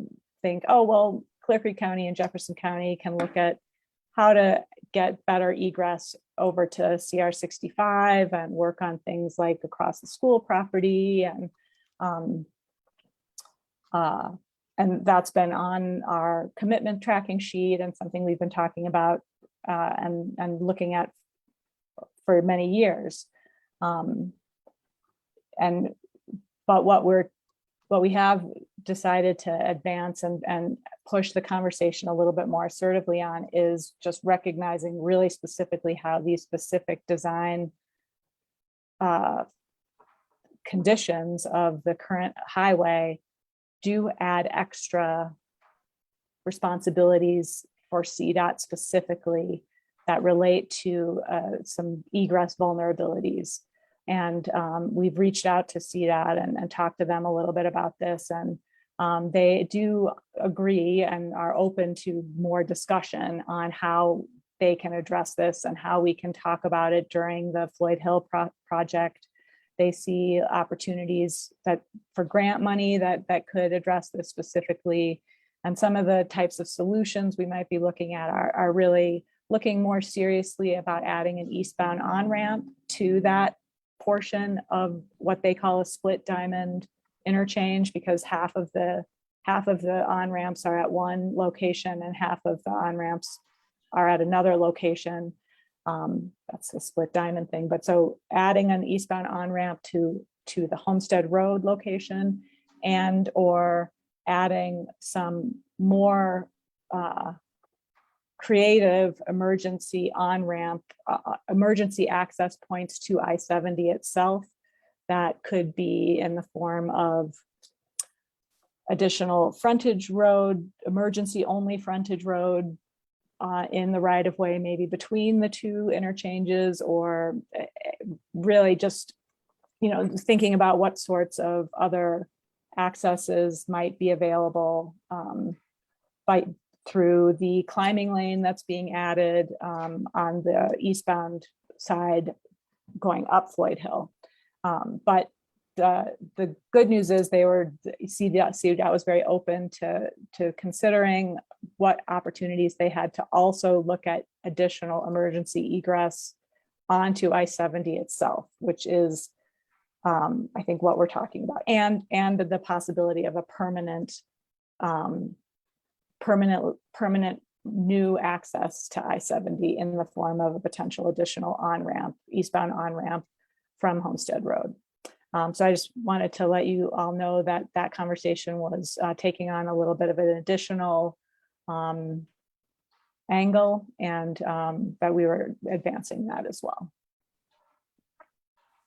think, oh, well, Clear Creek County and Jefferson County can look at how to get better egress over to CR 65 and work on things like across the school property. And that's been on our commitment tracking sheet and something we've been talking about and looking at for many years. But what we have decided to advance and push the conversation a little bit more assertively on is just recognizing really specifically how these specific design conditions of the current highway do add extra responsibilities for CDOT specifically that relate to some egress vulnerabilities. And we've reached out to CDOT and talked to them a little bit about this, and they do agree and are open to more discussion on how they can address this and how we can talk about it during the Floyd Hill project. They see opportunities for grant money that could address this specifically. And some of the types of solutions we might be looking at are really looking more seriously about adding an eastbound on-ramp to that portion of what they call a split diamond interchange, because half of the on-ramps are at one location and half of the on-ramps are at another location. That's a split diamond thing. But so adding an eastbound on-ramp to the Homestead Road location, and or adding some more creative emergency on-ramp, emergency access points to I-70 itself that could be in the form of additional frontage road, emergency only frontage road in the right of way, maybe between the two interchanges, or really just, thinking about what sorts of other accesses might be available through the climbing lane that's being added on the eastbound side going up Floyd Hill. But the good news is CDOT was very open to considering what opportunities they had to also look at additional emergency egress onto I-70 itself, which is I think what we're talking about, and the possibility of a permanent new access to I-70 in the form of a potential additional on-ramp, eastbound on-ramp from Homestead Road. So I just wanted to let you all know that that conversation was taking on a little bit of an additional angle, and that we were advancing that as well.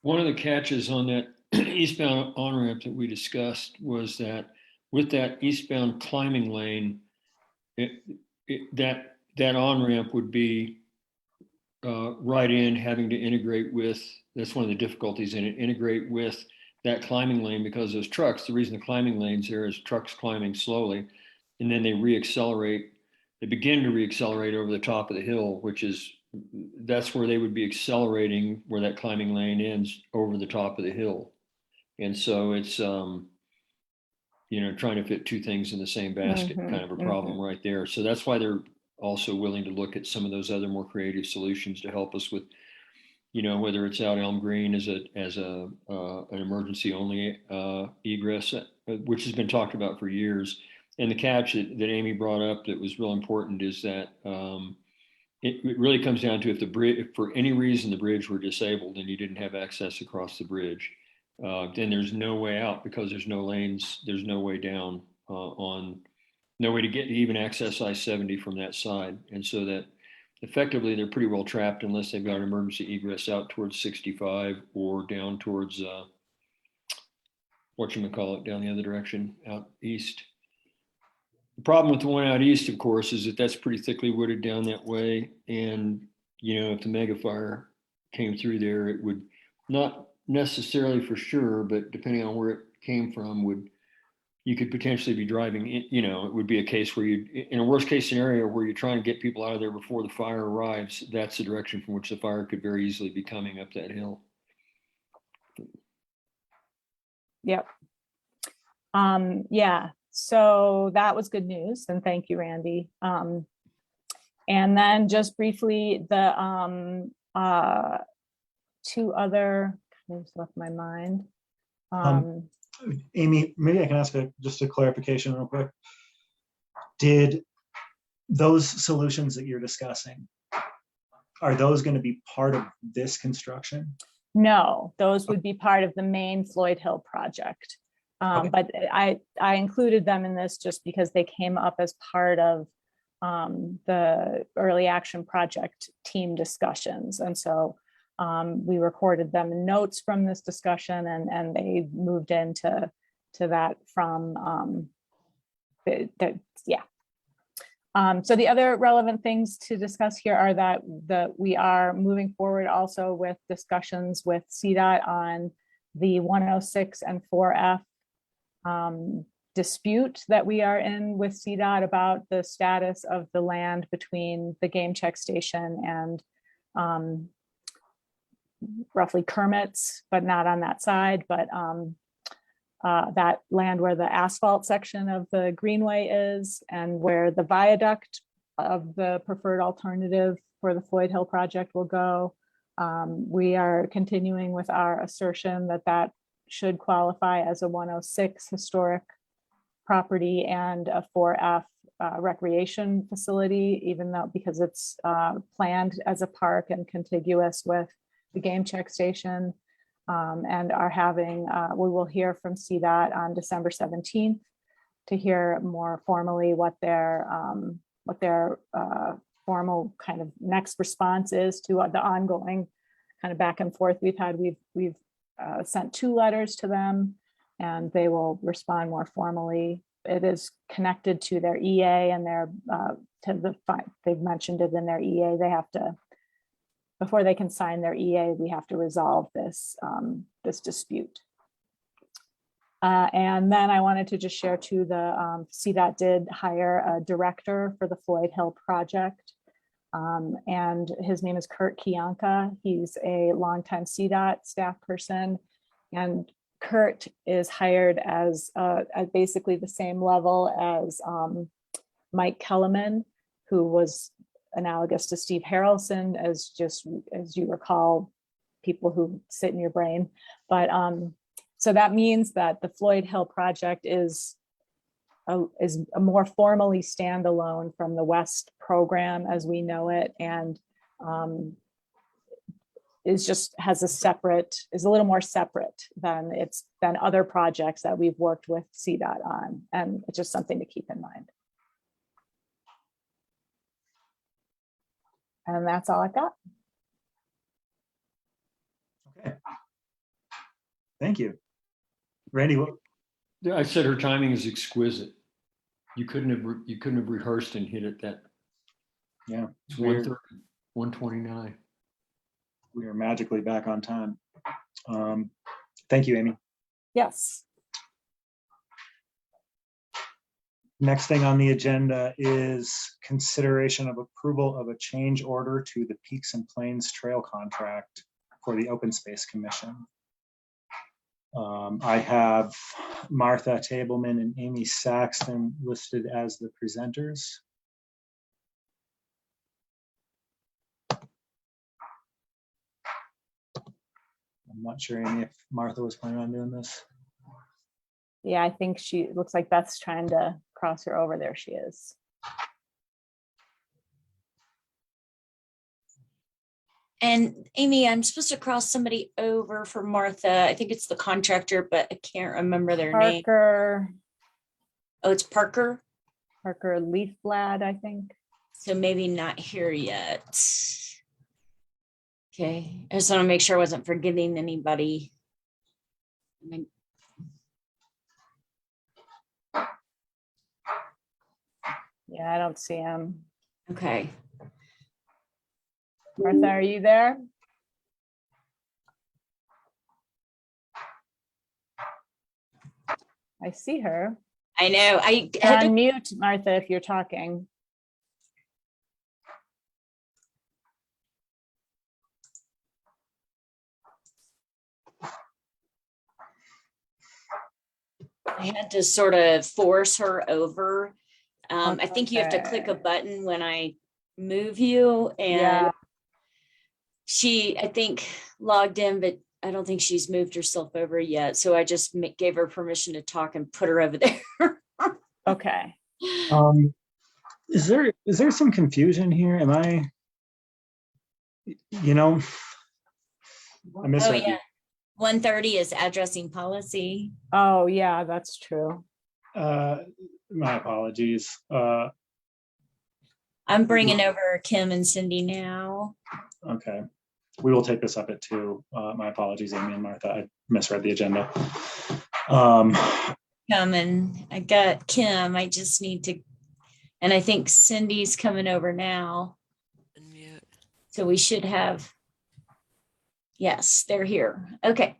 One of the catches on that eastbound on-ramp that we discussed was that with that eastbound climbing lane, that on-ramp would be right in having to integrate with, that's one of the difficulties in it, integrate with that climbing lane, because those trucks, the reason the climbing lane's there is trucks climbing slowly, and then they begin to reaccelerate over the top of the hill, that's where they would be accelerating, where that climbing lane ends, over the top of the hill. And so it's trying to fit two things in the same basket, kind of a problem right there. So that's why they're also willing to look at some of those other more creative solutions to help us with, whether it's out Elm Green as an emergency only egress, which has been talked about for years. And the catch that Amy brought up that was real important is that it really comes down to if for any reason the bridge were disabled and you didn't have access across the bridge, then there's no way out because there's no lanes, there's no way down no way to get to even access I-70 from that side. And so that effectively they're pretty well trapped unless they've got an emergency egress out towards 65 or down towards, whatchamacallit, down the other direction, out east. The problem with the one out east, of course, is that that's pretty thickly wooded down that way. And, if the mega fire came through there, it would not necessarily for sure, but depending on where it came from, you could potentially be driving in, it would be a case where in a worst case scenario where you're trying to get people out of there before the fire arrives, that's the direction from which the fire could very easily be coming up that hill. Yep. Yeah. So that was good news, and thank you, Randy. And then just briefly, the two other things left my mind. Amy, maybe I can ask just a clarification real quick. Did those solutions that you're discussing, are those going to be part of this construction? No, those would be part of the main Floyd Hill project. But I included them in this just because they came up as part of the early action project team discussions. And so we recorded them in notes from this discussion, and they moved into that from yeah. So the other relevant things to discuss here are that we are moving forward also with discussions with CDOT on the 106 and 4F dispute that we are in with CDOT about the status of the land between the game check station and roughly Kermit's, but not on that side, but that land where the asphalt section of the greenway is and where the viaduct of the preferred alternative for the Floyd Hill project will go. We are continuing with our assertion that should qualify as a 106 historic property and a 4F recreation facility, even though because it's planned as a park and contiguous with the game check station, and are having, we will hear from CDOT on December 17th to hear more formally what their formal kind of next response is to the ongoing kind of back and forth we've had. We've sent 2 letters to them, and they will respond more formally. It is connected to their EA and their they've mentioned it in their EA. They have to, before they can sign their EA, we have to resolve this this dispute. And then I wanted to just share too, the CDOT did hire a director for the Floyd Hill project. And his name is Kurt Kianka. He's a longtime CDOT staff person, and Kurt is hired as at basically the same level as Mike Kellerman, who was analogous to Steve Harrelson, as you recall, people who sit in your brain. But so that means that the Floyd Hill project is a more formally standalone from the West program as we know it, and is a little more separate than other projects that we've worked with CDOT on, and it's just something to keep in mind. And that's all I've got. Okay. Thank you. Randy, what? I said her timing is exquisite. You couldn't have rehearsed and hit it that. Yeah. It's 1:30, 1:29. We are magically back on time. Thank you, Amy. Yes. Next thing on the agenda is consideration of approval of a change order to the Peaks and Plains Trail contract for the Open Space Commission. I have Martha Tableman and Amy Saxton listed as the presenters. I'm not sure, Amy, if Martha was planning on doing this. Yeah, I think it looks like Beth's trying to cross her over. There she is. And Amy, I'm supposed to cross somebody over for Martha. I think it's the contractor, but I can't remember their name. Parker. Oh, it's Parker. Parker Leafblad, I think. So maybe not here yet. Okay, I just want to make sure I wasn't forgetting anybody. Yeah, I don't see him. Okay. Martha, are you there? I see her. I know. I You're had on to mute, Martha, if you're talking. sort of force her over. I think you have to click a Okay. button when I move you, and Yeah. she, I think, logged in, but I don't think she's moved herself over yet. So I just gave her permission to talk and put her over there. Okay. Is there some confusion here? Am I, I misread. Oh yeah, 130 is addressing policy. Oh yeah, that's true. My apologies. I'm bringing over Kim and Cindy now. Okay. We will take this up at 2. My apologies, Amy and Martha. I misread the agenda. Coming. I got Kim. I just need to, and I think Cindy's coming over now. So we should have, yes, they're here. Okay.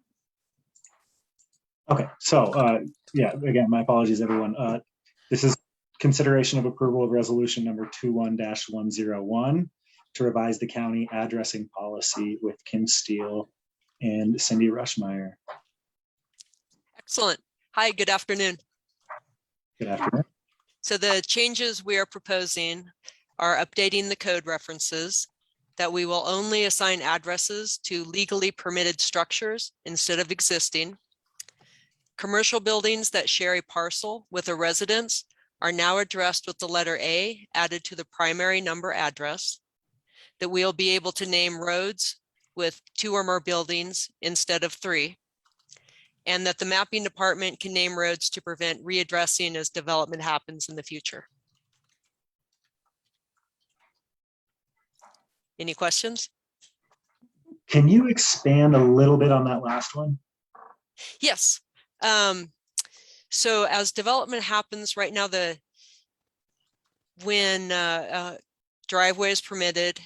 Okay. So, yeah, again, my apologies, everyone. This is consideration of approval of resolution number 21-101 to revise the county addressing policy with Kim Steele and Cindy Rushmeyer. Excellent. Hi, good afternoon. Good afternoon. So the changes we are proposing are updating the code references, that we will only assign addresses to legally permitted structures instead of existing. Commercial buildings that share a parcel with a residence are now addressed with the letter A added to the primary number address, that we'll be able to name roads with 2 or more buildings instead of 3, and that the mapping department can name roads to prevent readdressing as development happens in the future. Any questions? Can you expand a little bit on that last one? Yes. So as development happens right now, when driveway is permitted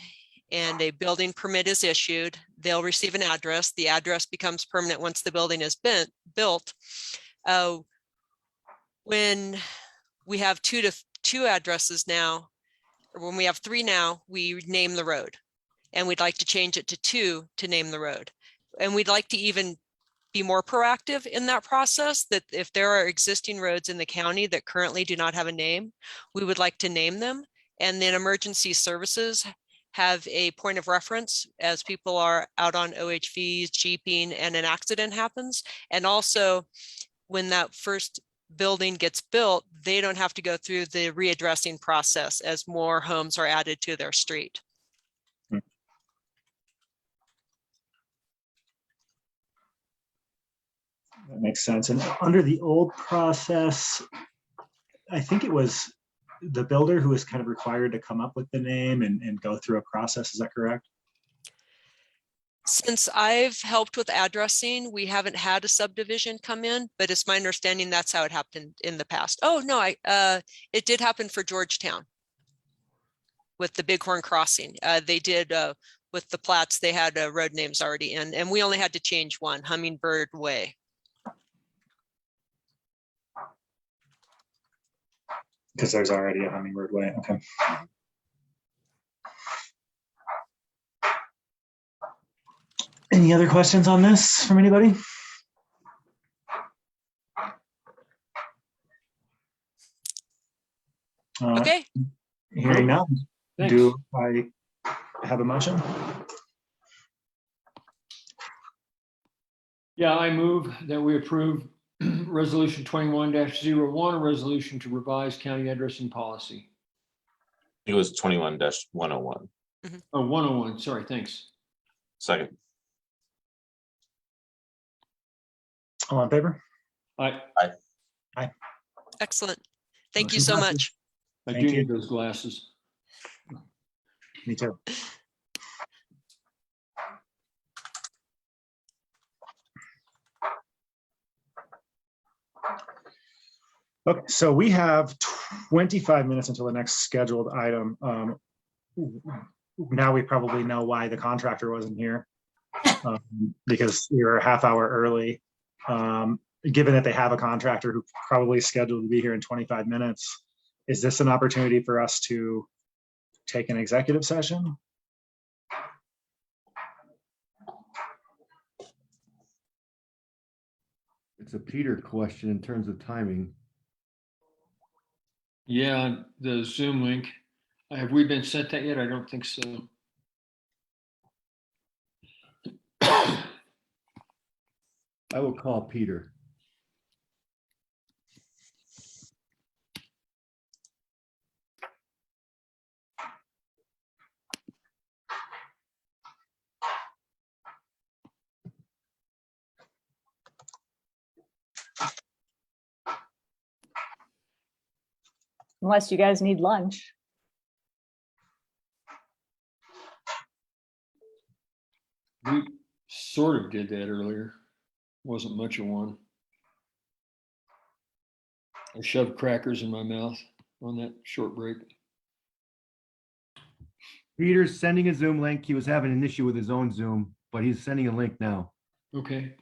and a building permit is issued, they'll receive an address. The address becomes permanent once the building is built. When we have two addresses now, or when we have 3 now, we name the road, and we'd like to change it to 2 to name the road. And we'd like to even be more proactive in that process, that if there are existing roads in the county that currently do not have a name, we would like to name them. And then emergency services have a point of reference as people are out on OHVs, jeeping, and an accident happens. And also when that first building gets built, they don't have to go through the readdressing process as more homes are added to their street. That makes sense. And under the old process, I think it was the builder who was kind of required to come up with the name and go through a process. Is that correct? Since I've helped with addressing, we haven't had a subdivision come in, but it's my understanding that's how it happened in the past. Oh, no, it did happen for Georgetown with the Bighorn Crossing. They did with the plats, they had road names already in, and we only had to change one, Hummingbird Way. Because there's already a Hummingbird Way. Okay. Any other questions on this from anybody? Okay, Hearing none. Thanks. Do I have a motion? Yeah, I move that we approve resolution 21-01, a resolution to revise county addressing policy. It was 21-101. Oh, 101, sorry, thanks. Second. All in favor? I excellent. Thank you Motion so passes. much. I Thank do you. need those glasses. Me too. Okay, so we have 25 minutes until the next scheduled item. Now we probably know why the contractor wasn't here, because we were a half hour early. Given that they have a contractor who probably is scheduled to be here in 25 minutes, is this an opportunity for us to take an executive session? It's a Peter question in terms of timing. Yeah, the Zoom link. Have we been sent that yet? I don't think so. I will call Peter. Unless you guys need lunch. We sort of did that earlier. Wasn't much of one. I shoved crackers in my mouth on that short break. Peter's sending a Zoom link. He was having an issue with his own Zoom, but he's sending a link now. Okay.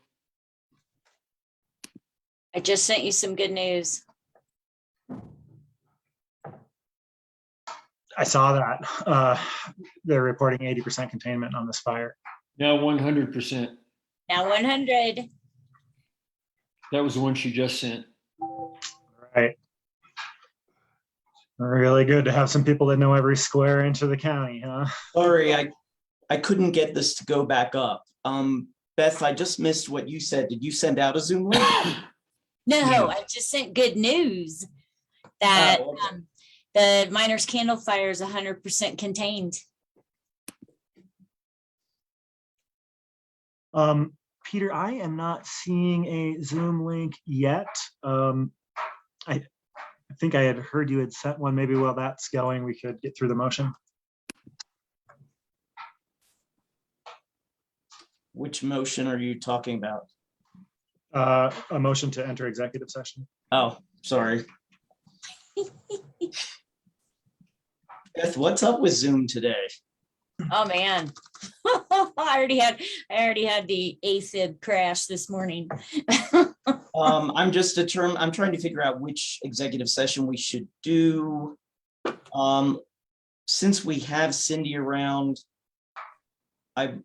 I just sent you some good news. I saw that. They're reporting 80% containment on this fire. Now 100%. Now 100. That was the one she just sent. Right. Really good to have some people that know every square inch of the county, huh? Sorry, I couldn't get this to go back up. Beth, I just missed what you said. Did you send out a Zoom link? No, I just sent good news that Oh, okay. the Miners Candle Fire is 100% contained. Peter, I am not seeing a Zoom link yet. I think I had heard you had sent one. Maybe while that's going, we could get through the motion. Which motion are you talking about? A motion to enter executive session. Oh, sorry. Beth, what's up with Zoom today? Oh man. I already had the AFib crash this morning. I'm trying to figure out which executive session we should do. Since we have Cindy around, I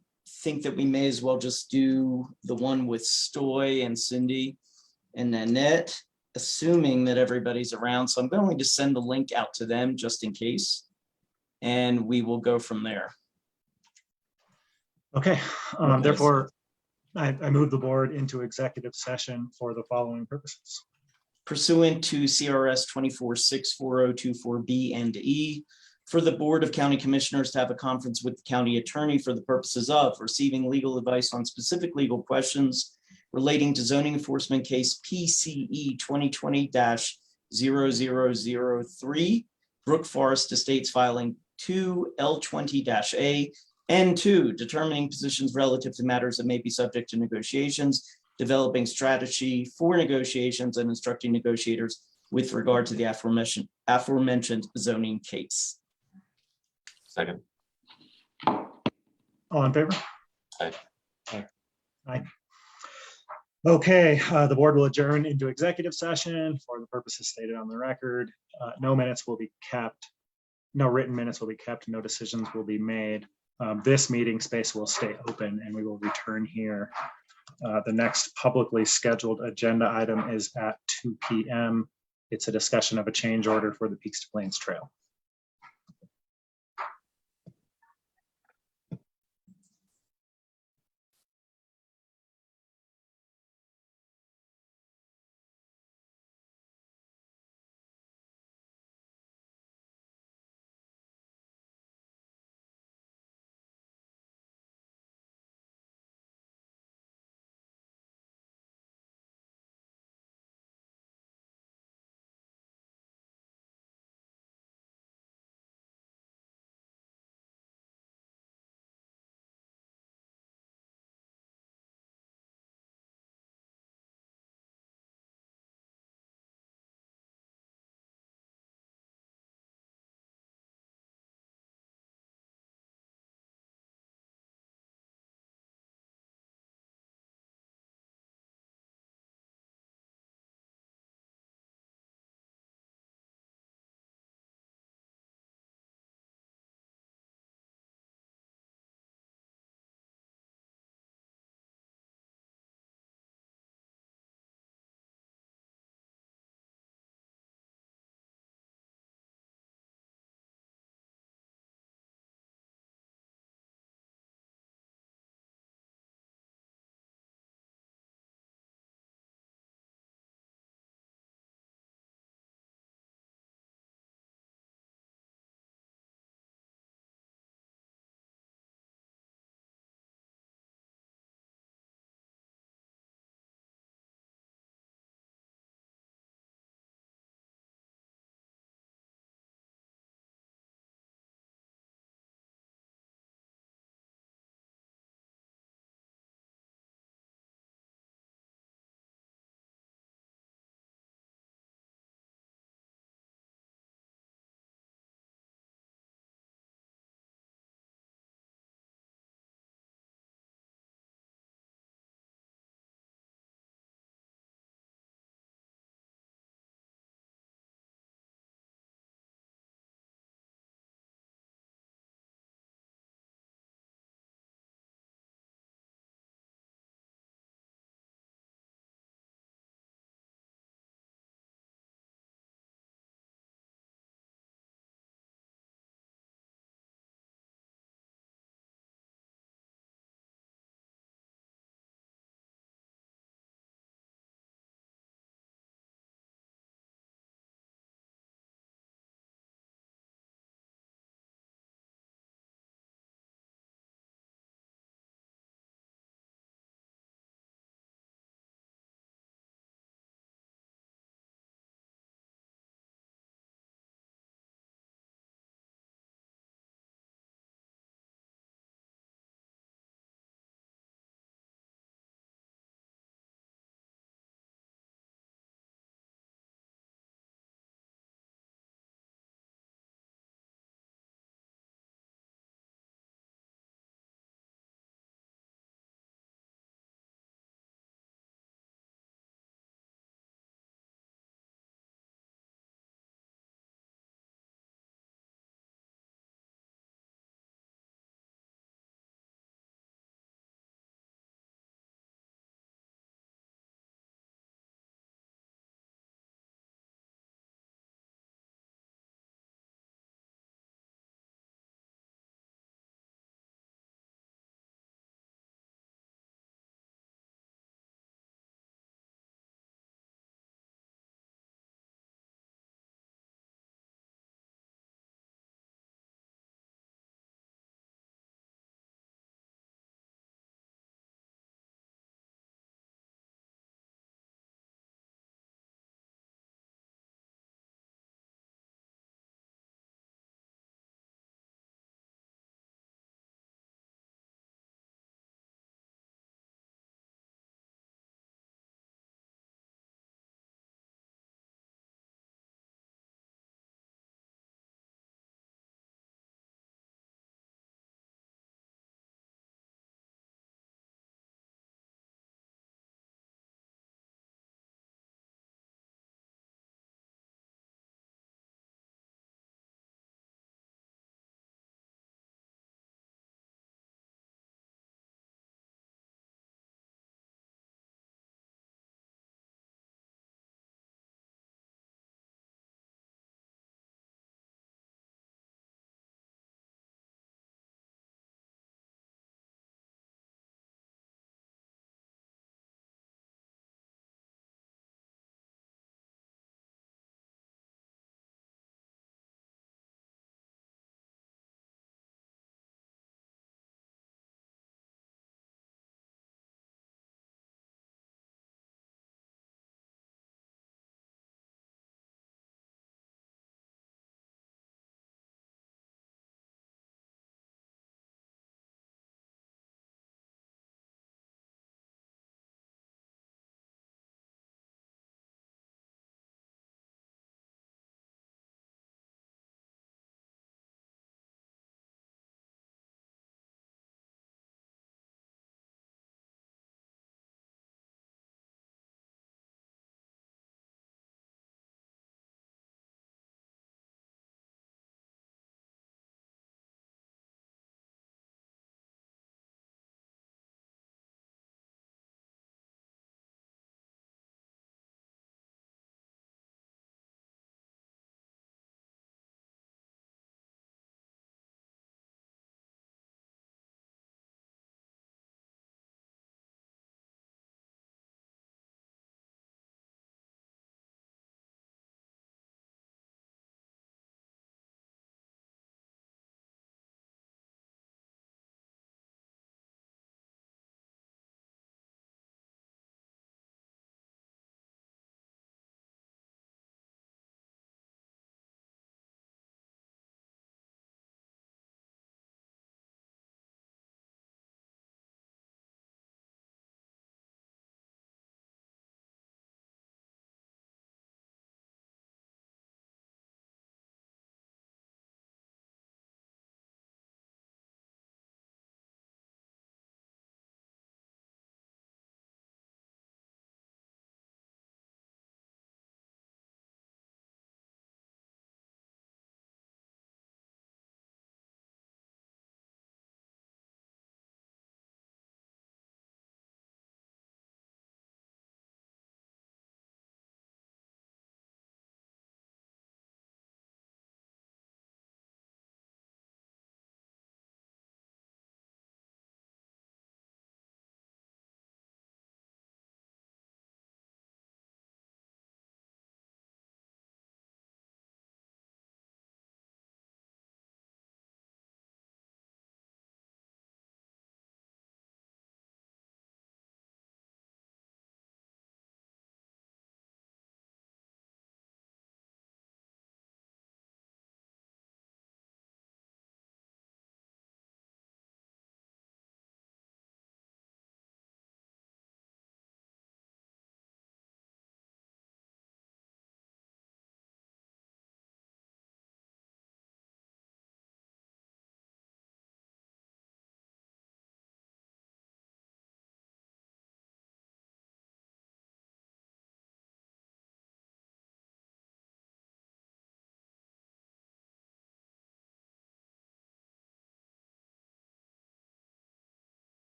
think that we may as well just do the one with Stoy and Cindy and Nanette, assuming that everybody's around. So I'm going to send the link out to them just in case, and we will go from there. Okay, Okay. therefore, I move the board into executive session for the following purposes. Pursuant to CRS 24640224B and E, for the Board of County Commissioners to have a conference with the county attorney for the purposes of receiving legal advice on specific legal questions relating to zoning enforcement case PCE 2020-0003, Brook Forest Estates filing 2 L20-A, and 2, determining positions relative to matters that may be subject to negotiations, developing strategy for negotiations, and instructing negotiators with regard to the aforementioned zoning case. Second. All in favor? Aye. Aye. Aye. Okay, the board will adjourn into executive session for the purposes stated on the record. No minutes will be kept. No written minutes will be kept. No decisions will be made. This meeting space will stay open and we will return here. The next publicly scheduled agenda item is at 2 p.m. It's a discussion of a change order for the Peaks to Plains Trail.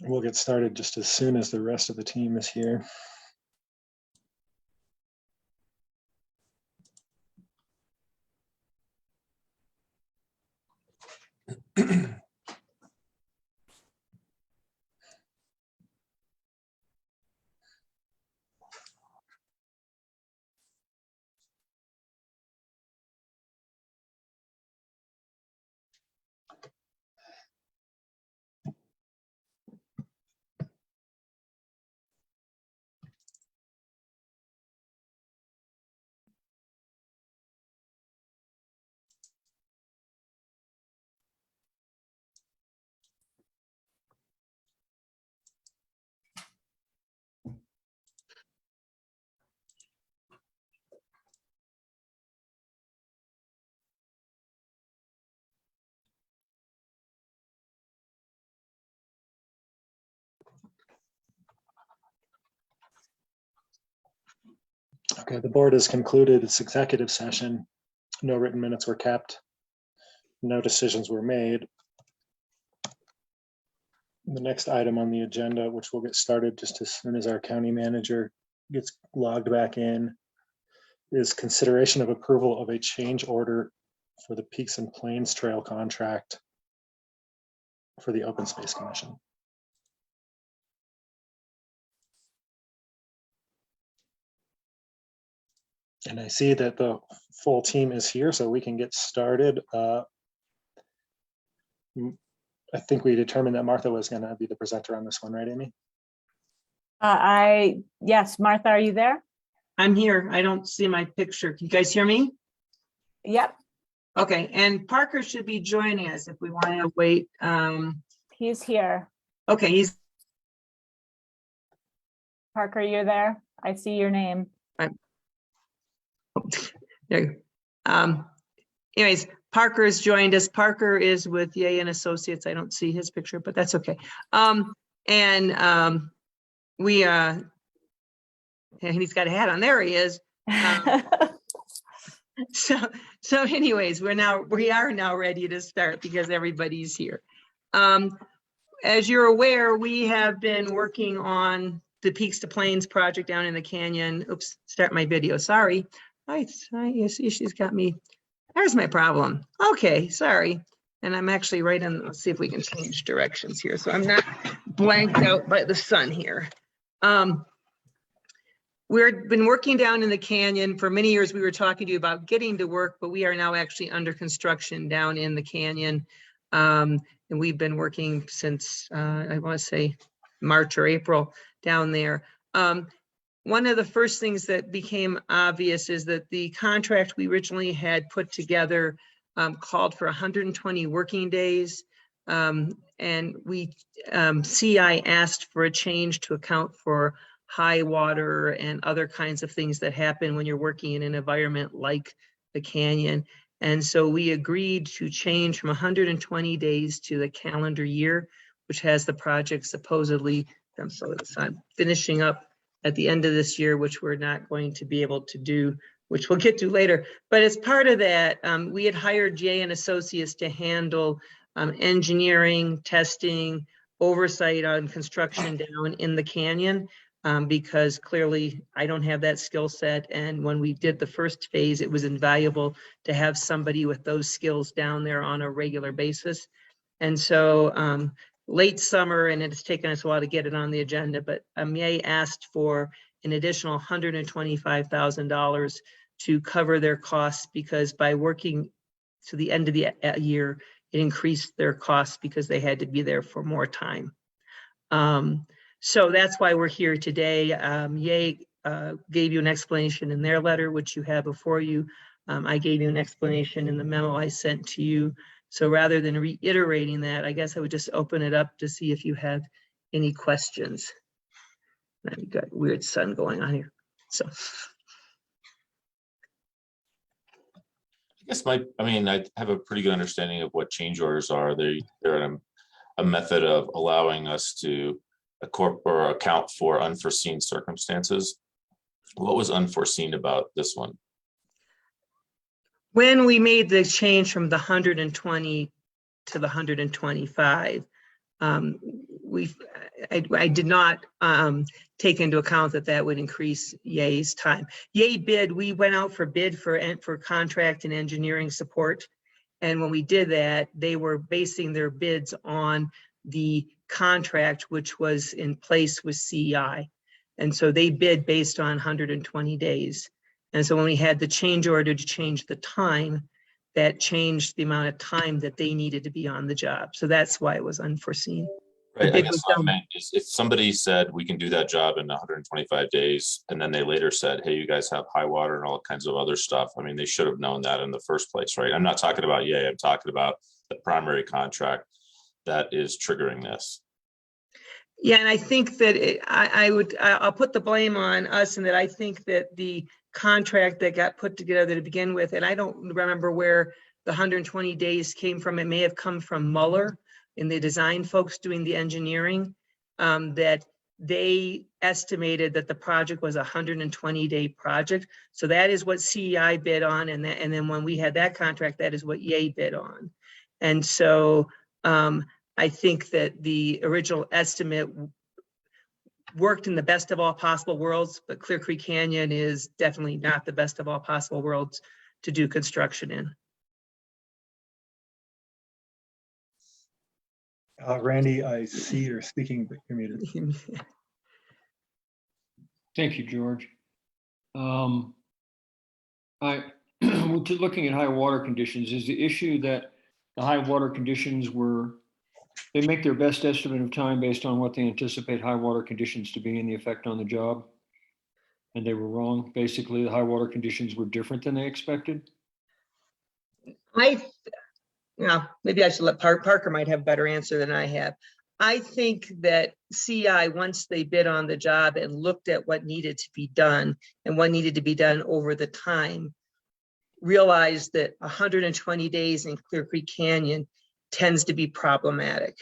We'll get started just as soon as the rest of the team is here. Okay, the board has concluded its executive session. No written minutes were kept. No decisions were made. The next item on the agenda, which we'll get started just as soon as our county manager gets logged back in, is consideration of approval of a change order for the Peaks and Plains Trail contract for the Open Space Commission. And I see that the full team is here, so we can get started. I think we determined that Martha was going to be the presenter on this one, right, Amy? Yes, Martha, are you there? I'm here. I don't see my picture. Can you guys hear me? Yep. Okay, and Parker should be joining us if we want to wait. He's here. Okay, he's. Parker, you're there? I see your name. There. Anyways, Parker has joined us. Parker is with Ye and Associates. I don't see his picture, but that's okay. We and he's got a hat on. There he is. So anyways, we are now ready to start because everybody's here. As you're aware, we have been working on the Peaks to Plains project down in the canyon. Oops, start my video. Sorry. You see, she's got me. There's my problem. Okay, sorry. And I'm actually right on. Let's see if we can change directions here. So I'm not blanked out by the sun here. We've been working down in the canyon for many years. We were talking to you about getting to work, but we are now actually under construction down in the canyon. And we've been working since, I want to say March or April down there. One of the first things that became obvious is that the contract we originally had put together called for 120 working days. And CI asked for a change to account for high water and other kinds of things that happen when you're working in an environment like the canyon. And so we agreed to change from 120 days to the calendar year, which has the project supposedly, I'm finishing up at the end of this year, which we're not going to be able to do, which we'll get to later. But as part of that, we had hired Jay and Associates to handle engineering, testing, oversight on construction down in the canyon, because clearly I don't have that skill set. And when we did the first phase, it was invaluable to have somebody with those skills down there on a regular basis. And so late summer, and it's taken us a while to get it on the agenda, but May asked for an additional $125,000 to cover their costs, because by working to the end of the year, it increased their costs because they had to be there for more time. So that's why we're here today. Ye gave you an explanation in their letter, which you have before you. I gave you an explanation in the memo I sent to you. So rather than reiterating that, I guess I would just open it up to see if you have any questions. I've got weird sun going on here. So. I guess I have a pretty good understanding of what change orders are. They're a method of allowing us to account for unforeseen circumstances. What was unforeseen about this one? When we made the change from the 120 to the 125, I did not take into account that that would increase Yay's time. Yay bid, we went out for bid for contract and engineering support. And when we did that, they were basing their bids on the contract, which was in place with CEI. And so they bid based on 120 days. And so when we had the change order to change the time, that changed the amount of time that they needed to be on the job. So that's why it was unforeseen. Right, I guess what I meant is if somebody said we can do that job in 125 days, and then they later said, hey, you guys have high water and all kinds of other stuff. I mean, they should have known that in the first place, right? I'm not talking about Yay, I'm talking about the primary contract that is triggering this. Yeah, and I think that I'll put the blame on us, and that I think that the contract that got put together to begin with, and I don't remember where the 120 days came from. It may have come from Mueller and the design folks doing the engineering, that they estimated that the project was a 120-day project. So that is what CEI bid on, and then when we had that contract, that is what Yay bid on. And so I think that the original estimate worked in the best of all possible worlds, but Clear Creek Canyon is definitely not the best of all possible worlds to do construction in. Randy, I see you're speaking, but you're muted. Thank you, George. Looking at high water conditions, is the issue that the high water conditions they make their best estimate of time based on what they anticipate high water conditions to be and the effect on the job? And they were wrong. Basically, the high water conditions were different than they expected. Maybe I should let Parker might have a better answer than I have. I think that CI, once they bid on the job and looked at what needed to be done and what needed to be done over the time, realized that 120 days in Clear Creek Canyon tends to be problematic.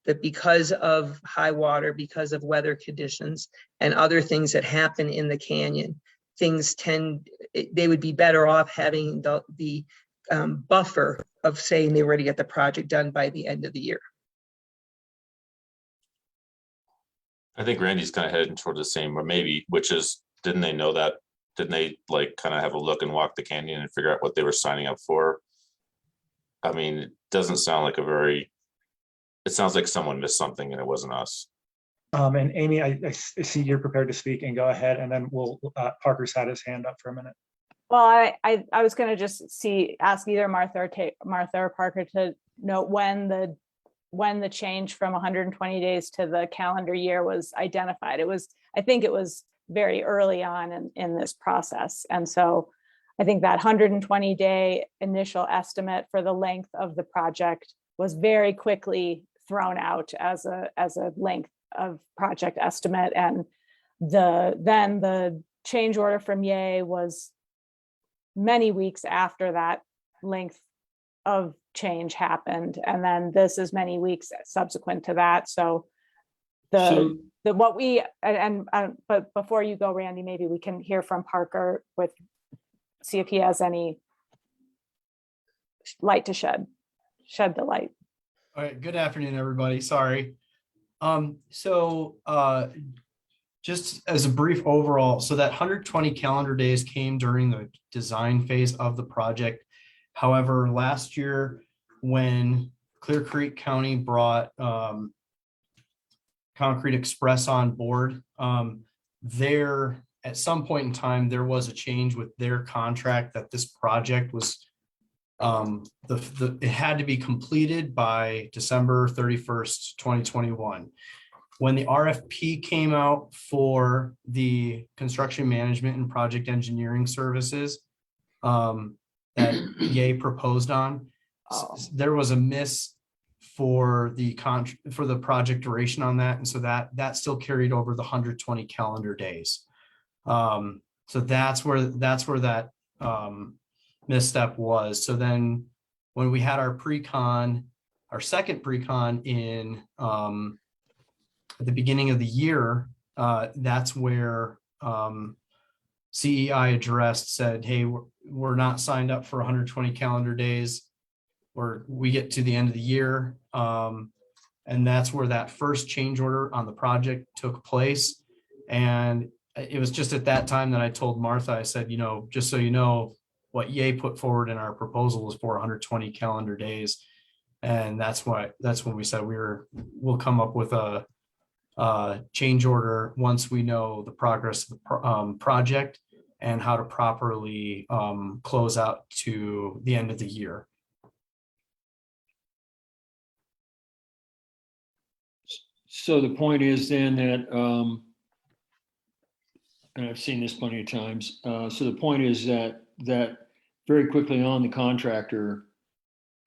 That because of high water, because of weather conditions and other things that happen in the canyon, they would be better off having the buffer of saying they were to get the project done by the end of the year. I think Randy's kind of heading toward the same, or maybe, which is, didn't they know that? Didn't they like kind of have a look and walk the canyon and figure out what they were signing up for? I mean, it doesn't sound like it sounds like someone missed something and it wasn't us. And Amy, I see you're prepared to speak, and go ahead, and then Parker's had his hand up for a minute. Well, I was going to just ask either Martha or Parker to note when the change from 120 days to the calendar year was identified. I think it was very early on in this process. And so I think that 120-day initial estimate for the length of the project was very quickly thrown out as a length of project estimate. And then the change order from Yay was many weeks after that length of change happened. And then this is many weeks subsequent to that. So but before you go, Randy, maybe we can hear from Parker see if he has any light to shed the light. All right, good afternoon, everybody. Sorry. Just as a brief overall, so that 120 calendar days came during the design phase of the project. However, last year when Clear Creek County brought Concrete Express on board, at some point in time, there was a change with their contract that this project was, it had to be completed by December 31st, 2021. When the RFP came out for the construction management and project engineering services that Yay proposed on, there was a miss for the project duration on that, and so that still carried over the 120 calendar days. So that's where that misstep was. So then when we had our second pre-con in at the beginning of the year, that's where CEI said, hey, we're not signed up for 120 calendar days, or we get to the end of the year. And that's where that first change order on the project took place. And it was just at that time that I told Martha, I said, just so you know, what Ye put forward in our proposal was 420 calendar days. And that's when we said we'll come up with a change order once we know the progress of the project and how to properly close out to the end of the year. So the point is then that, and I've seen this plenty of times. So the point is that very quickly on, the contractor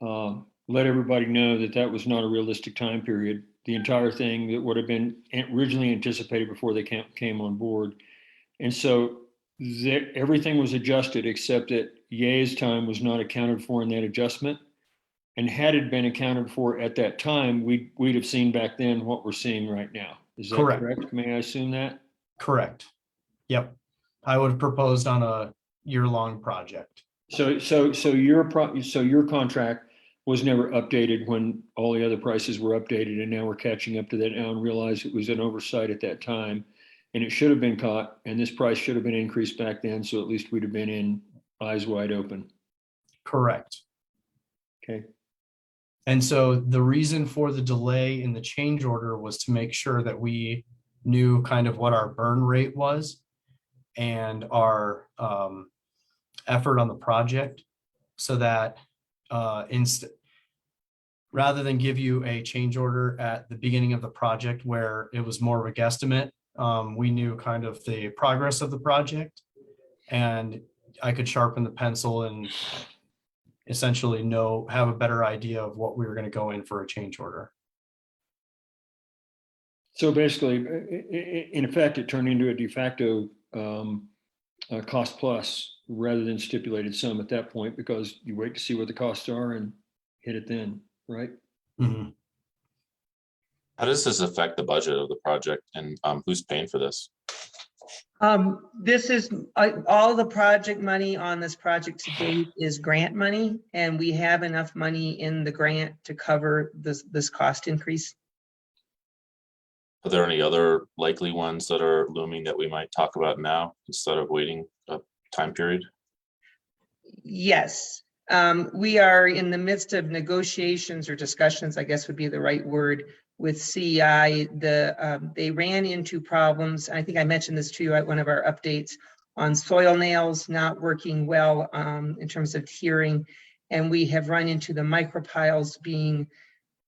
let everybody know that that was not a realistic time period. The entire thing that would have been originally anticipated before they came on board. And so everything was adjusted except that Ye's time was not accounted for in that adjustment. And had it been accounted for at that time, we'd have seen back then what we're seeing right now. Is that correct? May I assume that? Correct. Yep. I would have proposed on a year-long project. So your contract was never updated when all the other prices were updated, and now we're catching up to that now and realize it was an oversight at that time, and it should have been caught, and this price should have been increased back then, so at least we'd have been in eyes wide open. Correct. Okay. And so the reason for the delay in the change order was to make sure that we knew kind of what our burn rate was and our effort on the project, so that rather than give you a change order at the beginning of the project where it was more of a guesstimate, we knew kind of the progress of the project, and I could sharpen the pencil and essentially have a better idea of what we were going to go in for a change order. So basically, in effect, it turned into a de facto cost plus rather than stipulated sum at that point, because you wait to see what the costs are and hit it then, right? Mm-hmm. How does this affect the budget of the project, and who's paying for this? This is all the project money on this project to date is grant money, and we have enough money in the grant to cover this cost increase. Are there any other likely ones that are looming that we might talk about now instead of waiting a time period? Yes, we are in the midst of negotiations or discussions, I guess would be the right word, with CEI. They ran into problems. I think I mentioned this to you at one of our updates on soil nails not working well in terms of tiering. And we have run into the micropiles being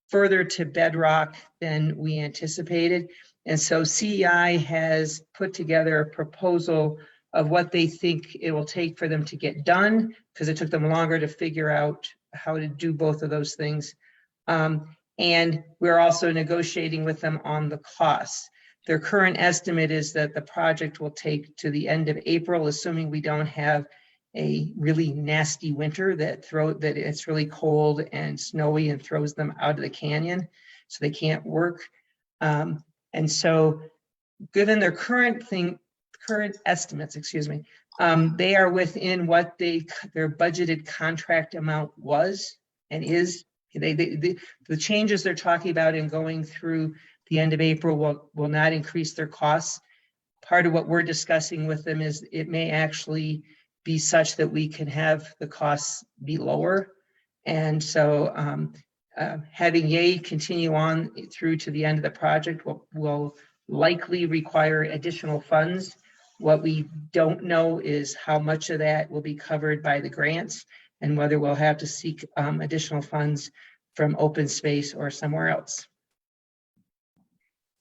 further to bedrock than we anticipated. And so CEI has put together a proposal of what they think it will take for them to get done, because it took them longer to figure out how to do both of those things. And we're also negotiating with them on the costs. Their current estimate is that the project will take to the end of April, assuming we don't have a really nasty winter that it's really cold and snowy and throws them out of the canyon, so they can't work. And so given their current estimates, they are within what their budgeted contract amount was and is. The changes they're talking about in going through the end of April will not increase their costs. Part of what we're discussing with them is it may actually be such that we can have the costs be lower. And so having Ye continue on through to the end of the project will likely require additional funds. What we don't know is how much of that will be covered by the grants and whether we'll have to seek additional funds from open space or somewhere else.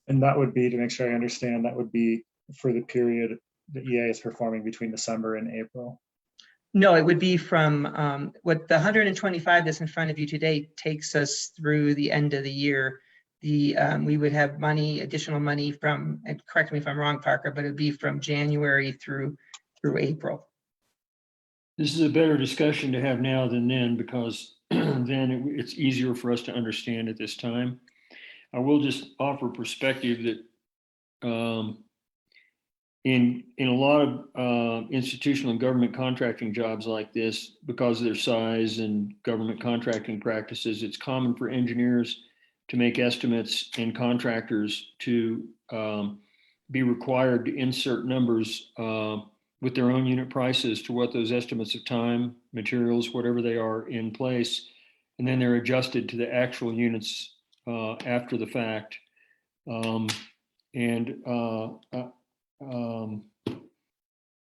And that would be, to make sure I understand, that would be for the period that EA is performing between December and April. No, it would be from what the 125 that's in front of you today takes us through the end of the year. We would have additional money from, and correct me if I'm wrong, Parker, but it'd be from January through April. This is a better discussion to have now than then, because then it's easier for us to understand at this time. I will just offer perspective that in a lot of institutional and government contracting jobs like this, because of their size and government contracting practices, it's common for engineers to make estimates and contractors to be required to insert numbers with their own unit prices to what those estimates of time, materials, whatever they are in place, and then they're adjusted to the actual units after the fact.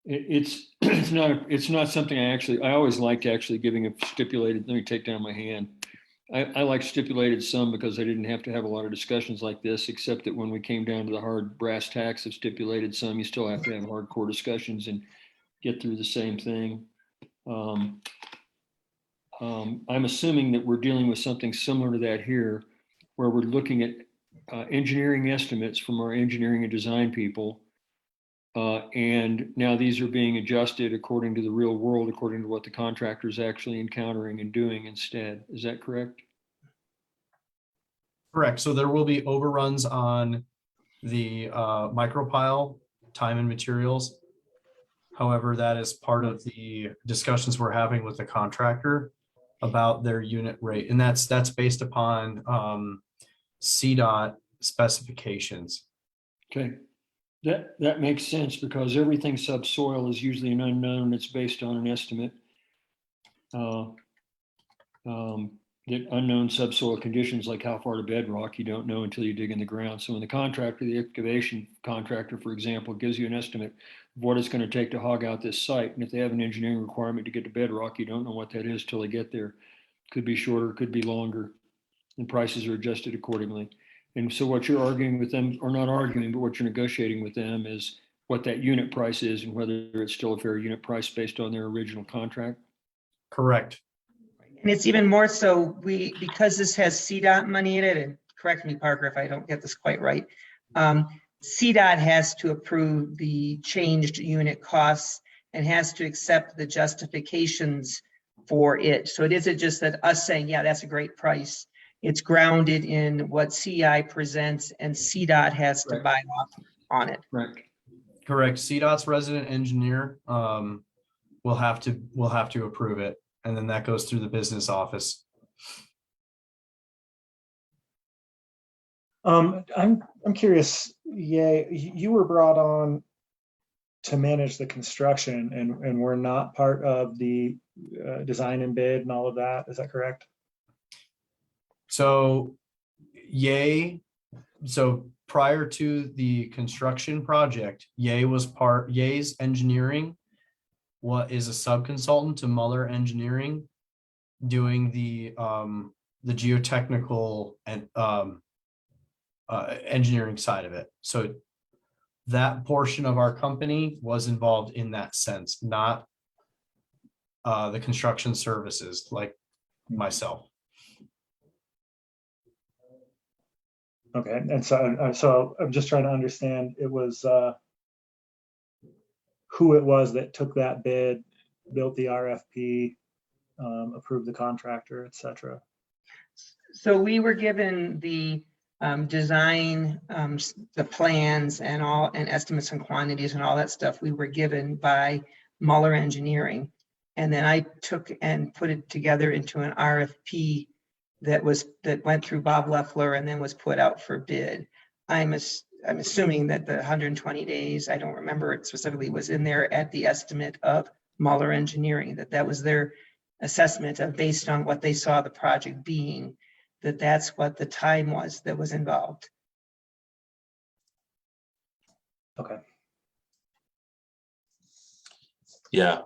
It's not something I always liked actually giving a stipulated. Let me take down my hand. I like stipulated sum because I didn't have to have a lot of discussions like this, except that when we came down to the hard brass tacks of stipulated sum, you still have to have hardcore discussions and get through the same thing. I'm assuming that we're dealing with something similar to that here, where we're looking at engineering estimates from our engineering and design people. And now these are being adjusted according to the real world, according to what the contractor is actually encountering and doing instead. Is that correct? Correct. So there will be overruns on the micropile time and materials. However, that is part of the discussions we're having with the contractor about their unit rate. And that's based upon CDOT specifications. Okay. That makes sense because everything subsoil is usually an unknown. It's based on an estimate. That unknown subsoil conditions, like how far to bedrock, you don't know until you dig in the ground. So when the contractor, the excavation contractor, for example, gives you an estimate of what it's going to take to hog out this site, and if they have an engineering requirement to get to bedrock, you don't know what that is till they get there. Could be shorter, could be longer, and prices are adjusted accordingly. And so what you're arguing with them, or not arguing, but what you're negotiating with them is what that unit price is and whether it's still a fair unit price based on their original contract. Correct. And it's even more so, because this has CDOT money in it, and correct me, Parker, if I don't get this quite right. CDOT has to approve the changed unit costs and has to accept the justifications for it. So it isn't just that us saying, yeah, that's a great price. It's grounded in what CI presents and CDOT has to buy off on it. Correct. CDOT's resident engineer will have to approve it. And then that goes through the business office. I'm curious. Yeah, you were brought on to manage the construction, and we're not part of the design and bid and all of that. Is that correct? So, so prior to the construction project, Yay's engineering, what is a sub-consultant to Muller Engineering, doing the geotechnical and engineering side of it. So that portion of our company was involved in that sense, not the construction services like myself. Okay, and so I'm just trying to understand. It was who it was that took that bid, built the RFP, approved the contractor, et cetera. So we were given the design, the plans and estimates and quantities and all that stuff we were given by Muller Engineering. And then I took and put it together into an RFP that went through Bob Leffler and then was put out for bid. I'm assuming that the 120 days, I don't remember it specifically, was in there at the estimate of Muller Engineering, that was their assessment of, based on what they saw the project being, that's what the time was that was involved. Okay. Yeah.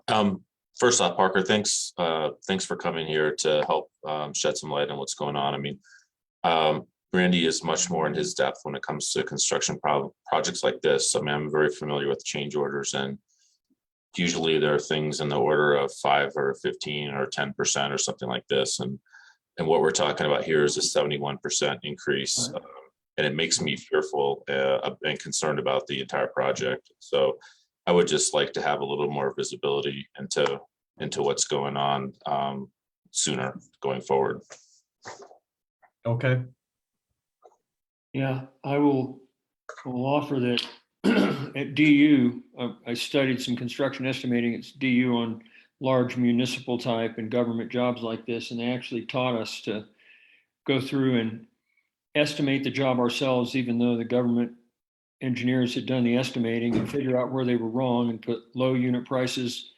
First off, Parker, thanks for coming here to help shed some light on what's going on. I mean, Randy is much more in his depth when it comes to construction projects like this. I mean, I'm very familiar with change orders, and usually there are things in the order of 5 or 15 or 10% or something like this. And what we're talking about here is a 71% increase. And it makes me fearful and concerned about the entire project. So I would just like to have a little more visibility into what's going on sooner going forward. Okay. Yeah, I will offer that at DU, I studied some construction estimating at DU on large municipal type and government jobs like this, and they actually taught us to go through and estimate the job ourselves, even though the government engineers had done the estimating, and figure out where they were wrong and put low unit prices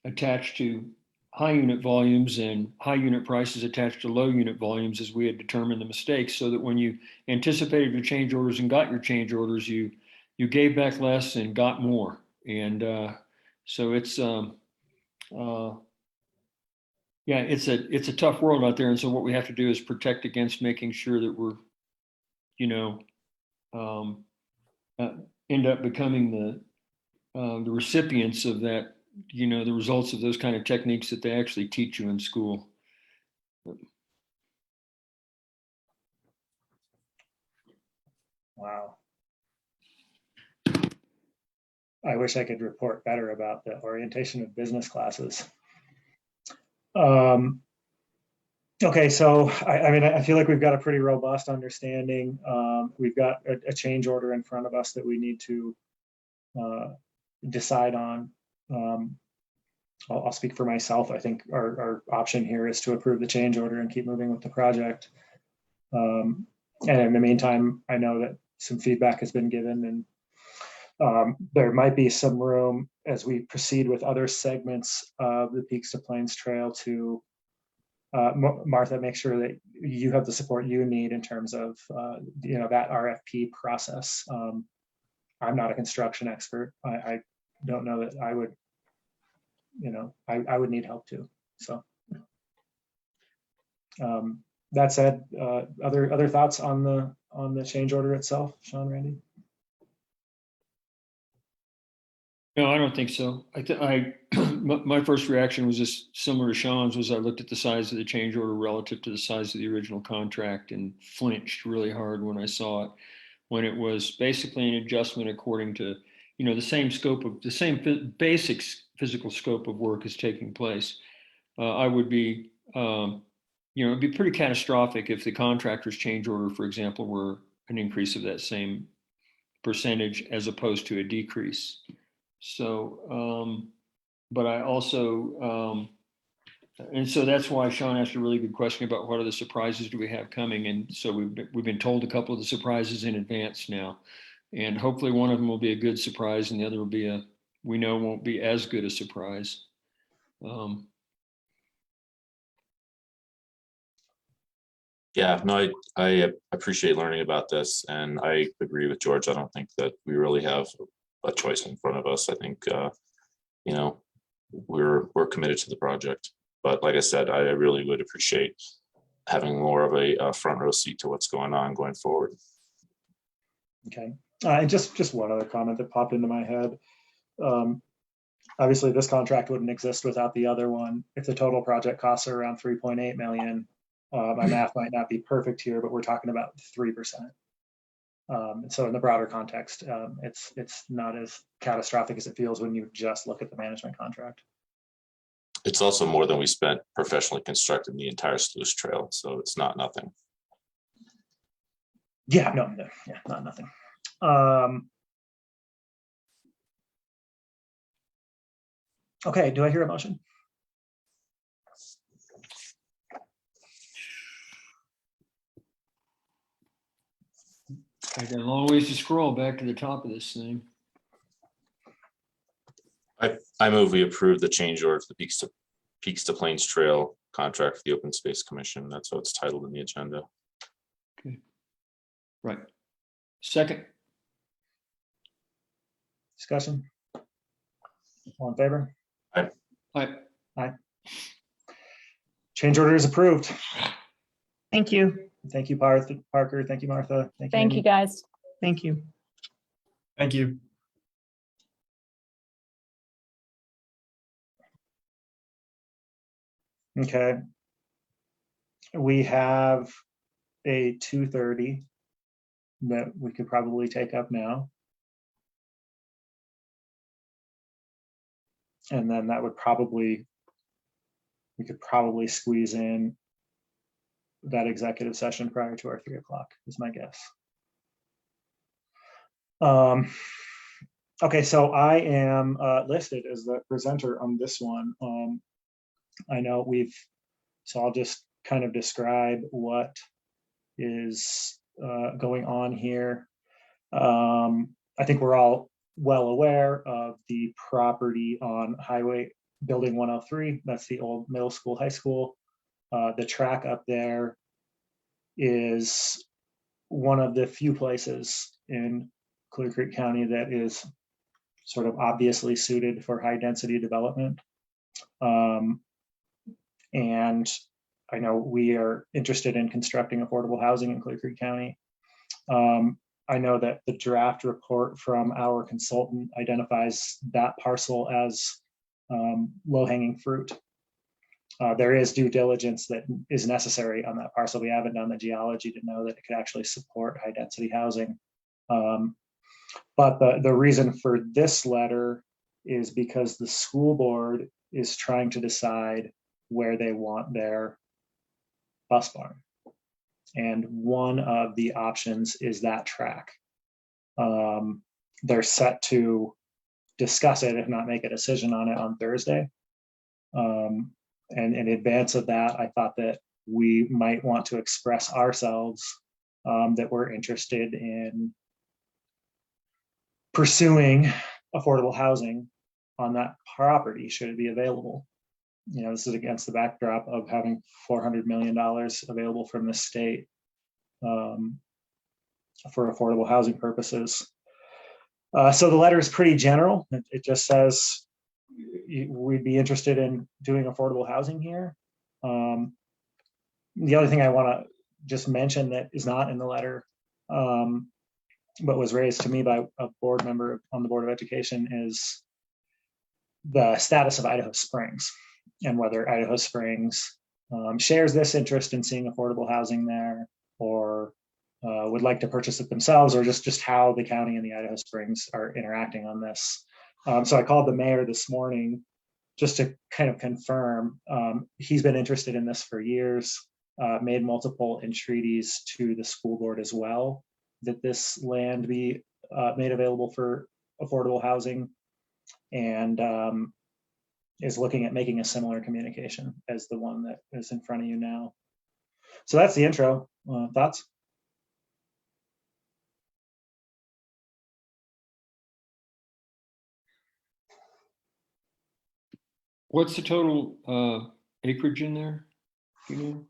attached to high unit volumes and high unit prices attached to low unit volumes as we had determined the mistakes, so that when you anticipated your change orders and got your change orders, you gave back less and got more. And so it's yeah, it's a tough world out there. And so what we have to do is protect against making sure that we're, you know, end up becoming the recipients of that, you know, the results of those kind of techniques that they actually teach you in school. Wow. I wish I could report better about the orientation of business classes. Okay, so I mean, I feel like we've got a pretty robust understanding. We've got a change order in front of us that we need to decide on. I'll speak for myself. I think our option here is to approve the change order and keep moving with the project. And in the meantime, I know that some feedback has been given, and there might be some room as we proceed with other segments of the Peaks to Plains Trail to Martha, make sure that you have the support you need in terms of you know, that RFP process. I'm not a construction expert. I don't know that I would, you know, I would need help too. So that said, other thoughts on the change order itself, Sean, Randy? No, I don't think so. My first reaction was just similar to Sean's, was I looked at the size of the change order relative to the size of the original contract and flinched really hard when I saw it, when it was basically an adjustment according to, you know, the same scope of the same basic physical scope of work is taking place. I would be, you know, it'd be pretty catastrophic if the contractor's change order, for example, were an increase of that same percentage as opposed to a decrease. So, but I also, and so that's why Sean asked a really good question about what are the surprises do we have coming. And so we've been told a couple of the surprises in advance now, and hopefully one of them will be a good surprise and the other will be we know won't be as good a surprise. Yeah, no, I appreciate learning about this, and I agree with George. I don't think that we really have a choice in front of us. I think you know, we're committed to the project. But like I said, I really would appreciate having more of a front row seat to what's going on going forward. Okay, and just one other comment that popped into my head. Obviously, this contract wouldn't exist without the other one. If the total project costs are around 3.8 million, my math might not be perfect here, but we're talking about 3%. So in the broader context, it's not as catastrophic as it feels when you just look at the management contract. It's also more than we spent professionally constructing the entire sluice trail, so it's not nothing. Yeah, no, yeah, not nothing. Okay, do I hear a motion? I got a long ways to scroll back to the top of this thing. I move we approve the change order for the Peaks to Plains Trail contract for the Open Space Commission. That's what it's titled in the agenda. Okay. Right. Second. Discussion. All in favor? Aye. Aye. Aye. Change order is approved. Thank you. Thank you, Parker. Thank you, Martha. Thank you, guys. Thank you. Thank you. Okay. We have a 2:30 that we could probably take up now. And then that would probably, we could probably squeeze in that executive session prior to our 3 o'clock is my guess. Okay, so I am listed as the presenter on this one. I know so I'll just kind of describe what is going on here. I think we're all well aware of the property on Highway Building 103. That's the old middle school, high school. The track up there is one of the few places in Clear Creek County that is sort of obviously suited for high density development. And I know we are interested in constructing affordable housing in Clear Creek County. I know that the draft report from our consultant identifies that parcel as low-hanging fruit. There is due diligence that is necessary on that parcel. We haven't done the geology to know that it could actually support high-density housing. But the reason for this letter is because the school board is trying to decide where they want their bus barn. And one of the options is that track. They're set to discuss it, if not make a decision on it, on Thursday. And in advance of that, I thought that we might want to express ourselves that we're interested in pursuing affordable housing on that property should it be available. You know, this is against the backdrop of having $400 million available from the state for affordable housing purposes. So the letter is pretty general. It just says we'd be interested in doing affordable housing here. The other thing I want to just mention that is not in the letter, but was raised to me by a board member on the Board of Education, is the status of Idaho Springs and whether Idaho Springs shares this interest in seeing affordable housing there, or would like to purchase it themselves, or just how the county and the Idaho Springs are interacting on this. So I called the mayor this morning just to kind of confirm. He's been interested in this for years, made multiple entreaties to the school board as well, that this land be made available for affordable housing, and is looking at making a similar communication as the one that is in front of you now. So that's the intro. Thoughts? What's the total acreage in there? Do you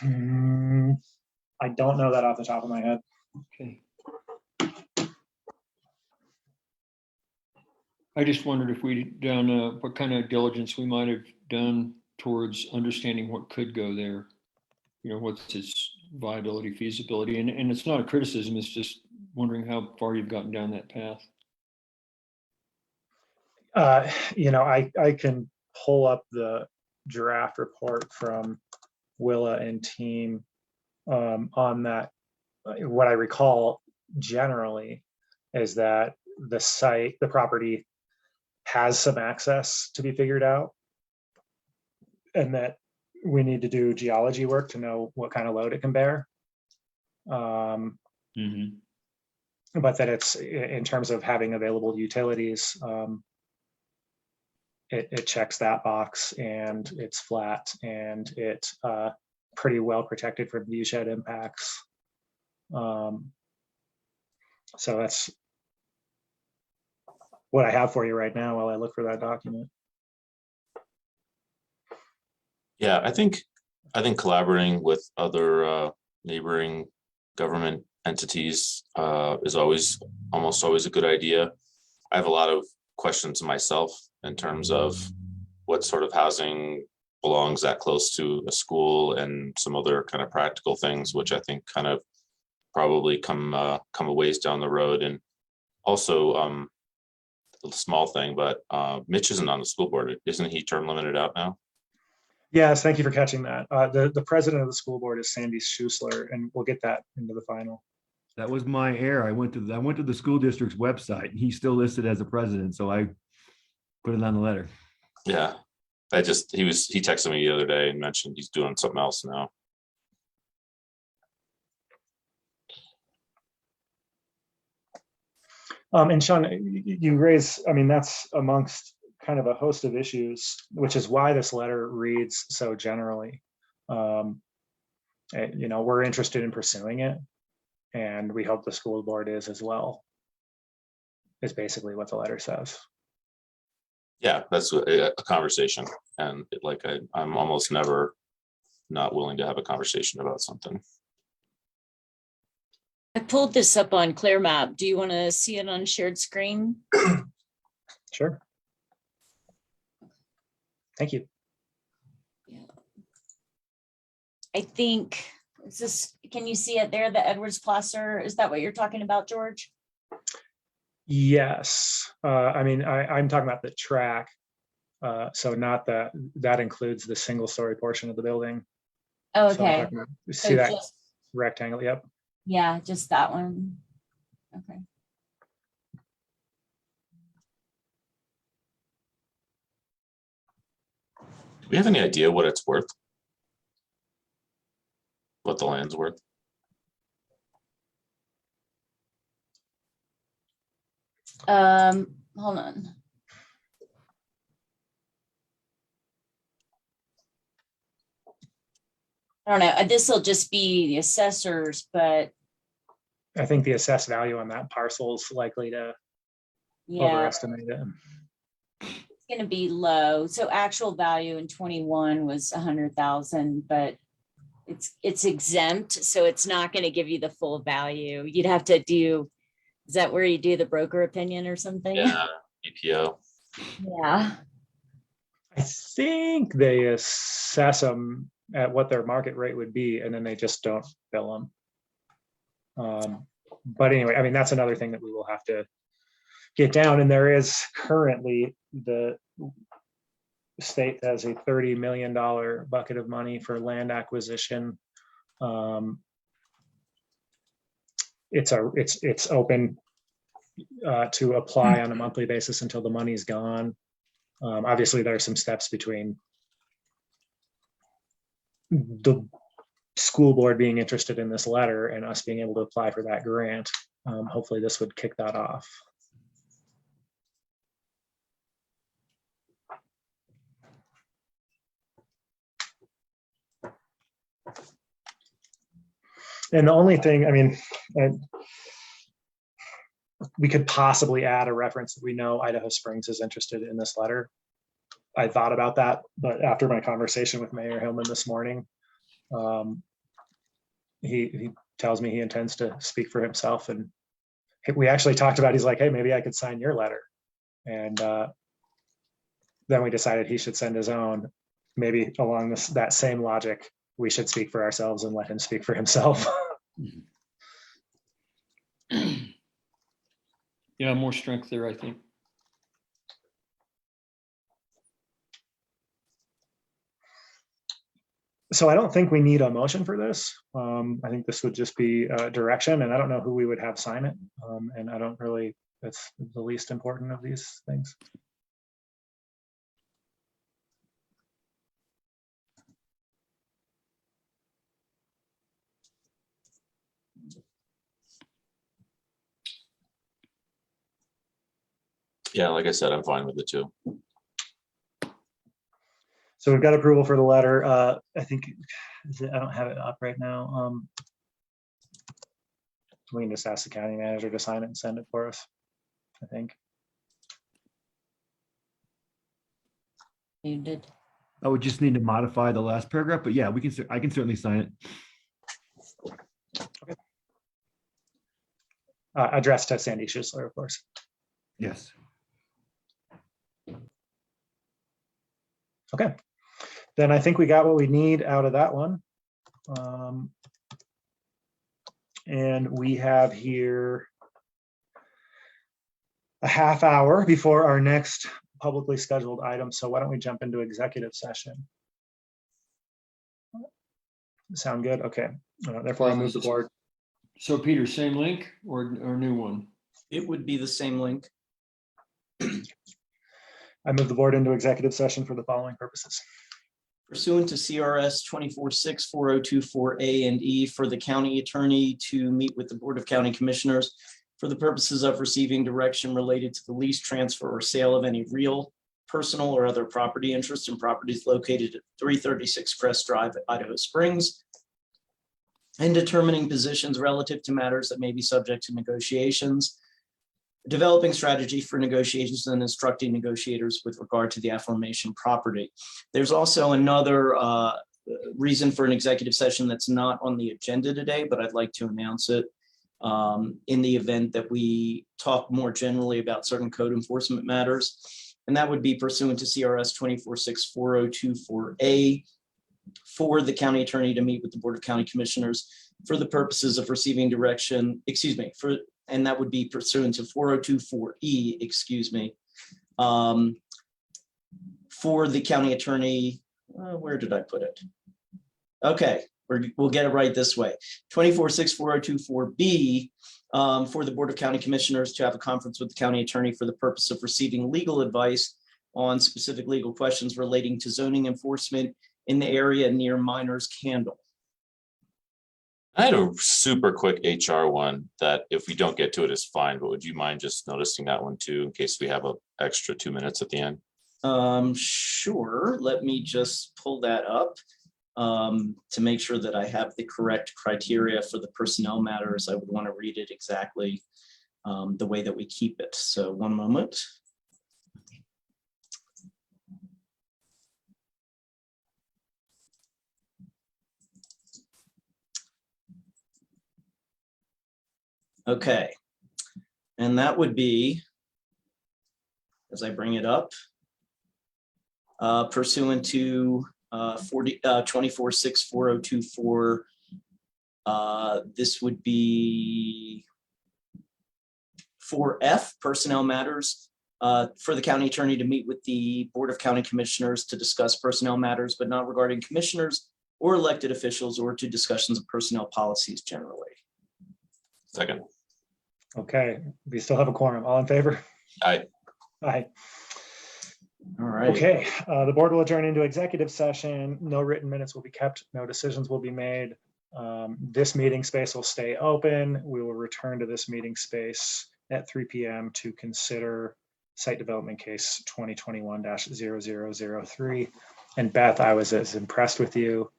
know? I don't know that off the top of my head. Okay. I just wondered if we'd done what kind of diligence we might have done towards understanding what could go there. You know, what's its viability, feasibility, and it's not a criticism. It's just wondering how far you've gotten down that path. You know, I can pull up the draft report from Willa and team on that. What I recall generally is that the site, the property, has some access to be figured out, and that we need to do geology work to know what kind of load it can bear. But that it's, in terms of having available utilities, it checks that box, and it's flat, and it's pretty well protected from viewshed impacts. So that's what I have for you right now while I look for that document. Yeah, I think collaborating with other neighboring government entities is almost always a good idea. I have a lot of questions myself in terms of what sort of housing belongs that close to a school, and some other kind of practical things, which I think kind of probably come a ways down the road. And also a small thing, but Mitch isn't on the school board. Isn't he term limited out now? Yes, thank you for catching that. The president of the school board is Sandy Schusler, and we'll get that into the final. That was my error. I went to the school district's website, and he's still listed as a president, so I put it on the letter. Yeah, he texted me the other day and mentioned he's doing something else now. And Sean, you raise, I mean, that's amongst kind of a host of issues, which is why this letter reads so generally. You know, we're interested in pursuing it, and we hope the school board is as well, is basically what the letter says. Yeah, that's a conversation. And I'm almost never not willing to have a conversation about something. I pulled this up on ClearMap. Do you want to see it on shared screen? Sure. Thank you. I think, is this, can you see it there, the Edwards Placer? Is that what you're talking about, George? Yes. I mean, I'm talking about the track. So not that includes the single story portion of the building. Oh, So I'm okay. talking about, you So see that just- rectangle? Yep. Yeah, just that one. Okay. Do we have any idea what it's worth? What the land's worth? Hold on. I don't know. This will just be the assessors, but I think the assessed value on that parcel is likely to yeah, overestimate it. it's going to be low. So actual value in 21 was 100,000, but it's exempt, so it's not going to give you the full value. You'd have to do. Is that where you do the broker opinion or something? Yeah, EPO. Yeah. I think they assess them at what their market rate would be, and then they just don't bill them. But anyway, I mean, that's another thing that we will have to get down. And there is currently, the state has a $30 million bucket of money for land acquisition. It's open to apply on a monthly basis until the money's gone. Obviously, there are some steps between the school board being interested in this letter and us being able to apply for that grant. Hopefully this would kick that off. And the only thing, I mean, we could possibly add a reference that we know Idaho Springs is interested in this letter. I thought about that, but after my conversation with Mayor Hillman this morning, he tells me he intends to speak for himself. And we actually talked about, he's like, hey, maybe I could sign your letter. And then we decided he should send his own. Maybe along that same logic, we should speak for ourselves and let him speak for himself. Yeah, more strength there, I think. So I don't think we need a motion for this. I think this would just be direction, and I don't know who we would have sign it. And I don't really, that's the least important of these things. Yeah, like I said, I'm fine with it too. So we've got approval for the letter. I think, I don't have it up right now. We can just ask the county manager to sign it and send it for us, I think. You did. I would just need to modify the last paragraph, but yeah, I can certainly sign it. Okay. Addressed to Sandy Schisler, of course. Yes. Okay. Then I think we got what we need out of that one. And we have here a half hour before our next publicly scheduled item. So why don't we jump into executive session? Sound good? Okay. Therefore, I move the board. So Peter, same link or new one? It would be the same link. I move the board into executive session for the following purposes. Pursuant to CRS 24640224A and E, for the county attorney to meet with the Board of County Commissioners for the purposes of receiving direction related to the lease, transfer, or sale of any real, personal, or other property interest in properties located at 336 Crest Drive, Idaho Springs. and determining positions relative to matters that may be subject to negotiations, developing strategy for negotiations, and instructing negotiators with regard to the aforementioned property. There's also another reason for an executive session that's not on the agenda today, but I'd like to announce it in the event that we talk more generally about certain code enforcement matters. And that would be pursuant to CRS 24640224A, for the county attorney to meet with the Board of County Commissioners for the purposes of receiving direction, and that would be pursuant to 4024E, for the county attorney, where did I put it? Okay, we'll get it right this way. 24640224B, for the Board of County Commissioners to have a conference with the county attorney for the purpose of receiving legal advice on specific legal questions relating to zoning enforcement in the area near Miners Candle. I had a super quick HR one that if we don't get to it is fine, but would you mind just noticing that one too, in case we have an extra 2 minutes at the end? Sure, let me just pull that up to make sure that I have the correct criteria for the personnel matters. I would want to read it exactly the way that we keep it. So one moment. Okay, and that would be, as I bring it up, pursuant to 24640224, this would be 4F, personnel matters, for the county attorney to meet with the Board of County Commissioners to discuss personnel matters, but not regarding commissioners or elected officials, or to discussions of personnel policies generally. Second. Okay, we still have a quorum. All in favor? Aye. Aye. All right. Okay, the board will adjourn into executive session. No written minutes will be kept. No decisions will be made. This meeting space will stay open. We will return to this meeting space at 3 p.m. to consider site development case 2021-0003. And Beth, I was as impressed with you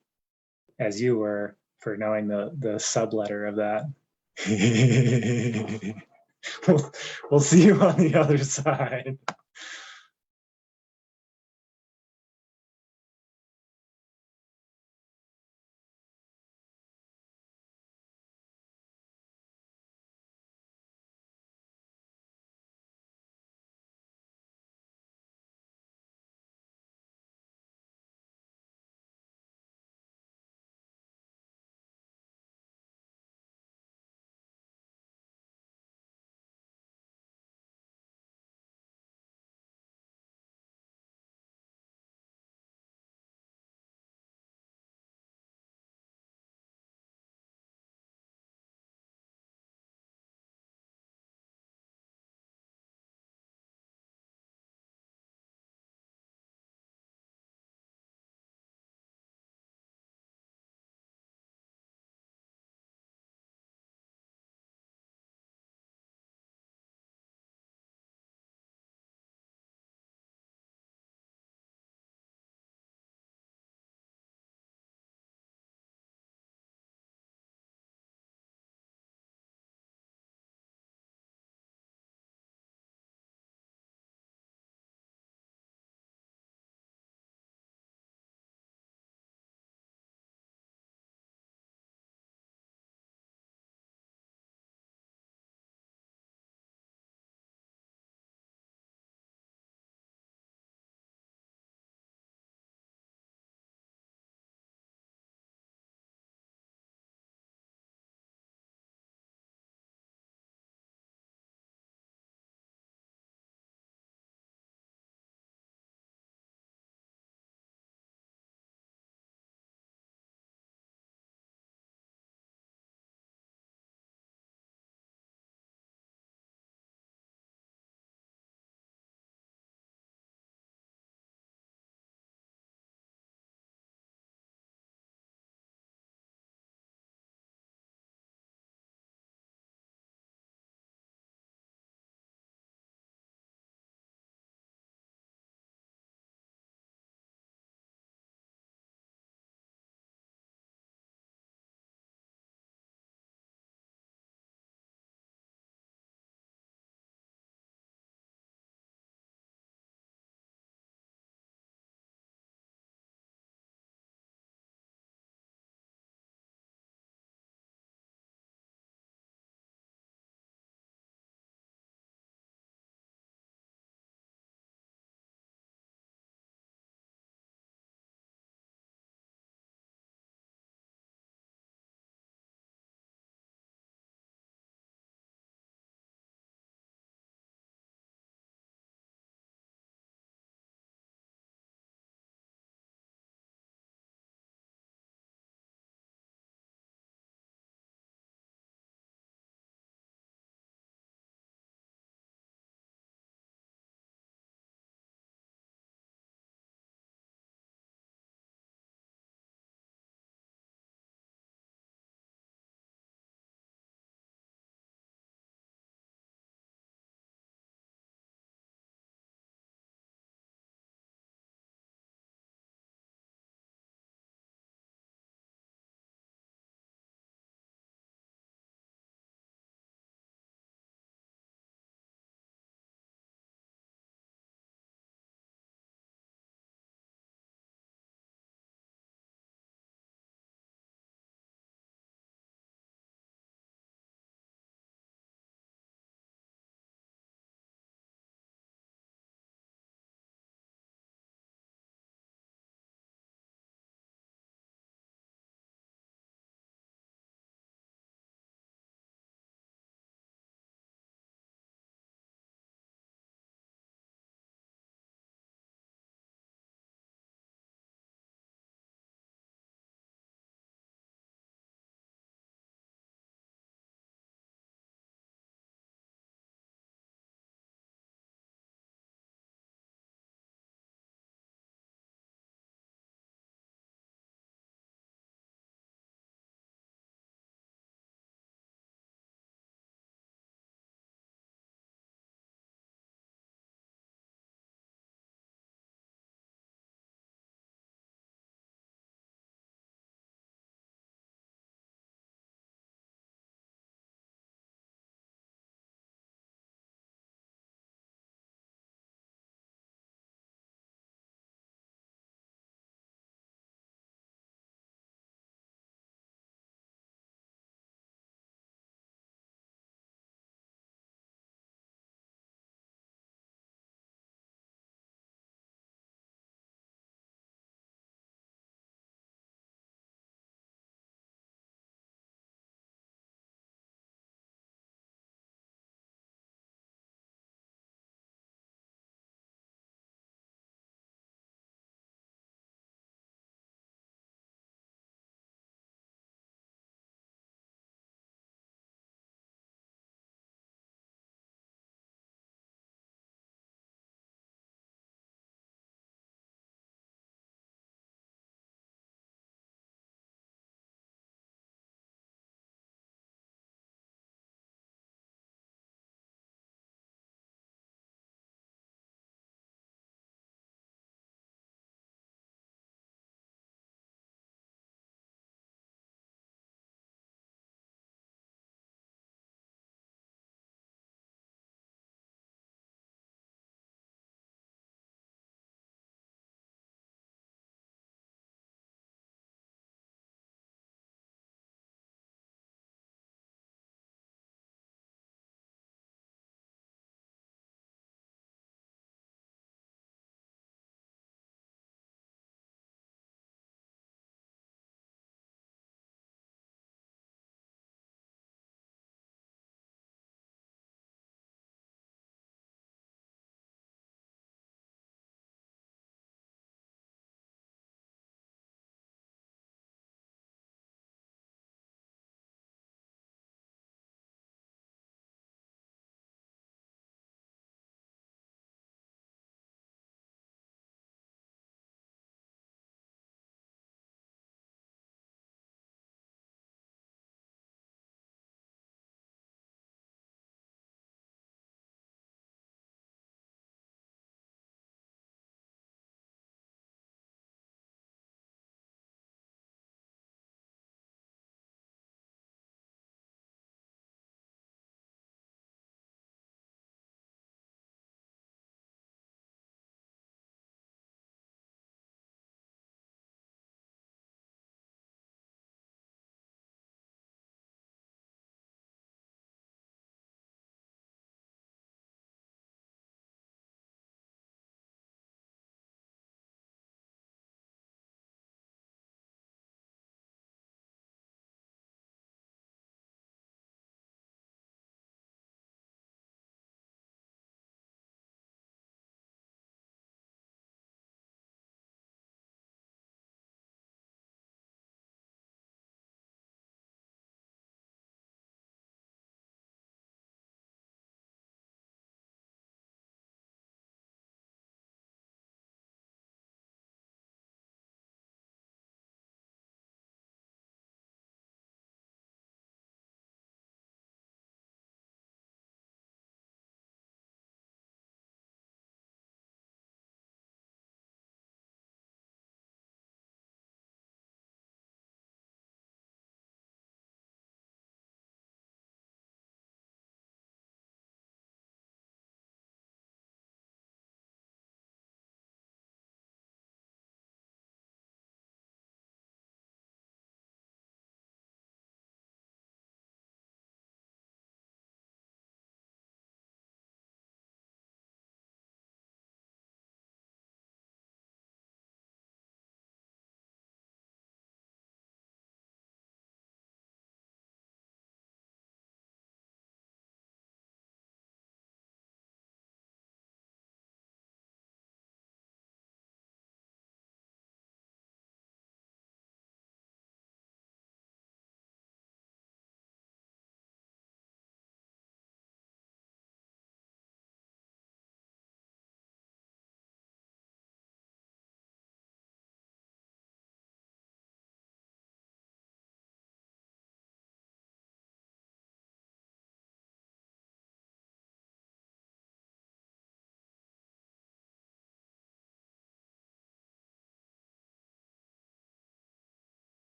as you were for knowing the subletter of that. We'll see you on the other side.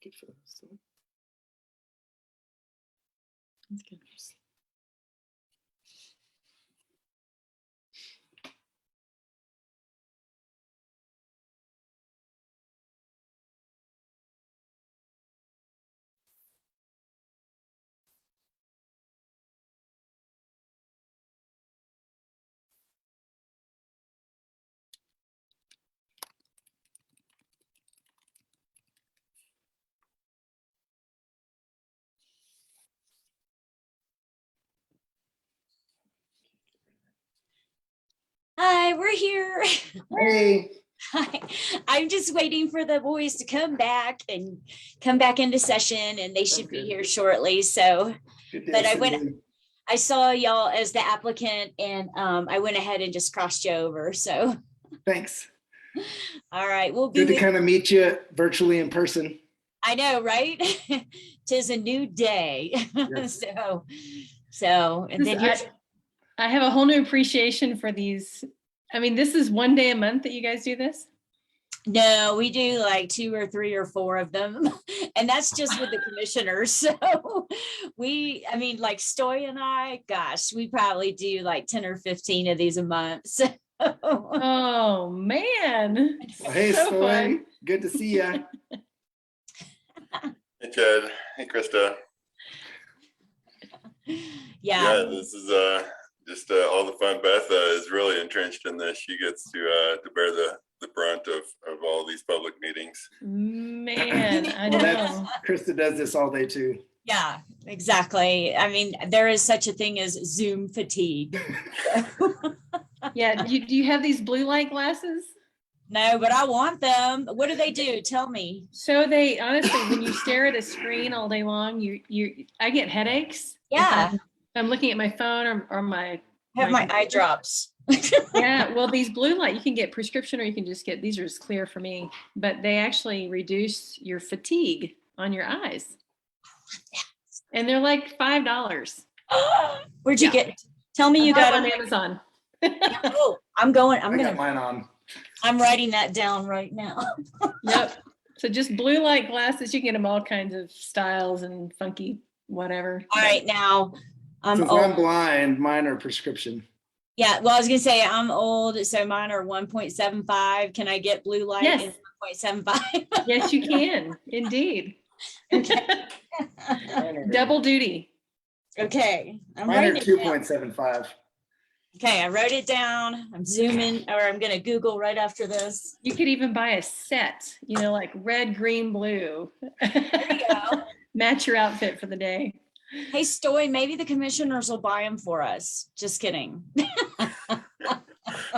Good for us. That's good. Hi, we're here. Hey. Hi. I'm just waiting for the boys to come back into session, and they should be here shortly. So, but I saw y'all as the applicant, and I went ahead and just crossed you over. So, Thanks. all right, we'll be Good to with- kind of meet you virtually in person. I know, right? Tis a new day. Yes. So, and then here's. I have a whole new appreciation for these. I mean, this is one day a month that you guys do this? No, we do like 2 or 3 or 4 of them. And that's just with the commissioners. So I mean, like Stoy and I, gosh, we probably do like 10 or 15 of these a month. So. Oh, man. Well, hey, So Stoy. fun. Good to see you. Hey, Chad. Hey, Krista. Yeah. This is just all the fun. Beth is really entrenched in this. She gets to bear the brunt of all these public meetings. Man, I Well, know. Krista does this all day too. Yeah, exactly. I mean, there is such a thing as Zoom fatigue. Yeah. Do you have these blue light glasses? No, but I want them. What do they do? Tell me. So they honestly, when you stare at a screen all day long, I get headaches. Yeah. If I'm looking at my phone or my. I have my eye drops. Yeah, well, these blue light, you can get prescription or you can just get, these are just clear for me, but they actually reduce your fatigue on your eyes. And they're like $5. Where'd you get? Tell me you got on them. Amazon. Oh, I got mine on. I'm writing that down right now. Yep. So just blue light glasses, you can get them all kinds of styles and funky whatever. All right, now Since I'm blind, mine are prescription. Yeah, well, I was gonna say I'm old, so mine are 1.75. Can I get blue light Yes. in 1.75? Yes, you can. Indeed. Double duty. Okay. I'm Mine are writing it down. 2.75. Okay, I wrote it down. I'm zooming, or I'm gonna Google right after this. You could even buy a set, like red, green, blue. There you go. Match your outfit for the day. Hey, Stoy, maybe the commissioners will buy them for us. Just kidding.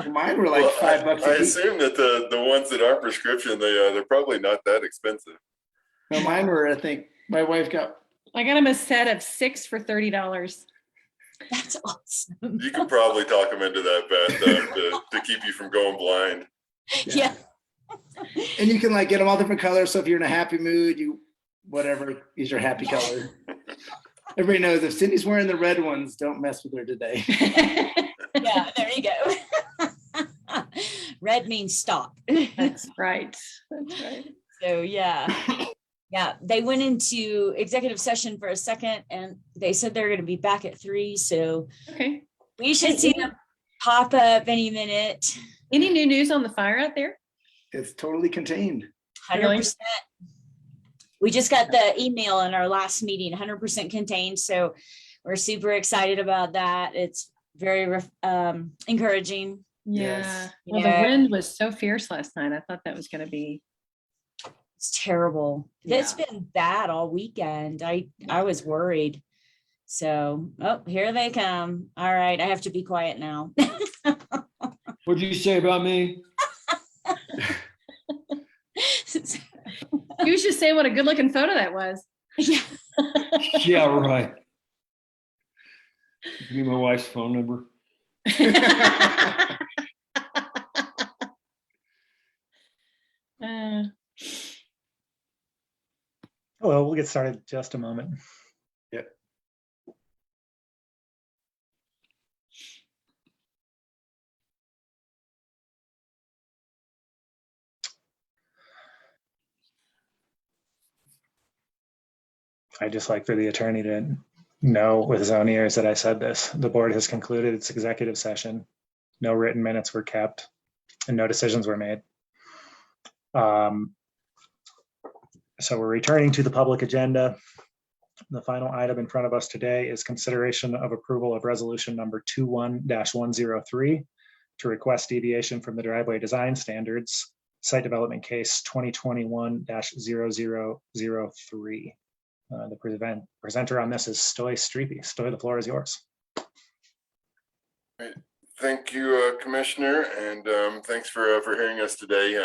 Mine were like $5 I a piece. assume that the ones that are prescription, they're probably not that expensive. No, mine were, I think, my wife got. I got him a set of 6 for $30. That's awesome. You could probably talk them into that, Beth, to keep you from going blind. Yeah. And you can like get them all different colors. So if you're in a happy mood, whatever is your happy color. Everybody knows if Cindy's wearing the red ones, don't mess with her today. Yeah, there you go. Red means stop. That's right. That's right. So yeah. Yeah, they went into executive session for a second and they said they're going to be back at 3. So okay, we should see them pop up any minute. Any new news on the fire out there? It's totally contained. 100%. We just got the email in our last meeting, 100% contained. So we're super excited about that. It's very encouraging. Yeah. Yes. Well, Yeah. the wind was so fierce last night. I thought that was going to be. It's terrible. Yeah. It's been bad all weekend. I was worried. So, here they come. All right, I have to be quiet now. What'd you say about me? You was just saying what a good looking photo that was. Yeah, right. Give me my wife's phone number. Hello, we'll get started in just a moment. Yep. I'd just like for the attorney to know with his own ears that I said this. The board has concluded its executive session. No written minutes were kept and no decisions were made. So we're returning to the public agenda. The final item in front of us today is consideration of approval of resolution number 21-103 to request deviation from the driveway design standards, site development case 2021-0003. The presenter on this is Stoy Streepy. Stoy, the floor is yours. Thank you, Commissioner, and thanks for hearing us today.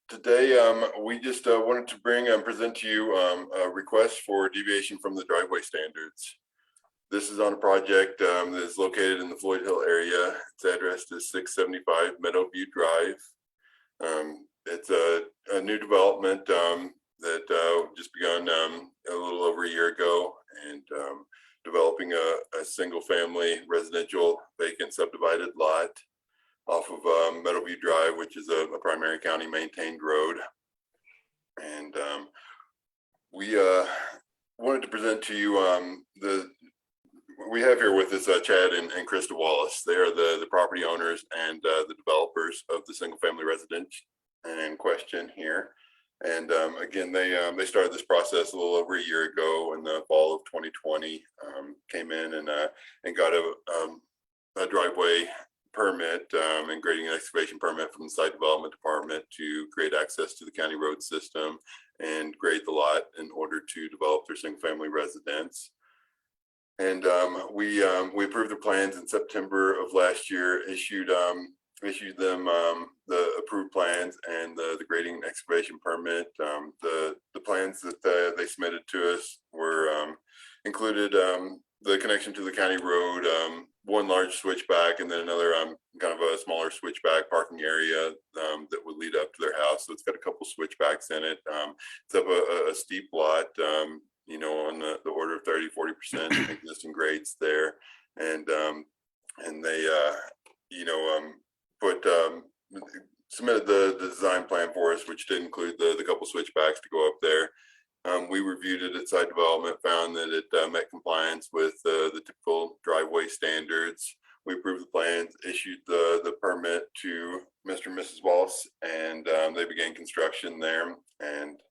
Today, we just wanted to bring and present to you a request for deviation from the driveway standards. This is on a project that is located in the Floyd Hill area. Its address is 675 Meadowview Drive. It's a new development that just begun a little over a year ago, and developing a single family residential vacant subdivided lot off of Meadowview Drive, which is a primary county maintained road. And we wanted to present to you we have here with us Chad and Krista Wallace. They are the property owners and the developers of the single family residence in question here. And again, they started this process a little over a year ago in the fall of 2020. Came in and got a driveway permit and grading and excavation permit from the site development department to create access to the county road system and grade the lot in order to develop their single family residence. And we approved the plans in September of last year, issued them the approved plans and the grading and excavation permit. The plans that they submitted to us were included the connection to the county road, one large switchback, and then another kind of a smaller switchback parking area that would lead up to their house. So it's got a couple switchbacks in it. It's up a steep lot, you know, on the order of 30-40% existing grades there. And they, you know, submitted the design plan for us, which did include the couple switchbacks to go up there. We reviewed it at site development, found that it met compliance with the typical driveway standards. We approved the plans, issued the permit to Mr. and Mrs. Wallace, and they began construction there. And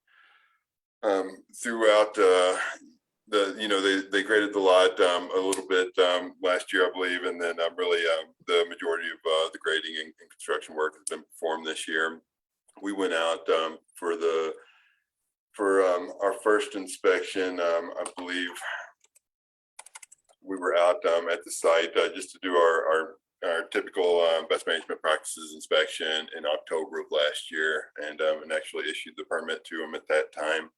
throughout you know, they graded the lot a little bit last year, I believe, and then really the majority of the grading and construction work has been performed this year. We went out for our first inspection. I believe we were out at the site just to do our typical best management practices inspection in October of last year, and actually issued the permit to them at that time.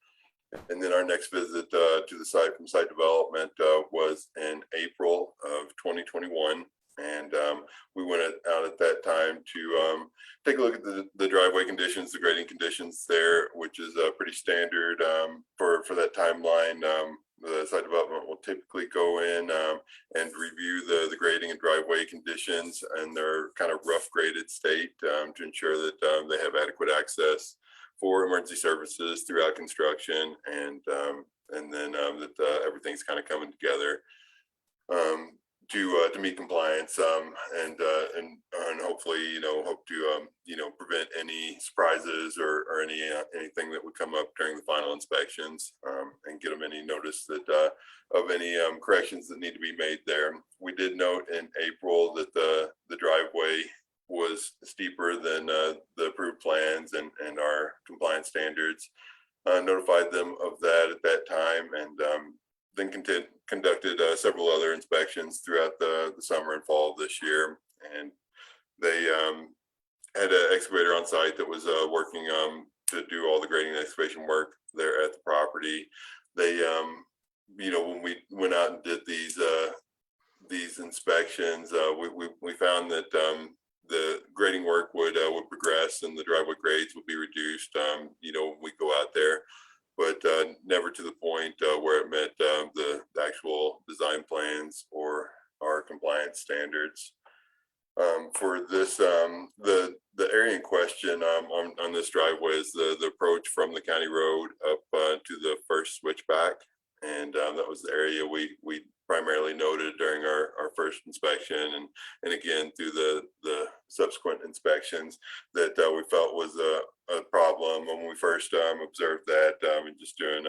And then our next visit to the site from site development was in April of 2021. And we went out at that time to take a look at the driveway conditions, the grading conditions there, which is pretty standard for that timeline. The site development will typically go in and review the grading and driveway conditions and their kind of rough graded state to ensure that they have adequate access for emergency services throughout construction, and then that everything's kind of coming together to meet compliance, and hopefully, you know, hope to you know, prevent any surprises or anything that would come up during the final inspections, and get them any notice that of any corrections that need to be made there. We did note in April that the driveway was steeper than the approved plans and our compliance standards. Notified them of that at that time, and then conducted several other inspections throughout the summer and fall of this year. And they had an excavator on site that was working to do all the grading and excavation work there at the property. They, you know, when we went out and did these inspections, we found that the grading work would progress and the driveway grades would be reduced, you know, when we go out there, but never to the point where it met the actual design plans or our compliance standards. For this, the area in question on this driveway is the approach from the county road up to the first first switchback. And that was the area we primarily noted during our first inspection, and again through the subsequent inspections, that we felt was a problem when we first observed that, and just doing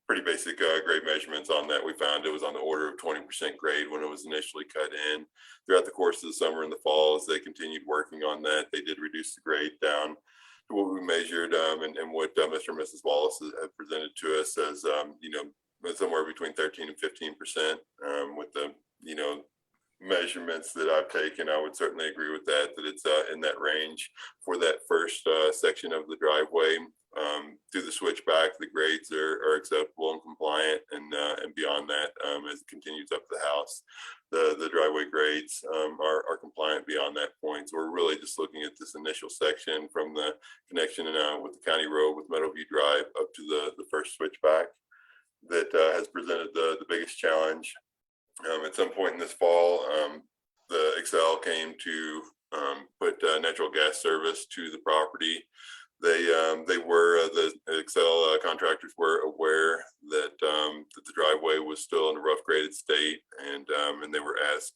pretty basic grade measurements on that. We found it was on the order of 20% grade when it was initially cut in. Throughout the course of the summer and the fall, as they continued working on that, they did reduce the grade down to what we measured, and what Mr. and Mrs. Wallace had presented to us as, you know, somewhere between 13 and 15%. With the, you know, measurements that I've taken, I would certainly agree with that it's in that range for that first section of the driveway. Through the switchback, the grades are acceptable and compliant, and beyond that, as it continues up the house, the driveway grades are compliant beyond that point. So we're really just looking at this initial section from the connection with the county road with Meadowview Drive up to the first switchback that has presented the biggest challenge. At some point in this fall, the Excel came to put natural gas service to the property. They were, the Excel contractors were aware that that the driveway was still in a rough graded state, and they were asked,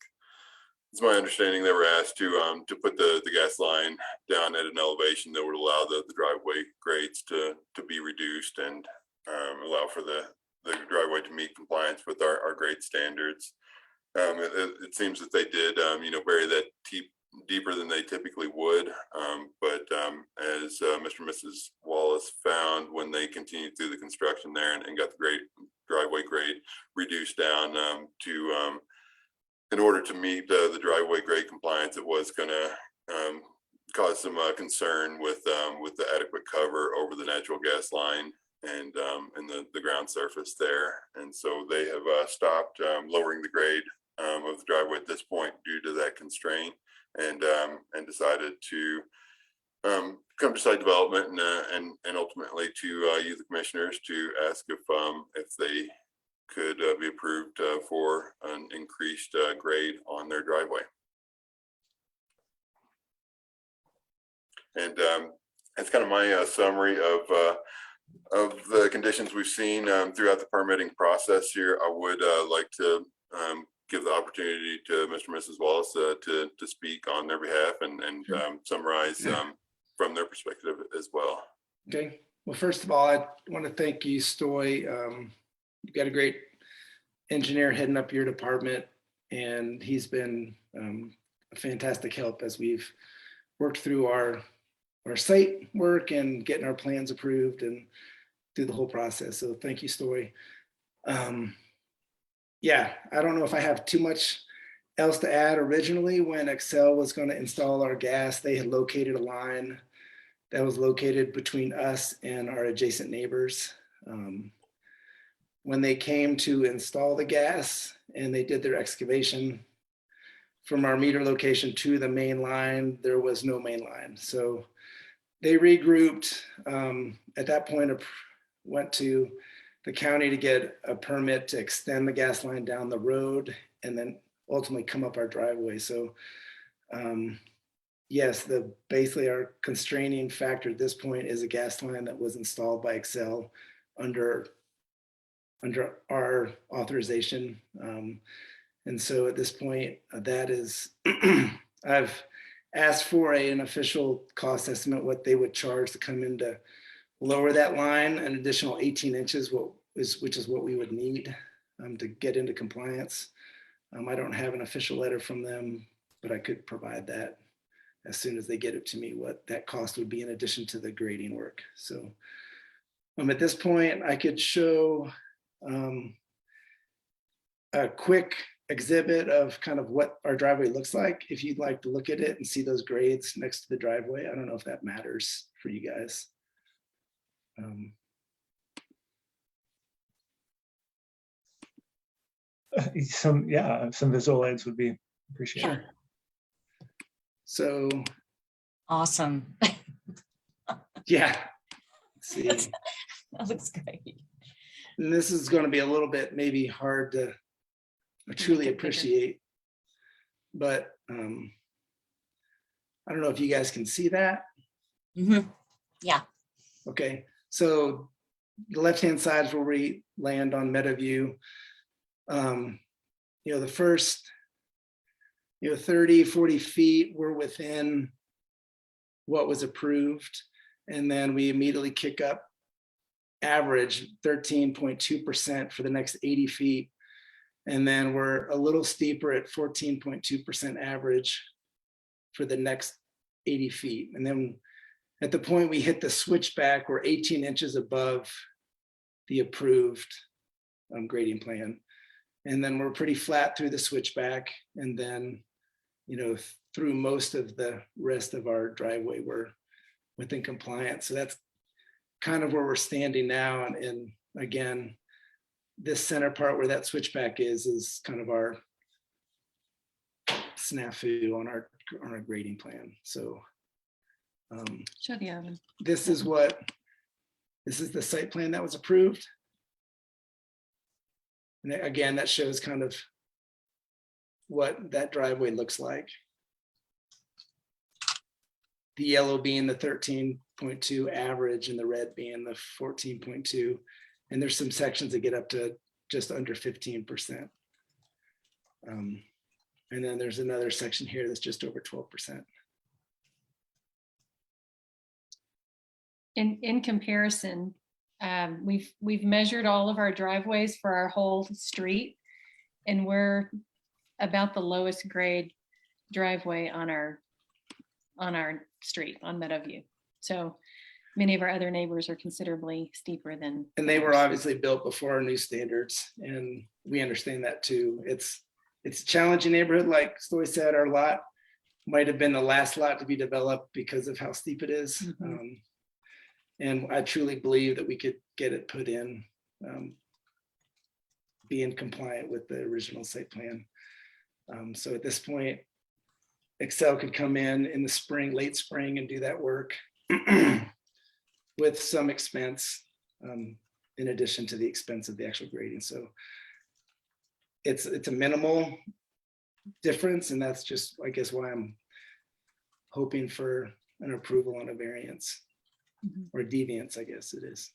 it's my understanding, they were asked to put the gas line down at an elevation that would allow the driveway grades to be reduced and allow for the driveway to meet compliance with our grade standards. It seems that they did, you know, bury that deeper than they typically would, but as Mr. and Mrs. Wallace found when they continued through the construction there and got the driveway grade reduced down to in order to meet the driveway grade compliance, it was going to cause some concern with the adequate cover over the natural gas line and the ground surface there. And so they have stopped lowering the grade of the driveway at this point due to that constraint, and decided to come to site development and ultimately to you, the commissioners, to ask if they could be approved for an increased grade on their driveway. And that's kind of my summary of the conditions we've seen throughout the permitting process here. I would like to give the opportunity to Mr. and Mrs. Wallace to speak on their behalf and summarize from their perspective as well. Okay. Well, first of all, I want to thank you, Stoy. You've got a great engineer heading up your department, and he's been a fantastic help as we've worked through our site work and getting our plans approved and through the whole process. So thank you, Stoy. Yeah, I don't know if I have too much else to add. Originally, when Excel was going to install our gas, they had located a line that was located between us and our adjacent neighbors. When they came to install the gas and they did their excavation from our meter location to the main line, there was no main line. So they regrouped. At that point, went to the county to get a permit to extend the gas line down the road and then ultimately come up our driveway. So yes, basically our constraining factor at this point is a gas line that was installed by Excel under our authorization. And so at this point, that is, I've asked for an official cost estimate, what they would charge to come in to lower that line an additional 18 inches, which is what we would need to get into compliance. I don't have an official letter from them, but I could provide that as soon as they get it to me, what that cost would be in addition to the grading work. So at this point, I could show a quick exhibit of kind of what our driveway looks like, if you'd like to look at it and see those grades next to the driveway. I don't know if that matters for you guys. Some visual aids would be appreciated. Sure. So Awesome. yeah, let's see. That looks great. And this is going to be a little bit maybe hard to truly appreciate, but I don't know if you guys can see that. Mm-hmm. Yeah. Okay, so the left-hand side is where we land on Meadowview. The first, 30, 40 feet, we're within what was approved. And then we immediately kick up average 13.2% for the next 80 feet. And then we're a little steeper at 14.2% average for the next 80 feet. And then at the point we hit the switchback, we're 18 inches above the approved grading plan. And then we're pretty flat through the switchback. And then, through most of the rest of our driveway, we're within compliance. So that's kind of where we're standing now. And again, this center part where that switchback is kind of our snafu on our grading plan. So Show the oven. this is the site plan that was approved. And again, that shows kind of what that driveway looks like. The yellow being the 13.2 average and the red being the 14.2. And there's some sections that get up to just under 15%. And then there's another section here that's just over 12%. In comparison, we've measured all of our driveways for our whole street, and we're about the lowest grade driveway on our street on Meadowview. So many of our other neighbors are considerably steeper than. And they were obviously built before our new standards, and we understand that too. It's a challenging neighborhood. Like Story said, our lot might have been the last lot to be developed because of how steep it is. Mm-hmm. And I truly believe that we could get it put in, being compliant with the original site plan. So at this point, Excel could come in the spring, late spring, and do that work with some expense, in addition to the expense of the actual grading. So it's a minimal difference, and that's just, I guess, why I'm hoping for an approval on a variance. Or deviance, I guess it is.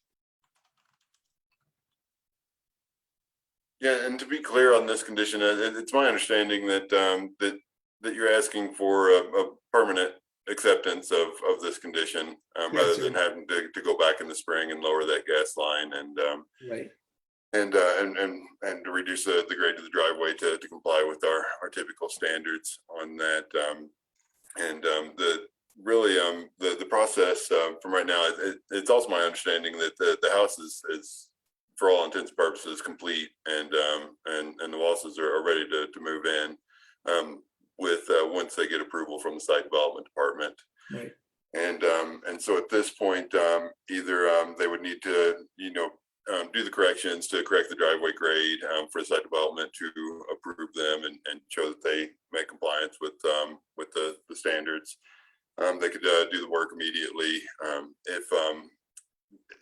Yeah, and to be clear on this condition, it's my understanding that that you're asking for a permanent acceptance of this condition, rather than having to go back in the spring and lower that gas line and right. And to reduce the grade of the driveway to comply with our typical standards on that. The process from right now, it's also my understanding that the house is for all intents and purposes complete, and the Walses are ready to move in with once they get approval from the site development department. Right. And so at this point, either they would need to do the corrections to correct the driveway grade for the site development to approve them and show that they make compliance with the standards. They could do the work immediately.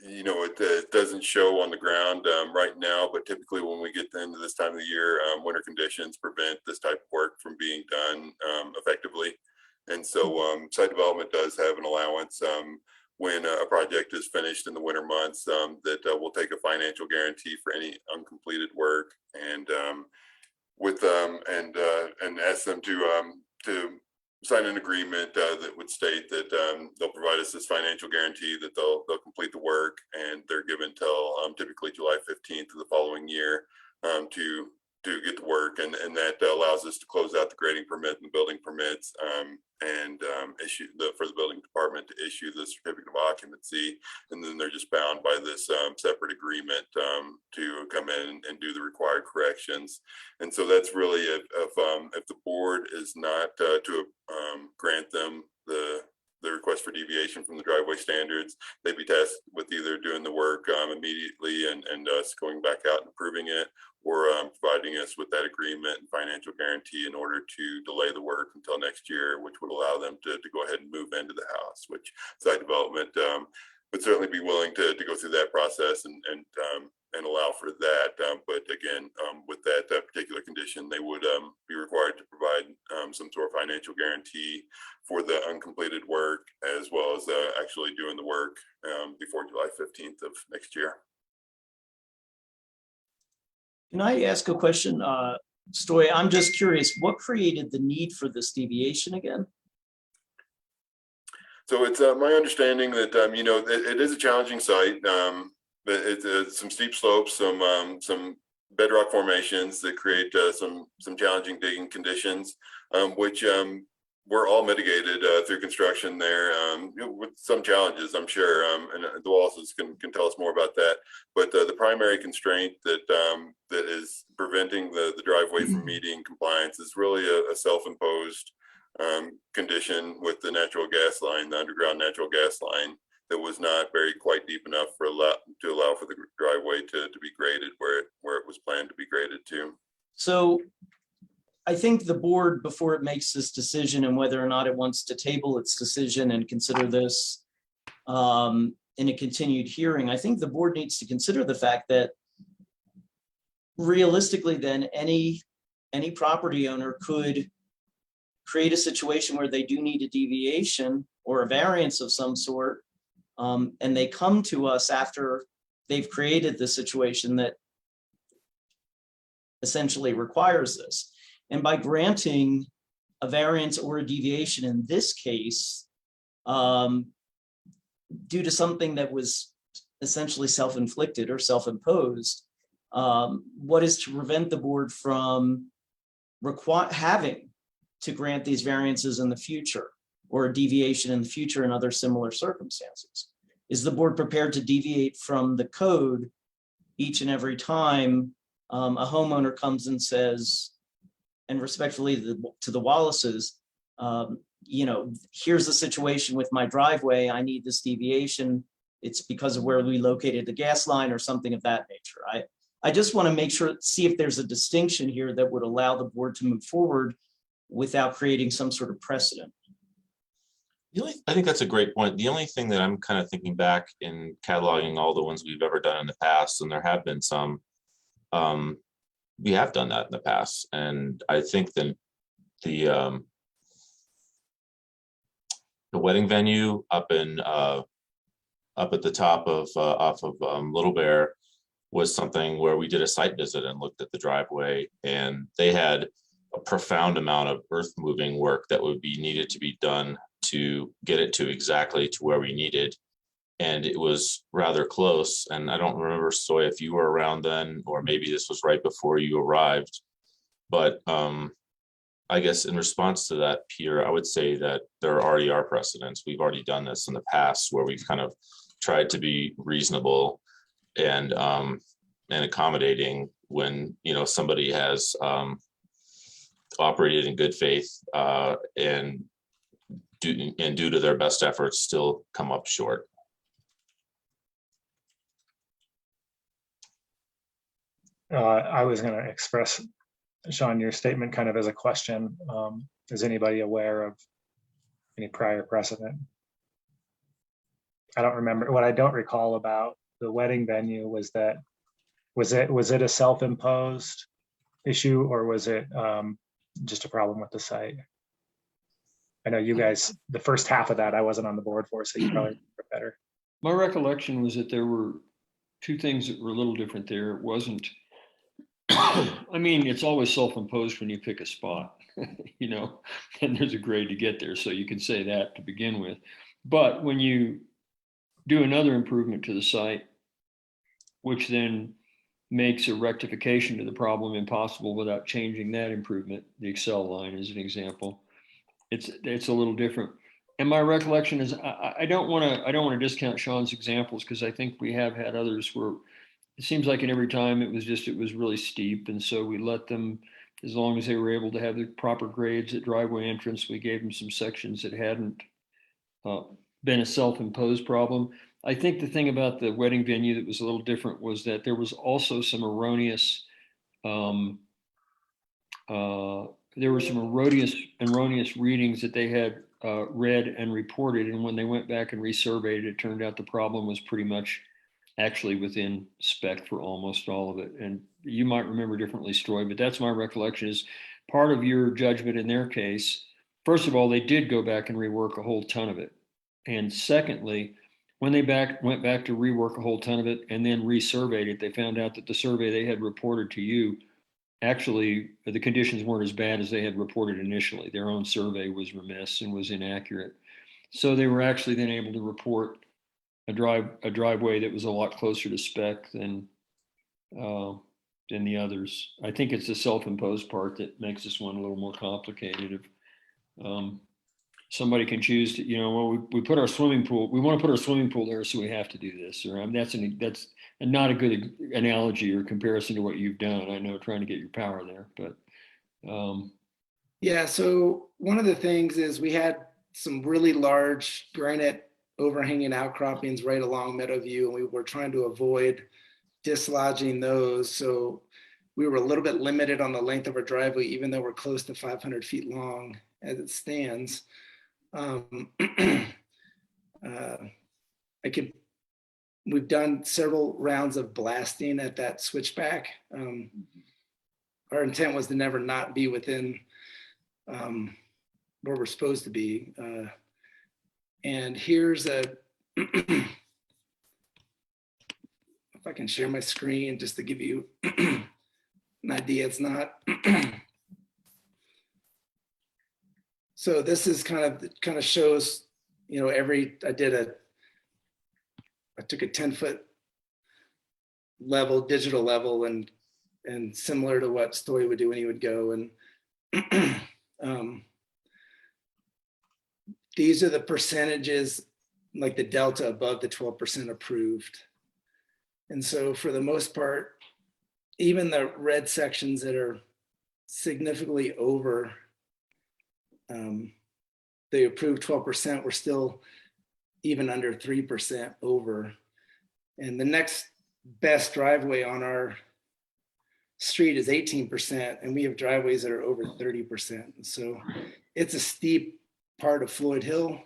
If it doesn't show on the ground right now, but typically when we get into this time of the year, winter conditions prevent this type of work from being done effectively. And so site development does have an allowance when a project is finished in the winter months that will take a financial guarantee for any uncompleted work, and ask them to sign an agreement that would state that they'll provide us this financial guarantee that they'll complete the work, and they're given till typically July 15th of the following year to get to work, and that allows us to close out the grading permit and the building permits, and issue for the building department to issue the certificate of occupancy, and then they're just bound by this separate agreement to come in and do the required corrections. And so that's really if the board is not to grant them the request for deviation from the driveway standards, they'd be tasked with either doing the work immediately and us going back out and approving it, or providing us with that agreement and financial guarantee in order to delay the work until next year, which would allow them to go ahead and move into the house, which site development would certainly be willing to go through that process and allow for that. But again, with that particular condition, they would be required to provide some sort of financial guarantee for the uncompleted work, as well as actually doing the work before July 15th of next year. Can I ask a question? Stoy, I'm just curious, what created the need for this deviation again? So it's my understanding that, it is a challenging site. But it's some steep slopes, some bedrock formations that create some challenging digging conditions, which were all mitigated through construction there, with some challenges, I'm sure. And the Wallaces can tell us more about that. But the primary constraint that is preventing the driveway from meeting compliance is really a self-imposed condition with the natural gas line, the underground natural gas line, that was not buried quite deep enough to allow for the driveway to be graded where it was planned to be graded to. So I think the board, before it makes this decision and whether or not it wants to table its decision and consider this in a continued hearing, I think the board needs to consider the fact that realistically then any property owner could create a situation where they do need a deviation or a variance of some sort. And they come to us after they've created the situation that essentially requires this. And by granting a variance or a deviation in this case, due to something that was essentially self-inflicted or self-imposed, what is to prevent the board from having to grant these variances in the future, or a deviation in the future in other similar circumstances? Is the board prepared to deviate from the code each and every time a homeowner comes and says, and respectfully to the Wallaces, here's the situation with my driveway, I need this deviation, it's because of where we located the gas line or something of that nature. I just want to see if there's a distinction here that would allow the board to move forward without creating some sort of precedent. I think that's a great point. The only thing that I'm kind of thinking back in cataloging all the ones we've ever done in the past, and there have been some, we have done that in the past. And I think that the wedding venue up at the top of off of Little Bear was something where we did a site visit and looked at the driveway, and they had a profound amount of earth moving work that would be needed to be done to get it to exactly to where we needed. And it was rather close. And I don't remember, Soy, if you were around then, or maybe this was right before you arrived. But I guess in response to that, Peter, I would say that there already are precedents. We've already done this in the past where we've kind of tried to be reasonable and accommodating when, somebody has operated in good faith and due to their best efforts still come up short. I was going to express, Sean, your statement kind of as a question. Is anybody aware of any prior precedent? I don't remember. What I don't recall about the wedding venue was that, was it a self-imposed issue, or was it just a problem with the site? I know you guys, the first half of that I wasn't on the board for, so you probably remember better. My recollection was that there were two things that were a little different there. It wasn't, I mean, it's always self-imposed when you pick a spot, and there's a grade to get there. So you can say that to begin with. But when you do another improvement to the site, which then makes a rectification to the problem impossible without changing that improvement, the Excel line is an example, it's a little different. And my recollection is I don't want to discount Sean's examples, because I think we have had others where it seems like in every time it was really steep, and so we let them, as long as they were able to have the proper grades at driveway entrance, we gave them some sections that hadn't been a self-imposed problem. I think the thing about the wedding venue that was a little different was that there was also some erroneous erroneous readings that they had read and reported, and when they went back and resurveyed, it turned out the problem was pretty much actually within spec for almost all of it. And you might remember differently, Stroy, but that's my recollection. Is part of your judgment in their case, first of all, they did go back and rework a whole ton of it, and secondly, when they went back to rework a whole ton of it and then resurveyed it, they found out that the survey they had reported to you, actually, the conditions weren't as bad as they had reported initially. Their own survey was remiss and was inaccurate. So they were actually then able to report a driveway that was a lot closer to spec than the others. I think it's the self-imposed part that makes this one a little more complicated. If somebody can choose to, well, we put our swimming pool, we want to put our swimming pool there, so we have to do this. Or that's not a good analogy or comparison to what you've done. I know, trying to get your power there, but yeah. So one of the things is we had some really large granite overhanging outcroppings right along Meadowview, and we were trying to avoid dislodging those. So we were a little bit limited on the length of our driveway, even though we're close to 500 feet long as it stands. We've done several rounds of blasting at that switchback. Our intent was to never not be within where we're supposed to be. And here's if I can share my screen just to give you an idea. It's not. So this is kind of shows, I took a 10-foot level, digital level, and similar to what Story would do when he would go. And these are the percentages, like the delta above the 12% approved. And so for the most part, even the red sections that are significantly over the approved 12%, we're still even under 3% over. And the next best driveway on our street is 18%, and we have driveways that are over 30%. So it's a steep part of Floyd Hill,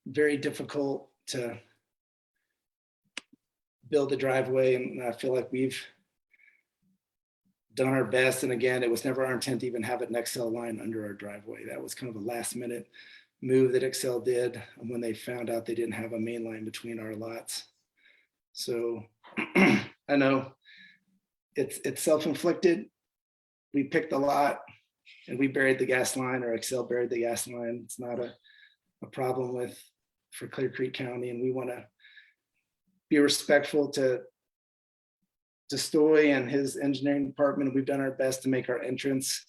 very difficult to build a driveway, and I feel like we've done our best. And again, it was never our intent to even have an Excel line under our driveway. That was kind of a last minute move that Excel did when they found out they didn't have a main line between our lots. So I know it's self-inflicted. We picked a lot and we buried the gas line, or Excel buried the gas line. It's not a problem for Clear Creek County, and we want to be respectful to Stoy and his engineering department. We've done our best to make our entrance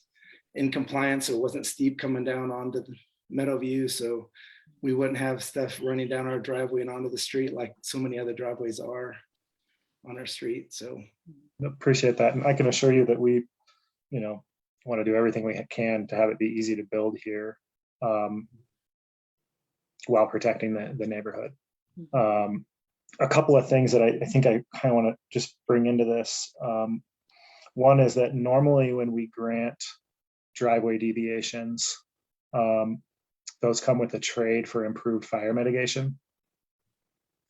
in compliance, so it wasn't steep coming down onto the Meadowview, so we wouldn't have stuff running down our driveway and onto the street like so many other driveways are on our street. So appreciate that, and I can assure you that we, want to do everything we can to have it be easy to build here, while protecting the neighborhood. A couple of things that I think I kind of want to just bring into this. One is that normally when we grant driveway deviations, those come with a trade for improved fire mitigation,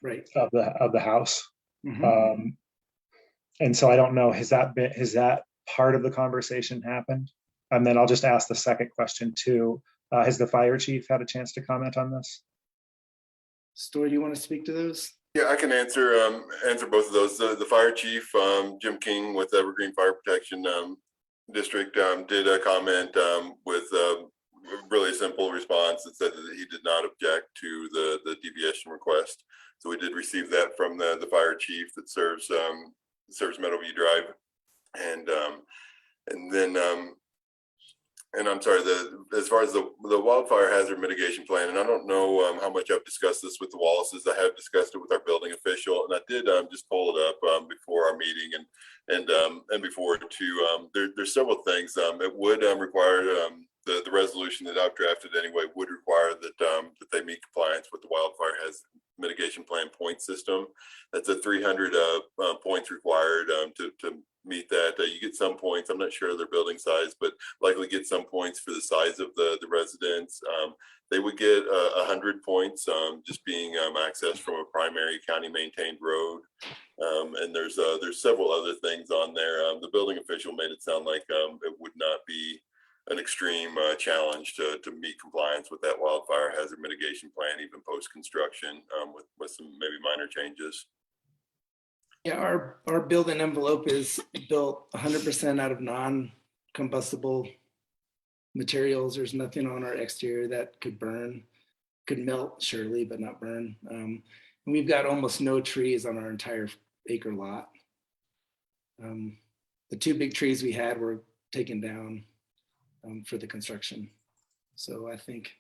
right, of the house. Mhm. And so I don't know, has that part of the conversation happened? And then I'll just ask the second question too. Has the fire chief had a chance to comment on this? Story, do you want to speak to those? Yeah, I can answer both of those. The fire chief, Jim King with Evergreen Fire Protection District, did a comment with a really simple response that said that he did not object to the deviation request. So we did receive that from the fire chief that serves Meadowview Drive, and then and I'm sorry, as far as the wildfire hazard mitigation plan, and I don't know how much I've discussed this with the Wallaces. I have discussed it with our building official, and I did just pull it up before our meeting and before too. There's several things. It would require the resolution that I've drafted anyway would require that they meet compliance with the wildfire hazard mitigation plan point system. That's a 300 points required to meet that. You get some points. I'm not sure of their building size, but likely get some points for the size of the residence. They would get 100 points just being accessed from a primary county maintained road. And there's several other things on there. The building official made it sound like it would not be an extreme challenge to meet compliance with that wildfire hazard mitigation plan, even post-construction, with some maybe minor changes. Yeah, our building envelope is built 100% out of non-combustible materials. There's nothing on our exterior that could burn, could melt surely, but not burn. And we've got almost no trees on our entire acre lot. The 2 big trees we had were taken down for the construction. So I think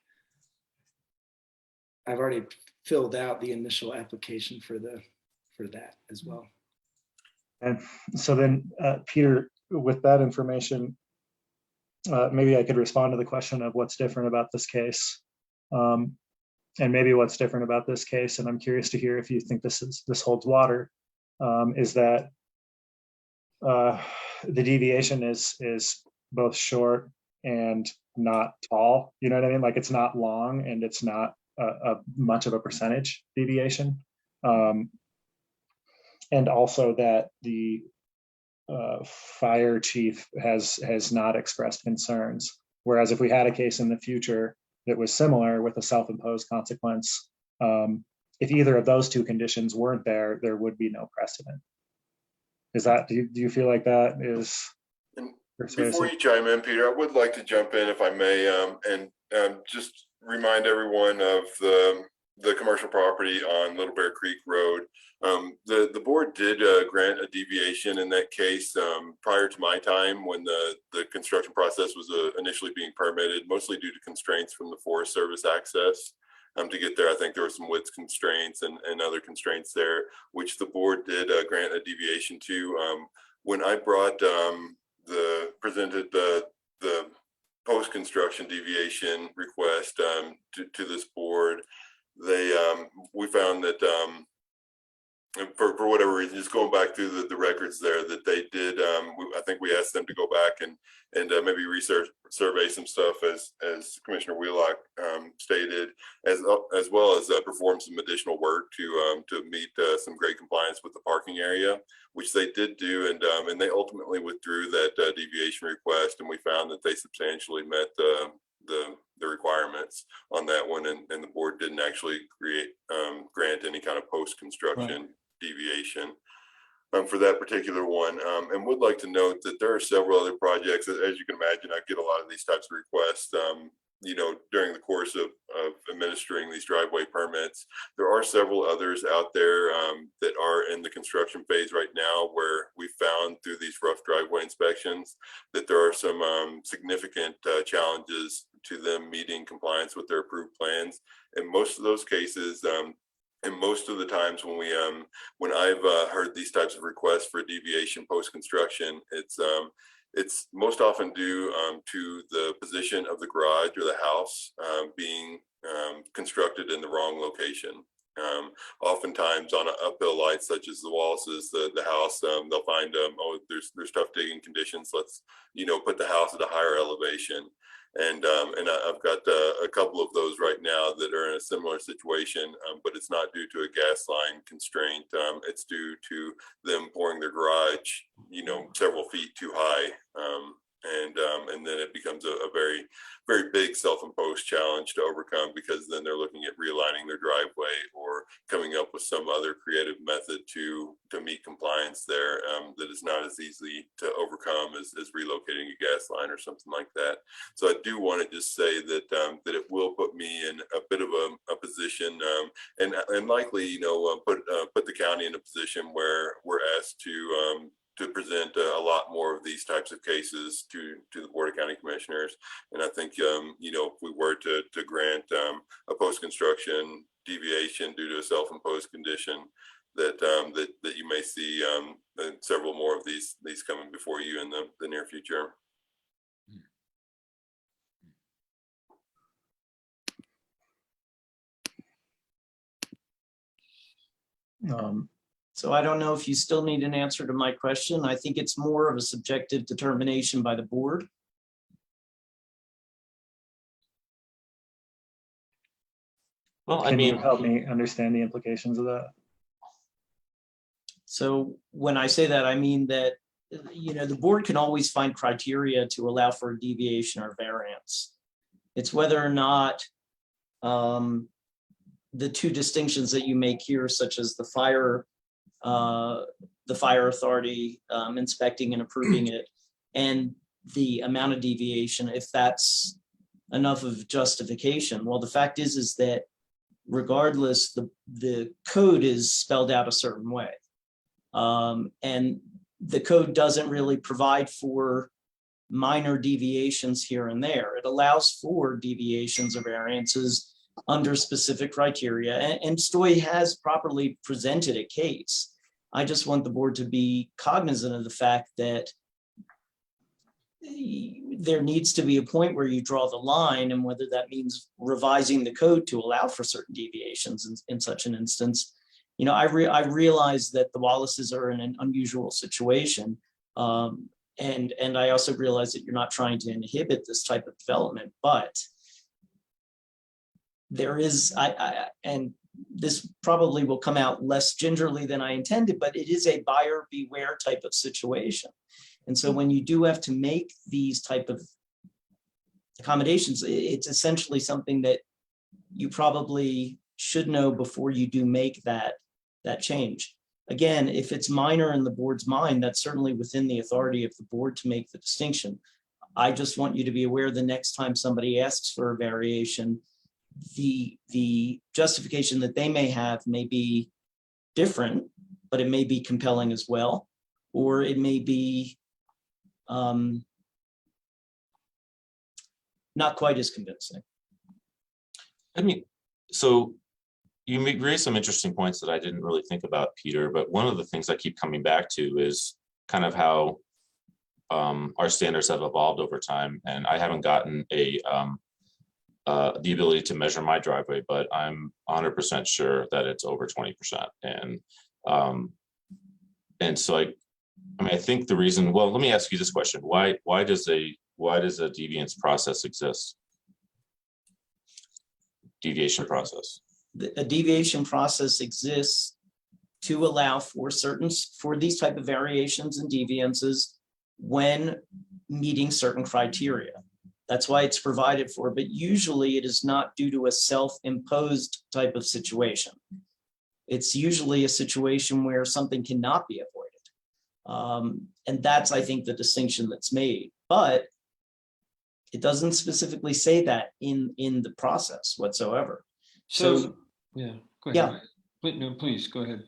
I've already filled out the initial application for that as well. And so then, Peter, with that information, maybe I could respond to the question of what's different about this case. And maybe what's different about this case, and I'm curious to hear if you think this holds water, is that the deviation is both short and not tall. You know what I mean? Like, it's not long and it's not a much of a percentage deviation. And also that the fire chief has not expressed concerns. Whereas if we had a case in the future that was similar with a self-imposed consequence, if either of those 2 conditions weren't there, there would be no precedent. Is that, do you feel like that is persuasive? Before you chime in, Peter, I would like to jump in if I may, and just remind everyone of the commercial property on Little Bear Creek Road. The board did grant a deviation in that case prior to my time when the construction process was initially being permitted, mostly due to constraints from the Forest Service access. To get there, I think there were some width constraints and other constraints there, which the board did grant a deviation to. When I brought presented the post-construction deviation request to this board, we found that for whatever reason, just going back through the records there, that they did. I think we asked them to go back and maybe survey some stuff, as Commissioner Wheelock stated, as well as perform some additional work to meet some grade compliance with the parking area, which they did do, and they ultimately withdrew that deviation request, and we found that they substantially met the requirements on that one, and the board didn't actually grant any kind of post-construction deviation for that particular one. And would like to note that there are several other projects. As you can imagine, I get a lot of these types of requests during the course of administering these driveway permits. There are several others out there that are in the construction phase right now, where we found through these rough driveway inspections that there are some significant challenges to them meeting compliance with their approved plans. In most of those cases, and most of the times when I've heard these types of requests for deviation post-construction, it's most often due to the position of the garage or the house being constructed in the wrong location. Oftentimes on an uphill light, such as the Wallace's, the house, they'll find, oh, there's tough digging conditions. Let's, put the house at a higher elevation. And I've got a couple of those right now that are in a similar situation, but it's not due to a gas line constraint. It's due to them pouring their garage, several feet too high. And then it becomes a very, very big self-imposed challenge to overcome, because then they're looking at realigning their driveway or coming up with some other creative method to meet compliance there that is not as easy to overcome as relocating a gas line or something like that. So I do want to just say that that it will put me in a bit of a position and likely, put the county in a position where we're asked to present a lot more of these types of cases to the Board of County Commissioners. And I think, if we were to grant a post-construction deviation due to a self-imposed condition, that you may see several more of these coming before you in the near future. So I don't know if you still need an answer to my question. I think it's more of a subjective determination by the board. Well, Can you help me understand the implications of that? So when I say that, I mean that the board can always find criteria to allow for a deviation or variance. It's whether or not the two distinctions that you make here, such as the fire authority inspecting and approving it, and the amount of deviation, if that's enough of justification. Well, the fact is that regardless, the code is spelled out a certain way. And the code doesn't really provide for minor deviations here and there. It allows for deviations or variances under specific criteria, and Stoy has properly presented a case. I just want the board to be cognizant of the fact that there needs to be a point where you draw the line, and whether that means revising the code to allow for certain deviations in such an instance. I realize that the Wallaces are in an unusual situation. And I also realize that you're not trying to inhibit this type of development, but there is, and this probably will come out less gingerly than I intended, but it is a buyer beware type of situation. And so when you do have to make these type of accommodations, it's essentially something that you probably should know before you do make that change. Again, if it's minor in the board's mind, that's certainly within the authority of the board to make the distinction. I just want you to be aware the next time somebody asks for a variation, the justification that they may have may be different, but it may be compelling as well, or it may be not quite as convincing. I mean, so you raised some interesting points that I didn't really think about, Peter, but one of the things I keep coming back to is kind of how our standards have evolved over time. And I haven't gotten the ability to measure my driveway, but I'm 100% sure that it's over 20%. And so I think the reason, well, let me ask you this question. Why does a deviance process exist? Deviation process. A deviation process exists to allow for these type of variations and deviances when meeting certain criteria. That's why it's provided for, but usually it is not due to a self-imposed type of situation. It's usually a situation where something cannot be avoided. And that's, I think, the distinction that's made, but it doesn't specifically say that in the process whatsoever. So yeah, go ahead. Yeah. No, please go ahead.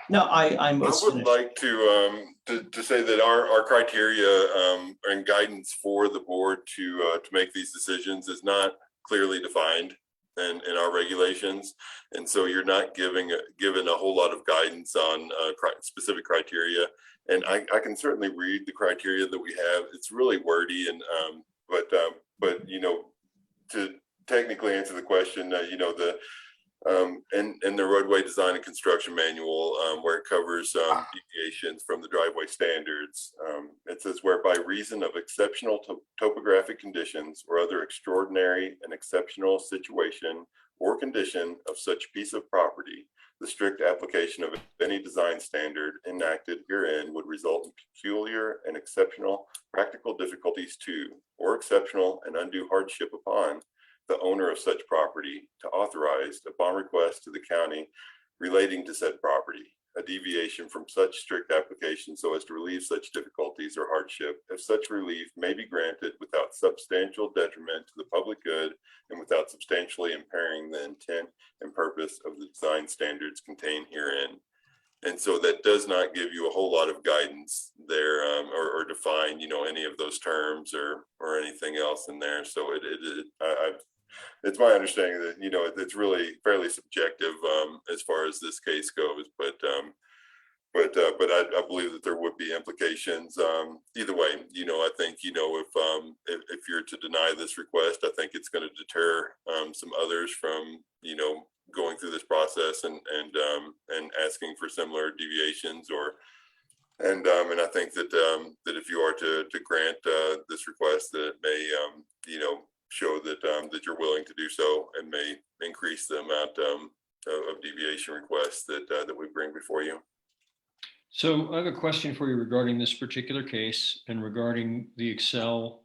No, I would like to say that our criteria and guidance for the board to make these decisions is not clearly defined in our regulations, and so you're not given a whole lot of guidance on specific criteria. And I can certainly read the criteria that we have. It's really wordy, and but to technically answer the question, in the roadway design and construction manual, where it covers deviations from the driveway standards, it says, where by reason of exceptional topographic conditions or other extraordinary and exceptional situation or condition of such piece of property, the strict application of any design standard enacted herein would result in peculiar and exceptional practical difficulties to, or exceptional and undue hardship upon, the owner of such property to authorize, upon request to the county relating to said property, a deviation from such strict application so as to relieve such difficulties or hardship, if such relief may be granted without substantial detriment to the public good and without substantially impairing the intent and purpose of the design standards contained herein. And so that does not give you a whole lot of guidance there, or define, any of those terms or anything else in there. So it's my understanding that, it's really fairly subjective as far as this case goes, but I believe that there would be implications either way. I think, if you're to deny this request, I think it's going to deter some others from, going through this process and asking for similar deviations and I think that if you are to grant this request, that it may, show that you're willing to do so and may increase the amount of deviation requests that we bring before you. So I have a question for you regarding this particular case and regarding the Excel.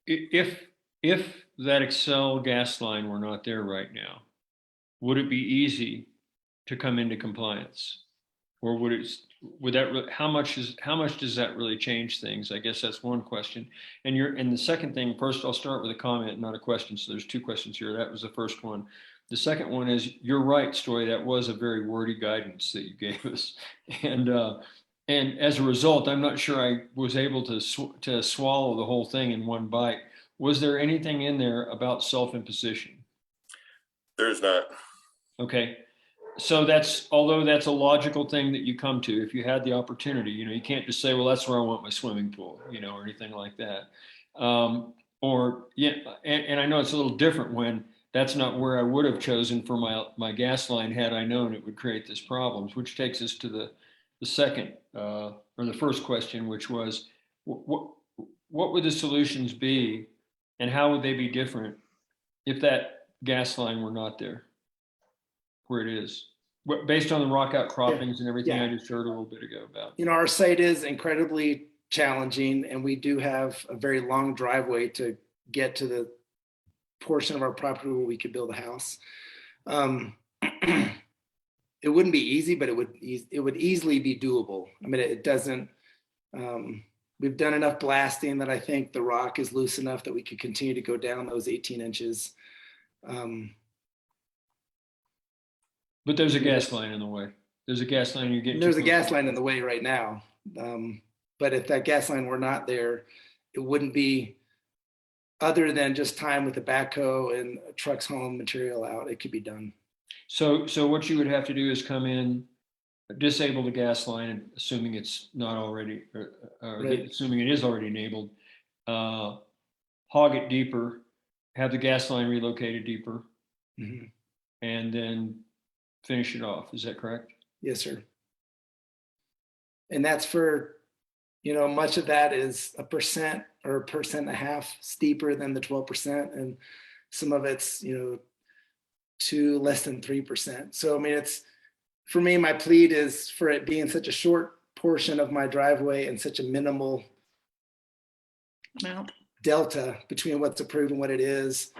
If that Excel gas line were not there right now, would it be easy to come into compliance? Or would that, how much does that really change things? I guess that's one question. And the second thing, first I'll start with a comment, not a question. So there's two questions here. That was the first one. The second one is, you're right, Story, that was a very wordy guidance that you gave us. And as a result, I'm not sure I was able to swallow the whole thing in one bite. Was there anything in there about self-imposition? There's not. Okay. So although that's a logical thing that you come to, if you had the opportunity, you can't just say, well, that's where I want my swimming pool, or anything like that. And I know it's a little different when that's not where I would have chosen for my gas line had I known it would create this problems, which takes us to the second, or the first question, which was, what would the solutions be and how would they be different if that gas line were not there where it is? Based on the rock outcroppings and everything I just heard a little bit ago about. Our site is incredibly challenging, and we do have a very long driveway to get to the portion of our property where we could build a house. It wouldn't be easy, but it would easily be doable. I mean, it doesn't. We've done enough blasting that I think the rock is loose enough that we could continue to go down those 18 inches. But there's a gas line in the way. There's a gas line you're getting. There's a gas line in the way right now. But if that gas line were not there, it wouldn't be, other than just time with the backhoe and trucks hauling material out, it could be done. So what you would have to do is come in, disable the gas line, assuming it's not already, Right. assuming it is already enabled, hog it deeper, have the gas line relocated deeper, Mhm. and then finish it off. Is that correct? Yes, sir. And that's for, much of that is 1% or 1.5% steeper than the 12%. And some of it's, to less than 3%. So, I mean, for me, my plead is for it being such a short portion of my driveway and such a minimal delta between what's approved and what it is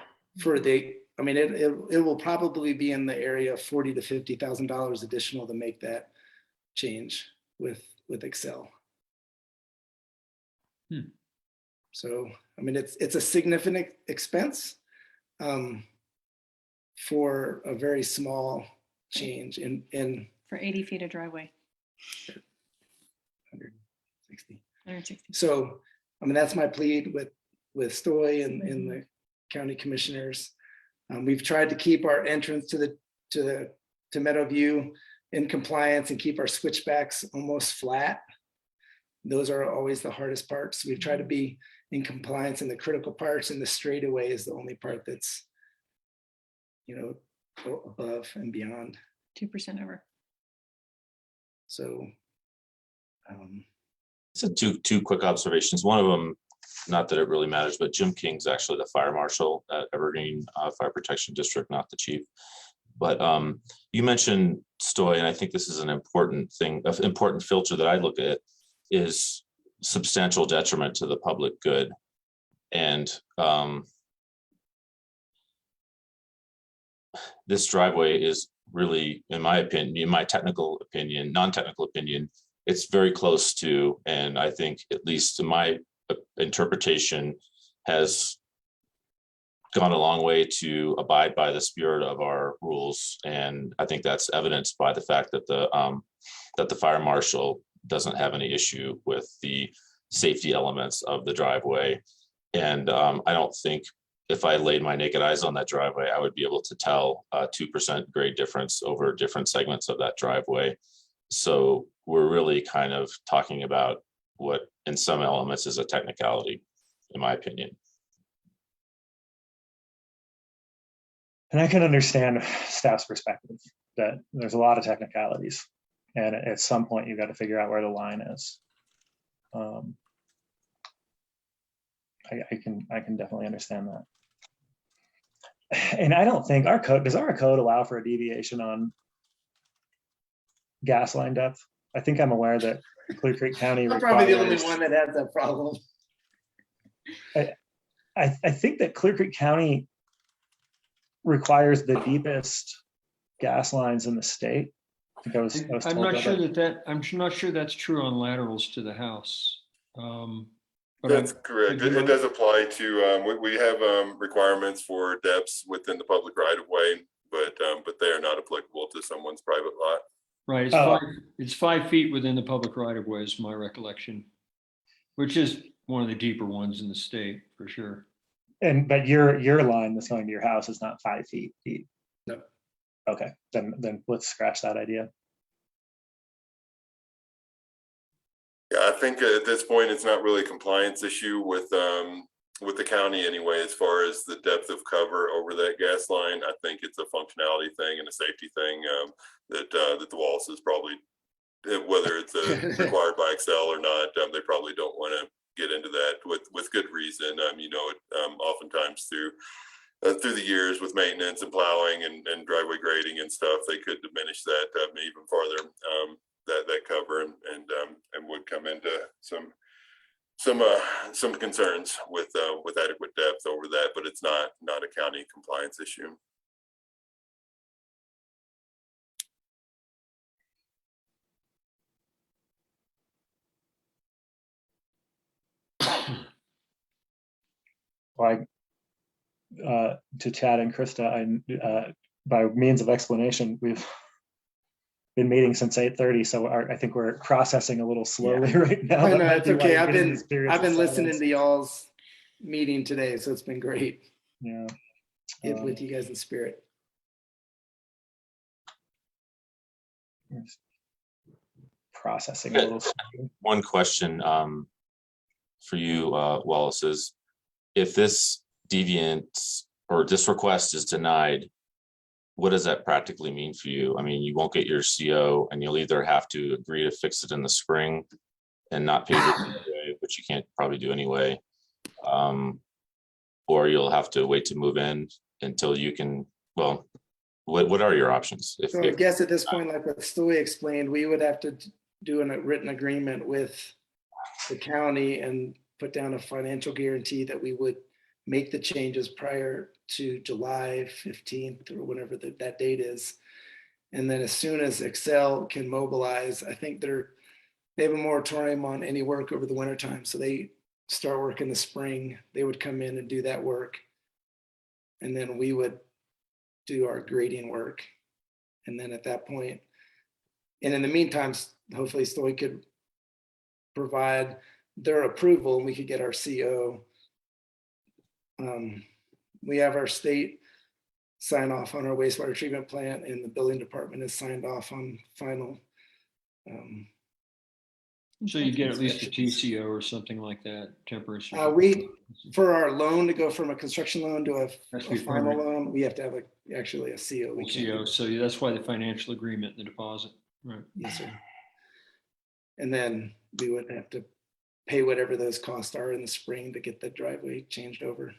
it will probably be in the area of $40,000 to $50,000 additional to make that change with Excel. So, I mean, it's a significant expense for a very small change in For 80 feet of driveway. 160. So, I mean, that's my plead with Stoy and the county commissioners. We've tried to keep our entrance to Meadowview in compliance and keep our switchbacks almost flat. Those are always the hardest parts. We've tried to be in compliance in the critical parts, and the straightaway is the only part that's, above and beyond. 2% over. So, So two quick observations. One of them, not that it really matters, but Jim King's actually the fire marshal at Evergreen Fire Protection District, not the chief. But you mentioned Stoy, and I think this is an important thing, an important filter that I look at is substantial detriment to the public good. And this driveway is really, in my opinion, non-technical opinion, it's very close to, and I think at least to my interpretation, has gone a long way to abide by the spirit of our rules. And I think that's evidenced by the fact that the fire marshal doesn't have any issue with the safety elements of the driveway. And I don't think if I laid my naked eyes on that driveway, I would be able to tell a 2% grade difference over different segments of that driveway. So we're really kind of talking about what in some elements is a technicality, in my opinion. And I can understand staff's perspective that there's a lot of technicalities, and at some point you've got to figure out where the line is. I can definitely understand that. And I don't think does our code allow for a deviation on gas line depth? I think I'm aware that Clear Creek County I'm probably the only requires, one that has that problem. I think that Clear Creek County requires the deepest gas lines in the state. I think I was I'm told not sure that. I'm not sure that's true on laterals to the house. But That's correct. It does apply to, we have requirements for depths within the public right of way, but they are not applicable to someone's private lot. Right, it's 5 feet within the public right of way is my recollection, which is one of the deeper ones in the state for sure. But your line that's going to your house is not 5 feet deep. No. Okay, then let's scratch that idea. Yeah, I think at this point, it's not really a compliance issue with the county anyway, as far as the depth of cover over that gas line. I think it's a functionality thing and a safety thing that the Wallace is probably, whether it's required by Excel or not, they probably don't want to get into that with good reason. Oftentimes through the years with maintenance and plowing and driveway grading and stuff, they could diminish that even farther, that cover and would come into some concerns with adequate depth over that, but it's not a county compliance issue. Well, to Chad and Krista, by means of explanation, we've been meeting since 8:30, so I think we're processing a little slowly right now. No, That it's might be why okay. you're I've getting been these periods of listening silence. to y'all's meeting today, so it's been great. Yeah. Get with you guys in spirit. Processing a little slowly. One question for you, Wallace, is if this deviant or this request is denied, what does that practically mean for you? I mean, you won't get your CO and you'll either have to agree to fix it in the spring and not pay it anyway, which you can't probably do anyway. Or you'll have to wait to move in until you can, well, what are your options? So I guess at this point, like what Stewie explained, we would have to do a written agreement with the county and put down a financial guarantee that we would make the changes prior to July 15th or whatever that date is. And then as soon as Excel can mobilize, I think they have a moratorium on any work over the winter time. So they start work in the spring. They would come in and do that work. And then we would do our grading work. And then at that point, and in the meantime, hopefully Story could provide their approval and we could get our CO. We have our state sign off on our wastewater treatment plant, and the building department has signed off on final. So you get at least a TCO or something like that, temporary. For our loan to go from a construction loan to a final permanent. loan, we have to have actually a CO. We can't CO, so that's why the financial agreement, the deposit, right? Yes, sir. And then we would have to pay whatever those costs are in the spring to get the driveway changed over.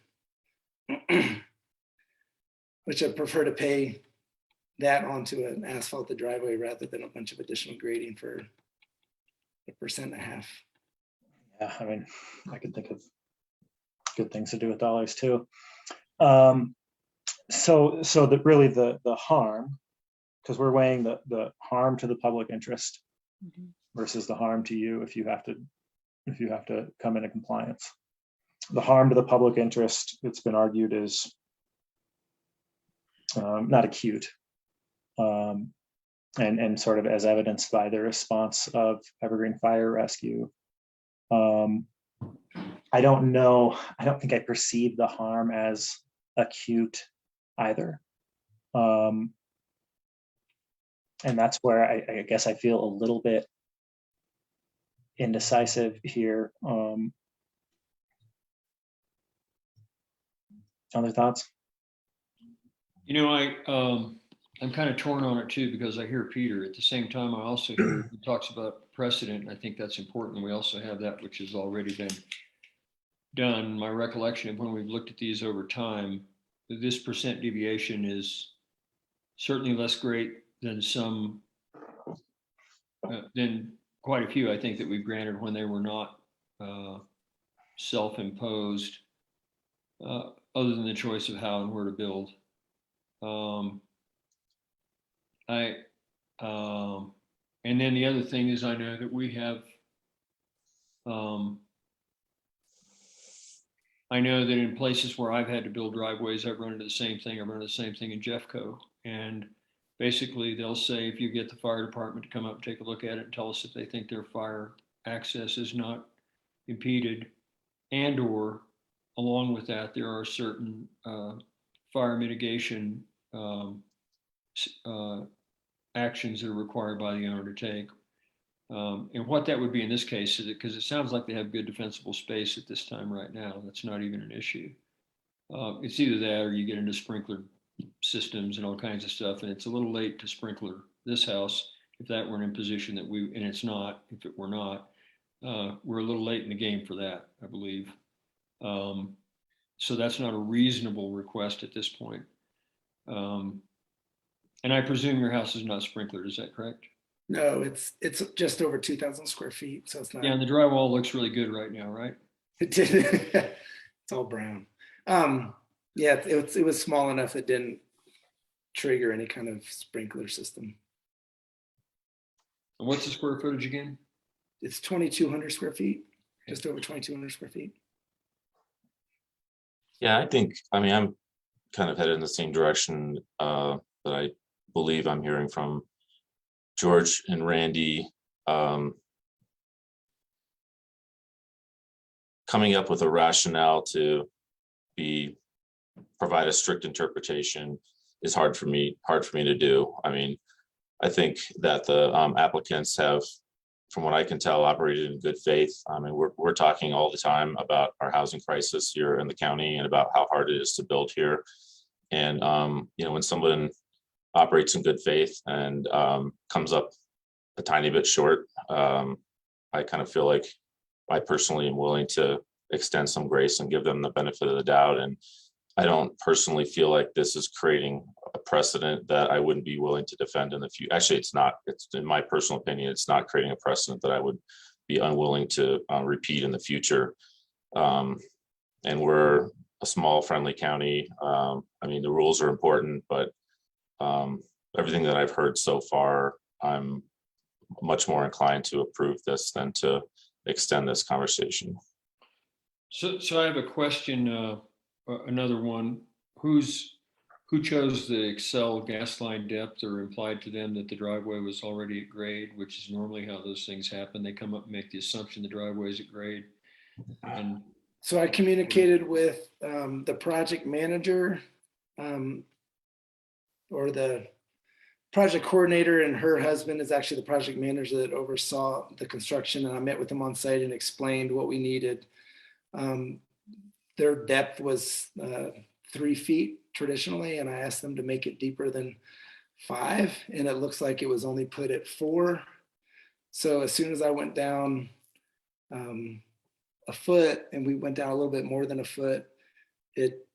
Which I'd prefer to pay that onto an asphalted driveway rather than a bunch of additional grading for 1.5%. Yeah, I mean, I could think of good things to do with dollars too. So that really the harm, because we're weighing the harm to the public interest versus the harm to you if you have to come into compliance. The harm to the public interest, it's been argued, is not acute, and sort of as evidenced by the response of Evergreen Fire Rescue. I don't think I perceive the harm as acute either. And that's where I guess I feel a little bit indecisive here. Other thoughts? I'm kind of torn on it too, because I hear Peter. At the same time, I also hear he talks about precedent, and I think that's important. We also have that which has already been done. My recollection of when we've looked at these over time, this percent deviation is certainly less great than some than quite a few, I think, that we've granted when they were not self-imposed, other than the choice of how and where to build. And then the other thing is, I know that we have, I know that in places where I've had to build driveways, I've run into the same thing. I've run into the same thing in Jeffco. And basically they'll say, if you get the fire department to come up and take a look at it and tell us if they think their fire access is not impeded, and or along with that, there are certain fire mitigation actions that are required by the owner to take. And what that would be in this case is because it sounds like they have good defensible space at this time right now. That's not even an issue. It's either that or you get into sprinkler systems and all kinds of stuff. And it's a little late to sprinkler this house if that weren't in position that we, and it's not, if it were not, we're a little late in the game for that, I believe. So that's not a reasonable request at this point. And I presume your house is not sprinklered, is that correct? No, it's just over 2,000 square feet, so it's not. Yeah, and the drywall looks really good right now, right? It did. It's all brown. Yeah, it was small enough it didn't trigger any kind of sprinkler system. And what's the square footage again? It's 2,200 square feet, just over 2,200 square feet. Yeah, I mean, I'm kind of headed in the same direction that I believe I'm hearing from George and Randy. Coming up with a rationale to provide a strict interpretation is hard for me to do. I mean, I think that the applicants have, from what I can tell, operated in good faith. I mean, we're talking all the time about our housing crisis here in the county and about how hard it is to build here. And you know, when someone operates in good faith and comes up a tiny bit short, I kind of feel like I personally am willing to extend some grace and give them the benefit of the doubt. And I don't personally feel like this is creating a precedent that I wouldn't be willing to defend in the future. Actually, it's not. It's, in my personal opinion, it's not creating a precedent that I would be unwilling to repeat in the future. And we're a small, friendly county. I mean, the rules are important, but everything that I've heard so far, I'm much more inclined to approve this than to extend this conversation. So I have a question, another one. Who chose the Excel gas line depth, or implied to them that the driveway was already at grade, which is normally how those things happen. They come up and make the assumption the driveway is at grade. And so I communicated with the project manager, or the project coordinator, and her husband is actually the project manager that oversaw the construction. And I met with them on site and explained what we needed. Their depth was 3 feet traditionally, and I asked them to make it deeper than 5, and it looks like it was only put at 4. So as soon as I went down a foot, and we went down a little bit more than a foot, it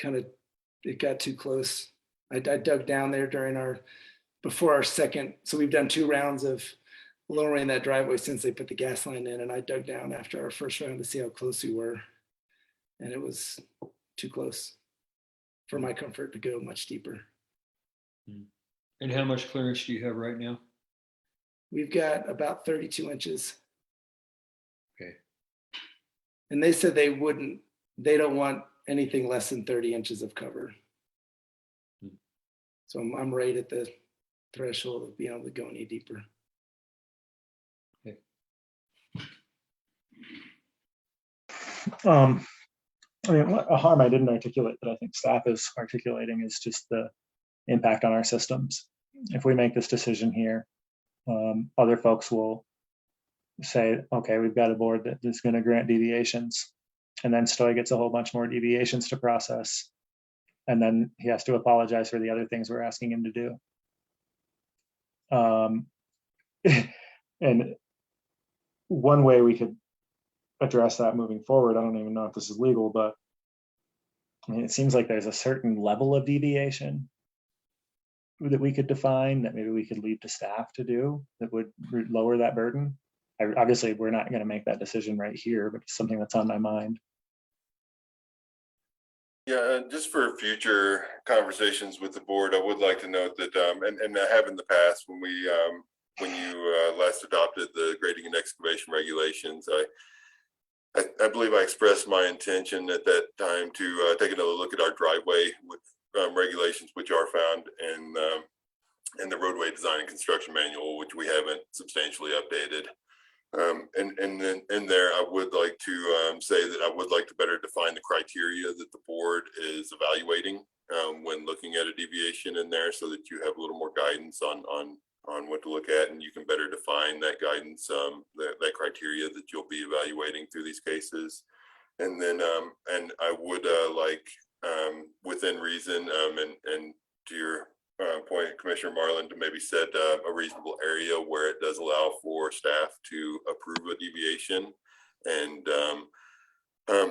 got too close. I dug down there before our second, so we've done 2 rounds of lowering that driveway since they put the gas line in, and I dug down after our first round to see how close we were, and it was too close for my comfort to go much deeper. And how much clearance do you have right now? We've got about 32 inches. Okay. And they said they don't want anything less than 30 inches of cover. So I'm right at the threshold of being able to go any deeper. I mean, a harm I didn't articulate that I think staff is articulating is just the impact on our systems. If we make this decision here, other folks will say, okay, we've got a board that is going to grant deviations, and then Stoy gets a whole bunch more deviations to process, and then he has to apologize for the other things we're asking him to do. And one way we could address that moving forward, I don't even know if this is legal, but I mean, it seems like there's a certain level of deviation that we could define that maybe we could leave to staff to do that would lower that burden? Obviously, we're not going to make that decision right here, but it's something that's on my mind. Yeah, just for future conversations with the board, I would like to note that, and I have in the past when you last adopted the grading and excavation regulations, I believe I expressed my intention at that time to take another look at our driveway with regulations, which are found in the roadway design and construction manual, which we haven't substantially updated. And then in there, I would like to say that I would like to better define the criteria that the board is evaluating when looking at a deviation in there, so that you have a little more guidance on what to look at, and you can better define that guidance, that criteria that you'll be evaluating through these cases. And then, and I would like, within reason, and to your point, Commissioner Marlin, to maybe set a reasonable area where it does allow for staff to approve a deviation, and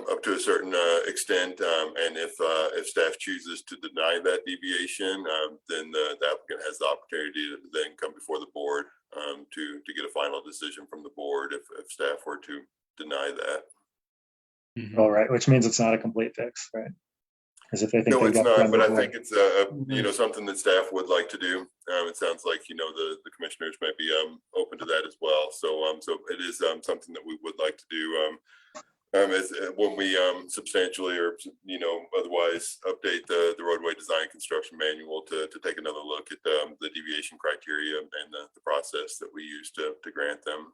up to a certain extent. And if staff chooses to deny that deviation, then the applicant has the opportunity to then come before the board to get a final decision from the board if staff were to deny that. All right, which means it's not a complete fix, right? Because if they think No, they it's got not, but I before- think it's something that staff would like to do. It sounds like the commissioners might be open to that as well. So so it is something that we would like to do when we substantially or otherwise update the roadway design construction manual to take another look at the deviation criteria and the process that we use to grant them.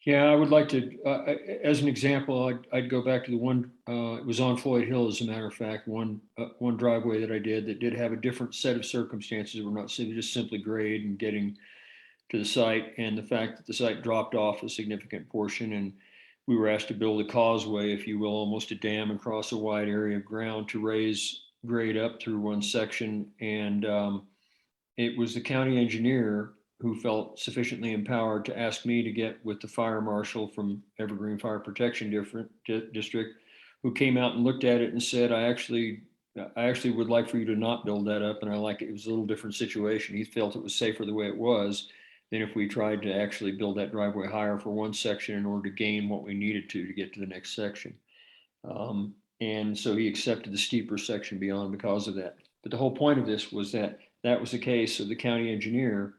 Yeah, I would like to, as an example, I'd go back to the one, it was on Floyd Hill, as a matter of fact, one driveway that I did that did have a different set of circumstances. We're not just simply grade and getting to the site, and the fact that the site dropped off a significant portion, and we were asked to build a causeway, if you will, almost a dam across a wide area of ground to raise grade up through one section. And it was the county engineer who felt sufficiently empowered to ask me to get with the fire marshal from Evergreen Fire Protection District, who came out and looked at it and said, I actually would like for you to not build that up. And I like it. It was a little different situation. He felt it was safer the way it was than if we tried to actually build that driveway higher for one section in order to gain what we needed to get to the next section. And so he accepted the steeper section beyond because of that. But the whole point of this was that was the case of the county engineer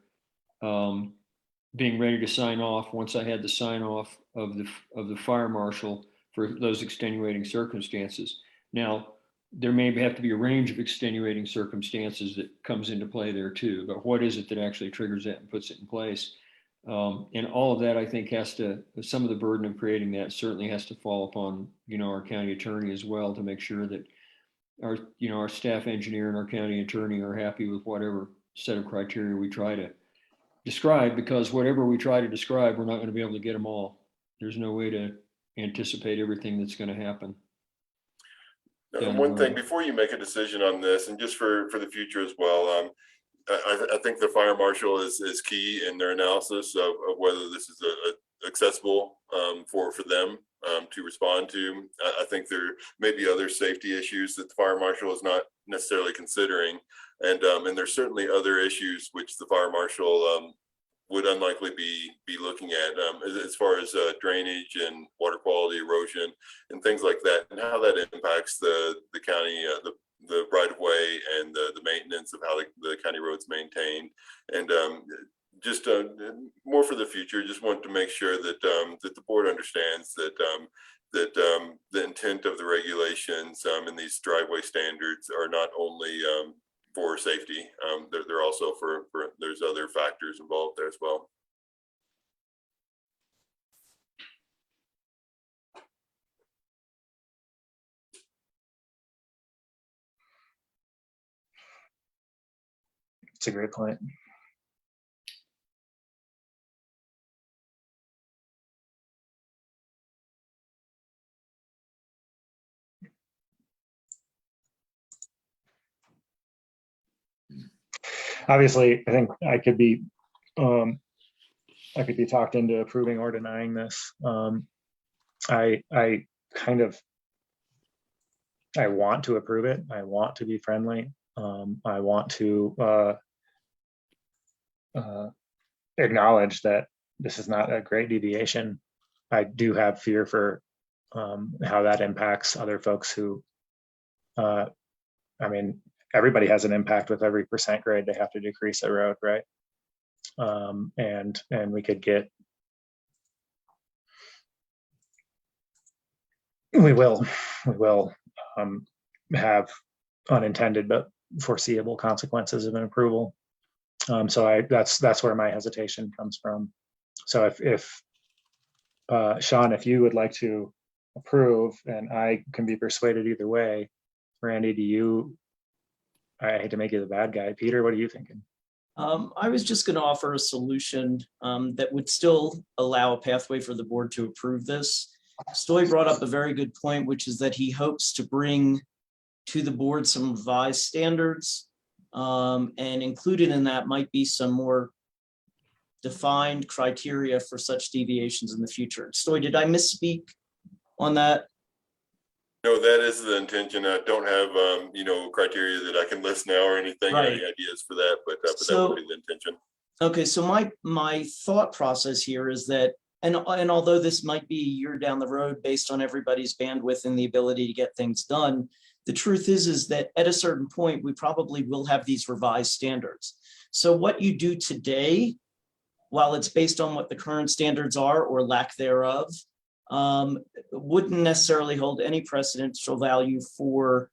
being ready to sign off once I had the sign off of the fire marshal for those extenuating circumstances. Now, there may have to be a range of extenuating circumstances that comes into play there too, but what is it that actually triggers that and puts it in place? And all of that, I think, some of the burden of creating that certainly has to fall upon, our county attorney as well, to make sure that our staff engineer and our county attorney are happy with whatever set of criteria we try to describe, because whatever we try to describe, we're not going to be able to get them all. There's no way to anticipate everything that's going to happen. And one thing before you make a decision on this, and just for the future as well, I think the fire marshal is key in their analysis of whether this is accessible for them to respond to. I think there may be other safety issues that the fire marshal is not necessarily considering, and there's certainly other issues which the fire marshal would unlikely be looking at as far as drainage and water quality, erosion, and things like that, and how that impacts the county, the right of way, and the maintenance of how the county roads maintained. And just more for the future, just want to make sure that that the board understands that the intent of the regulations and these driveway standards are not only for safety, they're also for there's other factors involved there as well. It's a great point. Obviously, I think I could be talked into approving or denying this. I want to approve it. I want to be friendly. I want to acknowledge that this is not a great deviation. I do have fear for how that impacts other folks who, I mean, everybody has an impact with every percent grade they have to decrease a road, right? And we could get, we will have unintended but foreseeable consequences of an approval. So that's where my hesitation comes from. So if Sean, if you would like to approve, and I can be persuaded either way, Randy, do you? I hate to make you the bad guy. Peter, what are you thinking? I was just going to offer a solution that would still allow a pathway for the board to approve this. Stoy brought up a very good point, which is that he hopes to bring to the board some revised standards, and included in that might be some more defined criteria for such deviations in the future. Stoy, did I misspeak on that? No, that is the intention. I don't have, criteria that I can list now or anything, or any Right. ideas for that, but that So- would be the intention. Okay, so my thought process here is that, and although this might be a year down the road based on everybody's bandwidth and the ability to get things done, the truth is that at a certain point, we probably will have these revised standards. So what you do today, while it's based on what the current standards are or lack thereof, wouldn't necessarily hold any precedential value for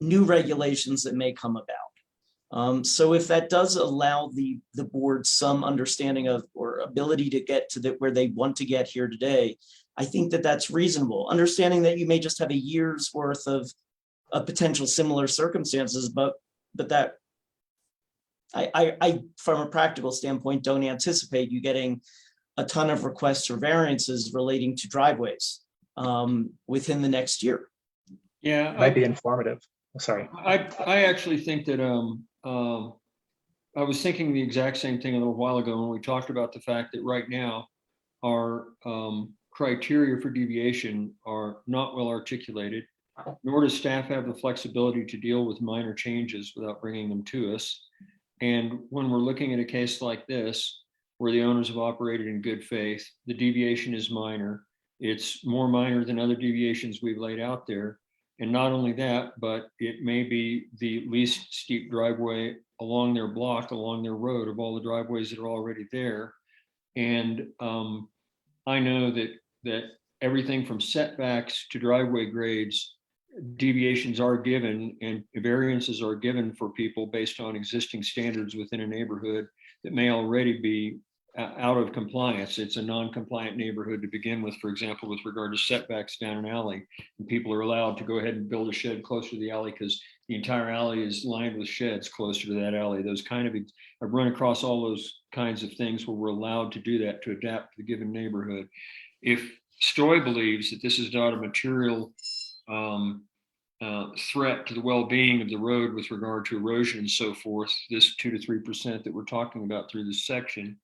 new regulations that may come about. So if that does allow the board some understanding of or ability to get to where they want to get here today, I think that that's reasonable. Understanding that you may just have a year's worth of potential similar circumstances, but that I from a practical standpoint don't anticipate you getting a ton of requests or variances relating to driveways within the next year. Yeah, Might be informative. Sorry. I actually think that I was thinking the exact same thing a little while ago when we talked about the fact that right now our criteria for deviation are not well articulated, nor does staff have the flexibility to deal with minor changes without bringing them to us. And when we're looking at a case like this, where the owners have operated in good faith, the deviation is minor. It's more minor than other deviations we've laid out there. And not only that, but it may be the least steep driveway along their block, along their road of all the driveways that are already there. And I know that everything from setbacks to driveway grades, deviations are given and variances are given for people based on existing standards within a neighborhood that may already be out of compliance. It's a non-compliant neighborhood to begin with, for example, with regard to setbacks down an alley. And people are allowed to go ahead and build a shed closer to the alley because the entire alley is lined with sheds closer to that alley. Those kind of, I've run across all those kinds of things where we're allowed to do that to adapt to the given neighborhood. If Stoy believes that this is not a material threat to the well-being of the road with regard to erosion and so forth, this 2 to 3% that we're talking about through this section,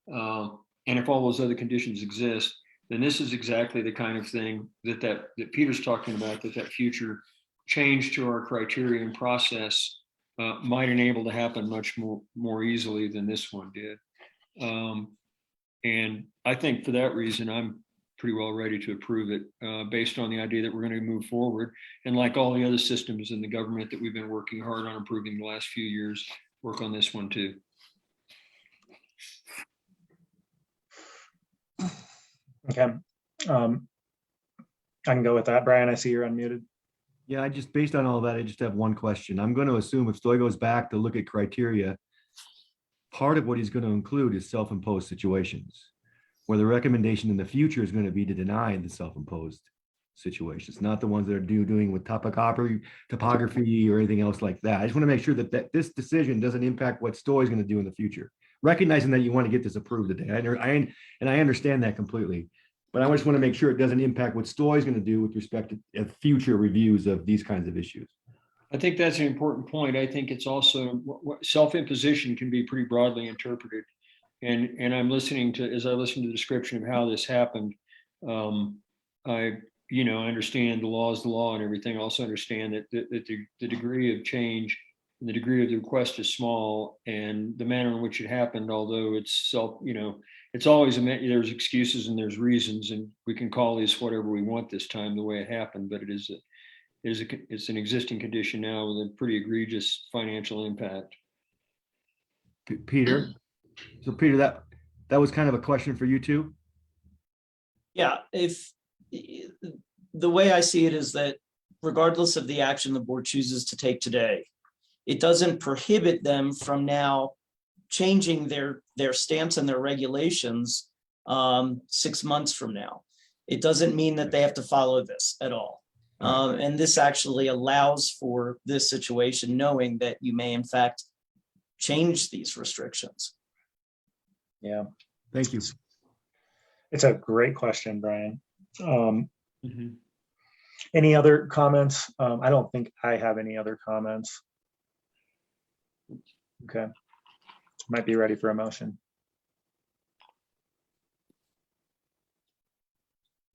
and if all those other conditions exist, then this is exactly the kind of thing that Peter's talking about, that future change to our criteria and process might enable to happen much more easily than this one did. And I think for that reason, I'm pretty well ready to approve it based on the idea that we're going to move forward. And like all the other systems in the government that we've been working hard on improving the last few years, work on this one too. Okay. I can go with that. Brian, I see you're unmuted. Yeah, based on all that, I just have one question. I'm going to assume if Stoy goes back to look at criteria, part of what he's going to include is self-imposed situations, where the recommendation in the future is going to be to deny the self-imposed situations, not the ones that are doing with topography or anything else like that. I just want to make sure that this decision doesn't impact what Stoy is going to do in the future. Recognizing that you want to get this approved today. I understand that completely, but I just want to make sure it doesn't impact what Stoy is going to do with respect to future reviews of these kinds of issues. I think that's an important point. I think it's also self-imposition can be pretty broadly interpreted. And I'm listening to, as I listen to the description of how this happened, you know, I understand the law is the law and everything. I also understand that the degree of change and the degree of the request is small, and the manner in which it happened, although it's you know, it's always there's excuses and there's reasons, and we can call this whatever we want this time the way it happened, but it's an existing condition now with a pretty egregious financial impact. Peter. So Peter, that was kind of a question for you too. Yeah, if the way I see it is that regardless of the action the board chooses to take today, it doesn't prohibit them from now changing their stance and their regulations 6 months from now. It doesn't mean that they have to follow this at all. And this actually allows for this situation, knowing that you may in fact change these restrictions. Yeah. Thank you. It's a great question, Brian. Any other comments? I don't think I have any other comments. Okay. Might be ready for a motion.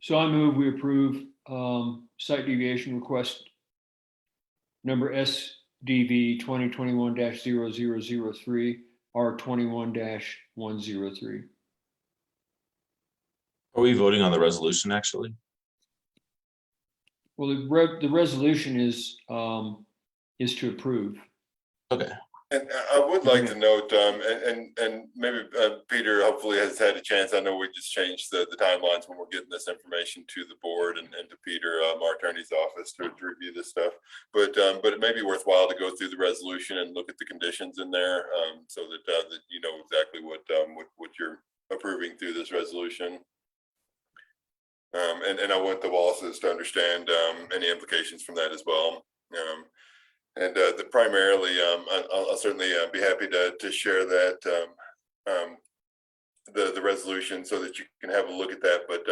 So I move we approve site deviation request number SDV 2021-0003 R21-103. Are we voting on the resolution actually? Well, the resolution is to approve. Okay. And I would like to note, and maybe Peter hopefully has had a chance. I know we just changed the timelines when we're getting this information to the board and to Peter, our attorney's office to review this stuff. But it may be worthwhile to go through the resolution and look at the conditions in there, so that that you know exactly what you're approving through this resolution. And I want the Wallaces to understand any implications from that as well. And primarily, I'll certainly be happy to share that the resolution so that you can have a look at that. But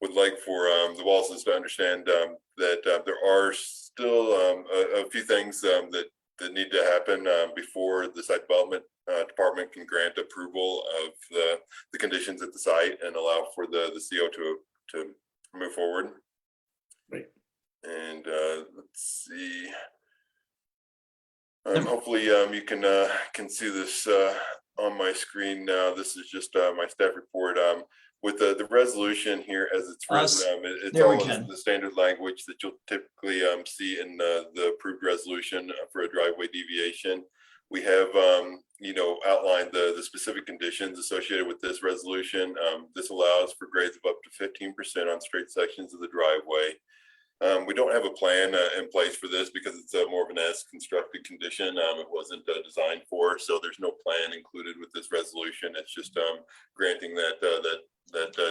would like for the Wallaces to understand that there are still a few things that need to happen before the site development department can grant approval of the conditions at the site and allow for the CO to move forward. Right. And let's see. Hopefully you can see this on my screen now. This is just my staff report with the resolution here as it's written. It's all the standard language that you'll typically see in the approved resolution for a driveway deviation. We have you know, outlined the specific conditions associated with this resolution. This allows for grades of up to 15% on straight sections of the driveway. We don't have a plan in place for this because it's more of an as constructed condition. It wasn't designed for, so there's no plan included with this resolution. It's just granting that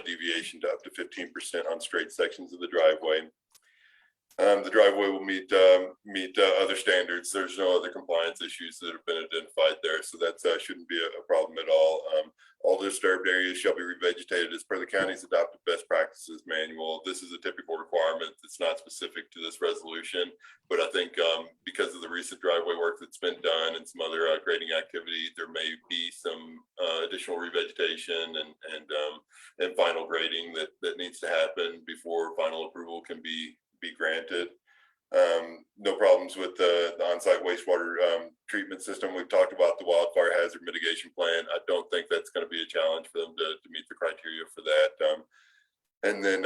deviation to up to 15% on straight sections of the driveway. The driveway will meet other standards. There's no other compliance issues that have been identified there, so that shouldn't be a problem at all. All disturbed areas shall be revegetated as per the county's adopted best practices manual. This is a typical requirement that's not specific to this resolution, but I think because of the recent driveway work that's been done and some other grading activity, there may be some additional revegetation and final grading that needs to happen before final approval can be granted. No problems with the on-site wastewater treatment system. We've talked about the wildfire hazard mitigation plan. I don't think that's going to be a challenge for them to meet the criteria for that. And then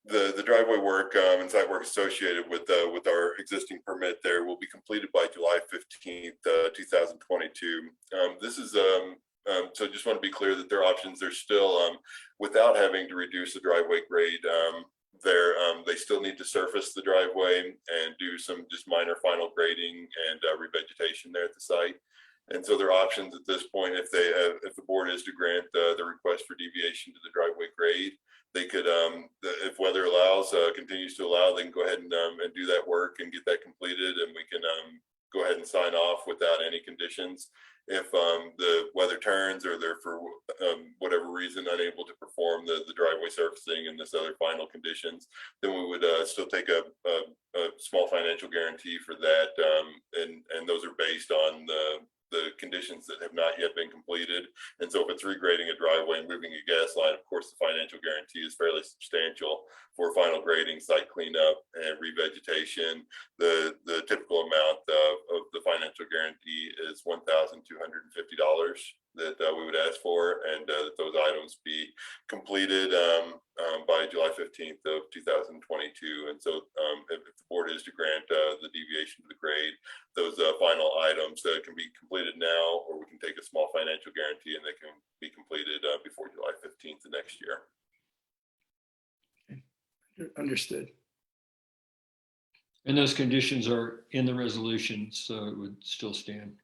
the driveway work and site work associated with our existing permit there will be completed by July 15th, 2022. This is so just want to be clear that their options are still without having to reduce the driveway grade. They still need to surface the driveway and do some just minor final grading and revegetation there at the site. And so their options at this point, if the board is to grant the request for deviation to the driveway grade, they could, if weather allows, continues to allow, they can go ahead and do that work and get that completed, and we can go ahead and sign off without any conditions. If the weather turns or they're for whatever reason unable to perform the driveway surfacing and this other final conditions, then we would still take a small financial guarantee for that, and those are based on the conditions that have not yet been completed. And so if it's regrading a driveway and moving a gas line, of course, the financial guarantee is fairly substantial for final grading, site cleanup, and revegetation. The typical amount of the financial guarantee is $1,250 that we would ask for, and that those items be completed by July 15th of 2022. And so if the board is to grant the deviation to the grade, those final items can be completed now, or we can take a small financial guarantee and they can be completed before July 15th of next year. Understood. And those conditions are in the resolution, so it would still stand.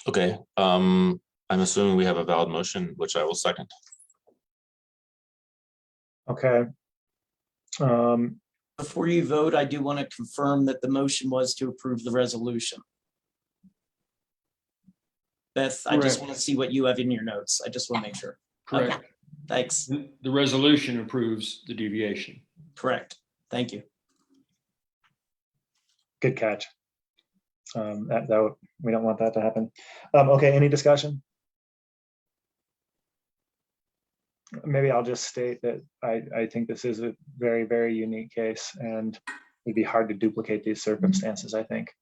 Okay, I'm assuming we have a valid motion, which I will second. Okay. Before you vote, I do want to confirm that the motion was to approve the resolution. Beth, I just Correct. want to see what you have in your notes. I just want to make sure. Correct. Okay, thanks. The resolution approves the deviation. Correct. Thank you. Good catch. We don't want that to happen. Okay, any discussion? Maybe I'll just state that I think this is a very, very unique case, and it'd be hard to duplicate these circumstances, I think.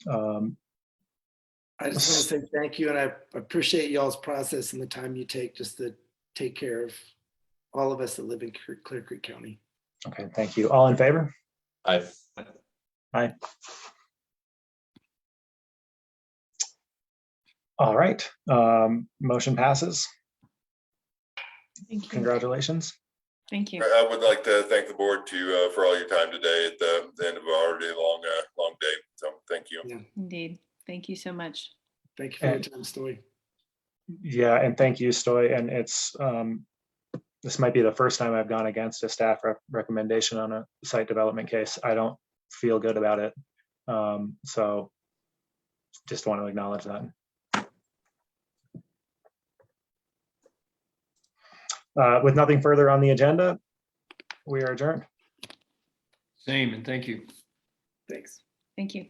I just want to say thank you, and I appreciate y'all's process and the time you take just to take care of all of us that live in Clear Creek County. Okay, thank you. All in favor? Aye. Aye. All right, motion passes. Thank you. Congratulations. Thank you. I would like to thank the board for all your time today at the end of an already long day. So thank you. Yeah. Indeed. Thank you so much. Thank you for your time, Story. Yeah, and thank you, Stoy. And it's this might be the first time I've gone against a staff recommendation on a site development case. I don't feel good about it. So just want to acknowledge that. With nothing further on the agenda, we are adjourned. Same, and thank you. Thanks. Thank you.